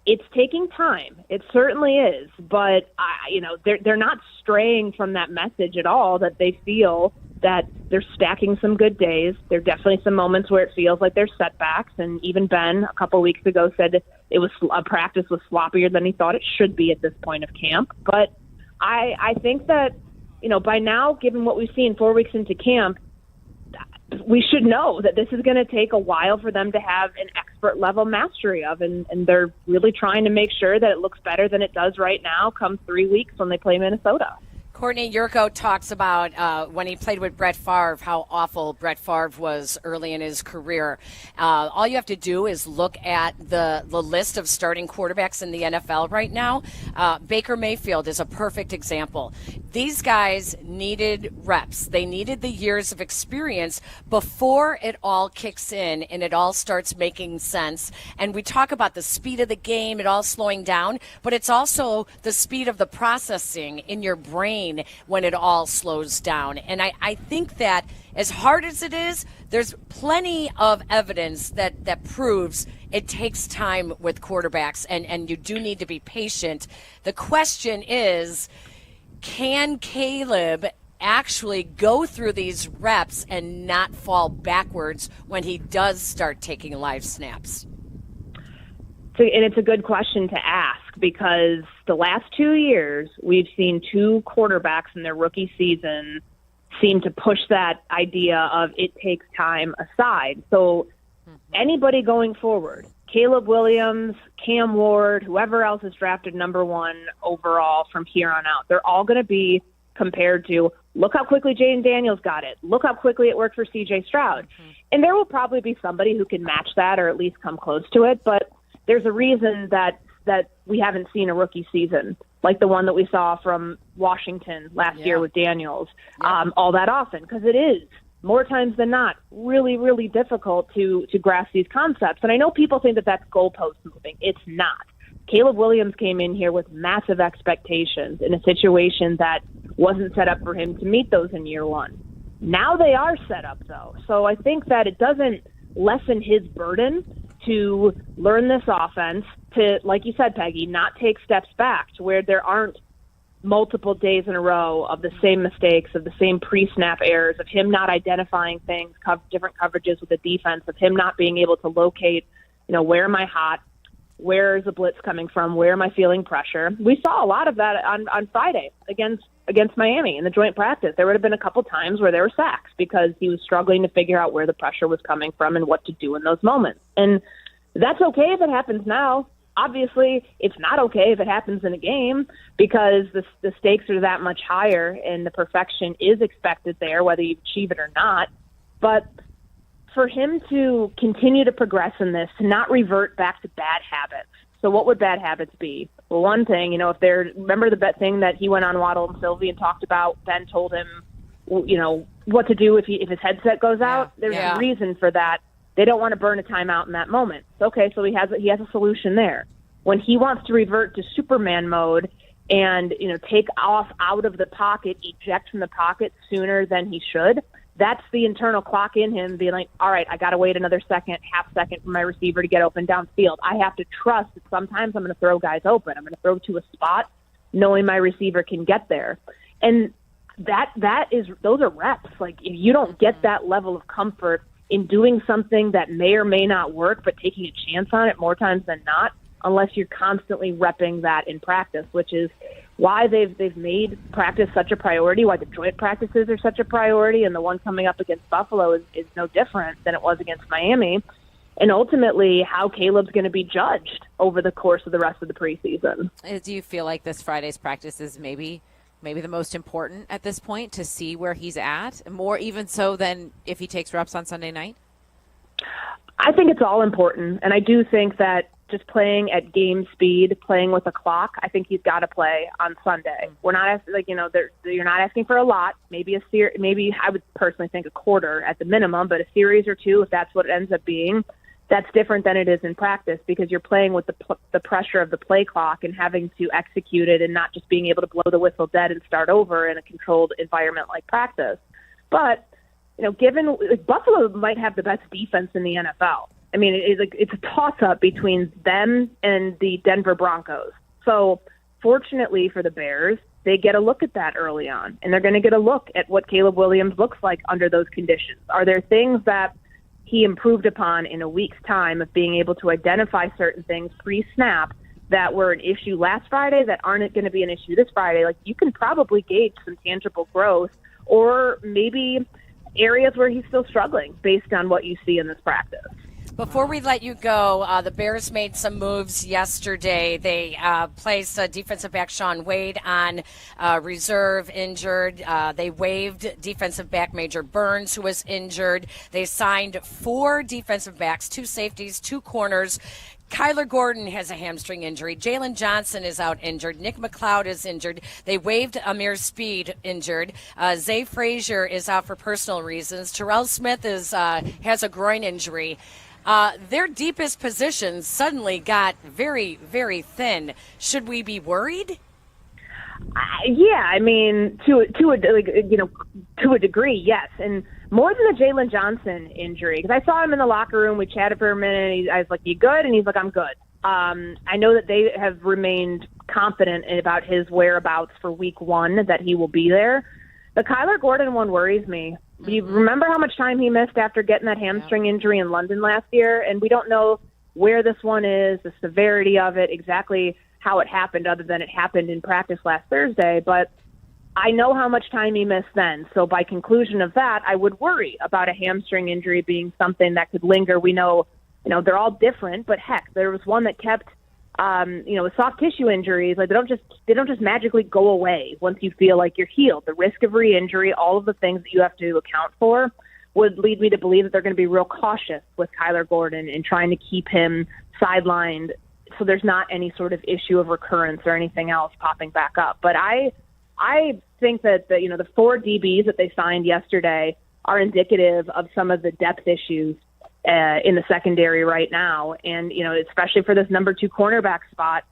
it's taking time. It certainly is. But, they're not straying from that message at all, that they feel that they're stacking some good days. There are definitely some moments where it feels like there's setbacks. And even Ben, a couple weeks ago, said practice was sloppier than he thought it should be at this point of camp. But I think that, by now, given what we've seen 4 weeks into camp, we should know that this is going to take a while for them to have an expert level mastery of, and they're really trying to make sure that it looks better than it does right now come 3 weeks when they play Minnesota. Courtney Yurko talks about when he played with Brett Favre, how awful Brett Favre was early in his career. All you have to do is look at the list of starting quarterbacks in the NFL right now. Baker Mayfield is a perfect example. These guys needed reps. They needed the years of experience before it all kicks in and it all starts making sense. And we talk about the speed of the game, it all slowing down, but it's also the speed of the processing in your brain when it all slows down. And I think that as hard as it is, there's plenty of evidence that proves it takes time with quarterbacks, and you do need to be patient. The question is, can Caleb actually go through these reps and not fall backwards when he does start taking live snaps? And it's a good question to ask, because the last 2 years, we've seen two quarterbacks in their rookie season seem to push that idea of it takes time aside. So anybody going forward, Caleb Williams, Cam Ward, whoever else is drafted number 1 overall from here on out, they're all going to be compared to, look how quickly Jaden Daniels got it. Look how quickly it worked for C.J. Stroud. Mm-hmm. And there will probably be somebody who can match that or at least come close to it. But there's a reason that we haven't seen a rookie season like the one that we saw from Washington last year with Daniels all that often, because it is, more times than not, really, really difficult to grasp these concepts. And I know people think that that's goalpost moving. It's not. Caleb Williams came in here with massive expectations in a situation that wasn't set up for him to meet those in year one. Now they are set up, though. So I think that it doesn't lessen his burden to learn this offense, to, like you said, Peggy, not take steps back to where there aren't multiple days in a row of the same mistakes, of the same pre-snap errors, of him not identifying things, different coverages with the defense, of him not being able to locate, where am I hot? Where is the blitz coming from? Where am I feeling pressure? We saw a lot of that on Friday against Miami in the joint practice. There would have been a couple times where there were sacks because he was struggling to figure out where the pressure was coming from and what to do in those moments. And that's okay if it happens now. Obviously, it's not okay if it happens in a game because the stakes are that much higher and the perfection is expected there, whether you achieve it or not. But for him to continue to progress in this, to not revert back to bad habits. So what would bad habits be? Well, one thing, remember the thing that he went on Waddle and Sylvie and talked about, Ben told him, what to do if his headset goes out? There's a reason for that. They don't want to burn a timeout in that moment. Okay, so he has a solution there. When he wants to revert to Superman mode and, take off out of the pocket, eject from the pocket sooner than he should, that's the internal clock in him being like, all right, I got to wait another half second for my receiver to get open downfield. I have to trust that sometimes I'm going to throw guys open. I'm going to throw to a spot knowing my receiver can get there. And those are reps. Like, if you don't get that level of comfort in doing something that may or may not work, but taking a chance on it more times than not, unless you're constantly repping that in practice, which is why they've made practice such a priority, why the joint practices are such a priority, and the one coming up against Buffalo is no different than it was against Miami, and ultimately how Caleb's going to be judged over the course of the rest of the preseason. Do you feel like this Friday's practice is maybe the most important at this point to see where he's at, more even so than if he takes reps on Sunday night? I think it's all important, and I do think that just playing at game speed, playing with a clock, I think he's got to play on Sunday. We're not you're not asking for a lot. Maybe maybe I would personally think a quarter at the minimum, but a series or two, if that's what it ends up being, that's different than it is in practice because you're playing with the pressure of the play clock and having to execute it and not just being able to blow the whistle dead and start over in a controlled environment like practice. But given Buffalo might have the best defense in the NFL. I mean, it's a toss-up between them and the Denver Broncos. So, fortunately for the Bears, they get a look at that early on, and they're going to get a look at what Caleb Williams looks like under those conditions. Are there things that he improved upon in a week's time of being able to identify certain things pre-snap that were an issue last Friday that aren't going to be an issue this Friday? Like, you can probably gauge some tangible growth, or maybe areas where he's still struggling based on what you see in this practice. Before we let you go, the Bears made some moves yesterday. They placed defensive back Shaun Wade on reserve, injured. They waived defensive back Major Burns, who was injured. They signed 4 defensive backs, 2 safeties, 2 corners. Kyler Gordon has a hamstring injury. Jalen Johnson is out injured. Nick McLeod is injured. They waived Amir Speed, injured. Zay Frazier is out for personal reasons. Terrell Smith has a groin injury. Their deepest positions suddenly got very, very thin. Should we be worried? Yeah, I mean, to a degree, yes, and more than the Jalen Johnson injury, because I saw him in the locker room. We chatted for a minute. And I was like, "You good?" And he's like, "I'm good." I know that they have remained confident about his whereabouts for Week 1, that he will be there. The Kyler Gordon one worries me. You remember how much time he missed after getting that hamstring injury in London last year, and we don't know where this one is, the severity of it, exactly how it happened, other than it happened in practice last Thursday. But I know how much time he missed then. So by conclusion of that, I would worry about a hamstring injury being something that could linger. We know, they're all different, but heck, there was one that kept with soft tissue injuries, like they don't just magically go away once you feel like you're healed. The risk of re-injury, all of the things that you have to account for, would lead me to believe that they're going to be real cautious with Kyler Gordon and trying to keep him sidelined so there's not any sort of issue of recurrence or anything else popping back up. But I think that the 4 DBs that they signed yesterday are indicative of some of the depth issues in the secondary right now. And, especially for this number 2 cornerback spot,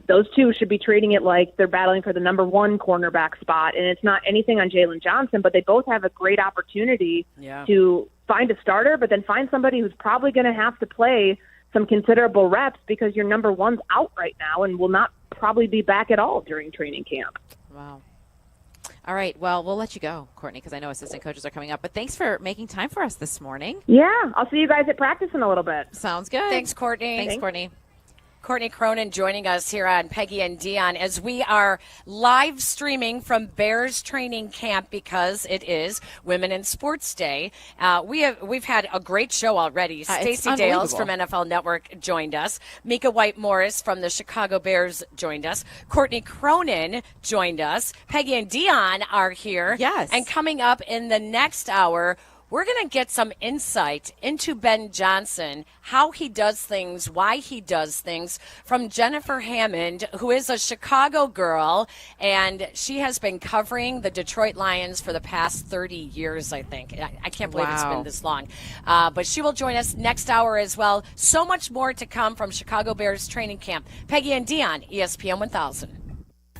those two should be treating it like they're battling for the number 1 cornerback spot. And it's not anything on Jalen Johnson, but they both have a great opportunity to find a starter, but then find somebody who's probably going to have to play some considerable reps because your number 1's out right now and will not probably be back at all during training camp. Wow. All right. Well, we'll let you go, Courtney, because I know assistant coaches are coming up. But thanks for making time for us this morning. Yeah. I'll see you guys at practice in a little bit. Sounds good. Thanks, Courtney. Thanks, Courtney. Courtney Cronin joining us here on Peggy and Dionne as we are live streaming from Bears training camp because it is Women in Sports Day. We've had a great show already. Stacey Dales from NFL Network joined us. Mika White-Morris from the Chicago Bears joined us. Courtney Cronin joined us. Peggy and Dionne are here. Yes. And coming up in the next hour, we're going to get some insight into Ben Johnson, how he does things, why he does things, from Jennifer Hammond, who is a Chicago girl, and she has been covering the Detroit Lions for the past 30 years, I think. I can't believe it's been this long. But she will join us next hour as well. So much more to come from Chicago Bears training camp. Peggy and Dionne, ESPN 1000.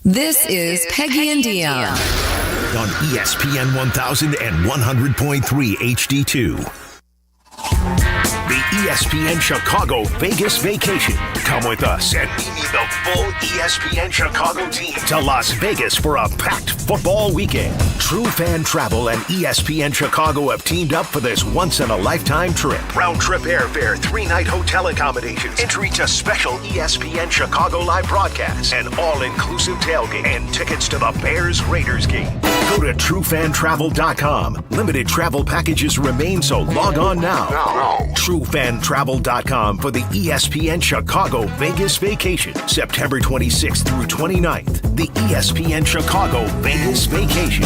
This is Peggy and Dionne. On ESPN 1000 and 100.3 HD2. The ESPN Chicago Vegas Vacation. Come with us and meet the full ESPN Chicago team to Las Vegas for a packed football weekend. True Fan Travel and ESPN Chicago have teamed up for this once-in-a-lifetime trip. Round-trip airfare, 3-night hotel accommodations, entry to special ESPN Chicago live broadcasts, an all-inclusive tailgate, and tickets to the Bears-Raiders game. Go to TrueFanTravel.com. Limited travel packages remain, so log on now. TrueFanTravel.com for the ESPN Chicago Vegas Vacation, September 26th through 29th. The ESPN Chicago Vegas Vacation.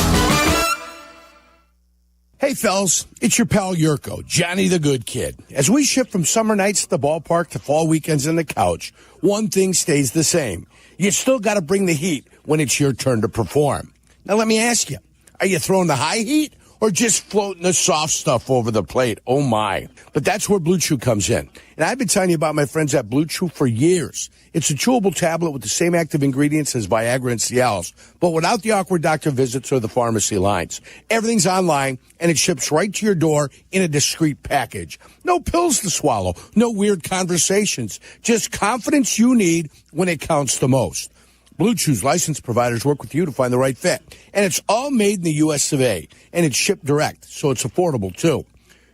Hey, fellas, it's your pal Yurko, Johnny the Good Kid. As we shift from summer nights at the ballpark to fall weekends on the couch, one thing stays the same. You still got to bring the heat when it's your turn to perform. Now, let me ask you, are you throwing the high heat or just floating the soft stuff over the plate? Oh, my. But that's where Blue Chew comes in. And I've been telling you about my friends at Blue Chew for years. It's a chewable tablet with the same active ingredients as Viagra and Cialis, but without the awkward doctor visits or the pharmacy lines. Everything's online, and it ships right to your door in a discreet package. No pills to swallow, no weird conversations, just confidence you need when it counts the most. Blue Chew's licensed providers work with you to find the right fit. And it's all made in the U.S. of A. And it's shipped direct, so it's affordable, too.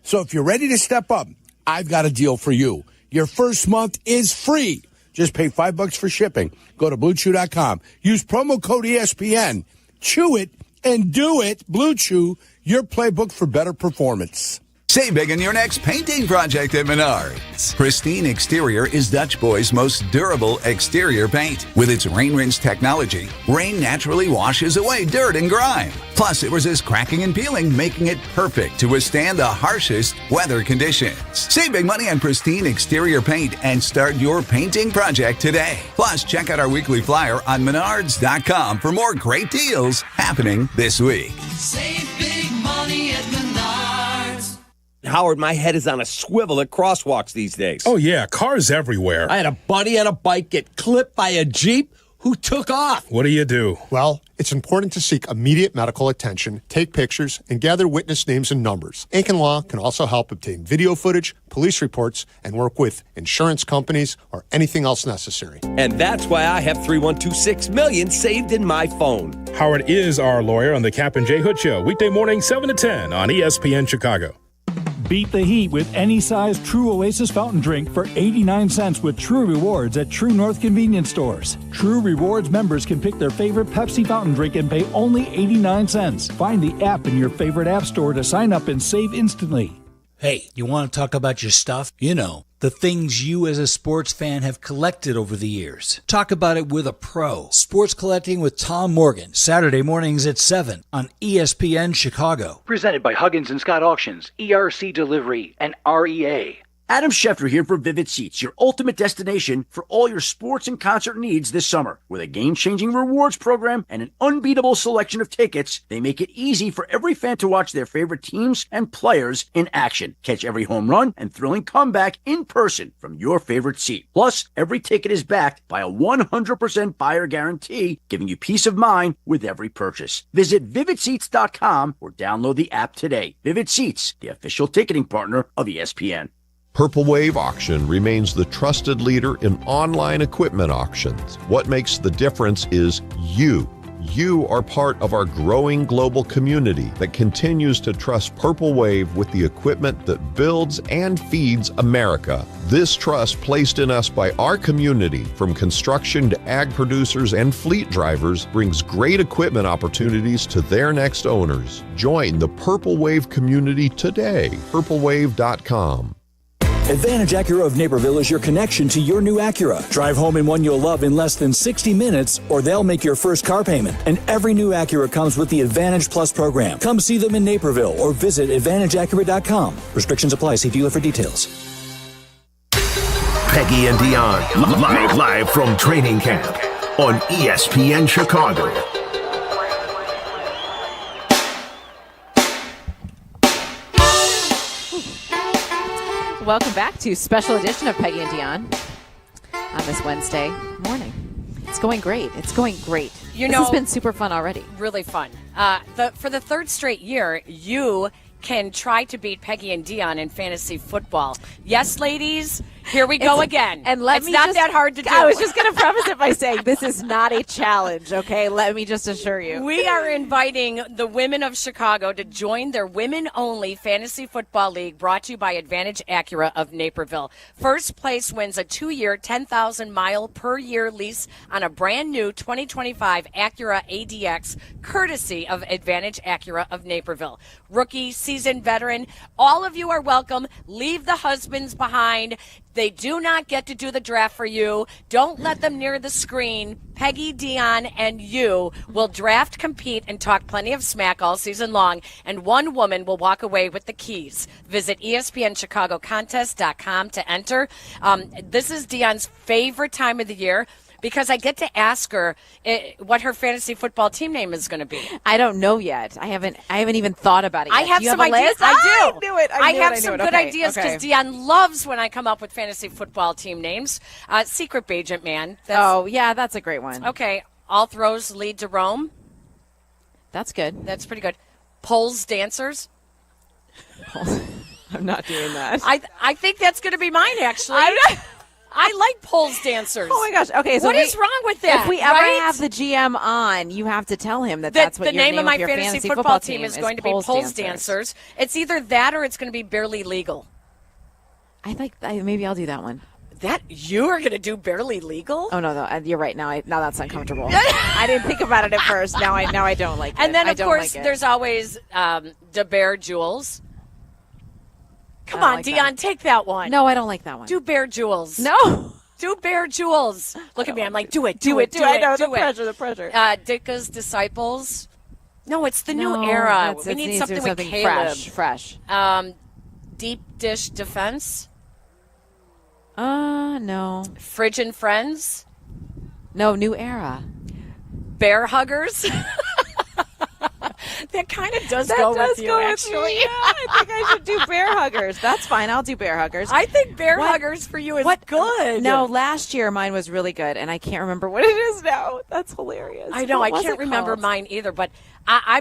So if you're ready to step up, I've got a deal for you. Your first month is free. Just pay $5 for shipping. Go to BlueChew.com. Use promo code ESPN. Chew it and do it. Blue Chew, your playbook for better performance. Save big on your next painting project at Menards. Pristine Exterior is Dutch Boy's most durable exterior paint. With its rain rinse technology, rain naturally washes away dirt and grime. Plus, it resists cracking and peeling, making it perfect to withstand the harshest weather conditions. Save big money on Pristine Exterior paint and start your painting project today. Plus, check out our weekly flyer on Menards.com for more great deals happening this week. Save big money at Menards. Howard, my head is on a swivel at crosswalks these days. Oh, yeah, cars everywhere. I had a buddy on a bike get clipped by a Jeep who took off. What do? Well, it's important to seek immediate medical attention, take pictures, and gather witness names and numbers. Aiken Law can also help obtain video footage, police reports, and work with insurance companies or anything else necessary. And that's why I have 312-6 million saved in my phone. Howard is our lawyer on the Kap J Hood Show, weekday morning 7 to 10 on ESPN Chicago. Beat the heat with any size True Oasis fountain drink for 89 cents with True Rewards at True North convenience stores. True Rewards members can pick their favorite Pepsi fountain drink and pay only 89 cents. Find the app in your favorite app store to sign up and save instantly. Hey, you want to talk about your stuff? You know, the things you as a sports fan have collected over the years. Talk about it with a pro. Sports Collecting with Tom Morgan, Saturday mornings at 7 on ESPN Chicago. Presented by Huggins and Scott Auctions, ERC Delivery, and REA. Adam Schefter here for Vivid Seats, your ultimate destination for all your sports and concert needs this summer. With a game-changing rewards program and an unbeatable selection of tickets, they make it easy for every fan to watch their favorite teams and players in action. Catch every home run and thrilling comeback in person from your favorite seat. Plus, every ticket is backed by a 100% buyer guarantee, giving you peace of mind with every purchase. Visit VividSeats.com or download the app today. Vivid Seats, the official ticketing partner of ESPN. Purple Wave Auction remains the trusted leader in online equipment auctions. What makes the difference is you. You are part of our growing global community that continues to trust Purple Wave with the equipment that builds and feeds America. This trust placed in us by our community, from construction to ag producers and fleet drivers, brings great equipment opportunities to their next owners. Join the Purple Wave community today. purplewave.com. Advantage Acura of Naperville is your connection to your new Acura. Drive home in one you'll love in less than 60 minutes, or they'll make your first car payment. And every new Acura comes with the Advantage Plus program. Come see them in Naperville or visit AdvantageAcura.com. Restrictions apply. See dealer for details. Peggy and Dionne, live from training camp on ESPN Chicago. Welcome back to special edition of Peggy and Dionne on this Wednesday morning. It's going great. It's going great. This has been super fun already. Really fun. For the third straight year, you can try to beat Peggy and Dionne in fantasy football. Yes, ladies, here we go again. And it's not that hard to do. I was just going to preface it by saying this is not a challenge, okay? Let me just assure you. We are inviting the women of Chicago to join their women-only fantasy football league brought to you by Advantage Acura of Naperville. First place wins a 2-year, 10,000-mile-per-year lease on a brand-new 2025 Acura ADX, courtesy of Advantage Acura of Naperville. Rookie, seasoned veteran, all of you are welcome. Leave the husbands behind. They do not get to do the draft for you. Don't let them near the screen. Peggy, Dionne, and you will draft, compete, and talk plenty of smack all season long, and one woman will walk away with the keys. Visit ESPNChicagoContest.com to enter. This is Dionne's favorite time of the year, because I get to ask her what her fantasy football team name is going to be. I don't know yet. I haven't even thought about it yet. I have some ideas. I do. I knew it. I have some good ideas because Dionne loves when I come up with fantasy football team names. Secret Agent Man. That's a great one. Okay. All throws lead to Rome. That's good. That's pretty good. Poles Dancers. I'm not doing that. I think that's going to be mine, actually. I like poles dancers. Oh my gosh! Okay, so what is wrong with that? If we ever have the GM on, you have to tell him that's what the name of my your fantasy football team is going to be Poles Dancers. It's either that or it's going to be Barely Legal. Maybe I'll do that one. That you are going to do Barely Legal? Oh no, you're right. Now that's uncomfortable. I didn't think about it at first. Now I don't like it. And then of course there's always the Bear Jewels. Come on, Dionne, take that one. No, I don't like that one. Do Bear Jewels. No. Do Bear Jewels. Look at me. I'm like, do it. I know, the pressure. Dicka's Disciples. No, it's the new era. We need something with Caleb. Fresh. Deep Dish Defense. No. Fridge and Friends. No, new era. Bear Huggers. That kind of does go with you, actually. Yeah, I think I should do Bear Huggers. That's fine. I'll do Bear Huggers. I think Bear Huggers for you is good. No, last year mine was really good, and I can't remember what it is now. That's hilarious. I know. I can't remember mine either, but I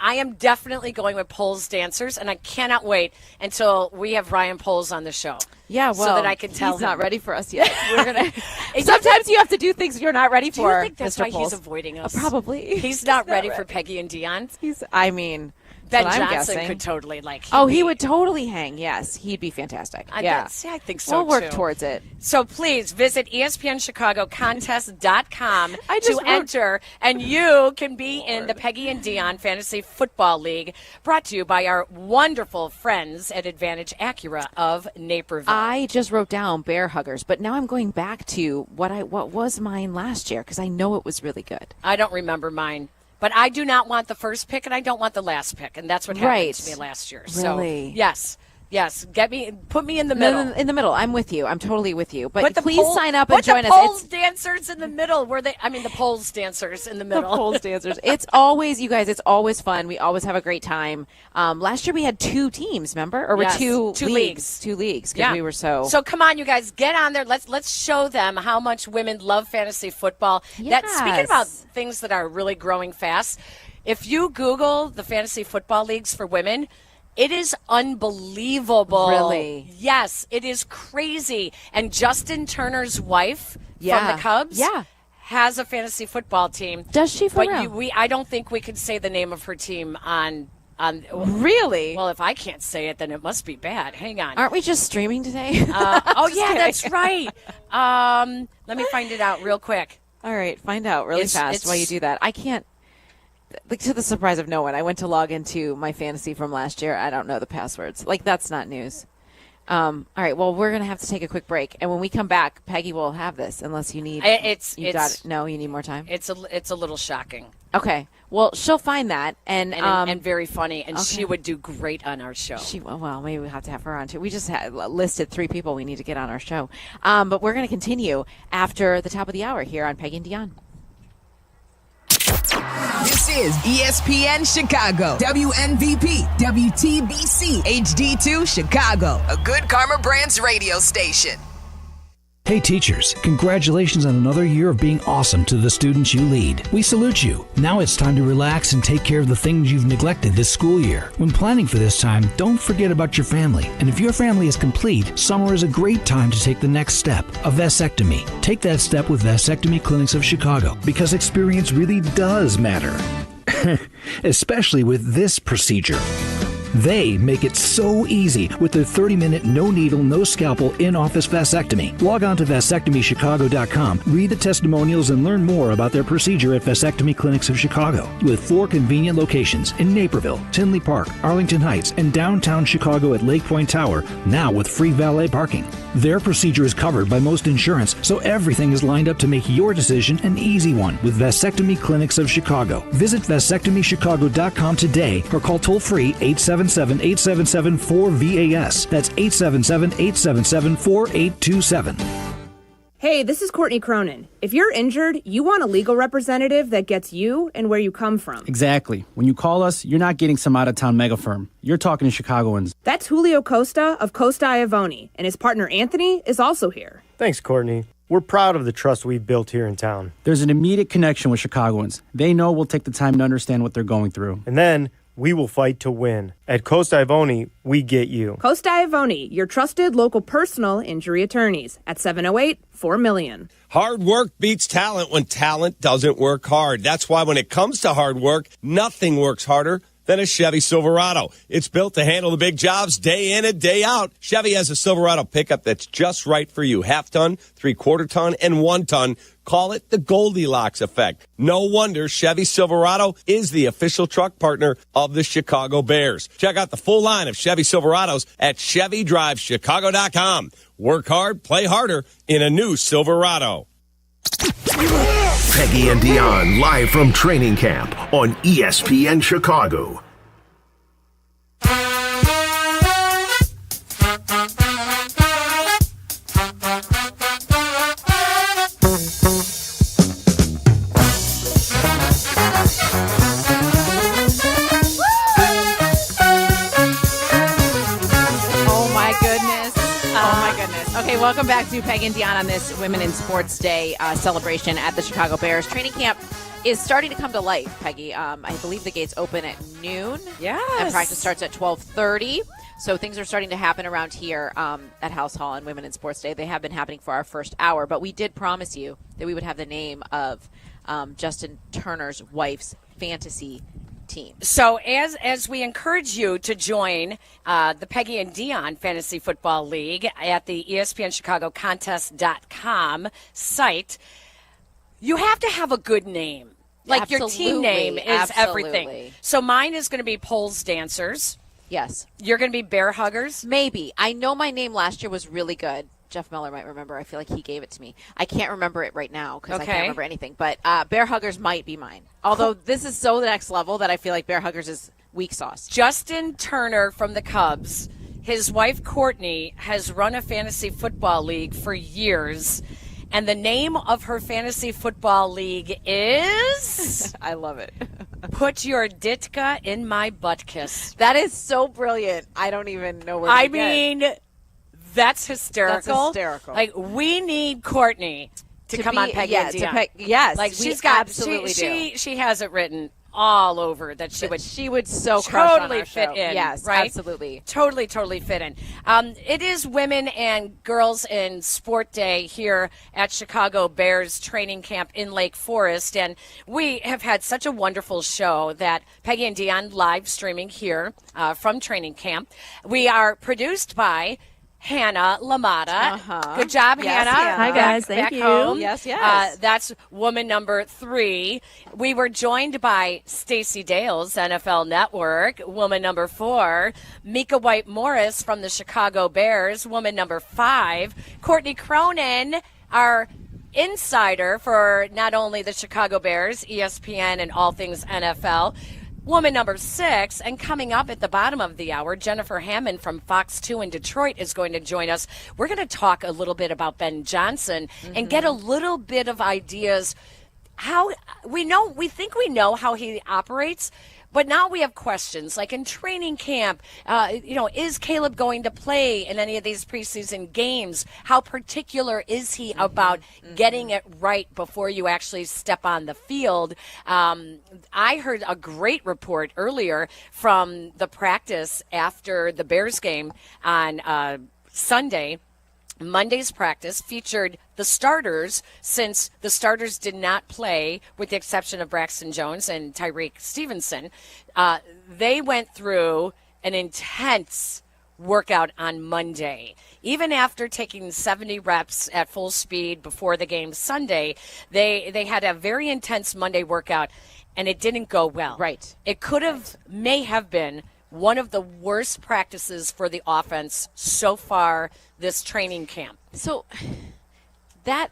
am definitely going with Poles Dancers, and I cannot wait until we have Ryan Poles on the show. Yeah, well, so that I can tell he's not ready for us yet. We're gonna. Sometimes you have to do things you're not ready for. Do you think that's Mr. why Poles? he's avoiding us? Probably. He's not ready for Peggy and Dionne. Ben what I'm Johnson guessing. could totally he would totally hang. Yes, he'd be fantastic. I think so. We'll work too. towards it. So please visit ESPNChicagoContest.com to enter, and you can be in the Peggy and Dionne Fantasy Football League, brought to you by our wonderful friends at Advantage Acura of Naperville. I just wrote down Bear Huggers, but now I'm going back to what was mine last year because I know it was really good. I don't remember mine. But I do not want the first pick, and I don't want the last pick, and that's what happened to me last year. Really? So, yes, put me in the middle. No, in the middle. I'm with you. I'm totally with you. But the please sign up and join us. Put the poles dancers in the middle. The poles dancers in the middle. The poles dancers. It's always, you guys, it's always fun. We always have a great time. Last year we had 2 teams, remember? Or two leagues. 2 leagues because we were so. So come on, you guys, get on there. Let's show them how much women love fantasy football. Yes. Speaking about things that are really growing fast, if you Google the fantasy football leagues for women, it is unbelievable. Really? Yes, it is crazy. And Justin Turner's wife from the Cubs has a fantasy football team. Does she for real? But I don't think we could say the name of her team on Really? Well, if I can't say it, then it must be bad. Hang on. Aren't we just streaming today? That's right. Let me find it out real quick. All right, find out really fast while you do that. I can't. To the surprise of no one, I went to log into my fantasy from last year. I don't know the passwords. That's not news. All right, well, we're going to have to take a quick break. And when we come back, Peggy will have this, unless you need... No, you need more time? It's a little shocking. Okay. Well, she'll find that. And very funny. And she would do great on our show. Well, maybe we'll have to have her on, too. We just listed 3 people we need to get on our show. But we're going to continue after the top of the hour here on Peggy and Dionne. This is ESPN Chicago, WNVP, WTBC, HD2 Chicago, a Good Karma Brands radio station. Hey teachers, congratulations on another year of being awesome to the students you lead. We salute you. Now it's time to relax and take care of the things you've neglected this school year. When planning for this time, don't forget about your family. And if your family is complete, summer is a great time to take the next step, a vasectomy. Take that step with Vasectomy Clinics of Chicago, because experience really does matter. Especially with this procedure. They make it so easy with their 30-minute, no-needle, no-scalpel, in-office vasectomy. Log on to vasectomychicago.com, read the testimonials, and learn more about their procedure at Vasectomy Clinics of Chicago. With 4 convenient locations in Naperville, Tinley Park, Arlington Heights, and downtown Chicago at Lake Point Tower, now with free valet parking. Their procedure is covered by most insurance, so everything is lined up to make your decision an easy one with Vasectomy Clinics of Chicago. Visit vasectomychicago.com today or call toll-free 877-877-4VAS. That's 877-877-4827. Hey, this is Courtney Cronin. If you're injured, you want a legal representative that gets you and where you come from. Exactly. When you call us, you're not getting some out-of-town mega firm. You're talking to Chicagoans. That's Julio Costa of Costa Iavoni, and his partner Anthony is also here. Thanks, Courtney. We're proud of the trust we've built here in town. There's an immediate connection with Chicagoans. They know we'll take the time to understand what they're going through. And then we will fight to win. At Costa Iavoni, we get you. Costa Iavoni, your trusted local personal injury attorneys at 708-4million. Hard work beats talent when talent doesn't work hard. That's why when it comes to hard work, nothing works harder than a Chevy Silverado. It's built to handle the big jobs day in and day out. Chevy has a Silverado pickup that's just right for you. 1/2 ton, 3/4 ton, and 1 ton. Call it the Goldilocks effect. No wonder Chevy Silverado is the official truck partner of the Chicago Bears. Check out the full line of Chevy Silverados at ChevyDriveChicago.com. Work hard, play harder in a new Silverado. Peggy and Dionne live from training camp on ESPN Chicago. Okay, welcome back to Peggy and Dionne on this Women in Sports Day celebration at the Chicago Bears. Training camp is starting to come to life, Peggy. I believe the gates open at noon. Yes. And practice starts at 12:30. So things are starting to happen around here at House Hall on Women in Sports Day. They have been happening for our first hour, but we did promise you that we would have the name of Justin Turner's wife's fantasy team. So as we encourage you to join the Peggy and Dionne Fantasy Football League at the ESPN Chicago Contest.com site, you have to have a good name. Like your team name is everything. So mine is going to be Poles Dancers. Yes. You're going to be Bear Huggers? Maybe. I know my name last year was really good. Jeff Miller might remember. I feel like he gave it to me. I can't remember it right now because I can't remember anything. But Bear Huggers might be mine. Although this is so the next level that I feel like Bear Huggers is weak sauce. Justin Turner from the Cubs, his wife Courtney, has run a fantasy football league for years. And the name of her fantasy football league is... I love it. Put Your Ditka in My Butt Kiss. That is so brilliant. I don't even know where to begin. That's hysterical. That's hysterical. Like, we need Courtney to come on Peggy and Dionne. Yes, like she's got absolutely she has it written all over that she would so crush on totally our fit show. in. Yes, right? absolutely. Totally fit in. It is Women and Girls in Sport Day here at Chicago Bears training camp in Lake Forest, and we have had such a wonderful show that Peggy and Dionne live streaming here from training camp. We are produced by Hannah LaMotta. Good job, Hannah. Hi, guys. Thank back you. Home. Yes. That's woman number 3. We were joined by Stacey Dales, NFL Network, woman number 4. Mika White Morris from the Chicago Bears, woman number 5. Courtney Cronin, our insider for not only the Chicago Bears, ESPN, and all things NFL. Woman number 6, and coming up at the bottom of the hour, Jennifer Hammond from Fox 2 in Detroit is going to join us. We're going to talk a little bit about Ben Johnson and get a little bit of ideas how we think we know how he operates, but now we have questions like in training camp, is Caleb going to play in any of these preseason games? How particular is he about getting it right before you actually step on the field? I heard a great report earlier from the practice after the Bears game on Sunday. Monday's practice featured the starters, since the starters did not play, with the exception of Braxton Jones and Tyreek Stevenson. They went through an intense workout on Monday. Even after taking 70 reps at full speed before the game Sunday, they had a very intense Monday workout, and it didn't go well. Right. It may have been one of the worst practices for the offense so far this training camp. So that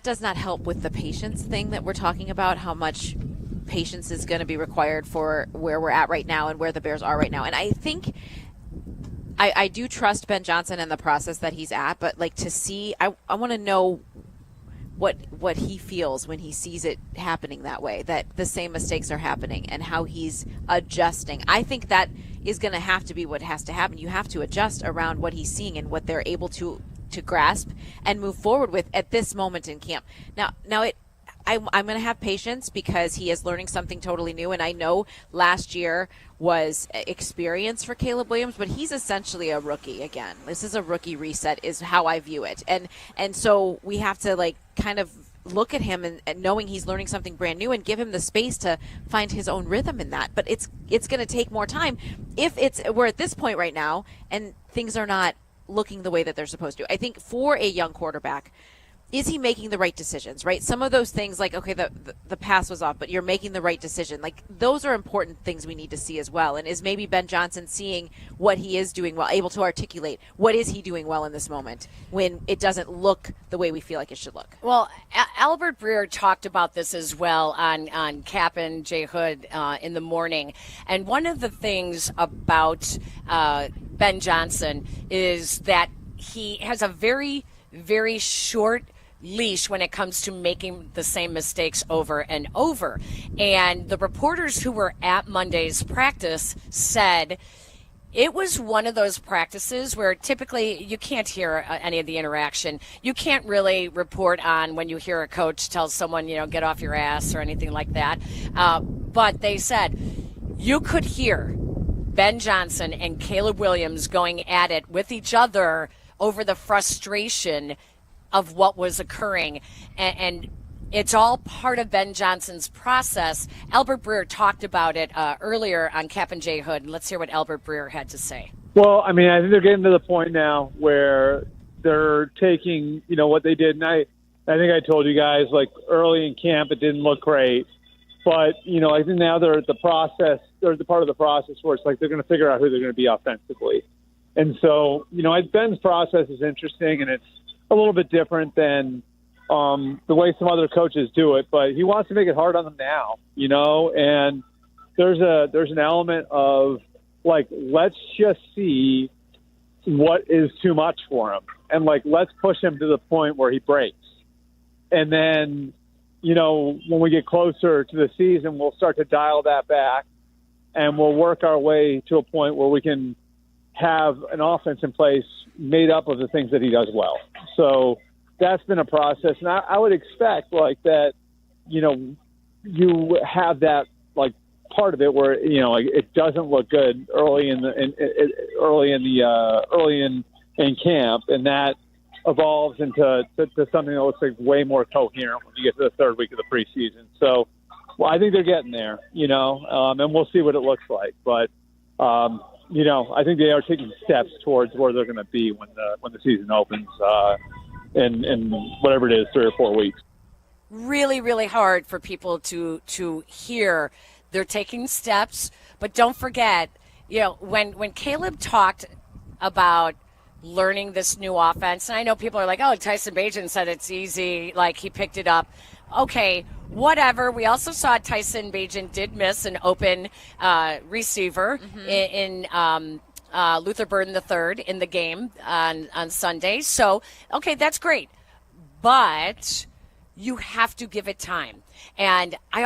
does not help with the patience thing that we're talking about, how much patience is going to be required for where we're at right now and where the Bears are right now. And I think I do trust Ben Johnson and the process that he's at, but like to see, I want to know what he feels when he sees it happening that way, that the same mistakes are happening and how he's adjusting. I think that is going to have to be what has to happen. You have to adjust around what he's seeing and what they're able to grasp and move forward with at this moment in camp. Now I'm going to have patience because he is learning something totally new, and I know last year was experience for Caleb Williams, but he's essentially a rookie again. This is a rookie reset is how I view it. And so we have to like kind of look at him and knowing he's learning something brand new and give him the space to find his own rhythm in that. But it's going to take more time if we're at this point right now and things are not looking the way that they're supposed to. I think for a young quarterback, is he making the right decisions, right? Some of those things like, okay, the pass was off, but you're making the right decision. Like those are important things we need to see as well. And is maybe Ben Johnson seeing what he is doing well, able to articulate what is he doing well in this moment when it doesn't look the way we feel like it should look? Well, Albert Breer talked about this as well on Kap J Hood in the morning. And one of the things about Ben Johnson is that he has a very, very short leash when it comes to making the same mistakes over and over. And the reporters who were at Monday's practice said it was one of those practices where typically you can't hear any of the interaction. You can't really report on when you hear a coach tell someone, get off your ass or anything like that. But they said you could hear Ben Johnson and Caleb Williams going at it with each other over the frustration of what was occurring. And it's all part of Ben Johnson's process. Albert Breer talked about it earlier on Kap and J Hood. Let's hear what Albert Breer had to say. Well, I mean, I think they're getting to the point now where they're taking, what they did. And I think I told you guys, like, early in camp, it didn't look great. But, I think now they're at the process, or the part of the process where it's like they're going to figure out who they're going to be offensively. And so, Ben's process is interesting, and it's a little bit different than the way some other coaches do it. But he wants to make it hard on them now, and there's an element of, like, let's just see what is too much for him. And, like, let's push him to the point where he breaks. And then, when we get closer to the season, we'll start to dial that back, and we'll work our way to a point where we can have an offense in place made up of the things that he does well. So that's been a process. And I would expect, like, that, you have that, like, part of it where, like, it doesn't look good early in camp, and that evolves into something that looks like way more coherent when you get to the third week of the preseason. So, I think they're getting there, and we'll see what it looks like. But, I think they are taking steps towards where they're going to be when the season opens in whatever it is, 3 or 4 weeks. Really, really hard for people to hear. They're taking steps, but don't forget, when Caleb talked about learning this new offense, and I know people are like, oh, Tyson Bagent said it's easy, like he picked it up. Okay, whatever. We also saw Tyson Bagent did miss an open receiver in Luther Burden III in the game on Sunday. So, okay, that's great. But you have to give it time. And I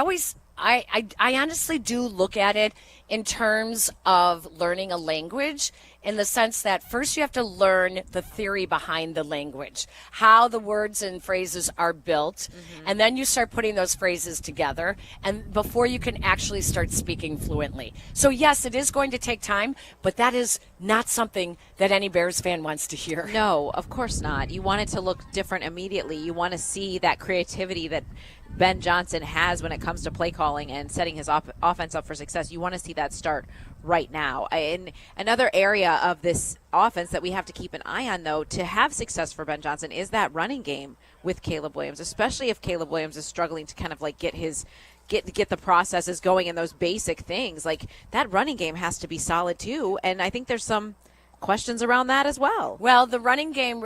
honestly do look at it in terms of learning a language, in the sense that first you have to learn the theory behind the language, how the words and phrases are built, and then you start putting those phrases together, and before you can actually start speaking fluently. So yes, it is going to take time, but that is not something that any Bears fan wants to hear. No, of course not. You want it to look different immediately. You want to see that creativity that Ben Johnson has when it comes to play calling and setting his offense up for success. You want to see that start right now. And another area of this offense that we have to keep an eye on, though, to have success for Ben Johnson is that running game with Caleb Williams, especially if Caleb Williams is struggling to kind of like get the processes going and those basic things. Like, that running game has to be solid too, and I think there's some questions around that as well. Well, the running game,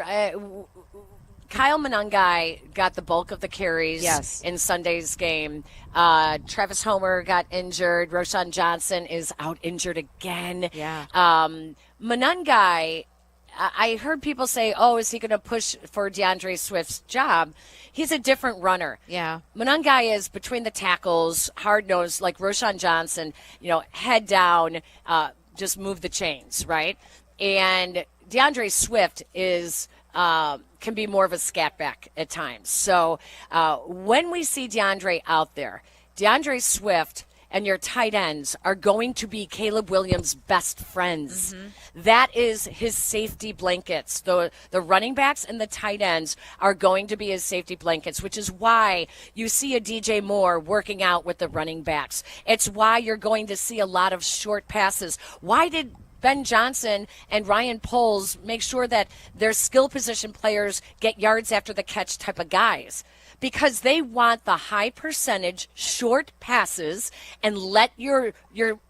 Kyle Monangai got the bulk of the carries in Sunday's game. Travis Homer got injured. Roschon Johnson is out injured again. Yeah. Monangai, I heard people say, oh, is he going to push for DeAndre Swift's job? He's a different runner. Yeah. Monangai is between the tackles, hard-nosed, like Roschon Johnson, head down, just move the chains, right? And DeAndre Swift is can be more of a scat back at times. So when we see DeAndre out there, DeAndre Swift and your tight ends are going to be Caleb Williams' best friends. That is his safety blankets. The running backs and the tight ends are going to be his safety blankets, which is why you see a DJ Moore working out with the running backs. It's why you're going to see a lot of short passes. Why did Ben Johnson and Ryan Poles make sure that their skill position players get yards after the catch type of guys? Because they want the high percentage short passes and let your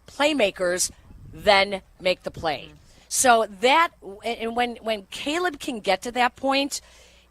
playmakers then make the play. So that, and when Caleb can get to that point,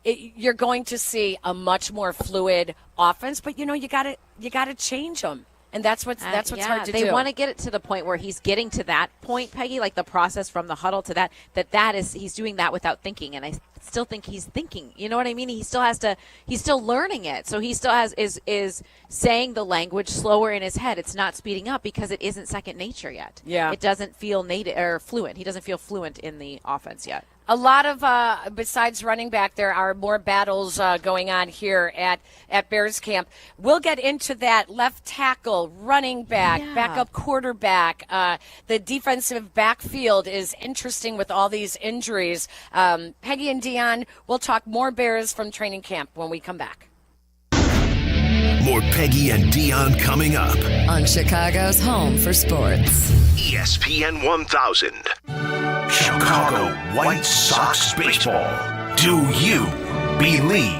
you're going to see a much more fluid offense. But you gotta change them. And that's what's hard to do. They want to get it to the point where he's getting to that point, Peggy, like the process from the huddle to that is he's doing that without thinking. And I still think he's thinking. You know what I mean? He still has to. He's still learning it. So he still is saying the language slower in his head. It's not speeding up because it isn't second nature yet. Yeah, it doesn't feel native or fluent. He doesn't feel fluent in the offense yet. A lot of, besides running back, there are more battles going on here at Bears camp. We'll get into that. Left tackle, running back, backup quarterback. The defensive backfield is interesting with all these injuries. Peggy and Dionne, we'll talk more Bears from training camp when we come back. More Peggy and Dionne coming up on Chicago's home for sports. ESPN 1000. Chicago White Sox baseball. Do you believe?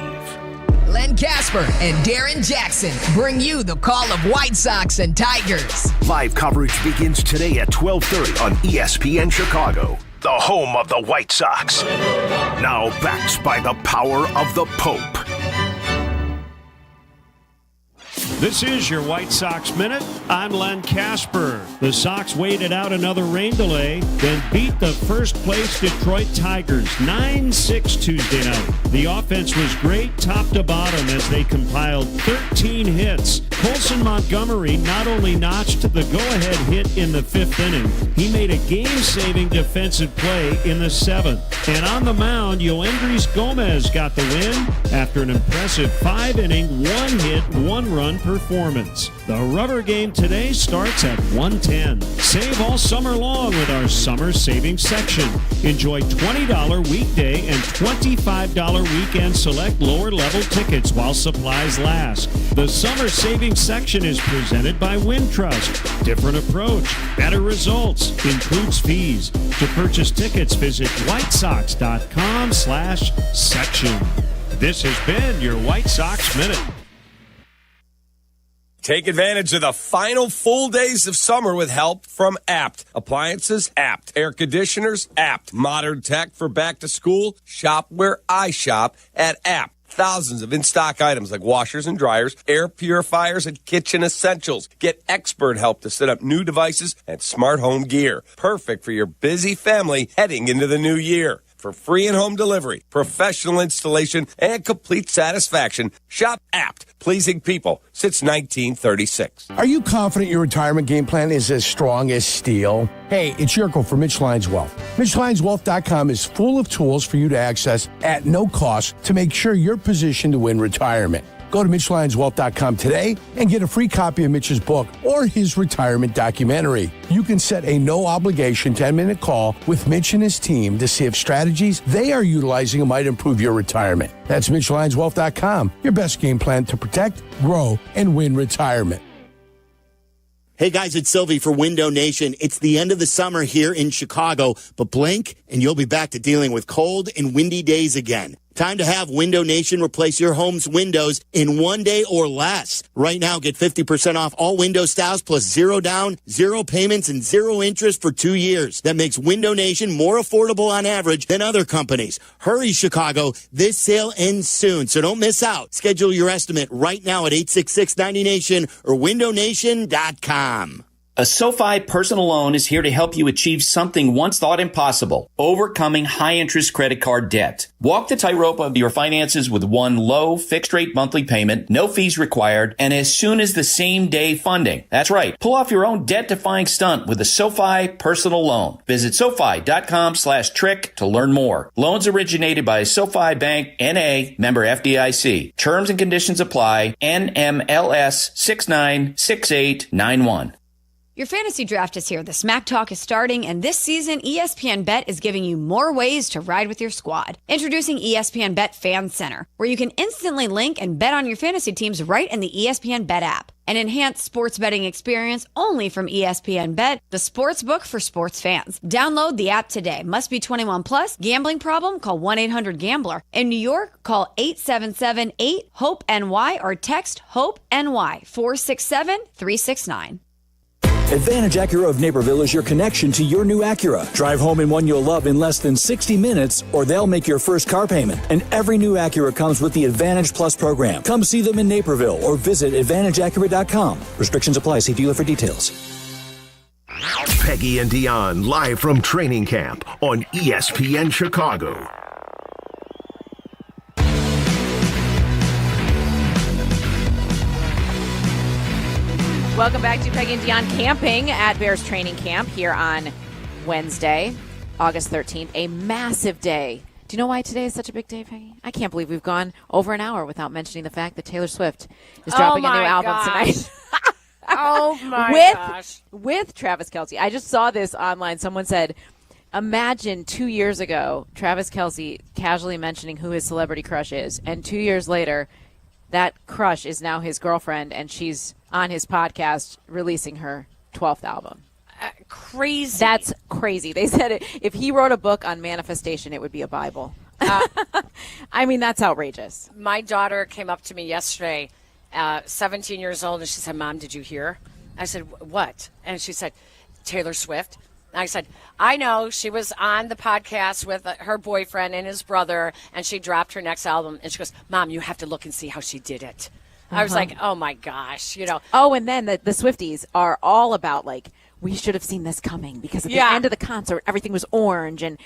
Len Casper and Darren Jackson bring you the call of White Sox and Tigers. Live coverage begins today at 12:30 on ESPN Chicago, the home of the White Sox. Now backed by the power of the Pope. This is your White Sox Minute. I'm Len Casper. The Sox waited out another rain delay, then beat the first-place Detroit Tigers 9-6 Tuesday night. The offense was great top to bottom as they compiled 13 hits. Colson Montgomery not only notched the go-ahead hit in the 5th inning, he made a game-saving defensive play in the 7th. And on the mound, Yoendris Gomez got the win after an impressive 5-inning, 1-hit, 1-run performance. The rubber game today starts at 1:10. Save all summer long with our summer savings section. Enjoy $20 weekday and $25 weekend select lower level tickets while supplies last. The summer savings section is presented by Wintrust. Different approach, better results, includes fees. To purchase tickets, visit whitesox.com/section. This has been your White Sox Minute. Take advantage of the final full days of summer with help from Apt. Appliances, Apt. Air conditioners, Apt. Modern tech for back to school. Shop where I shop at Apt. Thousands of in-stock items like washers and dryers, air purifiers, and kitchen essentials. Get expert help to set up new devices and smart home gear. Perfect for your busy family heading into the new year. For free and-home delivery, professional installation, and complete satisfaction, shop Apt, pleasing people since 1936. Are you confident your retirement game plan is as strong as steel? Hey, it's Yurko from Mitch Lyons Wealth. MitchLyonsWealth.com is full of tools for you to access at no cost to make sure you're positioned to win retirement. Go to MitchLyonsWealth.com today and get a free copy of Mitch's book or his retirement documentary. You can set a no-obligation 10-minute call with Mitch and his team to see if strategies they are utilizing might improve your retirement. That's MitchLyonsWealth.com, your best game plan to protect, grow, and win retirement. Hey guys, it's Sylvie for Window Nation. It's the end of the summer here in Chicago, but blink and you'll be back to dealing with cold and windy days again. Time to have Window Nation replace your home's windows in 1 day or less. Right now, get 50% off all window styles plus 0 down, 0 payments, and 0 interest for 2 years. That makes Window Nation more affordable on average than other companies. Hurry, Chicago. This sale ends soon, so don't miss out. Schedule your estimate right now at 866-90Nation or windownation.com. A SoFi personal loan is here to help you achieve something once thought impossible, overcoming high-interest credit card debt. Walk the tightrope of your finances with one low, fixed-rate monthly payment, no fees required, and as soon as the same-day funding. That's right. Pull off your own debt-defying stunt with a SoFi personal loan. Visit SoFi.com/trick to learn more. Loans originated by SoFi Bank, N.A., member FDIC. Terms and conditions apply. NMLS 696891. Your fantasy draft is here. The Smack Talk is starting, and this season, ESPN Bet is giving you more ways to ride with your squad. Introducing ESPN Bet Fan Center, where you can instantly link and bet on your fantasy teams right in the ESPN Bet app. An enhanced sports betting experience only from ESPN Bet, the sports book for sports fans. Download the app today. Must be 21 plus. Gambling problem? Call 1-800-GAMBLER. In New York, call 877-8-HOPE-NY or text HOPE-NY 467-369. Advantage Acura of Naperville is your connection to your new Acura. Drive home in one you'll love in less than 60 minutes, or they'll make your first car payment. And every new Acura comes with the Advantage Plus program. Come see them in Naperville or visit AdvantageAcura.com. Restrictions apply. See dealer for details. Peggy and Dionne live from training camp on ESPN Chicago. Welcome back to Peggy and Dionne camping at Bears training camp here on Wednesday, August 13th. A massive day. Do you know why today is such a big day, Peggy? I can't believe we've gone over an hour without mentioning the fact that Taylor Swift is dropping a new album tonight. Oh, my gosh. With Travis Kelce. I just saw this online. Someone said, imagine 2 years ago, Travis Kelce casually mentioning who his celebrity crush is, and 2 years later, that crush is now his girlfriend, and she's on his podcast releasing her 12th album. Crazy. That's crazy. They said if he wrote a book on manifestation, it would be a Bible. I mean, that's outrageous. My daughter came up to me yesterday, 17 years old, and she said, Mom, did you hear? I said, what? And she said, Taylor Swift. I said, I know. She was on the podcast with her boyfriend and his brother, and she dropped her next album. And she goes, Mom, you have to look and see how she did it. I was like, oh, my gosh, Oh, and then the Swifties are all about, like, we should have seen this coming because at the end of the concert, everything was orange, and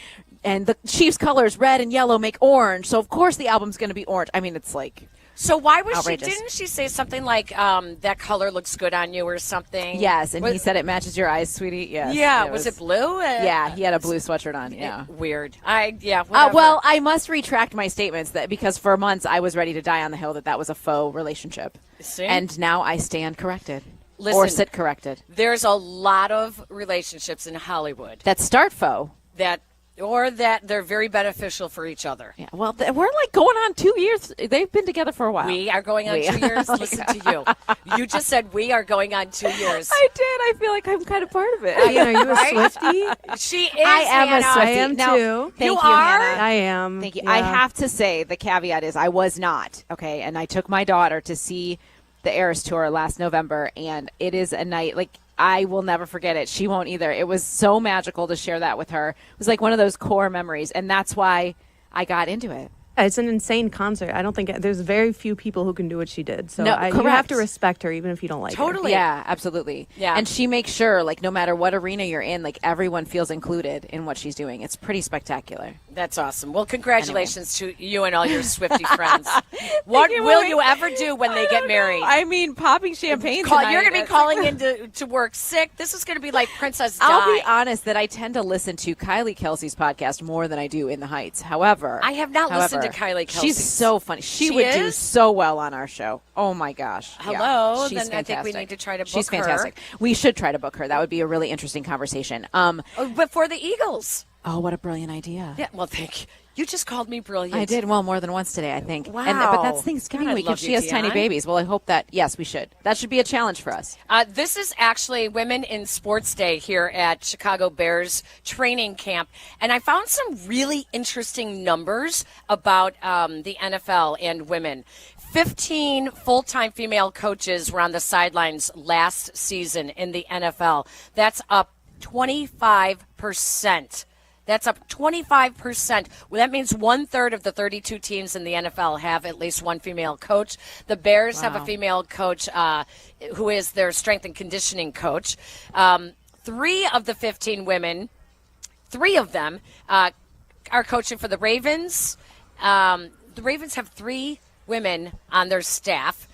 the Chiefs' colors, red and yellow, make orange. So, of course, the album's going to be orange. I mean, it's like... So why was outrageous. Didn't she say something like, that color looks good on you or something? Yes, and he said it matches your eyes, sweetie. Yes. Yeah, was it blue? Yeah, he had a blue sweatshirt on, yeah. Weird. Whatever. Well, I must retract my statements because for months I was ready to die on the hill that was a faux relationship. See? And now I stand corrected. Listen, or sit corrected. There's a lot of relationships in Hollywood. That start faux. Or that they're very beneficial for each other. Yeah, well, we're like going on 2 years. They've been together for a while. We are going on 2 years. Listen to you. You just said we are going on 2 years. I did. I feel like I'm kind of part of it. Are you a Swiftie? She is. I am Hannah. a Swiftie. I am now, too. Thank you, are? Hannah. I am. Thank you. Yeah. I have to say the caveat is I was not, okay? And I took my daughter to see the Eras Tour last November, and it is a night, like, I will never forget it. She won't either. It was so magical to share that with her. It was like one of those core memories, and that's why I got into it. It's an insane concert. I don't think there's very few people who can do what she did. So No, you have to respect her, even if you don't like her. Totally. Yeah, absolutely. Yeah. And she makes sure, like, no matter what arena you're in, like, everyone feels included in what she's doing. It's pretty spectacular. That's awesome. Well, congratulations to you and all your Swiftie friends. What will you ever do when they get married? I mean, popping champagne tonight. You're going to be calling in to work sick. This is going to be like Princess Di. I'll be honest that I tend to listen to Kylie Kelsey's podcast more than I do In the Heights. However, I have not listened to Kylie Kelsey. She's so funny. She would do so well on our show. Oh, my gosh. Hello. Yeah, she's then fantastic. I think we need to try to book She's fantastic. We should try to book her. That would be a really interesting conversation. Before the Eagles. Oh, what a brilliant idea. Yeah, well, thank you. You just called me brilliant. I did. Well, more than once today, I think. Wow. But that's Thanksgiving week, and she has tiny Dionne. babies. Well, I hope that, yes, we should. That should be a challenge for us. This is actually Women in Sports Day here at Chicago Bears training camp. And I found some really interesting numbers about the NFL and women. 15 full-time female coaches were on the sidelines last season in the NFL. That's up 25%. That's up 25%. Well, that means 1/3 of the 32 teams in the NFL have at least one female coach. The Bears have a female coach who is their strength and conditioning coach. 3 of the 15 women, 3 of them are coaching for the Ravens. The Ravens have 3 women on their staff.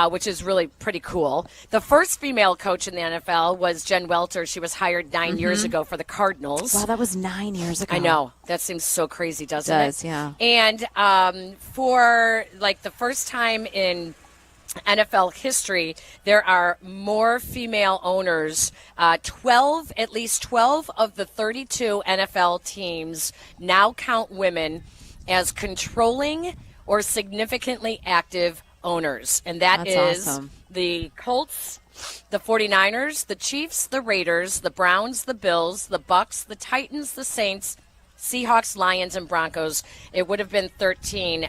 Which is really pretty cool. The first female coach in the NFL was Jen Welter. She was hired 9 years ago for the Cardinals. Wow, that was 9 years ago. I know. That seems so crazy, doesn't it? It does, yeah. And for, like, the first time in NFL history, there are more female owners. At least 12 of the 32 NFL teams now count women as controlling or significantly active owners, and that's awesome. The Colts, the 49ers, the Chiefs, the Raiders, the Browns, the Bills, the Bucks, the Titans, the Saints, Seahawks, Lions, and Broncos. It would have been 13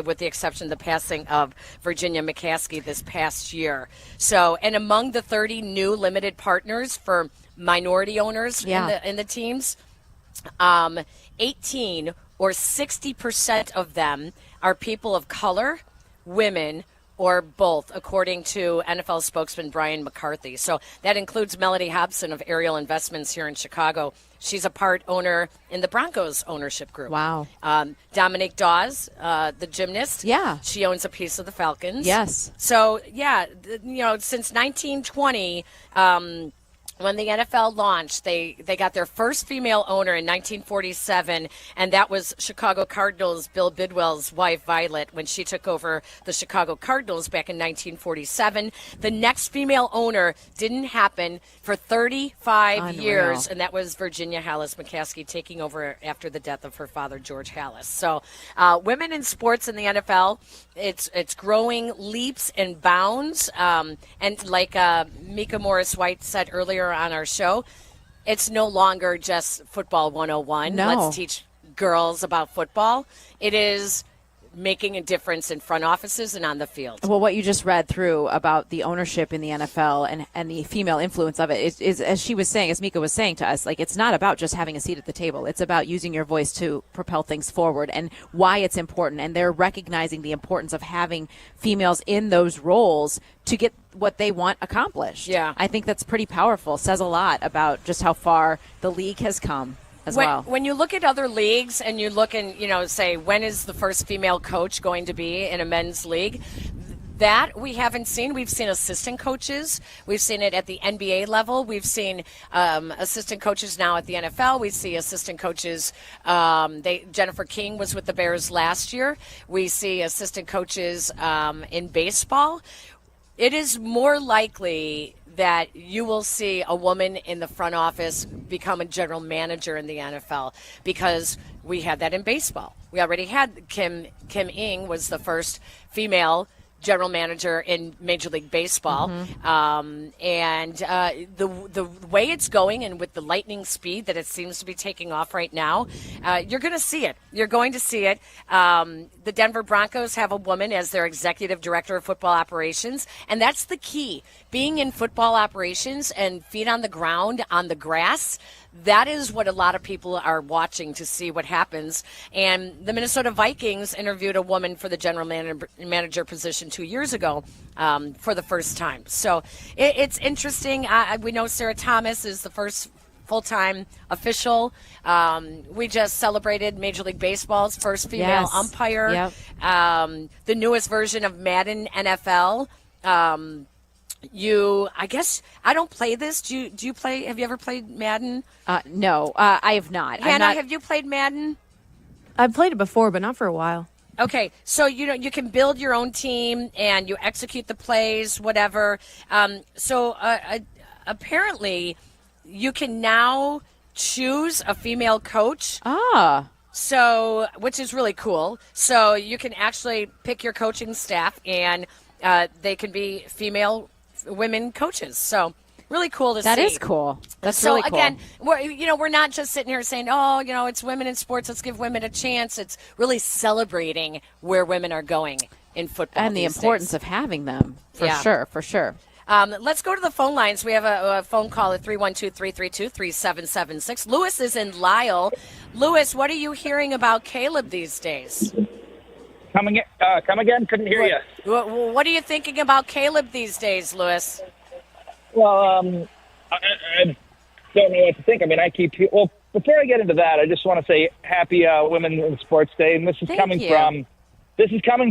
with the exception of the passing of Virginia McCaskey this past year. So, and among the 30 new limited partners for minority owners in the teams, 18 or 60% of them are people of color, women, or both, according to NFL spokesman Brian McCarthy. So that includes Melody Hobson of Ariel Investments here in Chicago. She's a part owner in the Broncos ownership group. Wow. Dominique Dawes, the gymnast. Yeah. She owns a piece of the Falcons. Yes. So, yeah, since 1920, when the NFL launched, they got their first female owner in 1947, and that was Chicago Cardinals' Bill Bidwell's wife, Violet, when she took over the Chicago Cardinals back in 1947. The next female owner didn't happen for 35 years, and that was Virginia Hallis McCaskey taking over after the death of her father, George Hallis. So women in sports in the NFL, it's growing leaps and bounds. And like Mika Morris-White said earlier on our show, it's no longer just football 101. No. Let's teach girls about football. It is making a difference in front offices and on the field. Well, what you just read through about the ownership in the NFL and the female influence of it is, as she was saying, as Mika was saying to us, like, it's not about just having a seat at the table. It's about using your voice to propel things forward and why it's important. And they're recognizing the importance of having females in those roles to get what they want accomplished. Yeah. I think that's pretty powerful. Says a lot about just how far the league has come. When you look at other leagues and you look and, say, when is the first female coach going to be in a men's league? That we haven't seen. We've seen assistant coaches. We've seen it at the NBA level. We've seen assistant coaches now at the NFL. We see assistant coaches. Jennifer King was with the Bears last year. We see assistant coaches in baseball. It is more likely that you will see a woman in the front office become a general manager in the NFL, because we had that in baseball. We already had Kim Ng was the first female general manager in Major League Baseball. And the way it's going and with the lightning speed that it seems to be taking off right now, you're going to see it. You're going to see it. The Denver Broncos have a woman as their executive director of football operations, and that's the key. Being in football operations and feet on the ground, on the grass, that is what a lot of people are watching to see what happens. And the Minnesota Vikings interviewed a woman for the general manager position 2 years ago for the first time. So it's interesting. We know Sarah Thomas is the first full-time official. We just celebrated Major League Baseball's first female umpire. Yep. The newest version of Madden NFL. I guess I don't play this. Do you play? Have you ever played Madden? No, I have not. Hannah, have you played Madden? I've played it before, but not for a while. Okay, so you can build your own team and you execute the plays, whatever. Apparently, you can now choose a female coach. So, which is really cool. So you can actually pick your coaching staff, and they can be women coaches. So really cool to see. That is cool. That's so really cool. Again, we're not just sitting here saying, it's women in sports, let's give women a chance. It's really celebrating where women are going in football and the importance of having them. For sure. Let's go to the phone lines. We have a phone call at 312-332-3776. Lewis is in Lisle. Lewis, what are you hearing about Caleb these days? Come again? Couldn't hear you. What are you thinking about Caleb these days, Lewis? Well, I don't know what to think. I mean, before I get into that, I just want to say happy Women in Sports Day, and this is coming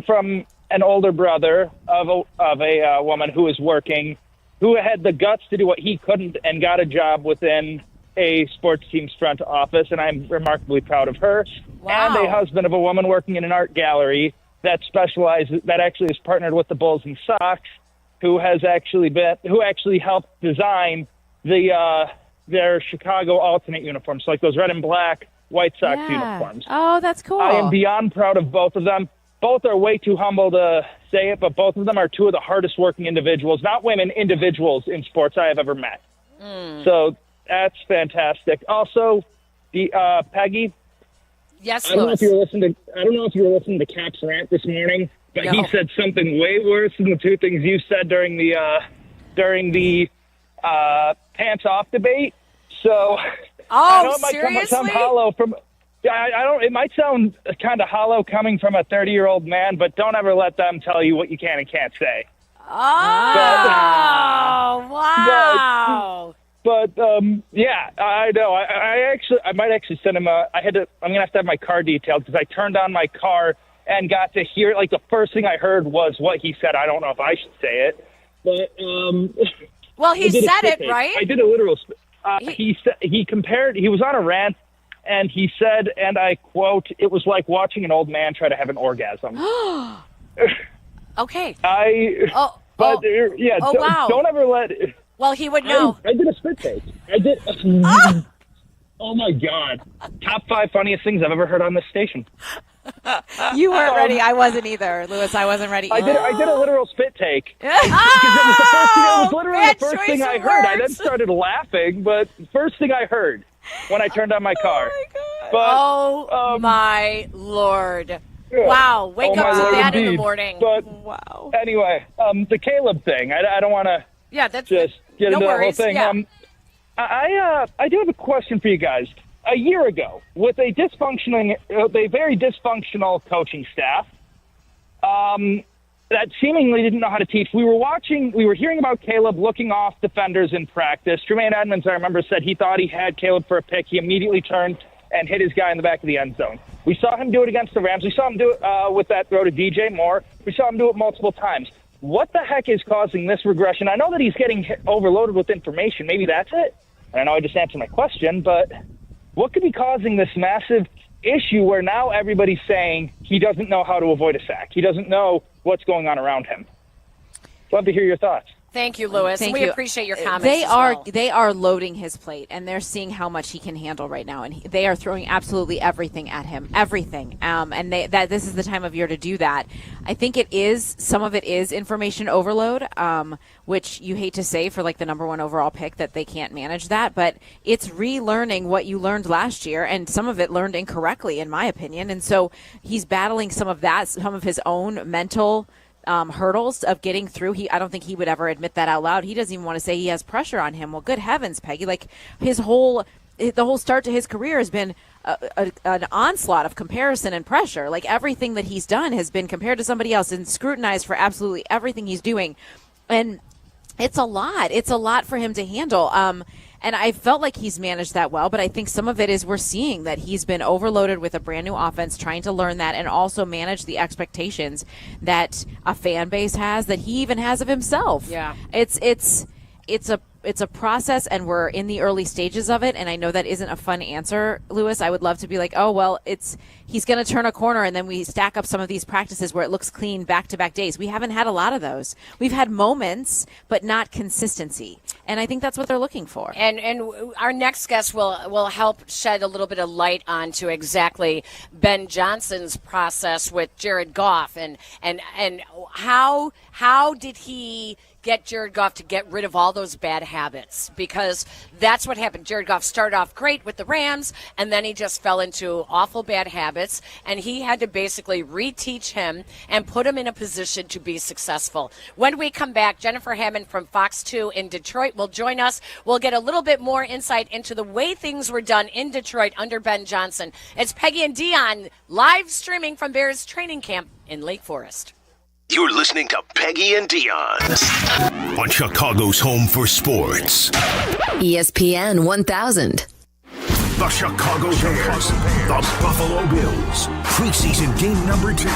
from an older brother of a woman who is working, who had the guts to do what he couldn't and got a job within a sports team's front office, and I'm remarkably proud of her. Wow. And a husband of a woman working in an art gallery that actually is partnered with the Bulls and Sox, who actually helped design their Chicago alternate uniforms, like those red and black White Sox uniforms. Oh, that's cool. I am beyond proud of both of them. Both are way too humble to say it, but both of them are two of the hardest working individuals, not women, individuals in sports I have ever met. So that's fantastic. Also, Peggy. Yes, I don't know if you were listening to Kap's rant this morning, but he said something way worse than the two things you said during the pants off debate. So I know it might seriously? come hollow from. It might sound kind of hollow coming from a 30-year-old man, but don't ever let them tell you what you can and can't say. Wow. But yeah, I know. I might actually send him I'm gonna have to have my car detailed, because I turned on my car and got to hear, like, the first thing I heard was what he said. I don't know if I should say it, but Well, he said it, right? I did a literal spit. He was on a rant, and he said, and I quote, "It was like watching an old man try to have an orgasm." Okay. Wow. Don't ever let. Well, he would know. I did a spit take. I did. Oh my God! Top 5 funniest things I've ever heard on this station. You weren't ready. I wasn't either, Lewis. I wasn't ready. I did a literal spit take because it was literally the first thing I heard. I then started laughing, but first thing I heard when I turned on my car. Oh my Lord! Wow, wake up to that in the morning. But wow. Anyway, the Caleb thing. I don't want to. Yeah, that's just get no into worries. the whole thing. Yeah. I do have a question for you guys. A year ago, with a very dysfunctional coaching staff that seemingly didn't know how to teach, we were hearing about Caleb looking off defenders in practice. Jermaine Edmonds, I remember, said he thought he had Caleb for a pick. He immediately turned and hit his guy in the back of the end zone. We saw him do it against the Rams. We saw him do it with that throw to DJ Moore. We saw him do it multiple times. What the heck is causing this regression? I know that he's getting overloaded with information. Maybe that's it. And I know I just answered my question, but what could be causing this massive issue where now everybody's saying he doesn't know how to avoid a sack? He doesn't know what's going on around him. Love to hear your thoughts. Thank you, Lewis. Thank we you. appreciate your comments. They are loading his plate, and they're seeing how much he can handle right now, and they are throwing absolutely everything at him, everything. And this is the time of year to do that. I think some of it is information overload, which you hate to say for like the number 1 overall pick that they can't manage that, but it's relearning what you learned last year, and some of it learned incorrectly, in my opinion. And so he's battling some of that, some of his own mental hurdles of getting through. I don't think he would ever admit that out loud. He doesn't even want to say he has pressure on him. Well, good heavens, Peggy. Like the whole start to his career has been an onslaught of comparison and pressure. Like everything that he's done has been compared to somebody else and scrutinized for absolutely everything he's doing. And it's a lot. It's a lot for him to handle. And I felt like he's managed that well, but I think some of it is we're seeing that he's been overloaded with a brand new offense, trying to learn that and also manage the expectations that a fan base has, that he even has of himself. Yeah. It's a process, and we're in the early stages of it, and I know that isn't a fun answer, Lewis. I would love to be like, oh, well, he's going to turn a corner, and then we stack up some of these practices where it looks clean back-to-back days. We haven't had a lot of those. We've had moments, but not consistency, and I think that's what they're looking for. And our next guest will help shed a little bit of light onto exactly Ben Johnson's process with Jared Goff, and how did he get Jared Goff to get rid of all those bad habits, because that's what happened. Jared Goff started off great with the Rams, and then he just fell into awful bad habits, and he had to basically reteach him and put him in a position to be successful. When we come back, Jennifer Hammond from Fox 2 in Detroit will join us. We'll get a little bit more insight into the way things were done in Detroit under Ben Johnson. It's Peggy and Dionne live streaming from Bears training camp in Lake Forest. You're listening to Peggy and Dionne on Chicago's home for sports. ESPN 1000. The Chicago Bears, the Buffalo Bills. Preseason game number 2.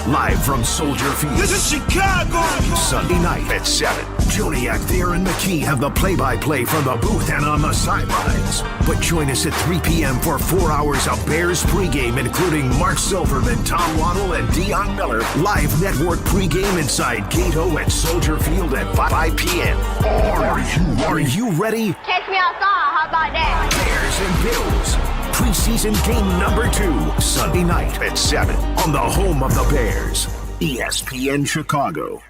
Live from Soldier Field. This is Chicago! Sunday night at 7. Joniak, Thayer, and McKee have the play-by-play from the booth and on the sidelines. But join us at 3 p.m. for 4 hours of Bears pregame, including Mark Silverman, Tom Waddle, and Dionne Miller. Live network pregame inside Gato at Soldier Field at 5 p.m. Are you ready? Catch me outside, how about that? Bears and Bills. Preseason game number 2. Sunday night at 7 on the home of the Bears. ESPN Chicago.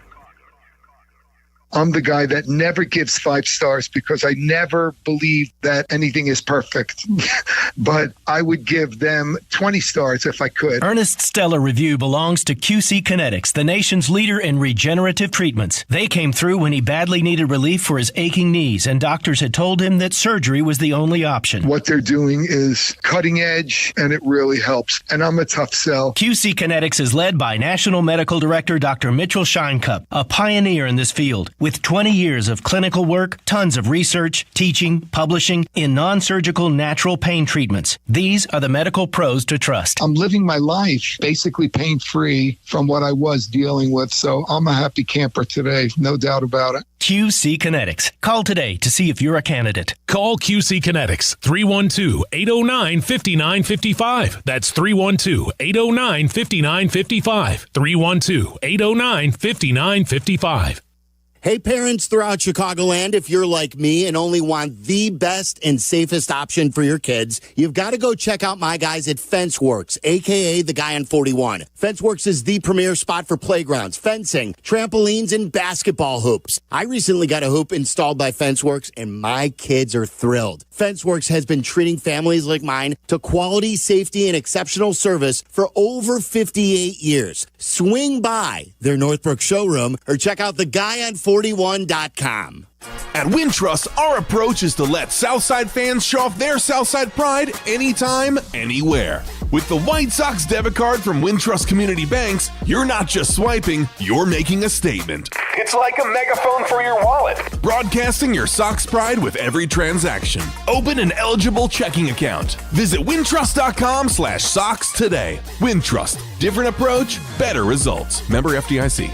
I'm the guy that never gives 5 stars because I never believe that anything is perfect. But I would give them 20 stars if I could. Ernest Stellar Review belongs to QC Kinetics, the nation's leader in regenerative treatments. They came through when he badly needed relief for his aching knees, and doctors had told him that surgery was the only option. What they're doing is cutting edge, and it really helps. And I'm a tough sell. QC Kinetics is led by National Medical Director Dr. Mitchell Scheinkup, a pioneer in this field. With 20 years of clinical work, tons of research, teaching, publishing in non-surgical natural pain treatments, these are the medical pros to trust. I'm living my life basically pain-free from what I was dealing with, so I'm a happy camper today, no doubt about it. QC Kinetics. Call today to see if you're a candidate. Call QC Kinetics, 312-809-5955. That's 312-809-5955. 312-809-5955. Hey, parents throughout Chicagoland, if you're like me and only want the best and safest option for your kids, you've got to go check out my guys at FenceWorks, a.k.a. the guy on 41. FenceWorks is the premier spot for playgrounds, fencing, trampolines, and basketball hoops. I recently got a hoop installed by FenceWorks, and my kids are thrilled. FenceWorks has been treating families like mine to quality, safety, and exceptional service for over 58 years. Swing by their Northbrook showroom or check out theguyon41.com. At Wintrust, our approach is to let Southside fans show off their Southside pride anytime, anywhere. With the White Sox debit card from Wintrust Community Banks, you're not just swiping, you're making a statement. It's like a megaphone for your wallet. Broadcasting your Sox pride with every transaction. Open an eligible checking account. Visit wintrust.com/Sox today. Wintrust. Different approach, better results. Member FDIC.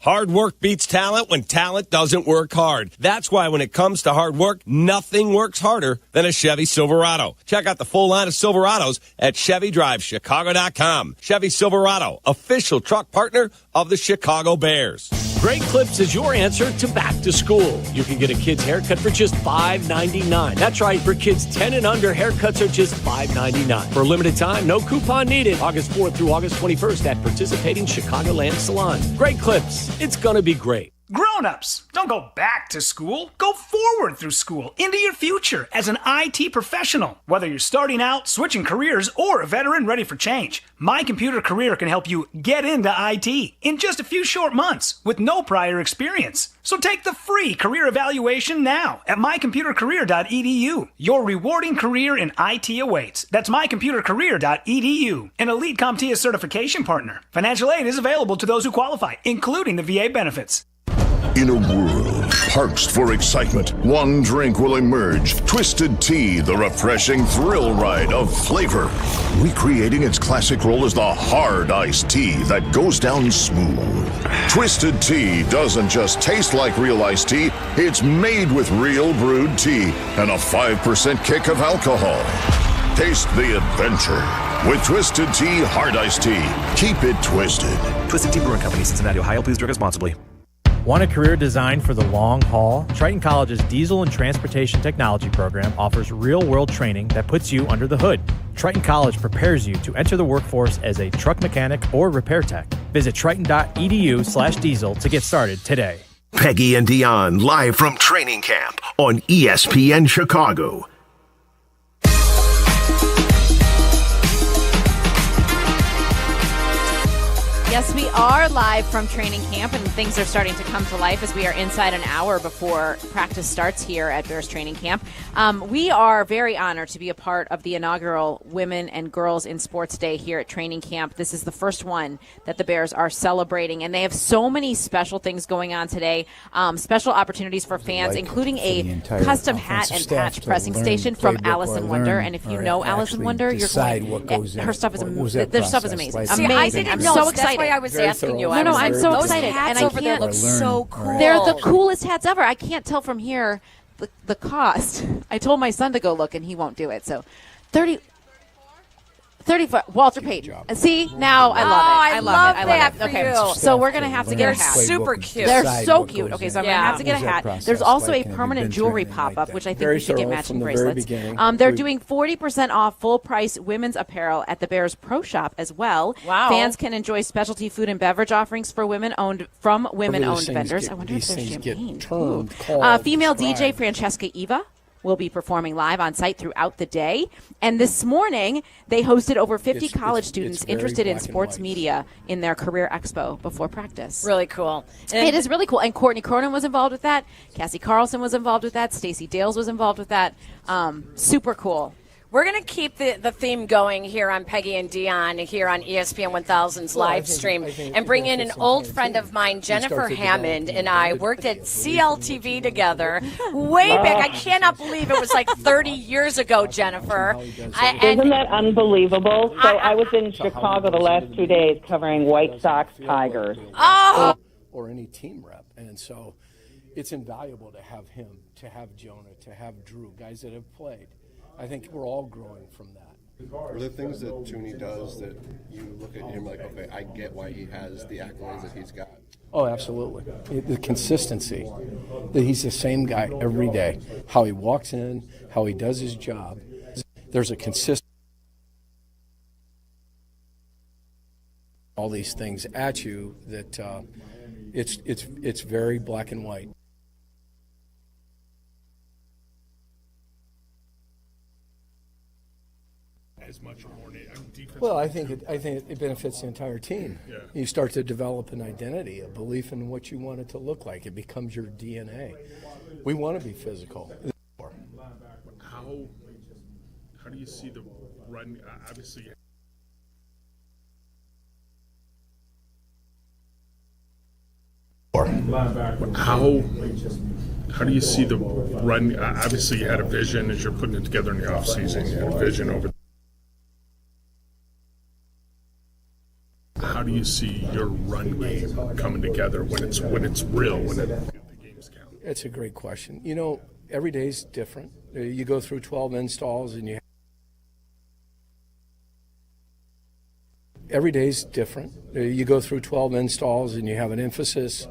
Hard work beats talent when talent doesn't work hard. That's why when it comes to hard work, nothing works harder than a Chevy Silverado. Check out the full line of Silverados at ChevyDriveChicago.com. Chevy Silverado, official truck partner of the Chicago Bears. Great Clips is your answer to back to school. You can get a kid's haircut for just $5.99. That's right, for kids 10 and under, haircuts are just $5.99. For a limited time, no coupon needed. August 4th through August 21st at participating Chicagoland salons. Great Clips. It's going to be great. Grown-ups, don't go back to school. Go forward through school into your future as an IT professional. Whether you're starting out, switching careers, or a veteran ready for change, My Computer Career can help you get into IT in just a few short months with no prior experience. So take the free career evaluation now at mycomputercareer.edu. Your rewarding career in IT awaits. That's mycomputercareer.edu. An Elite CompTIA certification partner. Financial aid is available to those who qualify, including the VA benefits. In a world parched for excitement, one drink will emerge. Twisted Tea, the refreshing thrill ride of flavor. Recreating its classic role as the hard iced tea that goes down smooth. Twisted Tea doesn't just taste like real iced tea, it's made with real brewed tea and a 5% kick of alcohol. Taste the adventure with Twisted Tea Hard Iced Tea. Keep it twisted. Twisted Tea Brewing Company, Cincinnati, Ohio. Please drink responsibly. Want a career designed for the long haul? Triton College's Diesel and Transportation Technology program offers real-world training that puts you under the hood. Triton College prepares you to enter the workforce as a truck mechanic or repair tech. Visit triton.edu/diesel to get started today. Peggy and Dionne live from training camp on ESPN Chicago. Yes, we are live from training camp, and things are starting to come to life as we are inside an hour before practice starts here at Bears training camp. We are very honored to be a part of the inaugural Women and Girls in Sports Day here at training camp. This is the first one that the Bears are celebrating, and they have so many special things going on today, special opportunities for fans, including a custom hat and patch pressing station from Alice in Wonder. And if you know Alice in Wonder, you're going, her stuff is amazing. Their stuff is amazing. Amazing. I'm so excited. I was asking you. I'm so those excited. Hats and I over there look so cool. They're the coolest hats ever. I can't tell from here the cost. I told my son to go look, and he won't do it. So 34. Walter Payton. See, now I love it. I love it. Okay, so we're going to have to get a hat. They're super cute. They're so cute. Okay, so I'm going to have to get a hat. There's also a permanent jewelry pop-up, which I think we should get matching bracelets. They're doing 40% off full-price women's apparel at the Bears Pro Shop as well. Wow. Fans can enjoy specialty food and beverage offerings for women-owned vendors. I wonder if there's champagne. Female DJ Francesca Eva will be performing live on site throughout the day. And this morning, they hosted over 50 college students interested in sports media in their career expo before practice. Really cool. It is really cool. And Courtney Cronin was involved with that. Cassie Carlson was involved with that. Stacey Dales was involved with that. Super cool. We're going to keep the theme going here on Peggy and Dionne here on ESPN 1000's live stream and bring in an old friend of mine, Jennifer Hammond, and I worked at CLTV together way back. I cannot believe it was like 30 years ago, Jennifer. Isn't that unbelievable? So I was in Chicago the last 2 days covering White Sox Tigers. Oh! Or any team rep. And so it's invaluable to have him, to have Jonah, to have Drew, guys that have played. I think we're all growing from that. Are there things that Tooney does that you look at him like, okay, I get why he has the accolades that he's got? Oh, absolutely. The consistency, that he's the same guy every day. How he walks in, how he does his job. There's a consistent all these things at you that it's very black and white. As much or more defense. Well, I think it benefits the entire team. Yeah. You start to develop an identity, a belief in what you want it to look like. It becomes your DNA. We want to be physical. How do you see the run? Obviously. How do you see the run? Obviously, you had a vision as you're putting it together in the offseason. You had a vision over. How do you see your run game coming together when it's real, when the games count? It's a great question. You know, every day's different. You go through 12 installs and every day's different. You go through 12 installs and you have an emphasis.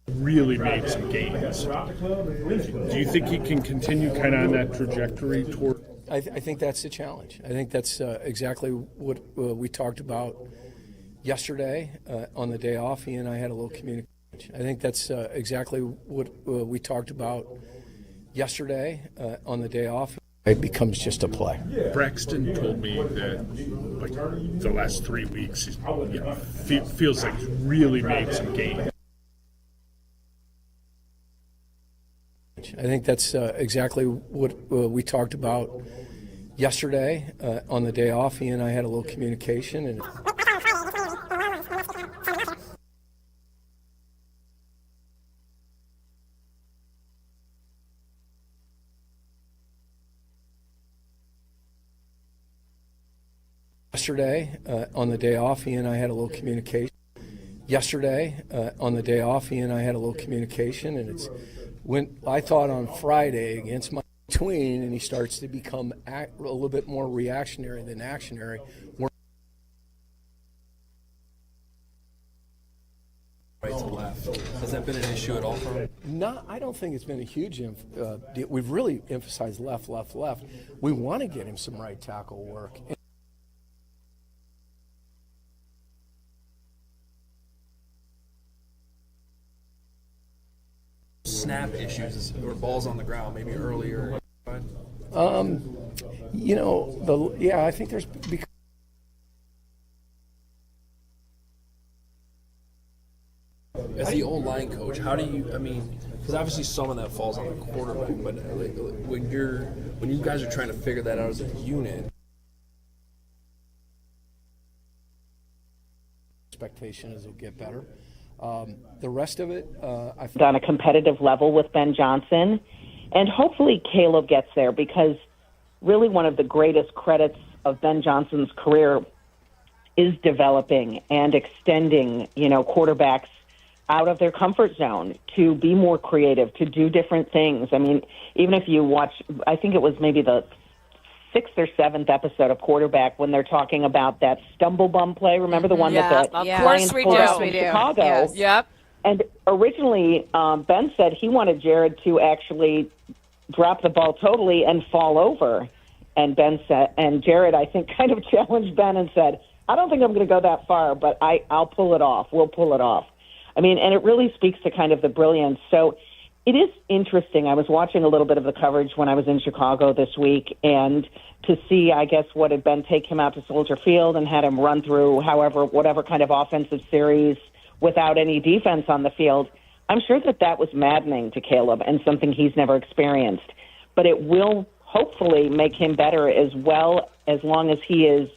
Really made some gains. Do you think he can continue kind of on that trajectory toward? I think that's the challenge. I think that's exactly what we talked about yesterday on the day off. He and I had a little communication. I think that's exactly what we talked about yesterday on the day off. It becomes just a play. Braxton told me that like the last 3 weeks, he feels like he's really made some gains. I think that's exactly what we talked about yesterday on the day off. He and I had a little communication. And yesterday on the day off, he and I had a little communication. Yesterday on the day off, he and I had a little communication, and it's when I thought on Friday against my tween, and he starts to become a little bit more reactionary than actionary. Right to left. Has that been an issue at all for him? No, I don't think it's been a huge. We've really emphasized left. We want to get him some right tackle work. Snap issues or balls on the ground, maybe earlier. I think there's. As the old line coach, how do you? Because obviously some of that falls on the quarterback, but when you guys are trying to figure that out as a unit. Expectation is it'll get better. The rest of it, I've on a competitive level with Ben Johnson, and hopefully Caleb gets there, because really one of the greatest credits of Ben Johnson's career is developing and extending, quarterbacks out of their comfort zone to be more creative, to do different things. Even if you watch, I think it was maybe the 6th or 7th episode of Quarterback when they're talking about that stumble bum play. Remember the one that the Lions pulled out in Chicago? Yes. Yep. And originally, Ben said he wanted Jared to actually drop the ball totally and fall over. And Ben said, and Jared, I think, kind of challenged Ben and said, I don't think I'm going to go that far, but I'll pull it off. We'll pull it off. And it really speaks to kind of the brilliance. So it is interesting. I was watching a little bit of the coverage when I was in Chicago this week, and to see, I guess, what had been take him out to Soldier Field and had him run through whatever kind of offensive series without any defense on the field. I'm sure that was maddening to Caleb and something he's never experienced. But it will hopefully make him better as well, as long as he is,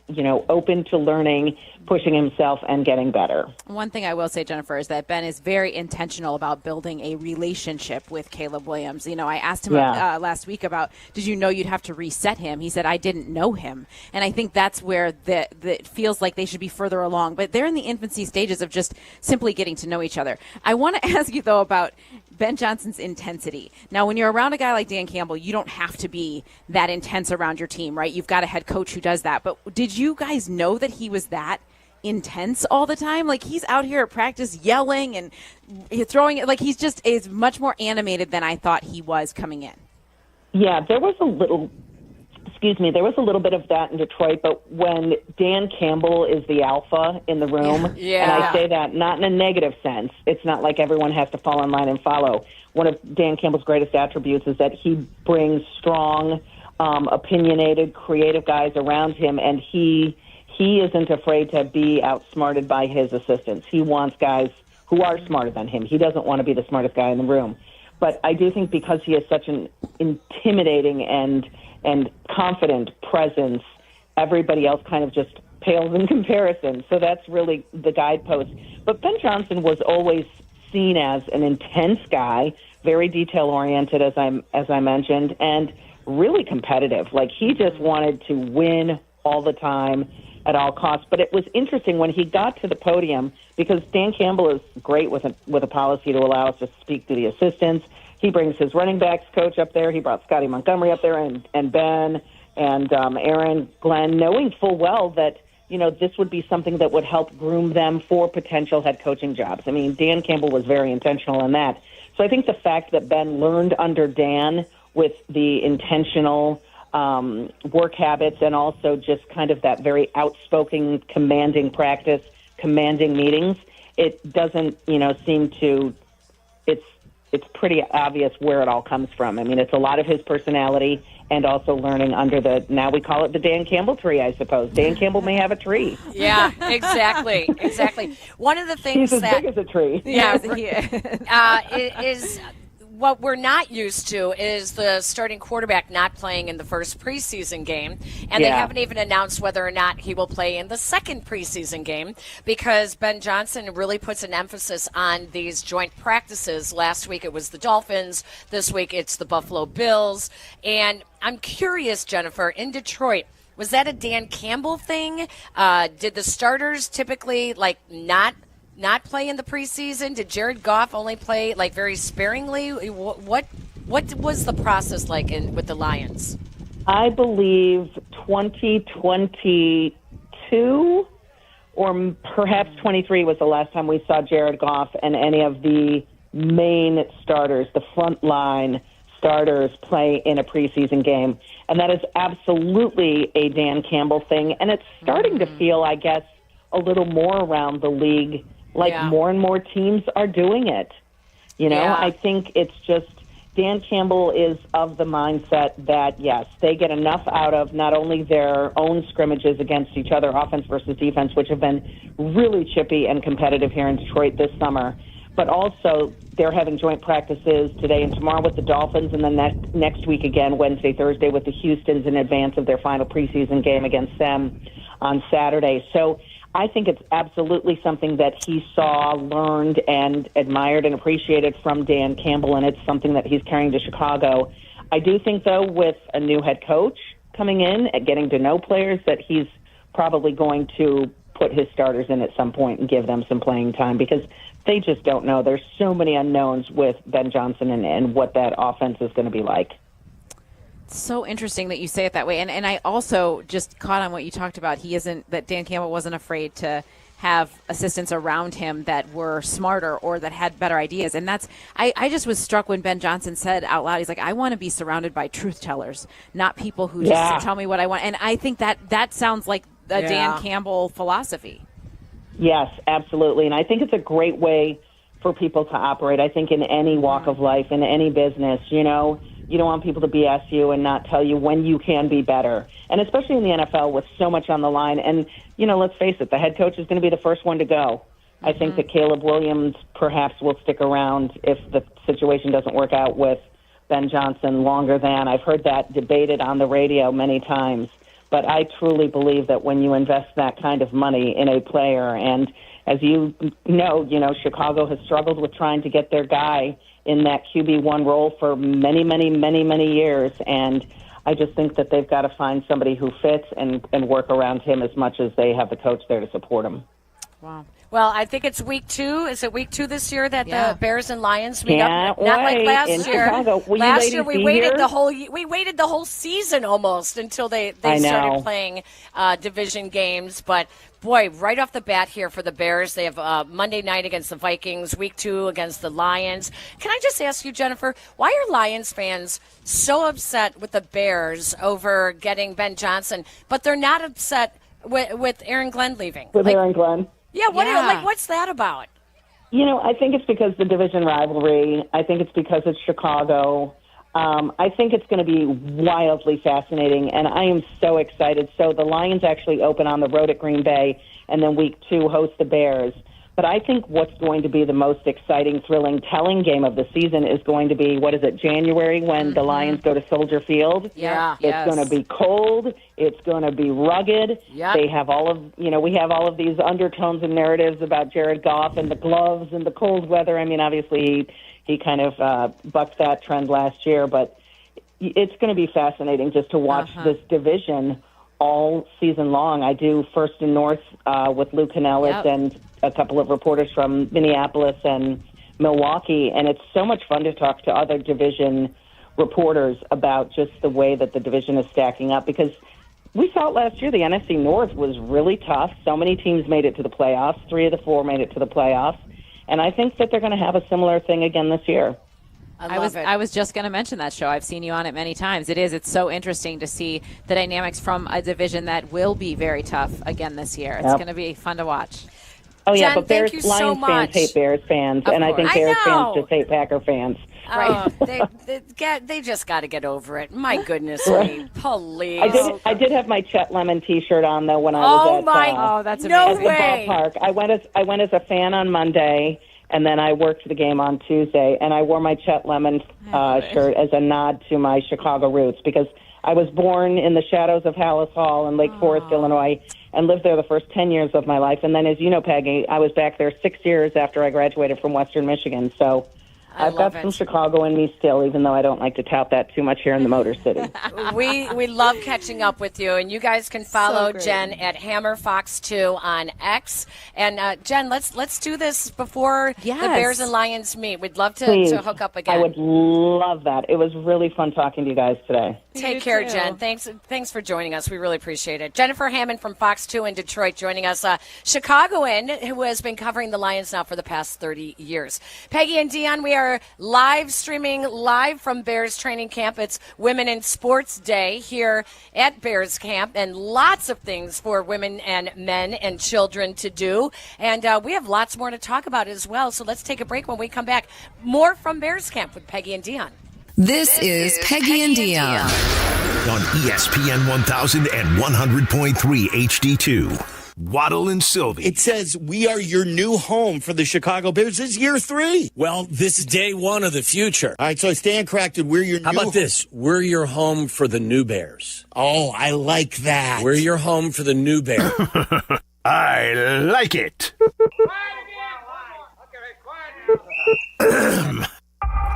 open to learning, pushing himself, and getting better. One thing I will say, Jennifer, is that Ben is very intentional about building a relationship with Caleb Williams. I asked him last week about, did you know you'd have to reset him? He said, I didn't know him. And I think that's where it feels like they should be further along. But they're in the infancy stages of just simply getting to know each other. I want to ask you, though, about Ben Johnson's intensity. Now, when you're around a guy like Dan Campbell, you don't have to be that intense around your team, right? You've got a head coach who does that. But did you guys know that he was that intense all the time? Like, he's out here at practice yelling and throwing it. Like, he's just is much more animated than I thought he was coming in. Yeah, there was a little bit of that in Detroit, but when Dan Campbell is the alpha in the room, and I say that not in a negative sense, it's not like everyone has to fall in line and follow. One of Dan Campbell's greatest attributes is that he brings strong, opinionated, creative guys around him, and he isn't afraid to be outsmarted by his assistants. He wants guys who are smarter than him. He doesn't want to be the smartest guy in the room. But I do think because he is such an intimidating and confident presence, everybody else kind of just pales in comparison. So that's really the guidepost. But Ben Johnson was always seen as an intense guy, very detail-oriented, as I mentioned, and really competitive. Like, he just wanted to win all the time at all costs. But it was interesting when he got to the podium, because Dan Campbell is great with a policy to allow us to speak to the assistants. He brings his running backs coach up there. He brought Scotty Montgomery up there and Ben and Aaron Glenn, knowing full well that, this would be something that would help groom them for potential head coaching jobs. I mean, Dan Campbell was very intentional in that. So I think the fact that Ben learned under Dan with the intentional work habits and also just kind of that very outspoken, commanding practice, commanding meetings, it doesn't, seem to, it's pretty obvious where it all comes from. I mean, it's a lot of his personality and also learning under now we call it the Dan Campbell tree, I suppose. Dan Campbell may have a tree. Yeah, exactly. One of the things he's as big as a tree. Yeah, is what we're not used to is the starting quarterback not playing in the first preseason game. And they haven't even announced whether or not he will play in the second preseason game, because Ben Johnson really puts an emphasis on these joint practices. Last week it was the Dolphins. This week it's the Buffalo Bills. And I'm curious, Jennifer, in Detroit, was that a Dan Campbell thing? Did the starters typically not play in the preseason? Did Jared Goff only play very sparingly? What was the process like with the Lions? I believe 2022 or perhaps 23 was the last time we saw Jared Goff and any of the main starters, the front line starters, play in a preseason game. And that is absolutely a Dan Campbell thing. And it's starting to feel, I guess, a little more around the league. More and more teams are doing it. I think it's just Dan Campbell is of the mindset that, yes, they get enough out of not only their own scrimmages against each other, offense versus defense, which have been really chippy and competitive here in Detroit this summer, but also they're having joint practices today and tomorrow with the Dolphins, and then next week again, Wednesday, Thursday, with the Houstons in advance of their final preseason game against them on Saturday. So I think it's absolutely something that he saw, learned, and admired and appreciated from Dan Campbell, and it's something that he's carrying to Chicago. I do think, though, with a new head coach coming in and getting to know players, that he's probably going to put his starters in at some point and give them some playing time, because they just don't know. There's so many unknowns with Ben Johnson and what that offense is going to be like. So interesting that you say it that way. And I also just caught on what you talked about. That Dan Campbell wasn't afraid to have assistants around him that were smarter or that had better ideas. And I just was struck when Ben Johnson said out loud, he's like, I want to be surrounded by truth tellers, not people who just tell me what I want. And I think that sounds like a Dan Campbell philosophy. Yes, absolutely. And I think it's a great way for people to operate. I think in any walk of life, in any business, you don't want people to BS you and not tell you when you can be better. And especially in the NFL with so much on the line. And, let's face it, the head coach is going to be the first one to go. I think that Caleb Williams perhaps will stick around if the situation doesn't work out with Ben Johnson longer than. I've heard that debated on the radio many times. But I truly believe that when you invest that kind of money in a player, and as you know, Chicago has struggled with trying to get their guy in that QB1 role for many, many, many, many years. And I just think that they've got to find somebody who fits and work around him as much as they have the coach there to support him. Wow. Well, I think it's week 2. Is it week 2 this year that the Bears and Lions meet up? Not like last year. Last year we waited the whole season almost until they started playing division games. But boy, right off the bat here for the Bears, they have Monday night against the Vikings, week 2 against the Lions. Can I just ask you, Jennifer, why are Lions fans so upset with the Bears over getting Ben Johnson, but they're not upset with Aaron Glenn leaving? Aaron Glenn? Yeah, what's that about? I think it's because the division rivalry. I think it's because it's Chicago. I think it's going to be wildly fascinating, and I am so excited. So the Lions actually open on the road at Green Bay, and then week 2 host the Bears. But I think what's going to be the most exciting, thrilling, telling game of the season is going to be, January when the Lions go to Soldier Field? Yeah. It's going to be cold. It's going to be rugged. Yep. They have we have all of these undertones and narratives about Jared Goff and the gloves and the cold weather. I mean, obviously he kind of bucked that trend last year, but it's going to be fascinating just to watch this division all season long. I do First and North with Lou Canellis and a couple of reporters from Minneapolis and Milwaukee, and it's so much fun to talk to other division reporters about just the way that the division is stacking up, because we saw it last year. The NFC North was really tough. So many teams made it to the playoffs. 3 of the 4 made it to the playoffs, and I think that they're going to have a similar thing again this year. I was just going to mention that show. I've seen you on it many times. It's so interesting to see the dynamics from a division that will be very tough again this year. It's going to be fun to watch. Oh, yeah, Jen, but Lions fans hate Bears fans, and I think Bears fans just hate Packer fans. Right. They just got to get over it. My goodness me, please. I did have my Chet Lemon T-shirt on, though, when I was at that's amazing. No way. Ballpark. I went as a fan on Monday, and then I worked the game on Tuesday, and I wore my Chet Lemon shirt as a nod to my Chicago roots, because I was born in the shadows of Hallis Hall in Lake Forest, Illinois, and lived there the first 10 years of my life. And then, as you know, Peggy, I was back there 6 years after I graduated from Western Michigan. So I've got some Chicago in me still, even though I don't like to tout that too much here in the Motor City. We love catching up with you, and you guys can follow Jen at HammerFox2 on X. And Jen, let's do this before the Bears and Lions meet. We'd love to hook up again. I would love that. It was really fun talking to you guys today. Take care, Jen. Thanks for joining us. We really appreciate it. Jennifer Hammond from Fox 2 in Detroit joining us. Chicagoan who has been covering the Lions now for the past 30 years. Peggy and Dionne, we are live streaming from Bears training camp. It's Women in Sports Day here at Bears camp, and lots of things for women and men and children to do. And we have lots more to talk about as well. So let's take a break. When we come back, more from Bears camp with Peggy and Dionne. This is Peggy and Dionne. On ESPN 1000 and 100.3 HD2. Waddle and Sylvie. It says we are your new home for the Chicago Bears. This is year 3. Well, this is day 1 of the future. All right, so I stand corrected. We're your How about this? We're your home for the new Bears. Oh, I like that. We're your home for the new Bears. I like it.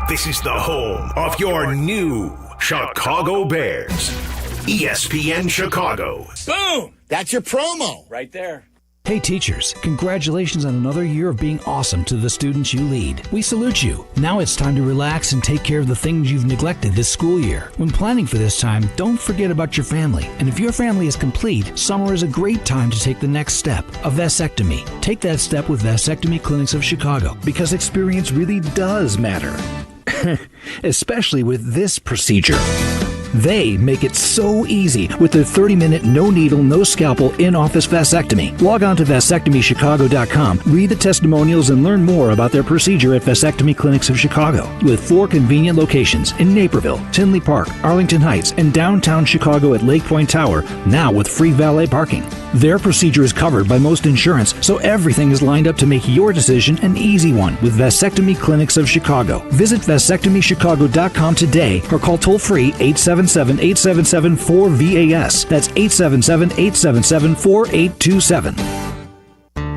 This is the home of your new Chicago Bears. ESPN Chicago. Boom! That's your promo. Right there. Hey teachers, congratulations on another year of being awesome to the students you lead. We salute you. Now it's time to relax and take care of the things you've neglected this school year. When planning for this time, don't forget about your family. And if your family is complete, summer is a great time to take the next step, a vasectomy. Take that step with Vasectomy Clinics of Chicago, because experience really does matter. Especially with this procedure. They make it so easy with their 30-minute, no-needle, no-scalpel, in-office vasectomy. Log on to vasectomychicago.com, read the testimonials, and learn more about their procedure at Vasectomy Clinics of Chicago. With 4 convenient locations in Naperville, Tinley Park, Arlington Heights, and downtown Chicago at Lake Point Tower, now with free valet parking. Their procedure is covered by most insurance, so everything is lined up to make your decision an easy one with Vasectomy Clinics of Chicago. Visit vasectomychicago.com today or call toll-free 877-877-4VAS. That's 877-877-4827.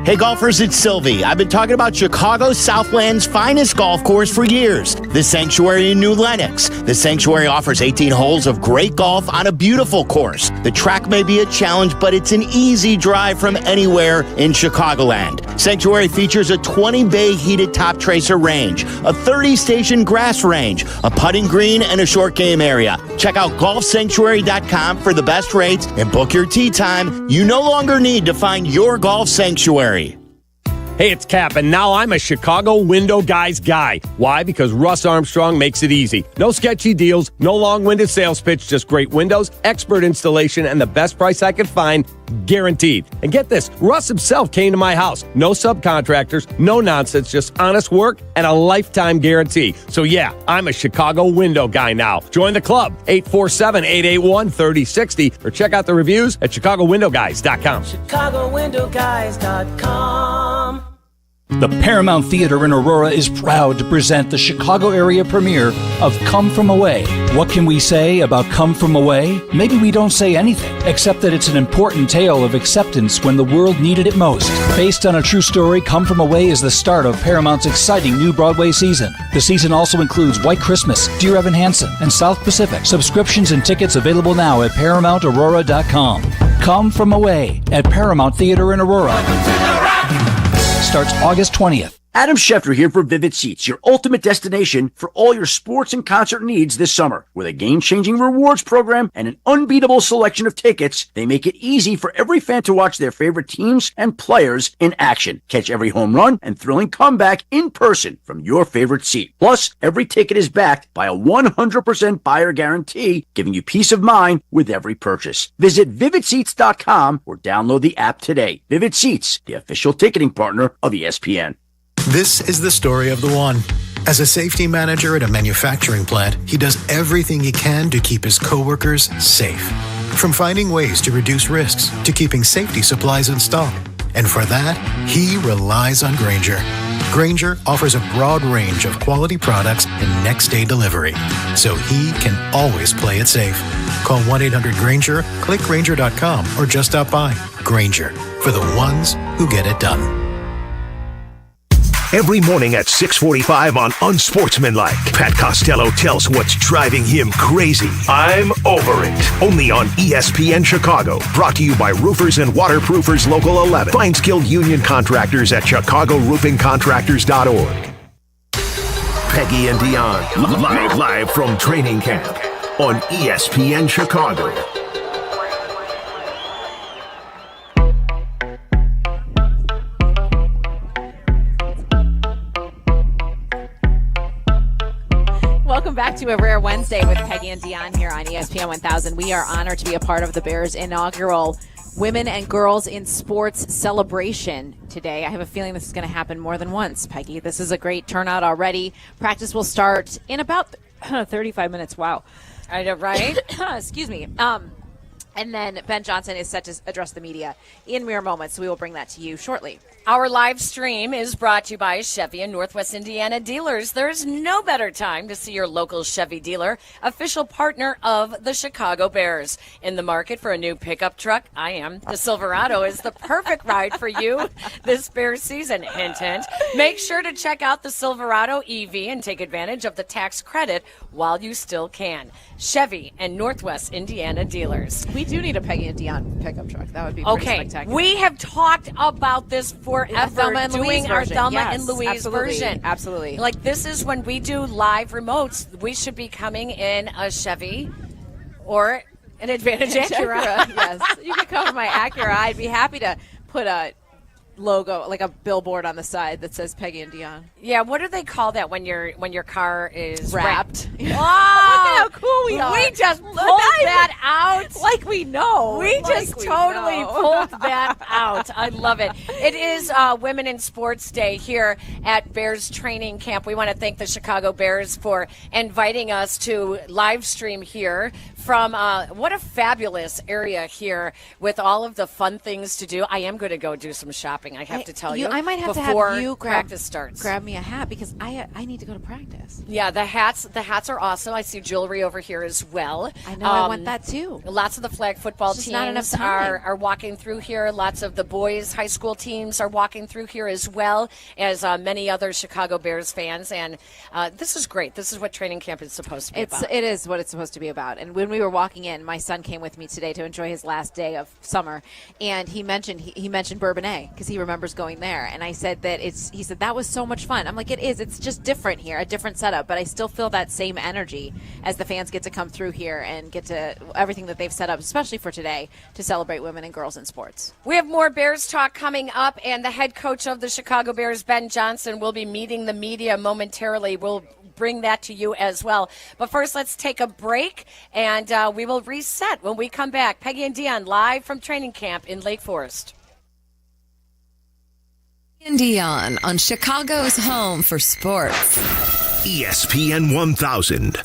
Hey golfers, it's Sylvie. I've been talking about Chicago Southland's finest golf course for years, the Sanctuary in New Lenox. The Sanctuary offers 18 holes of great golf on a beautiful course. The track may be a challenge, but it's an easy drive from anywhere in Chicagoland. Sanctuary features a 20-bay heated top tracer range, a 30-station grass range, a putting green, and a short game area. Check out golfsanctuary.com for the best rates and book your tee time. You no longer need to find your golf sanctuary. Hey, it's Kap, and now I'm a Chicago window guy's guy. Why? Because Russ Armstrong makes it easy. No sketchy deals, no long-winded sales pitch, just great windows, expert installation, and the best price I could find, guaranteed. And get this, Russ himself came to my house. No subcontractors, no nonsense, just honest work and a lifetime guarantee. So yeah, I'm a Chicago window guy now. Join the club, 847-881-3060, or check out the reviews at ChicagoWindowGuys.com. ChicagoWindowGuys.com. The Paramount Theater in Aurora is proud to present the Chicago area premiere of Come From Away. What can we say about Come From Away? Maybe we don't say anything, except that it's an important tale of acceptance when the world needed it most. Based on a true story, Come From Away is the start of Paramount's exciting new Broadway season. The season also includes White Christmas, Dear Evan Hansen, and South Pacific. Subscriptions and tickets available now at ParamountAurora.com. Come From Away at Paramount Theater in Aurora. Starts August 20th. Adam Schefter here for Vivid Seats, your ultimate destination for all your sports and concert needs this summer. With a game-changing rewards program and an unbeatable selection of tickets, they make it easy for every fan to watch their favorite teams and players in action. Catch every home run and thrilling comeback in person from your favorite seat. Plus, every ticket is backed by a 100% buyer guarantee, giving you peace of mind with every purchase. Visit VividSeats.com or download the app today. Vivid Seats, the official ticketing partner of ESPN. This is the story of the one. As a safety manager at a manufacturing plant, he does everything he can to keep his coworkers safe. From finding ways to reduce risks to keeping safety supplies in stock. And for that, he relies on Grainger. Grainger offers a broad range of quality products and next-day delivery, so he can always play it safe. Call 1-800-GRAINGER, click Grainger.com, or just stop by. Grainger, for the ones who get it done. Every morning at 6:45 on Unsportsmanlike, Pat Costello tells what's driving him crazy. I'm over it. Only on ESPN Chicago. Brought to you by Roofers and Waterproofers Local 11. Find skilled union contractors at ChicagoRoofingContractors.org. Peggy and Dionne, live from training camp on ESPN Chicago. Welcome back to a Rare Wednesday with Peggy and Dionne here on ESPN 1000. We are honored to be a part of the Bears' inaugural Women and Girls in Sports celebration today. I have a feeling this is going to happen more than once, Peggy. This is a great turnout already. Practice will start in about 35 minutes. Wow. I know, right? Excuse me. And then Ben Johnson is set to address the media in mere moments, so we will bring that to you shortly. Our live stream is brought to you by Chevy and Northwest Indiana dealers. There's no better time to see your local Chevy dealer, official partner of the Chicago Bears. In the market for a new pickup truck? I am. The Silverado is the perfect ride for you this Bears season. Hint, hint. Make sure to check out the Silverado EV and take advantage of the tax credit while you still can. Chevy and Northwest Indiana dealers. We do need a Peggy and Dionne pickup truck. That would be pretty spectacular. We have talked about this forever, doing our Thelma and Louise version. Absolutely. Like, this is when we do live remotes. We should be coming in a Chevy or an Advantage Acura. Yes, you can cover my Acura. I'd be happy to put a logo, like a billboard on the side that says Peggy and Dionne. Yeah, what do they call that when your car is wrapped? Oh, how cool we are. We just pulled that out. Like we know. We just totally pulled that out. I love it. It is Women in Sports Day here at Bears Training Camp. We want to thank the Chicago Bears for inviting us to live stream here from what a fabulous area here with all of the fun things to do. I am going to go do some shopping, I have to tell you. I might have to before have you practice starts. Grab me a hat because I need to go to practice. Yeah, the hats are awesome. I see jewelry over here as well. I know, I want that too. Lots of the flag football Just not enough teams time. are walking through here. Lots of the boys' high school teams are walking through here as well as many other Chicago Bears fans. And this is great. This is what training camp is supposed to be about. It is what it's supposed to be about. And when we were walking in, my son came with me today to enjoy his last day of summer, and he mentioned Bourbonnais because he remembers going there. And I said that he said that was so much fun. I'm like, it is. It's just different here, a different setup, but I still feel that same energy as the fans get to come through here and get to everything that they've set up, especially for today, to celebrate women and girls in sports. We have more Bears talk coming up, and the head coach of the Chicago Bears, Ben Johnson, will be meeting the media momentarily. We'll bring that to you as well. But first, let's take a break, and we will reset when we come back. Peggy and Dionne live from training camp in Lake Forest. And Dionne on Chicago's home for sports. ESPN 1000.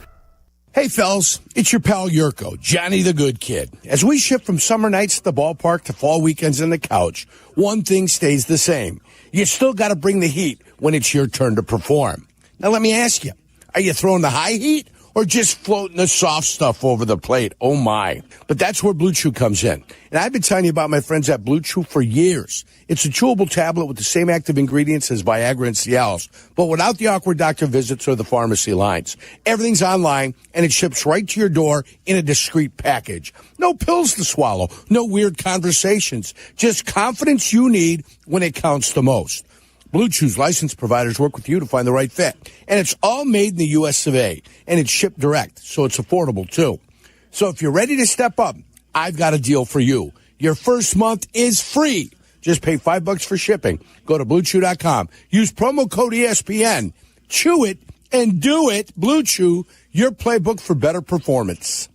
Hey, fellas, it's your pal Yurko, Johnny the Good Kid. As we shift from summer nights at the ballpark to fall weekends on the couch, one thing stays the same. You still got to bring the heat when it's your turn to perform. Now, let me ask you, are you throwing the high heat or just floating the soft stuff over the plate? Oh, my. But that's where Blue Chew comes in. And I've been telling you about my friends at Blue Chew for years. It's a chewable tablet with the same active ingredients as Viagra and Cialis, but without the awkward doctor visits or the pharmacy lines. Everything's online, and it ships right to your door in a discreet package. No pills to swallow, no weird conversations, just confidence you need when it counts the most. Blue Chew's licensed providers work with you to find the right fit. And it's all made in the U.S. of A. And it's shipped direct, so it's affordable, too. So if you're ready to step up, I've got a deal for you. Your first month is free. Just pay $5 for shipping. Go to BlueChew.com. Use promo code ESPN. Chew it and do it. Blue Chew, your playbook for better performance.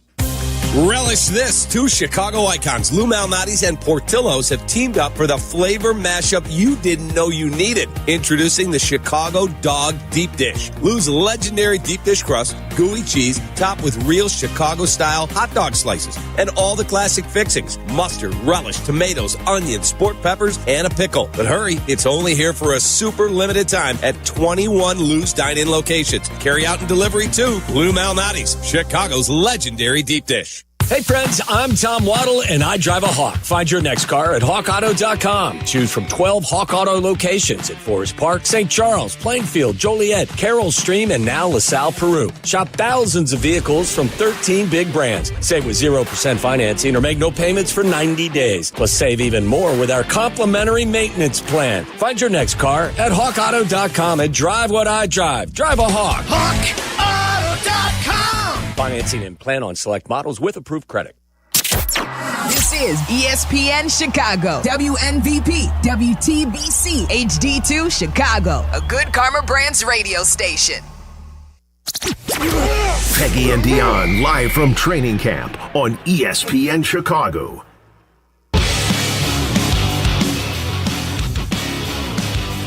Relish this. Two Chicago icons, Lou Malnati's and Portillo's, have teamed up for the flavor mashup you didn't know you needed. Introducing the Chicago Dog Deep Dish. Lou's legendary deep dish crust, gooey cheese, topped with real Chicago-style hot dog slices, and all the classic fixings, mustard, relish, tomatoes, onions, sport peppers, and a pickle. But hurry, it's only here for a super limited time at 21 Lou's dine-in locations. Carry out and delivery too. Lou Malnati's, Chicago's legendary deep dish. Hey friends, I'm Tom Waddle and I drive a Hawk. Find your next car at hawkauto.com. Choose from 12 Hawk Auto locations at Forest Park, St. Charles, Plainfield, Joliet, Carroll Stream, and now LaSalle, Peru. Shop thousands of vehicles from 13 big brands. Save with 0% financing or make no payments for 90 days. Plus save even more with our complimentary maintenance plan. Find your next car at hawkauto.com and drive what I drive. Drive a Hawk. HawkAuto.com. Financing and plan on select models with approved credit. This is ESPN Chicago, WNVP, WTBC, HD2 Chicago, a Good Karma Brands radio station. Peggy and Dionne live from training camp on ESPN Chicago.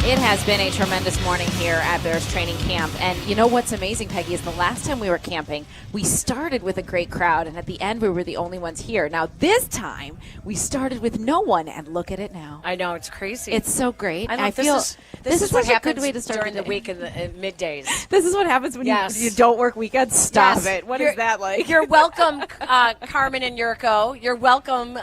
It has been a tremendous morning here at Bears training camp. And you know what's amazing, Peggy, is the last time we were camping, we started with a great crowd, and at the end we were the only ones here. Now this time, we started with no one, and look at it now. I know, it's crazy. It's so great. I feel this is what such a happens good way to start during the day. week in middays. This is what happens when you don't work weekends. Stop it. What is that like? You're welcome, Carmen and Yurko. You're welcome.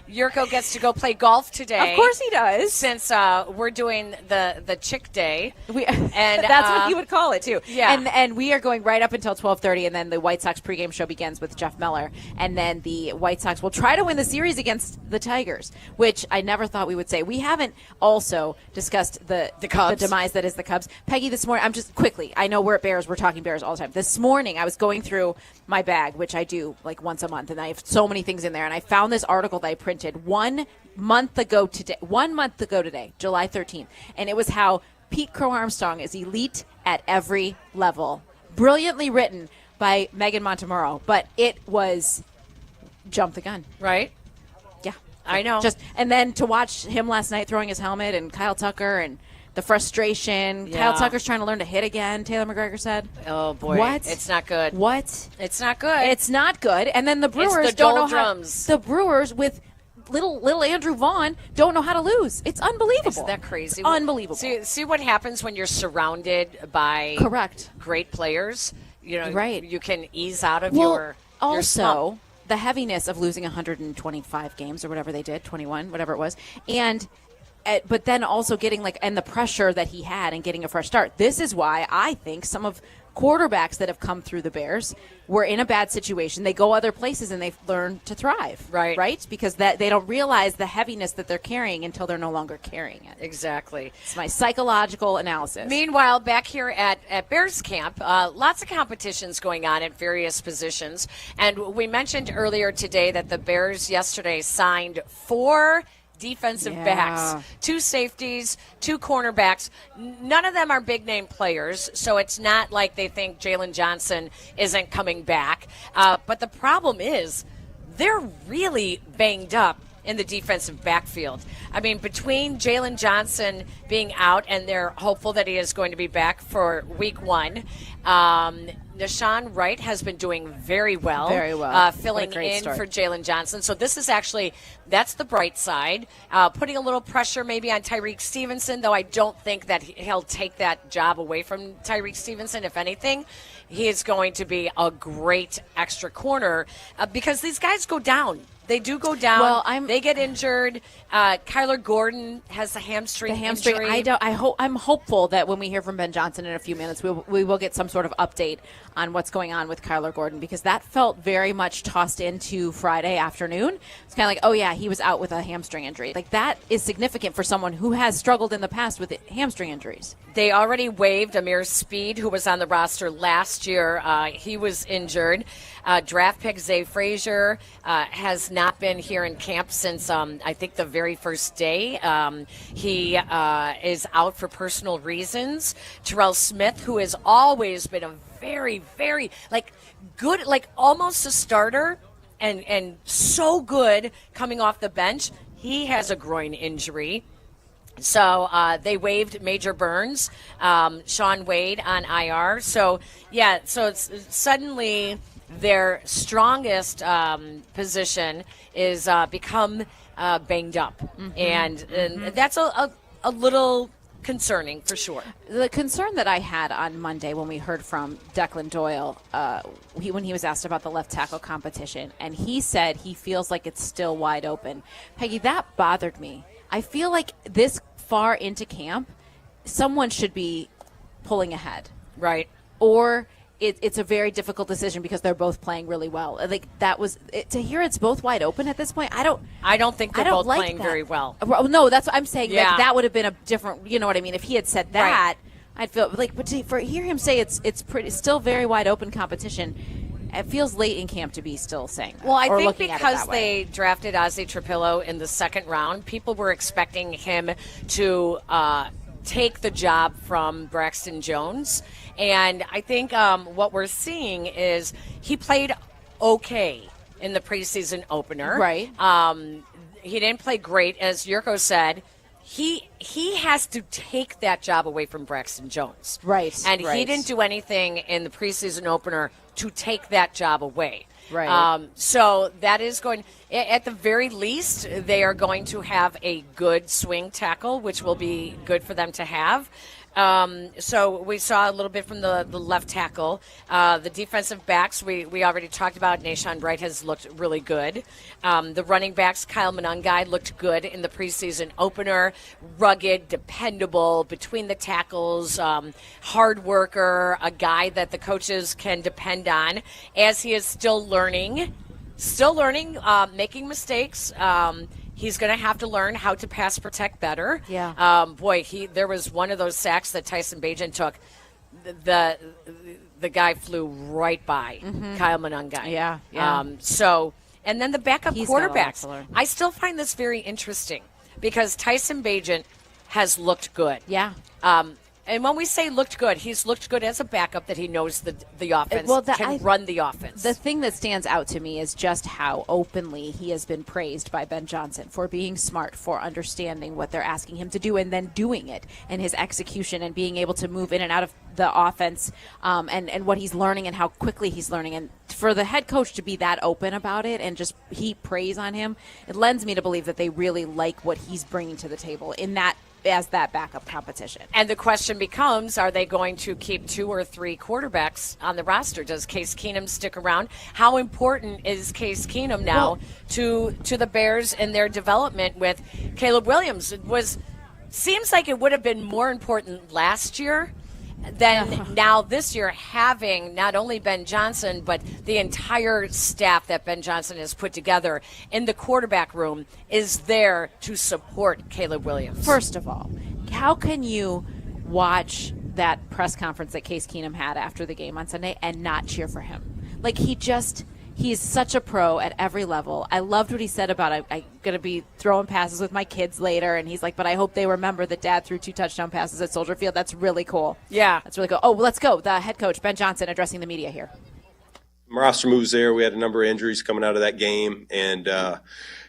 Yurko gets to go play golf today. Of course he does. Since we're doing the chick day. And that's what you would call it, too. Yeah. And we are going right up until 12:30, and then the White Sox pregame show begins with Jeff Miller. And then the White Sox will try to win the series against the Tigers, which I never thought we would say. We haven't also discussed the Cubs. The demise that is the Cubs. Peggy, this morning, I'm just quickly, I know we're at Bears, we're talking Bears all the time. This morning, I was going through my bag, which I do like once a month, and I have so many things in there, and I found this article that I printed 1 month ago today, July 13th, and it was how Pete Crow Armstrong is elite at every level. Brilliantly written by Megan Montemurro, but it was jump the gun. Right? Yeah. I know. And then to watch him last night throwing his helmet and Kyle Tucker and the frustration. Yeah. Kyle Tucker's trying to learn to hit again, Taylor McGregor said. Oh, boy. What? It's not good. What? It's not good. It's not good. And then the Brewers It's the don't know doldrums. how. The Brewers with little Andrew Vaughn don't know how to lose. It's unbelievable. Isn't that crazy? Unbelievable. See what happens when you're surrounded by Correct. great players. You know, Right. you can ease out of Well, your also slump. the heaviness of losing 125 games or whatever they did, 21, whatever it was, and but then also getting and the pressure that he had and getting a fresh start. This is why I think some of quarterbacks that have come through the Bears were in a bad situation. They go other places and they've learned to thrive. Right? Because that they don't realize the heaviness that they're carrying until they're no longer carrying it. Exactly. It's my psychological analysis. Meanwhile, back here at Bears camp, lots of competitions going on at various positions. And we mentioned earlier today that the Bears yesterday signed 4 defensive backs, 2 safeties, 2 cornerbacks. None of them are big name players, so it's not like they think Jalen Johnson isn't coming back. But the problem is they're really banged up in the defensive backfield. I mean, between Jalen Johnson being out, and they're hopeful that he is going to be back for week 1, Nashawn Wright has been doing very well. Very well. Filling What a great in start. for Jalen Johnson. So this is actually, that's the bright side. Putting a little pressure maybe on Tyreek Stevenson, though I don't think that he'll take that job away from Tyreek Stevenson. If anything, he is going to be a great extra corner because these guys go down. They do go down. Well, they get injured. Kyler Gordon has a hamstring. Injury. I'm hopeful that when we hear from Ben Johnson in a few minutes, we will get some sort of update on what's going on with Kyler Gordon, because that felt very much tossed into Friday afternoon. It's kind of like, oh yeah, he was out with a hamstring injury. Like, that is significant for someone who has struggled in the past with hamstring injuries. They already waived Amir Speed, who was on the roster last year. He was injured. Draft pick Zay Frazier has not been here in camp since I think the very first day. He is out for personal reasons. Terrell Smith, who has always been a very, very good, almost a starter, and so good coming off the bench. He has a groin injury. So they waived Major Burns, Sean Wade on IR. So it's suddenly their strongest position is become banged up. And that's a little concerning for sure. The concern that I had on Monday when we heard from Declan Doyle, when he was asked about the left tackle competition, and he said he feels like it's still wide open. Peggy, that bothered me. I feel like this far into camp, someone should be pulling ahead. Right. Or it's a very difficult decision because they're both playing really well. Like, that was to hear it's both wide open at this point. I don't think they're both playing very well. No, that's what I'm saying. Yeah. Like, that would have been a different. You know what I mean? If he had said that, I'd feel like. But to hear him say it's still very wide open competition, it feels late in camp to be still saying that. Well, I or think looking at it because that way. they drafted Ozzie Trapillo in the second round, people were expecting him to take the job from Braxton Jones. And I think what we're seeing is he played okay in the preseason opener. Right. He didn't play great, as Yurko said. He has to take that job away from Braxton Jones. Right. And he right. didn't do anything in the preseason opener to take that job away. Right. So that is going, at the very least, they are going to have a good swing tackle, which will be good for them to have. So we saw a little bit from the left tackle. The defensive backs, we already talked about. Nashawn Wright has looked really good. The running backs, Kyle Monangai looked good in the preseason opener. Rugged, dependable, between the tackles, hard worker, a guy that the coaches can depend on as he is still learning, making mistakes. He's going to have to learn how to pass protect better. Yeah. There was one of those sacks that Tyson Bagent took. The guy flew right by Kyle Monangai. Yeah. And then the backup He's got a lot quarterbacks. to learn. I still find this very interesting because Tyson Bagent has looked good. Yeah. And when we say looked good, he's looked good as a backup that he knows the offense, can run the offense. The thing that stands out to me is just how openly he has been praised by Ben Johnson for being smart, for understanding what they're asking him to do and then doing it, and his execution and being able to move in and out of the offense, and what he's learning and how quickly he's learning. And for the head coach to be that open about it and just heap praise on him, it lends me to believe that they really like what he's bringing to the table in that as that backup competition. And the question becomes, are they going to keep 2 or 3 quarterbacks on the roster? Does Case Keenum stick around? How important is Case Keenum now to the Bears in their development with Caleb Williams? Seems like it would have been more important last year than now this year, having not only Ben Johnson, but the entire staff that Ben Johnson has put together in the quarterback room is there to support Caleb Williams. First of all, how can you watch that press conference that Case Keenum had after the game on Sunday and not cheer for him? Like, he's such a pro at every level. I loved what he said about I'm going to be throwing passes with my kids later. And he's like, but I hope they remember that Dad threw 2 touchdown passes at Soldier Field. That's really cool. Yeah. That's really cool. Oh, well, let's go. The head coach, Ben Johnson, addressing the media here. Roster moves there. We had a number of injuries coming out of that game. And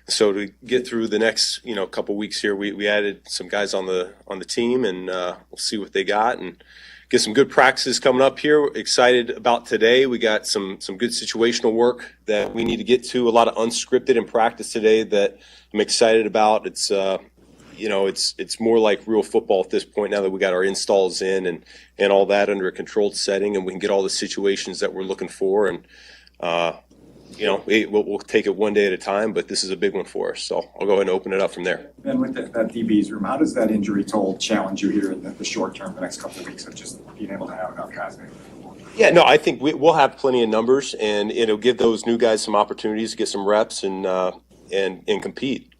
so to get through the next couple weeks here, we added some guys on the team, and we'll see what they got and get some good practices coming up here. We're excited about today. We got some good situational work that we need to get to. A lot of unscripted in practice today that I'm excited about. It's it's more like real football at this point now that we got our installs in and all that under a controlled setting, and we can get all the situations that we're looking for. And we'll take it one day at a time, but this is a big one for us. So I'll go ahead and open it up from there. And with that DB's room, how does that injury toll challenge you here in the short term, the next couple of weeks, of just being able to have enough guys maybe? Yeah, no, I think we'll have plenty of numbers, and it'll give those new guys some opportunities to get some reps and compete.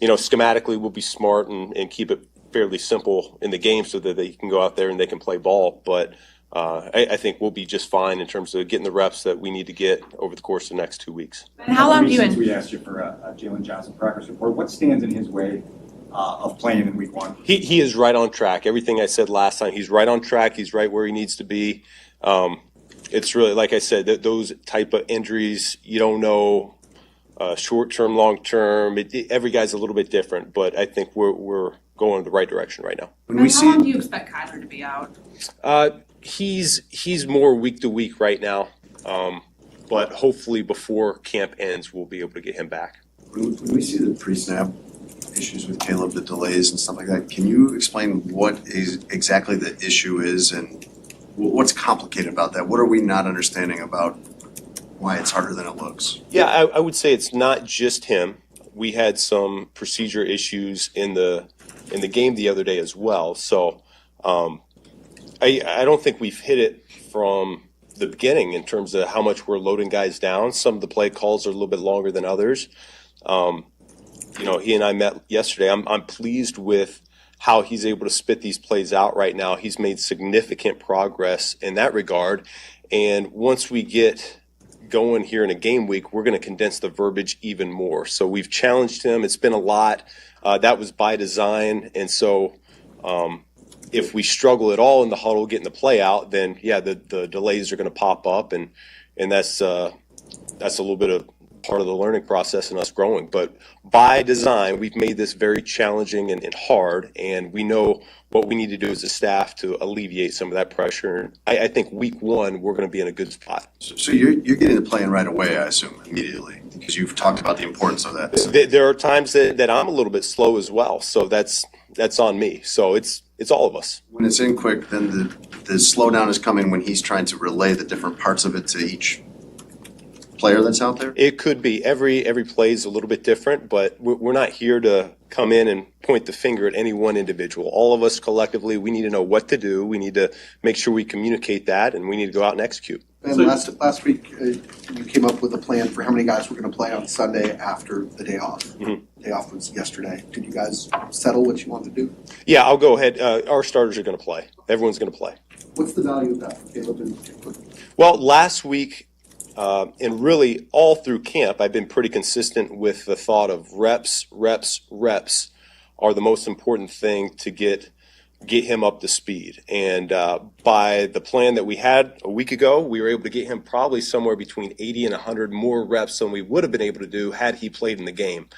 Schematically, we'll be smart and keep it fairly simple in the game so that they can go out there and they can play ball. But I think we'll be just fine in terms of getting the reps that we need to get over the course of the next 2 weeks. And how long do you? Since we asked you for a Jalen Johnson progress report, what stands in his way of playing in week 1? He is right on track. Everything I said last time, he's right on track. He's right where he needs to be. It's really, like I said, those type of injuries, you don't know short term, long term. Every guy's a little bit different, but I think we're going in the right direction right now. How long do you expect Kyler to be out? He's more week to week right now, but hopefully before camp ends, we'll be able to get him back. When we see the pre-snap issues with Caleb, the delays and stuff like that, can you explain what is exactly the issue is and what's complicated about that? What are we not understanding about why it's harder than it looks? Yeah, I would say it's not just him. We had some procedure issues in the game the other day as well. So I don't think we've hit it from the beginning in terms of how much we're loading guys down. Some of the play calls are a little bit longer than others. He and I met yesterday. I'm pleased with how he's able to spit these plays out right now. He's made significant progress in that regard. And once we get going here in a game week, we're going to condense the verbiage even more. So we've challenged him. It's been a lot. That was by design. And so if we struggle at all in the huddle getting the play out, then the delays are going to pop up, and that's a little bit of part of the learning process and us growing. But by design, we've made this very challenging and hard, and we know what we need to do as a staff to alleviate some of that pressure. And I think week 1, we're going to be in a good spot. So you're getting the play in right away, I assume, immediately, because you've talked about the importance of that. There are times that I'm a little bit slow as well, so that's on me. So it's all of us. When it's in quick, then the slowdown is coming when he's trying to relay the different parts of it to each player that's out there? It could be. Every play is a little bit different, but we're not here to come in and point the finger at any one individual. All of us collectively, we need to know what to do. We need to make sure we communicate that, and we need to go out and execute. And last week, you came up with a plan for how many guys were going to play on Sunday after the day off. Mm-hmm. Day off was yesterday. Did you guys settle what you want to do? Yeah, I'll go ahead. Our starters are going to play. Everyone's going to play. What's the value of that for Caleb in particular? Well, last week, and really all through camp, I've been pretty consistent with the thought of reps are the most important thing to get get him up to speed. And by the plan that we had a week ago, we were able to get him probably somewhere between 80 and 100 more reps than we would have been able to do had he played in the game.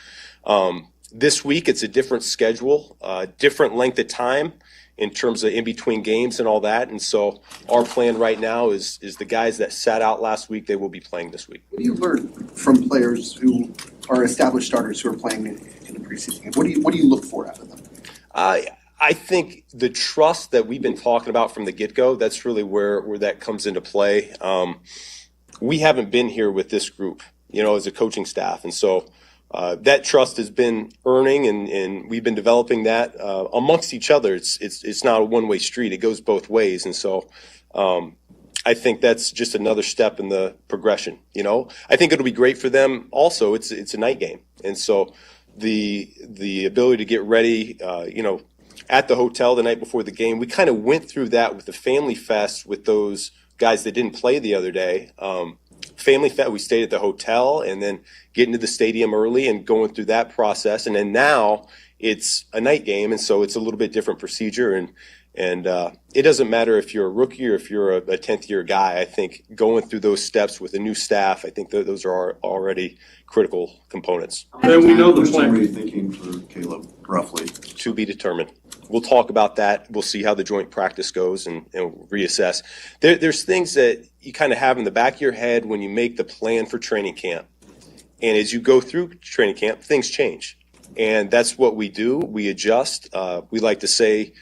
This week, it's a different schedule, different length of time in terms of in between games and all that. And so our plan right now is the guys that sat out last week, they will be playing this week. What do you learn from players who are established starters who are playing in the preseason game? What do you look for out of them? I think the trust that we've been talking about from the get-go, that's really where that comes into play. We haven't been here with this group, as a coaching staff. And so that trust has been earning, and we've been developing that amongst each other. It's not a one-way street. It goes both ways. And so I think that's just another step in the progression. I think it'll be great for them also. It's a night game. And so the ability to get ready, at the hotel the night before the game, we kind of went through that with the Family Fest with those guys that didn't play the other day. Family Fest, we stayed at the hotel and then getting to the stadium early and going through that process. And then now it's a night game, and so it's a little bit different procedure. And it doesn't matter if you're a rookie or if you're a 10th-year guy. I think going through those steps with a new staff, I think those are already critical components. And we know the plan. What are you thinking for Caleb, roughly? To be determined. We'll talk about that. We'll see how the joint practice goes and reassess. There's things that you kind of have in the back of your head when you make the plan for training camp. And as you go through training camp, things change. And that's what we do. We adjust. We like to say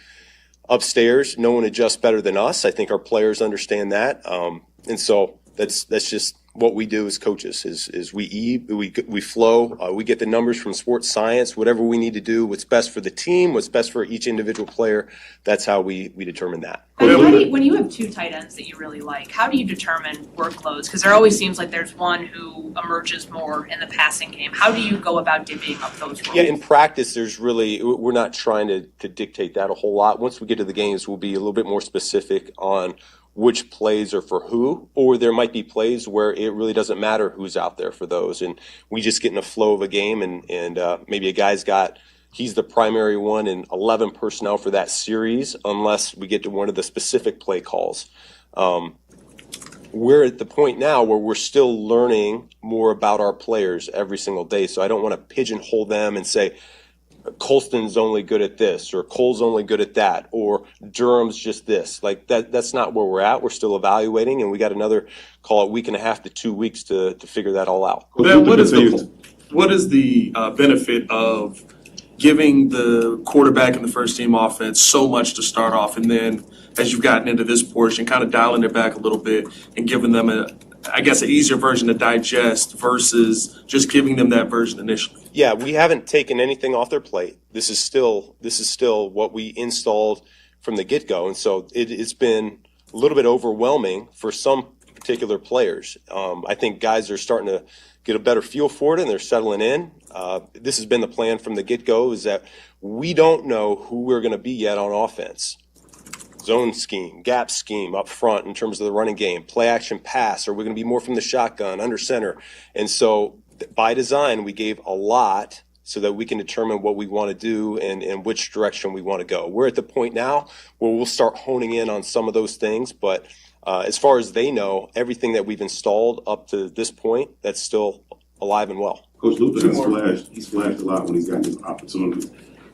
upstairs, no one adjusts better than us. I think our players understand that. And so that's just what we do as coaches is we eat, we flow, we get the numbers from sports science, whatever we need to do, what's best for the team, what's best for each individual player. That's how we determine that. When you have two tight ends that you really like, how do you determine workloads? Because there always seems like there's one who emerges more in the passing game. How do you go about divvying up those roles? Yeah, in practice, we're not trying to dictate that a whole lot. Once we get to the games, we'll be a little bit more specific on which plays are for who, or there might be plays where it really doesn't matter who's out there for those. And we just get in a flow of a game, and maybe a guy's he's the primary one and 11 personnel for that series, unless we get to one of the specific play calls. We're at the point now where we're still learning more about our players every single day. So I don't want to pigeonhole them and say, Colston's only good at this, or Cole's only good at that, or Durham's just this. Like that's not where we're at. We're still evaluating, and we got another week and a half to 2 weeks to figure that all out. Ben, what is the benefit of giving the quarterback in the first team offense so much to start off, and then as you've gotten into this portion, kind of dialing it back a little bit and giving them an easier version to digest versus just giving them that version initially? Yeah, we haven't taken anything off their plate. This is still what we installed from the get-go, and so it's been a little bit overwhelming for some particular players. I think guys are starting to get a better feel for it, and they're settling in. This has been the plan from the get-go, is that we don't know who we're going to be yet on offense. Zone scheme, gap scheme up front in terms of the running game, play action pass, are we going to be more from the shotgun, under center? And so by design, we gave a lot so that we can determine what we want to do and which direction we want to go. We're at the point now where we'll start honing in on some of those things, but as far as they know, everything that we've installed up to this point, that's still alive and well. Coach Luther he's flashed a lot when he's gotten his opportunities.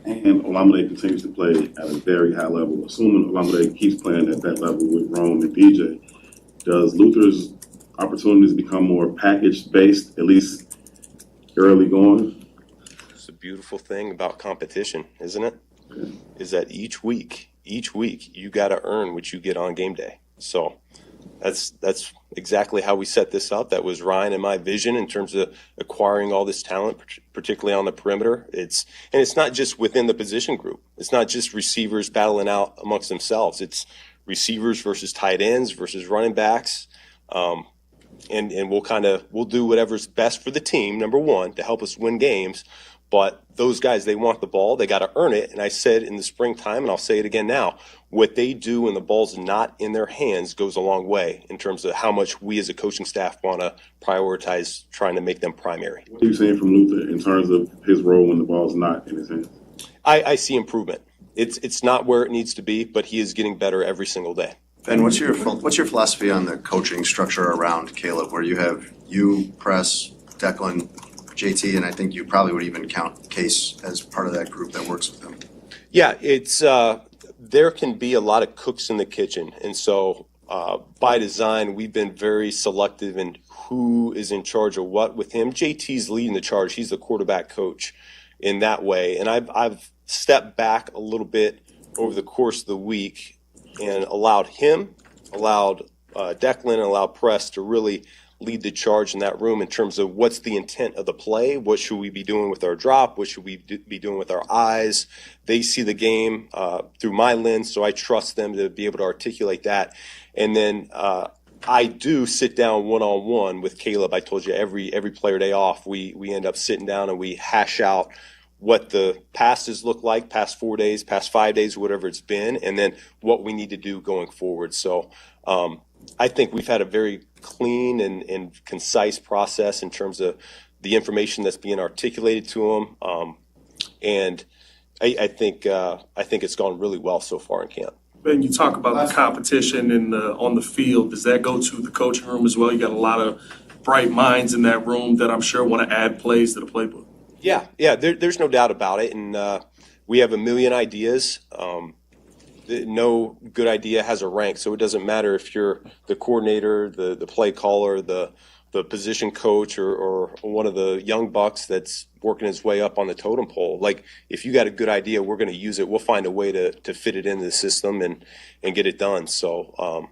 And Olamide continues to play at a very high level. Assuming Olamide keeps playing at that level with Rome and DJ, does Luther's opportunities become more package-based, at least early going? It's a beautiful thing about competition, isn't it? Okay. Is that each week, you got to earn what you get on game day. So that's exactly how we set this up. That was Ryan and my vision in terms of acquiring all this talent, particularly on the perimeter. It's not just within the position group. It's not just receivers battling out amongst themselves. It's receivers versus tight ends versus running backs. And we'll do whatever's best for the team, number one, to help us win games. But those guys, they want the ball. They got to earn it. And I said in the springtime, and I'll say it again now, what they do when the ball's not in their hands goes a long way in terms of how much we as a coaching staff want to prioritize trying to make them primary. What are you saying from Luther in terms of his role when the ball's not in his hands? I see improvement. it's not where it needs to be, but he is getting better every single day. Ben, what's your philosophy on the coaching structure around Caleb, where you have you, Press, Declan, JT, and I think you probably would even count Case as part of that group that works with him? Yeah, it's there can be a lot of cooks in the kitchen, and so by design, we've been very selective in who is in charge of what with him. JT's leading the charge; he's the quarterback coach in that way, and I've stepped back a little bit over the course of the week and allowed Declan, and allowed Press to really lead the charge in that room in terms of what's the intent of the play, what should we be doing with our drop, what should we be doing with our eyes. They see the game through my lens, so I trust them to be able to articulate that. And then I do sit down one-on-one with Caleb. I told you every player day off, we end up sitting down and we hash out what the passes look like, past 4 days, past 5 days, whatever it's been, and then what we need to do going forward. So I think we've had a very clean and concise process in terms of the information that's being articulated to them, and I think it's gone really well so far in camp. Ben, you talk about the competition on the field. Does that go to the coaching room as well? You got a lot of bright minds in that room that I'm sure want to add plays to the playbook. Yeah, there's no doubt about it, and we have a million ideas. No good idea has a rank, so it doesn't matter if you're the coordinator, the play caller, the position coach, or one of the young bucks that's working his way up on the totem pole. Like, if you got a good idea, we're going to use it. We'll find a way to fit it into the system and get it done. So,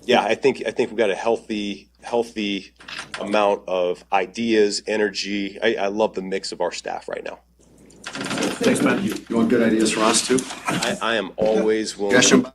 I think we've got a healthy amount of ideas, energy. I love the mix of our staff right now. Thanks, man. You want good ideas from us, too? I am always willing.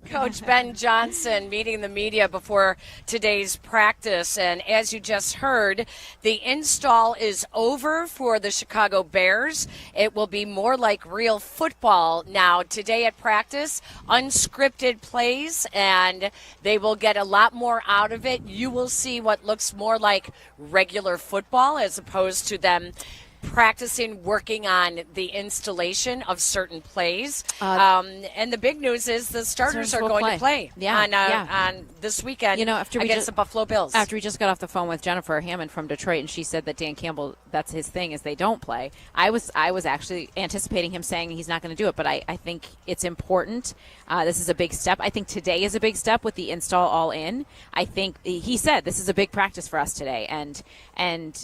Coach Ben Johnson meeting the media before today's practice. And as you just heard, the install is over for the Chicago Bears. It will be more like real football now. Today at practice, unscripted plays, and they will get a lot more out of it. You will see what looks more like regular football as opposed to them practicing, working on the installation of certain plays. And the big news is the starters are going to play on this weekend against the Buffalo Bills. After we just got off the phone with Jennifer Hammond from Detroit, and she said that Dan Campbell, that's his thing, is they don't play. I was actually anticipating him saying he's not going to do it, but I think it's important. This is a big step. I think today is a big step with the install all in. I think he said this is a big practice for us today, and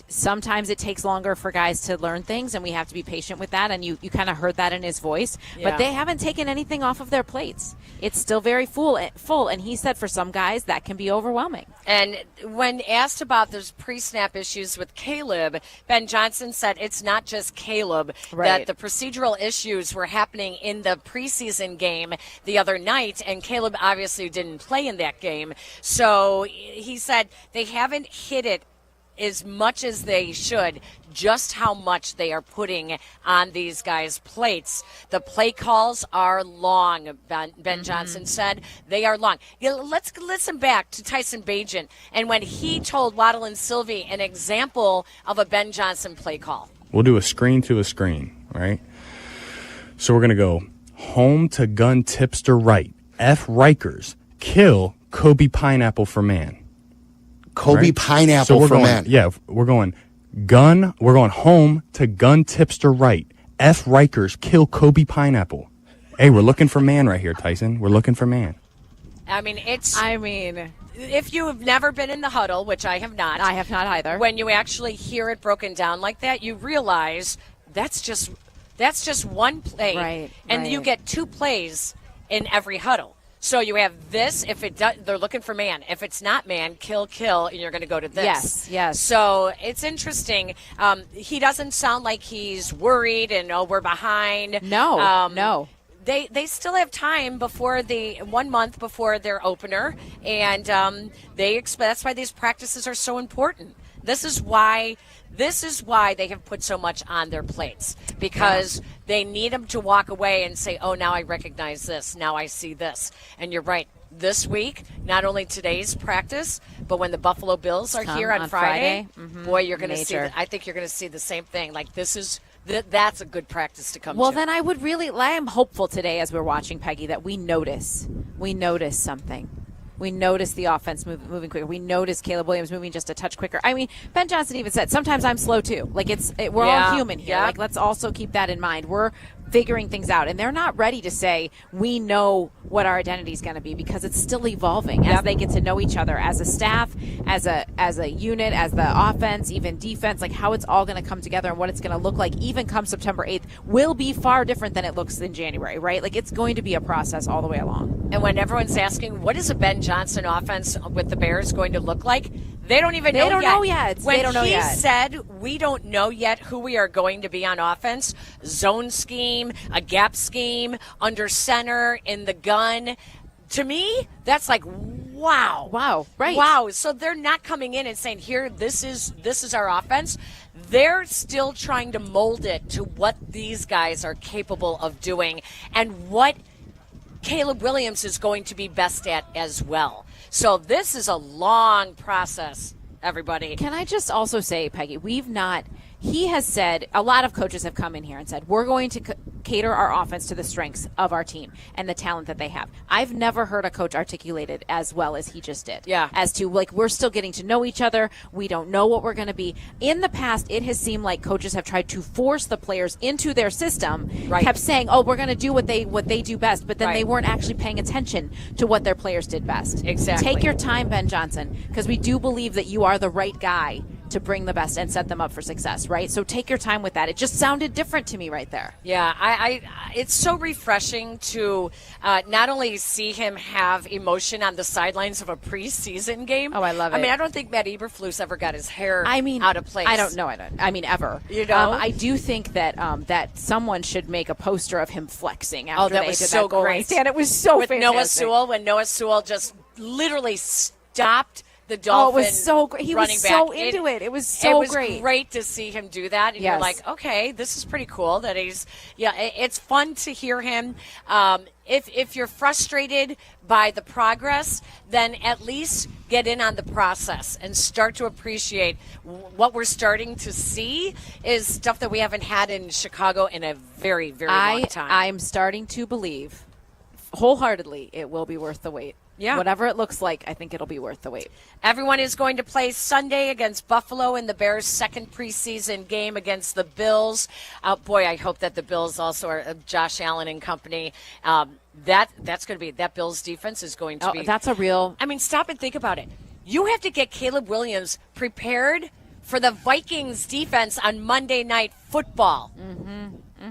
sometimes it takes longer for guys to learn things, and we have to be patient with that, and you kind of heard that in his voice. But they haven't taken anything off of their plates. It's still very full, and he said for some guys that can be overwhelming. And when asked about those pre-snap issues with Caleb, Ben Johnson said it's not just Caleb, that the procedural issues were happening in the preseason game the other night, and Caleb obviously didn't play in that game. So he said they haven't hit it as much as they should, just how much they are putting on these guys' plates. The play calls are long, Ben Johnson said. They are long. Let's listen back to Tyson Bagent and when he told Waddle and Sylvie an example of a Ben Johnson play call. We'll do a screen to a screen, right? So we're going to go home to gun tipster right. F. Rikers. Kill Kobe Pineapple for man. Kobe Pineapple for man. Yeah, we're going home to gun tipster right. F. Rikers, kill Kobe Pineapple. Hey, we're looking for man right here, Tyson. We're looking for man. If you have never been in the huddle, which I have not. I have not either. When you actually hear it broken down like that, you realize that's just one play. Right. And you get two plays in every huddle. So you have this, if they're looking for man. If it's not man, kill, and you're going to go to this. Yes. So it's interesting. He doesn't sound like he's worried and, we're behind. No. They still have time before 1 month before their opener, and that's why these practices are so important. This is why they have put so much on their plates, because they need them to walk away and say, oh, now I recognize this. Now I see this. And you're right. This week, not only today's practice, but when the Buffalo Bills are here on Friday, boy, you're going to see. I think you're going to see the same thing. Like, this is that's a good practice to come to. Well, then I am hopeful today as we're watching, Peggy, that we notice something. We notice the offense moving quicker. We notice Caleb Williams moving just a touch quicker. I mean, Ben Johnson even said, sometimes I'm slow too. Like we're all human here. Like let's also keep that in mind. We're figuring things out, and they're not ready to say we know what our identity is going to be because it's still evolving as they get to know each other as a staff, as a unit, as the offense, even defense. Like how it's all going to come together and what it's going to look like, even come September 8th, will be far different than it looks in January. Right? Like it's going to be a process all the way along. And when everyone's asking, what is a Ben Johnson offense with the Bears going to look like? They don't even know yet. They don't know yet. When he said, we don't know yet who we are going to be on offense, zone scheme, a gap scheme, under center, in the gun, to me, that's like, wow. Wow, right. Wow. So they're not coming in and saying, here, this is our offense. They're still trying to mold it to what these guys are capable of doing and what Caleb Williams is going to be best at as well. So this is a long process, everybody. Can I just also say, Peggy, he has said, a lot of coaches have come in here and said, we're going to cater our offense to the strengths of our team and the talent that they have. I've never heard a coach articulate it as well as he just did. Yeah. As to, like, we're still getting to know each other. We don't know what we're going to be. In the past, it has seemed like coaches have tried to force the players into their system, kept saying, oh, we're going to do what they do best, but then they weren't actually paying attention to what their players did best. Exactly. Take your time, Ben Johnson, because we do believe that you are the right guy to bring the best and set them up for success, right? So take your time with that. It just sounded different to me right there. Yeah, it's so refreshing to not only see him have emotion on the sidelines of a preseason game. Oh, I love it. I mean, I don't think Matt Eberflus ever got his hair out of place. I don't know. I mean, ever. You know? I do think that that someone should make a poster of him flexing after that was did so that goal line great. stand. It was so With fantastic. Noah Sewell, when Noah Sewell just literally stopped the Dolphin. Oh, it was so great. He was running so back. into it. It was so great. It was great to see him do that. And Yes. you're like, okay, this is pretty cool that it's fun to hear him. If you're frustrated by the progress, then at least get in on the process and start to appreciate what we're starting to see is stuff that we haven't had in Chicago in a very, very long time. I'm starting to believe wholeheartedly it will be worth the wait. Yeah. Whatever it looks like, I think it'll be worth the wait. Everyone is going to play Sunday against Buffalo in the Bears' second preseason game against the Bills. Boy, I hope that the Bills also are Josh Allen and company. That's going to be that Bills defense is going to be. That's a real. I mean, stop and think about it. You have to get Caleb Williams prepared for the Vikings defense on Monday Night Football.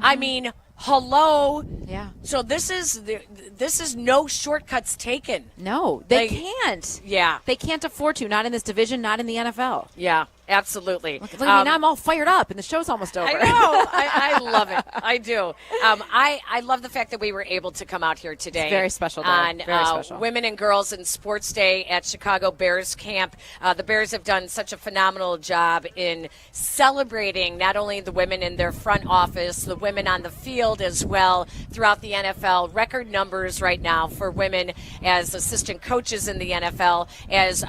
I mean, hello. Yeah. So this is no shortcuts taken. No, they can't. Yeah. They can't afford to. Not in this division, not in the NFL. Yeah, absolutely. Look at me, now I'm all fired up, and the show's almost over. I know. I love it. I do. I love the fact that we were able to come out here today. It's very special day. On Very special. Women and Girls in Sports Day at Chicago Bears Camp. The Bears have done such a phenomenal job in celebrating not only the women in their front office, the women on the field as well throughout the NFL. Record numbers right now for women as assistant coaches in the NFL, as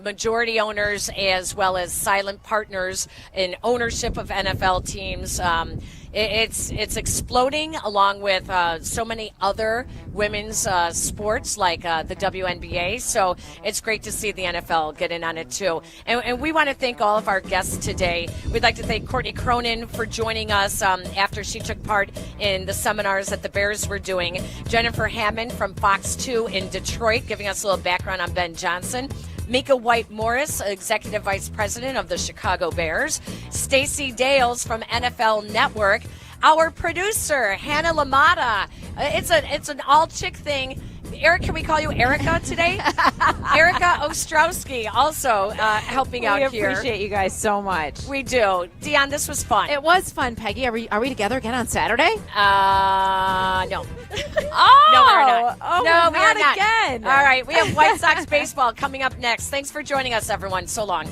majority owners, as well as silent partners in ownership of NFL teams. It's exploding along with so many other women's sports like the WNBA. So it's great to see the NFL get in on it too. And we want to thank all of our guests today. We'd like to thank Courtney Cronin for joining us after she took part in the seminars that the Bears were doing. Jennifer Hammond from Fox 2 in Detroit, giving us a little background on Ben Johnson. Mika White-Morris, Executive Vice President of the Chicago Bears. Stacey Dales from NFL Network. Our producer, Hannah LaMotta. It's an all-chick thing. Eric, can we call you Erica today? Erica Ostrowski also helping out here. We appreciate you guys so much. We do. Dionne, this was fun. It was fun, Peggy. Are we together again on Saturday? No. Oh, no, we're not. Oh, no, we're we are not not. again. All right, we have White Sox baseball coming up next. Thanks for joining us, everyone. So long.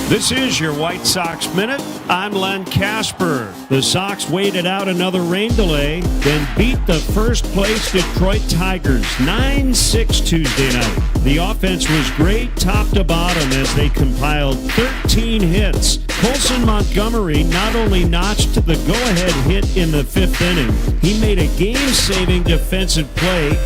This is your White Sox Minute. I'm Len Casper. The Sox waited out another rain delay, then beat the first-place Detroit Tigers 9-6 Tuesday night. The offense was great top to bottom as they compiled 13 hits. Colson Montgomery not only notched the go-ahead hit in the 5th inning, he made a game-saving defensive play